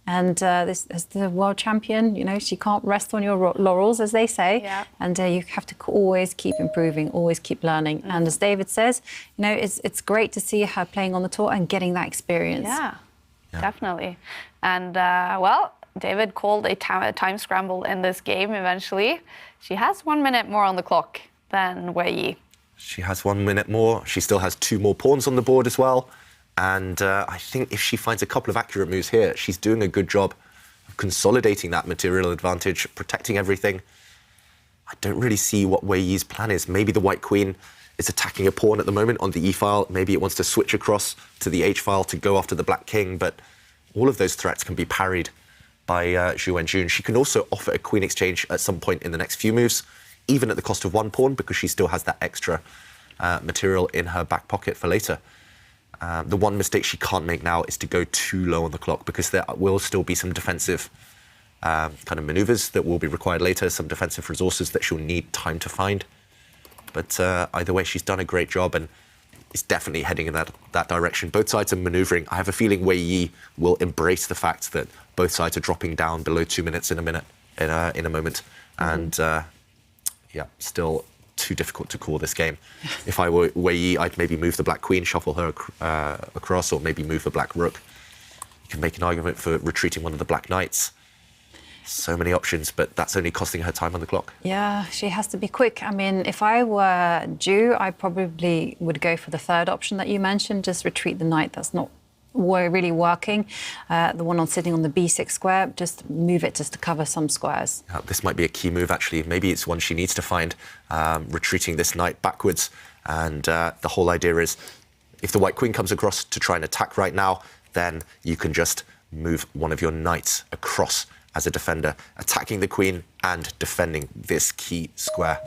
And this as the world champion, you know, she can't rest on your laurels, as they say. Yeah. And you have to always keep improving, always keep learning. And as David says, you know, it's great to see her playing on the tour and getting that experience. Yeah. Definitely. And, David called a time scramble in this game eventually. She has 1 minute more on the clock than Wei Yi. She has 1 minute more. She still has 2 more pawns on the board as well. And I think if she finds a couple of accurate moves here, she's doing a good job of consolidating that material advantage, protecting everything. I don't really see what Wei Yi's plan is. Maybe the white queen is attacking a pawn at the moment on the E file. Maybe it wants to switch across to the H file to go after the black king. But all of those threats can be parried by Zhu Wenjun. She can also offer a queen exchange at some point in the next few moves, even at the cost of one pawn, because she still has that extra material in her back pocket for later. The one mistake she can't make now is to go too low on the clock, because there will still be some defensive kind of maneuvers that will be required later, some defensive resources that she'll need time to find. But either way, she's done a great job and is definitely heading in that direction. Both sides are maneuvering. I have a feeling Wei Yi will embrace the fact that both sides are dropping down below 2 minutes in a moment. And yeah, still too difficult to call this game. If I were Wei Yi, I'd maybe move the black queen, shuffle her across, or maybe move the black rook. You can make an argument for retreating one of the black knights. So many options, but that's only costing her time on the clock. Yeah, she has to be quick. I mean, if I were Zhu, I probably would go for the third option that you mentioned, just retreat the knight. That's not really working. The one sitting on the b6 square, just move it just to cover some squares. This might be a key move, actually. Maybe it's one she needs to find, retreating this knight backwards. And the whole idea is, if the white queen comes across to try and attack right now, then you can just move one of your knights across as a defender, attacking the queen and defending this key square.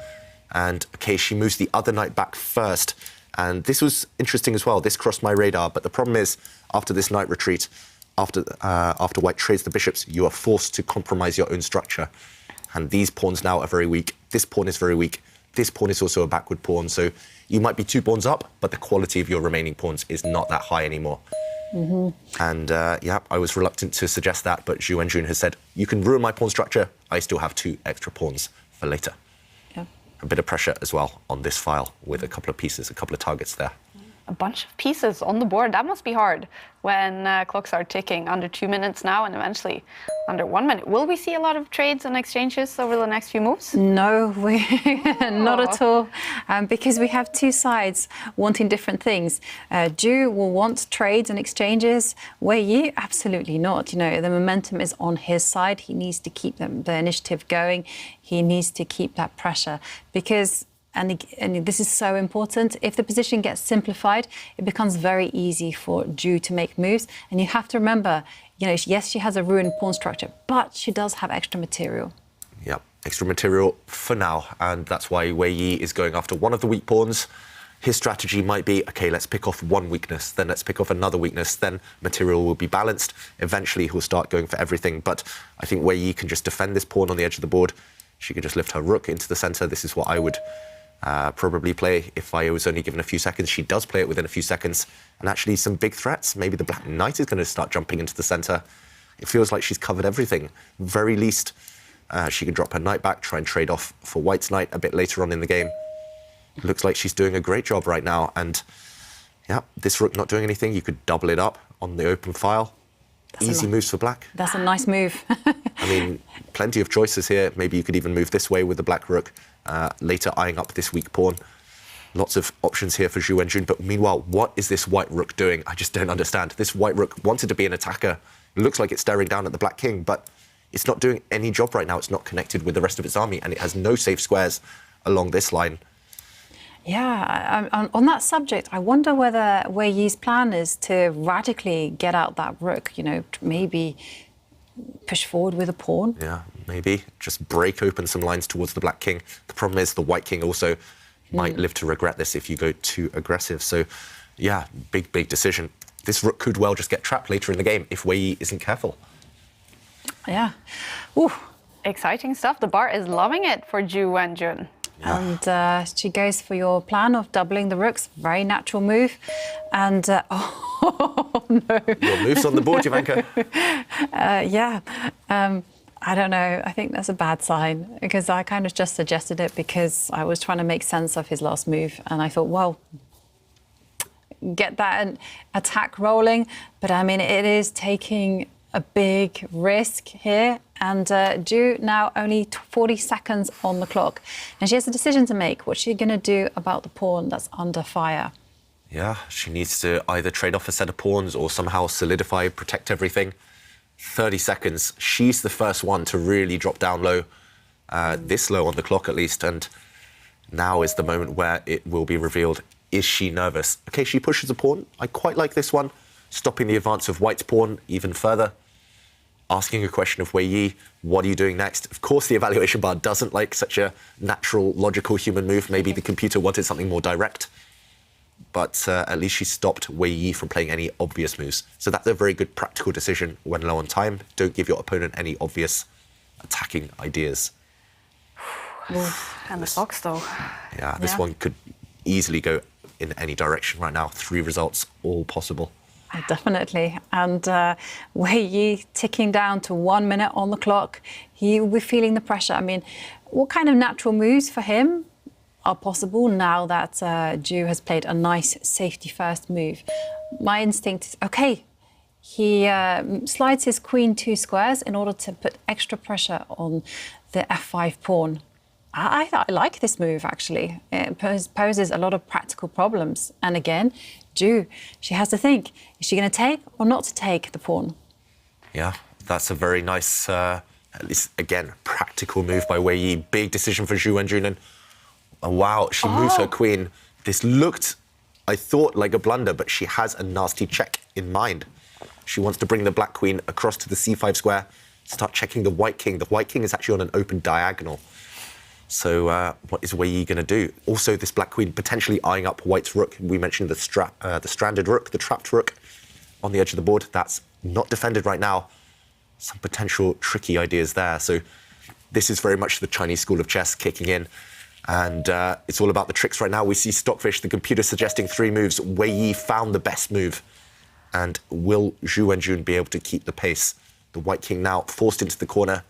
And, okay, she moves the other knight back first. And this was interesting as well. This crossed my radar. But the problem is, after this knight retreat, after white trades the bishops, you are forced to compromise your own structure. And these pawns now are very weak. This pawn is very weak. This pawn is also a backward pawn. So you might be 2 pawns up, but the quality of your remaining pawns is not that high anymore. And yeah, I was reluctant to suggest that, but Zhu Wenjun has said, you can ruin my pawn structure, I still have 2 extra pawns for later. Yeah. A bit of pressure as well on this file with a couple of pieces, a couple of targets there. A bunch of pieces on the board. That must be hard when clocks are ticking under 2 minutes now and eventually under 1 minute. Will we see a lot of trades and exchanges over the next few moves? No, not at all, because we have 2 sides wanting different things. Zhu will want trades and exchanges. Wei Yi, absolutely not. You know, the momentum is on his side. He needs to keep the initiative going. He needs to keep that pressure because. And this is so important. If the position gets simplified, it becomes very easy for Zhu to make moves. And you have to remember, you know, yes, she has a ruined pawn structure, but she does have extra material. Yeah, extra material for now. And that's why Wei Yi is going after one of the weak pawns. His strategy might be, okay, let's pick off one weakness, then let's pick off another weakness, then material will be balanced. Eventually, he'll start going for everything. But I think Wei Yi can just defend this pawn on the edge of the board. She can just lift her rook into the center. This is what I would probably play if I was only given a few seconds. She does play it within a few seconds, and actually some big threats. Maybe the black knight is going to start jumping into the center. It feels like she's covered everything. Very least, she can drop her knight back, try and trade off for white's knight a bit later on in the game. Looks like she's doing a great job right now. And yeah, this rook not doing anything. You could double it up on the open file. Easy moves for black. That's a nice move. I mean, plenty of choices here. Maybe you could even move this way with the black rook, later eyeing up this weak pawn. Lots of options here for Zhu Wenjun. But meanwhile, what is this white rook doing? I just don't understand. This white rook wanted to be an attacker. It looks like it's staring down at the black king, but it's not doing any job right now. It's not connected with the rest of its army, and it has no safe squares along this line. Yeah, on that subject, I wonder whether Wei Yi's plan is to radically get out that rook, you know, maybe push forward with a pawn. Yeah, maybe. Just break open some lines towards the black king. The problem is the white king also might live to regret this if you go too aggressive. So, yeah, big decision. This rook could well just get trapped later in the game if Wei Yi isn't careful. Yeah. Ooh. Exciting stuff. The bar is loving it for Zhu Wenjun. And she goes for your plan of doubling the rooks. Very natural move. And, oh, no. Your move's on the board, Jovanka. Yeah. I don't know. I think that's a bad sign because I kind of just suggested it because I was trying to make sense of his last move. And I thought, well, get that attack rolling. But, I mean, it is taking a big risk here. And Zhu now only 40 seconds on the clock. And she has a decision to make. What's she going to do about the pawn that's under fire? Yeah, she needs to either trade off a set of pawns or somehow solidify, protect everything. 30 seconds. She's the first one to really drop down low, this low on the clock at least. And now is the moment where it will be revealed. Is she nervous? OK, she pushes a pawn. I quite like this one, stopping the advance of white's pawn even further. asking a question of Wei Yi, what are you doing next? Of course, the evaluation bar doesn't like such a natural, logical human move. Maybe the computer wanted something more direct. But at least she stopped Wei Yi from playing any obvious moves. So that's a very good practical decision when low on time. Don't give your opponent any obvious attacking ideas. And the fox, though. Yeah, this one could easily go in any direction right now. 3 results, all possible. Definitely. And Wei Yi ticking down to 1 minute on the clock. He will be feeling the pressure. I mean, what kind of natural moves for him are possible now that Zhu has played a nice safety-first move? My instinct is, OK, he slides his queen 2 squares in order to put extra pressure on the f5 pawn. I like this move, actually. It poses a lot of practical problems. And again, Zhu, she has to think, is she going to take or not to take the pawn? Yeah, that's a very nice, at least, again, practical move by Wei Yi. Big decision for Zhu Wenjun. And wow, she moves her queen. This looked, I thought, like a blunder, but she has a nasty check in mind. She wants to bring the black queen across to the c5 square, start checking the white king. The white king is actually on an open diagonal. So what is Wei Yi going to do? Also, this black queen potentially eyeing up white's rook. We mentioned the stranded rook, the trapped rook on the edge of the board. That's not defended right now. Some potential tricky ideas there. So this is very much the Chinese school of chess kicking in. And it's all about the tricks right now. We see Stockfish, the computer, suggesting 3 moves. Wei Yi found the best move. And will Zhu Wenjun be able to keep the pace? The white king now forced into the corner.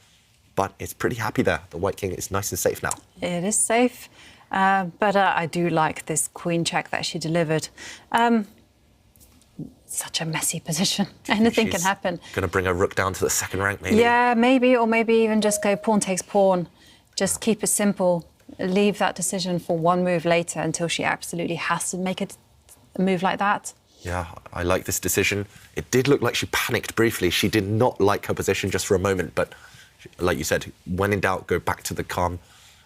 But it's pretty happy there. The white king is nice and safe now. It is safe, but I do like this queen check that she delivered. Such a messy position. Anything can happen. Going to bring her rook down to the 2nd rank, maybe? Yeah, maybe, or maybe even just go pawn takes pawn. Just keep it simple. Leave that decision for 1 move later until she absolutely has to make a move like that. Yeah, I like this decision. It did look like she panicked briefly. She did not like her position just for a moment, but like you said, when in doubt, go back to the calm,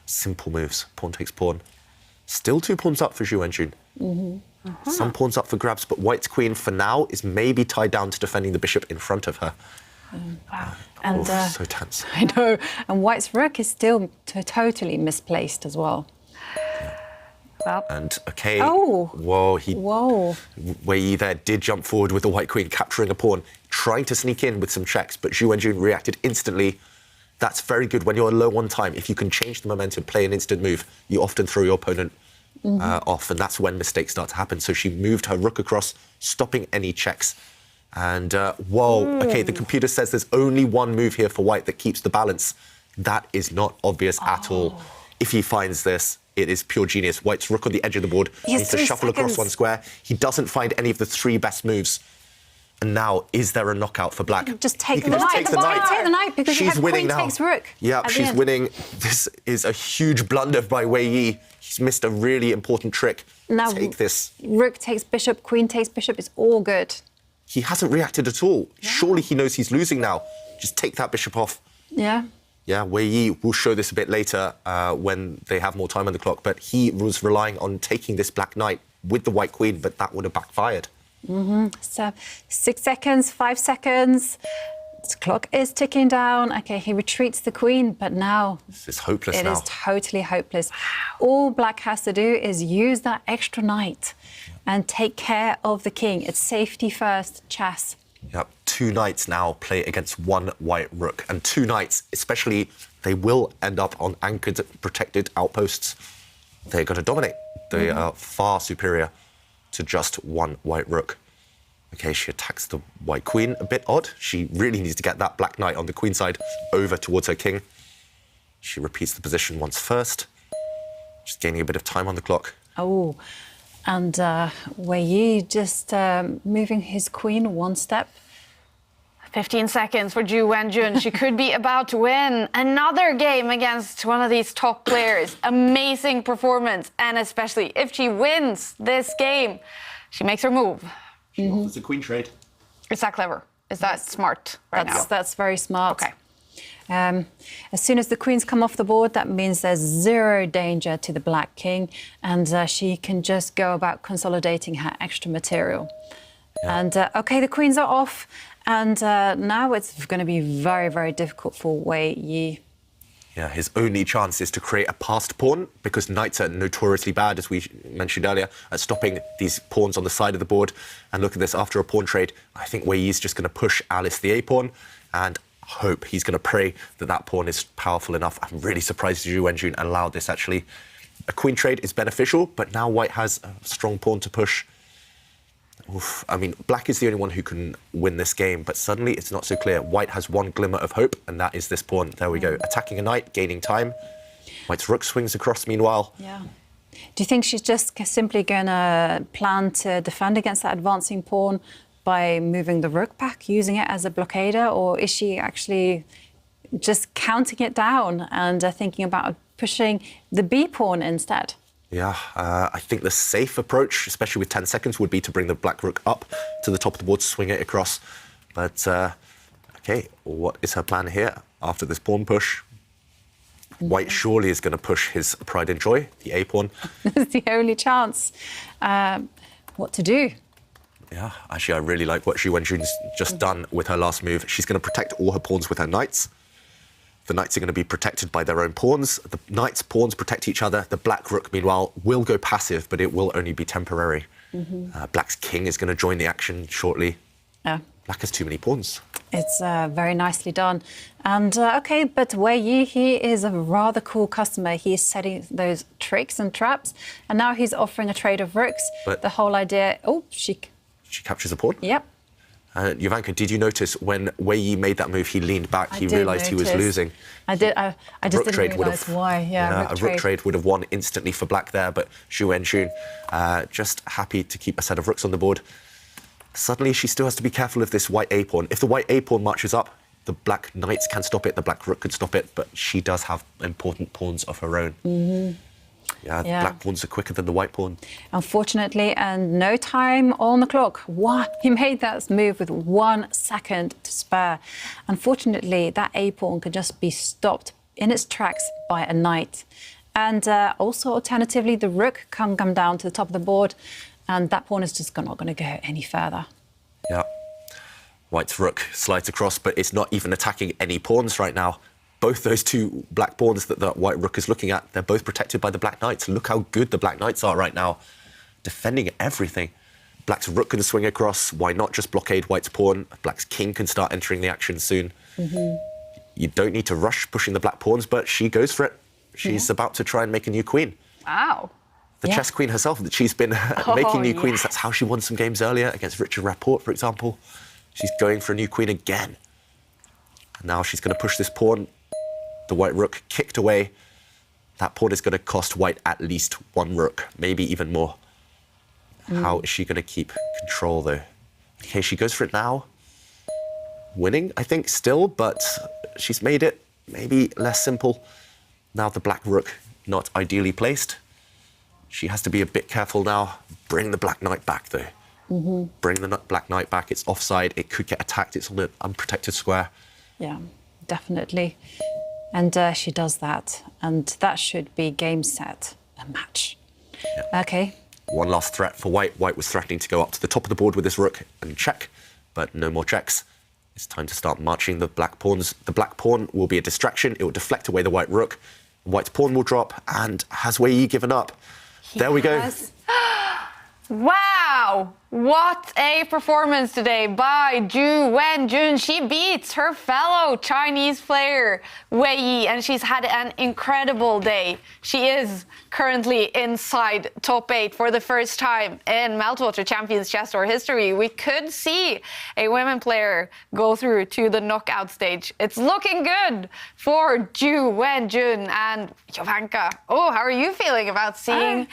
simple moves. Pawn takes pawn. Still 2 pawns up for Zhu Wenjun. Some pawns up for grabs, but white's queen, for now, is maybe tied down to defending the bishop in front of her. Wow. And so tense. I know. And white's rook is still totally misplaced as well. Well. And, OK. Oh. Whoa. Wei Yi there did jump forward with the white queen, capturing a pawn, trying to sneak in with some checks, but Zhu Wenjun reacted instantly. That's very good when you're low on time. If you can change the momentum, play an instant move, you often throw your opponent off, and that's when mistakes start to happen. So she moved her rook across, stopping any checks. And, whoa, OK, the computer says there's only 1 move here for white that keeps the balance. That is not obvious at all. If he finds this, it is pure genius. White's rook on the edge of the board. He needs to shuffle across 1 square. He doesn't find any of the 3 best moves. And now, is there a knockout for black? Just take the knight. Take the knight because she's you have winning queen now. Takes rook. Yeah, she's winning. This is a huge blunder by Wei Yi. He's missed a really important trick. Now, take this. Rook takes bishop, queen takes bishop. It's all good. He hasn't reacted at all. Yeah. Surely he knows he's losing now. Just take that bishop off. Yeah. Yeah, Wei Yi will show this a bit later when they have more time on the clock, but he was relying on taking this black knight with the white queen, but that would have backfired. So 6 seconds, 5 seconds. The clock is ticking down. OK, he retreats the queen, but now... This is hopeless now. It is totally hopeless. All black has to do is use that extra knight and take care of the king. It's safety first chess. Yep, 2 knights now play against 1 white rook. And 2 knights, especially, they will end up on anchored, protected outposts. They're going to dominate. They are far superior to just 1 white rook. OK, she attacks the white queen. A bit odd. She really needs to get that black knight on the queen side over towards her king. She repeats the position once first. Just gaining a bit of time on the clock. Oh, and Wei Yi just moving his queen 1 step. 15 seconds for Zhu Wenjun. She could be about to win another game against one of these top players. Amazing performance. And especially if she wins this game, she makes her move. She offers a queen trade. Is that clever? Is that smart now? That's very smart. OK. As soon as the queens come off the board, that means there's 0 danger to the black king, and she can just go about consolidating her extra material. Yeah. And OK, the queens are off, And now it's going to be very, very difficult for Wei Yi. Yeah, his only chance is to create a passed pawn, because knights are notoriously bad, as we mentioned earlier, at stopping these pawns on the side of the board. And look at this, after a pawn trade, I think Wei Yi's just going to push Alice the A-pawn and hope he's going to pray that that pawn is powerful enough. I'm really surprised Zhu Wenjun allowed this, actually. A queen trade is beneficial, but now white has a strong pawn to push. Oof. I mean, black is the only one who can win this game, but suddenly it's not so clear. White has one glimmer of hope, and that is this pawn. There we go. Attacking a knight, gaining time. White's rook swings across meanwhile. Yeah. Do you think she's just simply going to plan to defend against that advancing pawn by moving the rook back, using it as a blockader, or is she actually just counting it down and thinking about pushing the B pawn instead? Yeah, I think the safe approach, especially with 10 seconds, would be to bring the black rook up to the top of the board, swing it across. But, OK, what is her plan here after this pawn push? White surely is going to push his pride and joy, the A-pawn. It's the only chance. What to do? Yeah, actually, I really like what Zhu Wenjun's just done with her last move. She's going to protect all her pawns with her knights. The knights are going to be protected by their own pawns. The knights' pawns protect each other. The black rook, meanwhile, will go passive, but it will only be temporary. Black's king is going to join the action shortly. Yeah. Black has too many pawns. It's very nicely done. And, OK, but Wei Yi, he is a rather cool customer. He's setting those tricks and traps, and now he's offering a trade of rooks. But the whole idea... Oh, she captures a pawn? Yep. Jovanka, did you notice when Wei Yi made that move, he leaned back, he realised he was losing? I did. I just didn't realise why. Yeah, a rook trade would have won instantly for black there, but Zhu Wenjun just happy to keep a set of rooks on the board. Suddenly, she still has to be careful of this white A-pawn. If the white A-pawn marches up, the black knights can stop it, the black rook could stop it, but she does have important pawns of her own. Yeah, the black pawns are quicker than the white pawn. Unfortunately, and no time on the clock. What? He made that move with 1 second to spare. Unfortunately, that A-pawn could just be stopped in its tracks by a knight. And also, alternatively, the rook can come down to the top of the board, and that pawn is just not going to go any further. Yeah. White's rook slides across, but it's not even attacking any pawns right now. Both those two black pawns that the white rook is looking at, they're both protected by the black knights. Look how good the black knights are right now, defending everything. Black's rook can swing across. Why not just blockade white's pawn? Black's king can start entering the action soon. You don't need to rush pushing the black pawns, but she goes for it. She's about to try and make a new queen. Wow. The chess queen herself, that she's been making new queens. That's how she won some games earlier against Richard Rapport, for example. She's going for a new queen again. And now she's going to push this pawn. The white rook kicked away. That pawn is going to cost white at least 1 rook, maybe even more. How is she going to keep control, though? OK, she goes for it now. Winning, I think, still, but she's made it maybe less simple. Now the black rook not ideally placed. She has to be a bit careful now. Bring the black knight back, though. Bring the black knight back. It's offside. It could get attacked. It's on an unprotected square. Yeah, definitely. And she does that. And that should be game, set, and match. Yeah. OK. One last threat for white. White was threatening to go up to the top of the board with his rook and check, but no more checks. It's time to start marching the black pawns. The black pawn will be a distraction. It will deflect away the white rook. White's pawn will drop. And has Wei Yi given up? There we go. Wow! What a performance today by Zhu Wenjun. She beats her fellow Chinese player, Wei Yi, and she's had an incredible day. She is currently inside top 8 for the first time in Meltwater Champions Chess Tour history. We could see a women player go through to the knockout stage. It's looking good for Zhu Wenjun and Jovanka. Oh, how are you feeling about seeing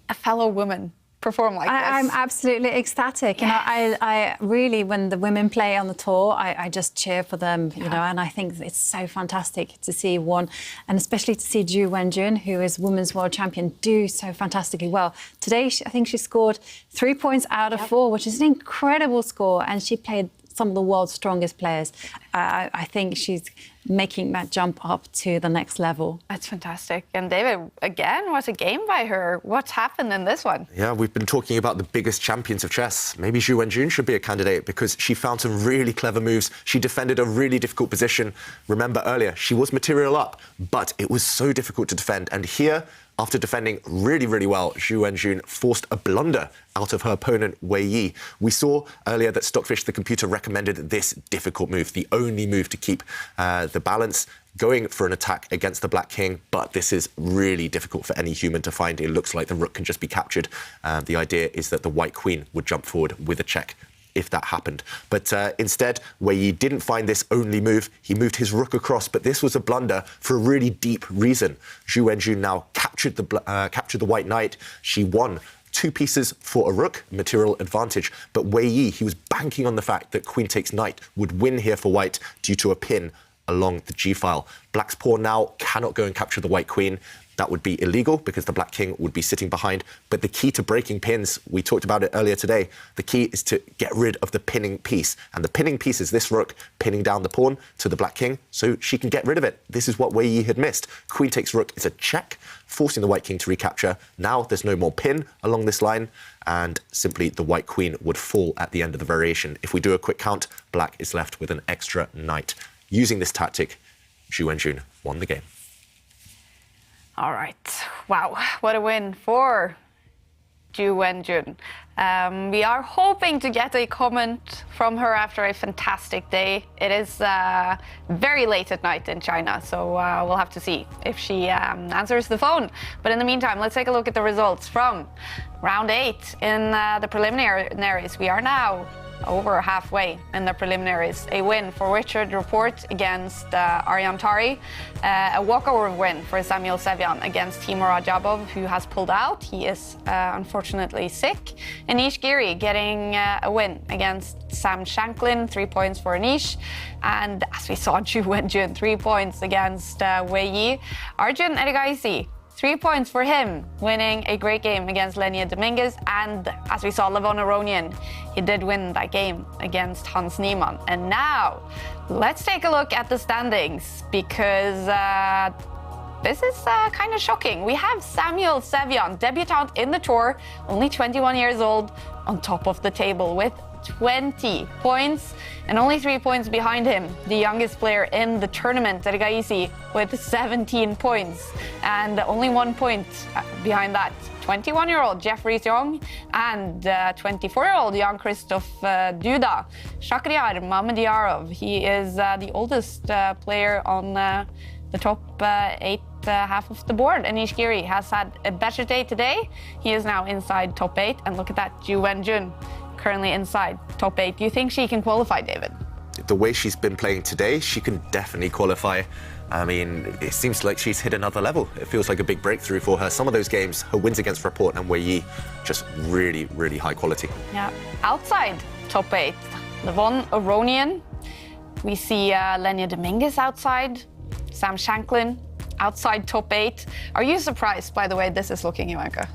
a fellow woman perform like this? I'm absolutely ecstatic. Yes. And I really, when the women play on the tour, I just cheer for them, you know, and I think it's so fantastic to see one, and especially to see Zhu Wenjun, who is Women's World Champion, do so fantastically well. Today, I think she scored 3 points out of 4, which is an incredible score, and she played some of the world's strongest players. I think she's making that jump up to the next level. That's fantastic. And David, again, what a game by her. What's happened in this one? Yeah, we've been talking about the biggest champions of chess. Maybe Zhu Wenjun should be a candidate because she found some really clever moves. She defended a really difficult position. Remember earlier, she was material up, but it was so difficult to defend. And here, after defending really, really well, Zhu Wenjun forced a blunder out of her opponent, Wei Yi. We saw earlier that Stockfish, the computer, recommended this difficult move, the only move to keep the balance, going for an attack against the Black King. But this is really difficult for any human to find. It looks like the rook can just be captured. The idea is that the White Queen would jump forward with a check if that happened. But instead, Wei Yi didn't find this only move. He moved his rook across, but this was a blunder for a really deep reason. Zhu Wenjun now captured the White Knight. She won 2 pieces for a rook, material advantage. But Wei Yi, he was banking on the fact that queen takes knight would win here for white due to a pin along the g-file. Black's pawn now cannot go and capture the White Queen. That would be illegal because the Black King would be sitting behind. But the key to breaking pins, we talked about it earlier today, the key is to get rid of the pinning piece. And the pinning piece is this rook pinning down the pawn to the Black King so she can get rid of it. This is what Wei Yi had missed. Queen takes rook is a check, forcing the White King to recapture. Now there's no more pin along this line, and simply the White Queen would fall at the end of the variation. If we do a quick count, Black is left with an extra knight. Using this tactic, Zhu Wenjun won the game. All right. Wow, what a win for Zhu Wenjun. We are hoping to get a comment from her after a fantastic day. It is very late at night in China, so we'll have to see if she answers the phone. But in the meantime, let's take a look at the results from round 8 in the preliminaries. We are now over halfway in the preliminaries. A win for Richard Rapport against Aryan Tari. A walkover win for Samuel Sevian against Timur Ajabov, who has pulled out. He is unfortunately sick. Anish Giri getting a win against Sam Shanklin, 3 points for Anish. And as we saw, Zhu Wenjun, 3 points against Wei Yi. Arjun Erigaisi, 3 points for him, winning a great game against Lenia Dominguez. And as we saw, Levon Aronian, he did win that game against Hans Niemann. And now, let's take a look at the standings, because this is kind of shocking. We have Samuel Sevian, debutant in the tour, only 21 years old, on top of the table with 20 points, and only 3 points behind him, the youngest player in the tournament, Erigaisi, with 17 points, and only 1 point behind that, 21-year-old Jeffrey Xiong and 24-year-old Jan-Krzysztof Duda. Shakhriyar Mamediyarov, he is the oldest player on the top 8 half of the board. Anish Giri has had a better day today. He is now inside top 8, and look at that, Zhu Wenjun currently inside top 8. Do you think she can qualify, David? The way she's been playing today, she can definitely qualify. I mean, it seems like she's hit another level. It feels like a big breakthrough for her. Some of those games, her wins against Rapport and Wei Yi, just really, really high quality. Yeah. Outside top 8, Levon Aronian. We see Lenia Dominguez outside, Sam Shanklin outside top 8. Are you surprised by the way this is looking, Jovanka?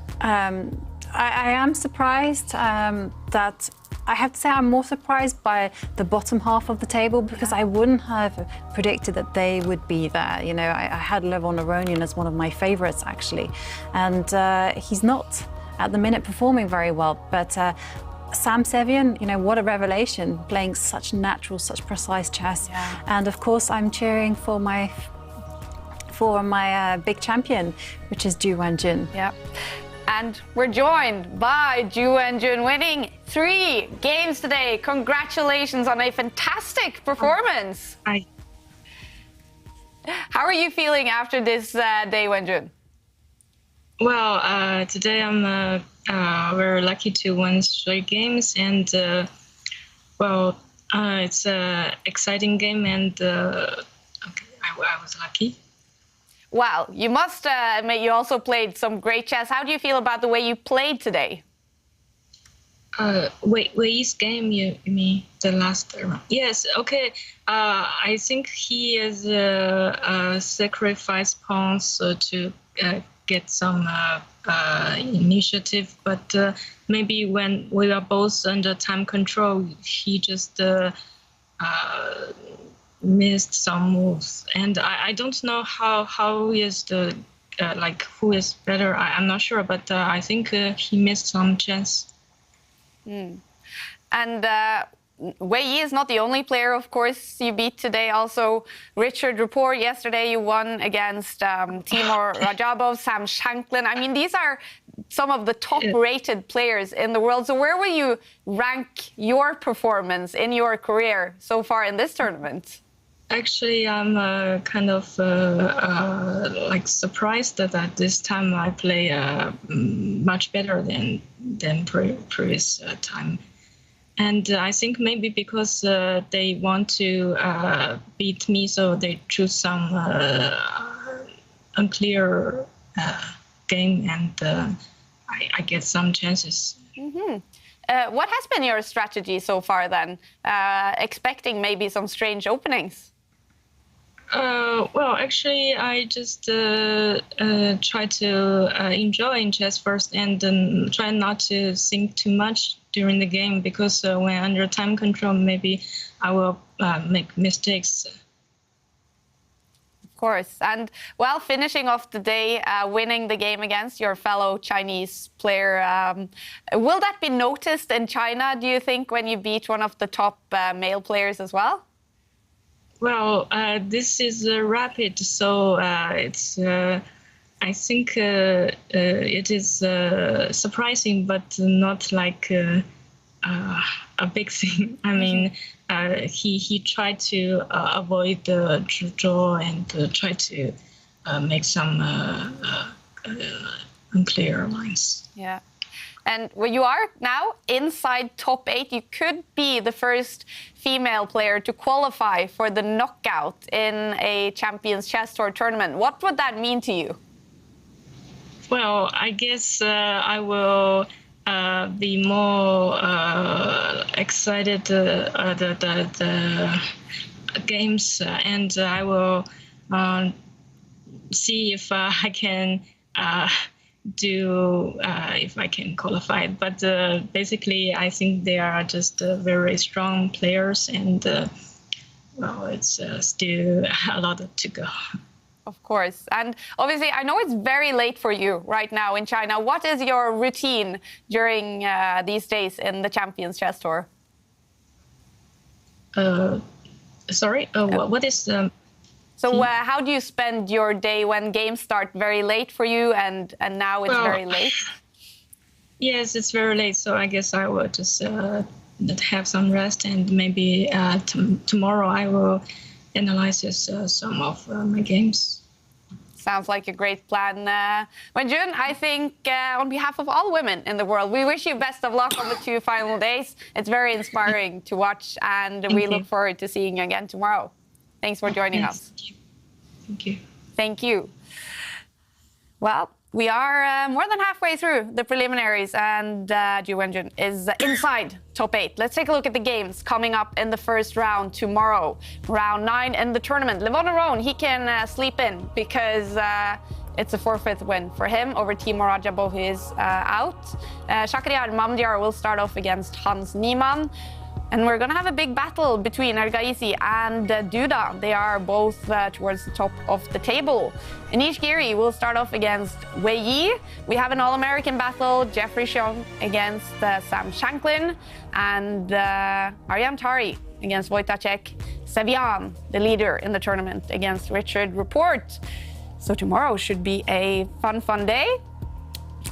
I am surprised that I have to say I'm more surprised by the bottom half of the table, because I wouldn't have predicted that they would be there. You know, I had Levon Aronian as one of my favorites, actually. And he's not, at the minute, performing very well. But Sam Sevian, you know, what a revelation, playing such natural, such precise chess. Yeah. And of course, I'm cheering for my big champion, which is Zhu Wenjun. Yeah. And we're joined by Zhu Wenjun, winning 3 games today. Congratulations on a fantastic performance. Hi. How are you feeling after this day, Wenjun? Well, today I'm very lucky to win 3 games, and it's an exciting game, and I was lucky. Wow, you must admit you also played some great chess. How do you feel about the way you played today? Wei Yi's game, you mean the last round? Yes, okay. I think he has sacrificed pawns to get some initiative, but maybe when we are both under time control, he just missed some moves, and I don't know how is the who is better. I'm not sure, but I think he missed some chance. And Wei Yi is not the only player, of course, you beat today. Also, Richard Rapport, yesterday you won against Timur Rajabov, Sam Shanklin. I mean, these are some of the top-rated players in the world. So where will you rank your performance in your career so far in this tournament? Actually, I'm kind of surprised that this time I play much better than previous time. And I think maybe because they want to beat me, so they choose some unclear game, and I get some chances. What has been your strategy so far then? Expecting maybe some strange openings? Well, actually, I just try to enjoy in chess first, and try not to think too much during the game, because when under time control, maybe I will make mistakes. Of course. And, well, finishing off the day, winning the game against your fellow Chinese player, will that be noticed in China, do you think, when you beat one of the top male players as well? Well, this is rapid, so it's. I think it is surprising, but not like a big thing. I mean, he tried to avoid the draw and try to make some unclear lines. Yeah. And well, you are now inside top 8. You could be the first female player to qualify for the knockout in a Champions Chess Tour tournament. What would that mean to you? Well, I guess I will be more excited the games, and I will see if I can if I can qualify. But basically, I think they are just very strong players, and well, it's still a lot to go. Of course. And obviously, I know it's very late for you right now in China. What is your routine during these days in the Champions Chess Tour? Sorry? What is the... So how do you spend your day when games start very late for you and now it's very late? Yes, it's very late. So I guess I will just have some rest, and maybe tomorrow I will analyze some of my games. Sounds like a great plan. Wenjun, I think on behalf of all women in the world, we wish you best of luck on the 2 final days. It's very inspiring to watch, and we look forward to seeing you again tomorrow. Thanks for joining us. Thank you. Thank you. Well, we are more than halfway through the preliminaries, and Ju Wenjun is inside top 8. Let's take a look at the games coming up in the first round tomorrow. Round 9 in the tournament. Levon Aron, he can sleep in because it's a 4-5 win for him over Timur Rajabov, who is out. Shakhriyar Mamdiyar will start off against Hans Niemann. And we're going to have a big battle between Ergaisi and Duda. They are both towards the top of the table. Anish Giri will start off against Wei Yi. We have an All-American battle, Jeffrey Xiong against Sam Shanklin, and Ariam Tari against Wojciech Sevian, the leader in the tournament, against Richard Rapport. So tomorrow should be a fun day.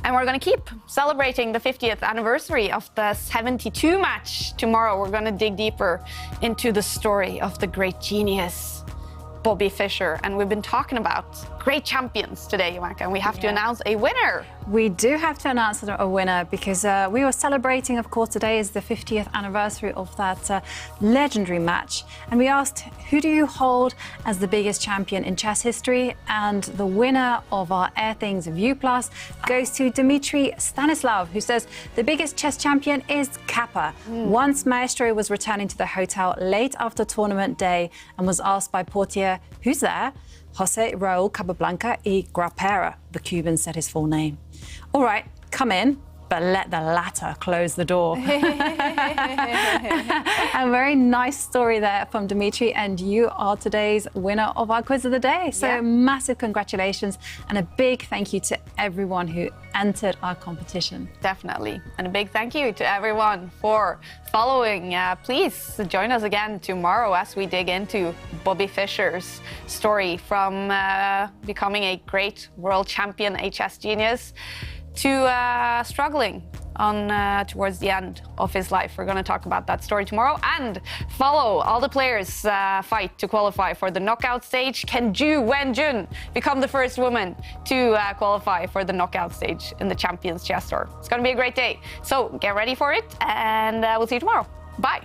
And we're going to keep celebrating the 50th anniversary of the 72 match. Tomorrow, we're going to dig deeper into the story of the great genius, Bobby Fischer. And we've been talking about great champions today, Jovanka, and we have to announce a winner. We do have to announce a winner because we were celebrating, of course, today is the 50th anniversary of that legendary match. And we asked, who do you hold as the biggest champion in chess history? And the winner of our Air Things View Plus goes to Dmitry Stanislav, who says the biggest chess champion is Kappa. Once Maestro was returning to the hotel late after tournament day and was asked by Portier, who's there? Jose Raul Capablanca y Grapera, the Cuban said his full name. All right, come in, but let the latter close the door. A very nice story there from Dimitri, and you are today's winner of our quiz of the day. So massive congratulations and a big thank you to everyone who entered our competition. Definitely. And a big thank you to everyone for following. Please join us again tomorrow as we dig into Bobby Fischer's story from becoming a great world champion HS genius to struggling on towards the end of his life. We're going to talk about that story tomorrow, and follow all the players fight to qualify for the knockout stage. Can Ju Wen-jun become the first woman to qualify for the knockout stage in the Champions Chess Tour? It's going to be a great day. So get ready for it, and we'll see you tomorrow. Bye.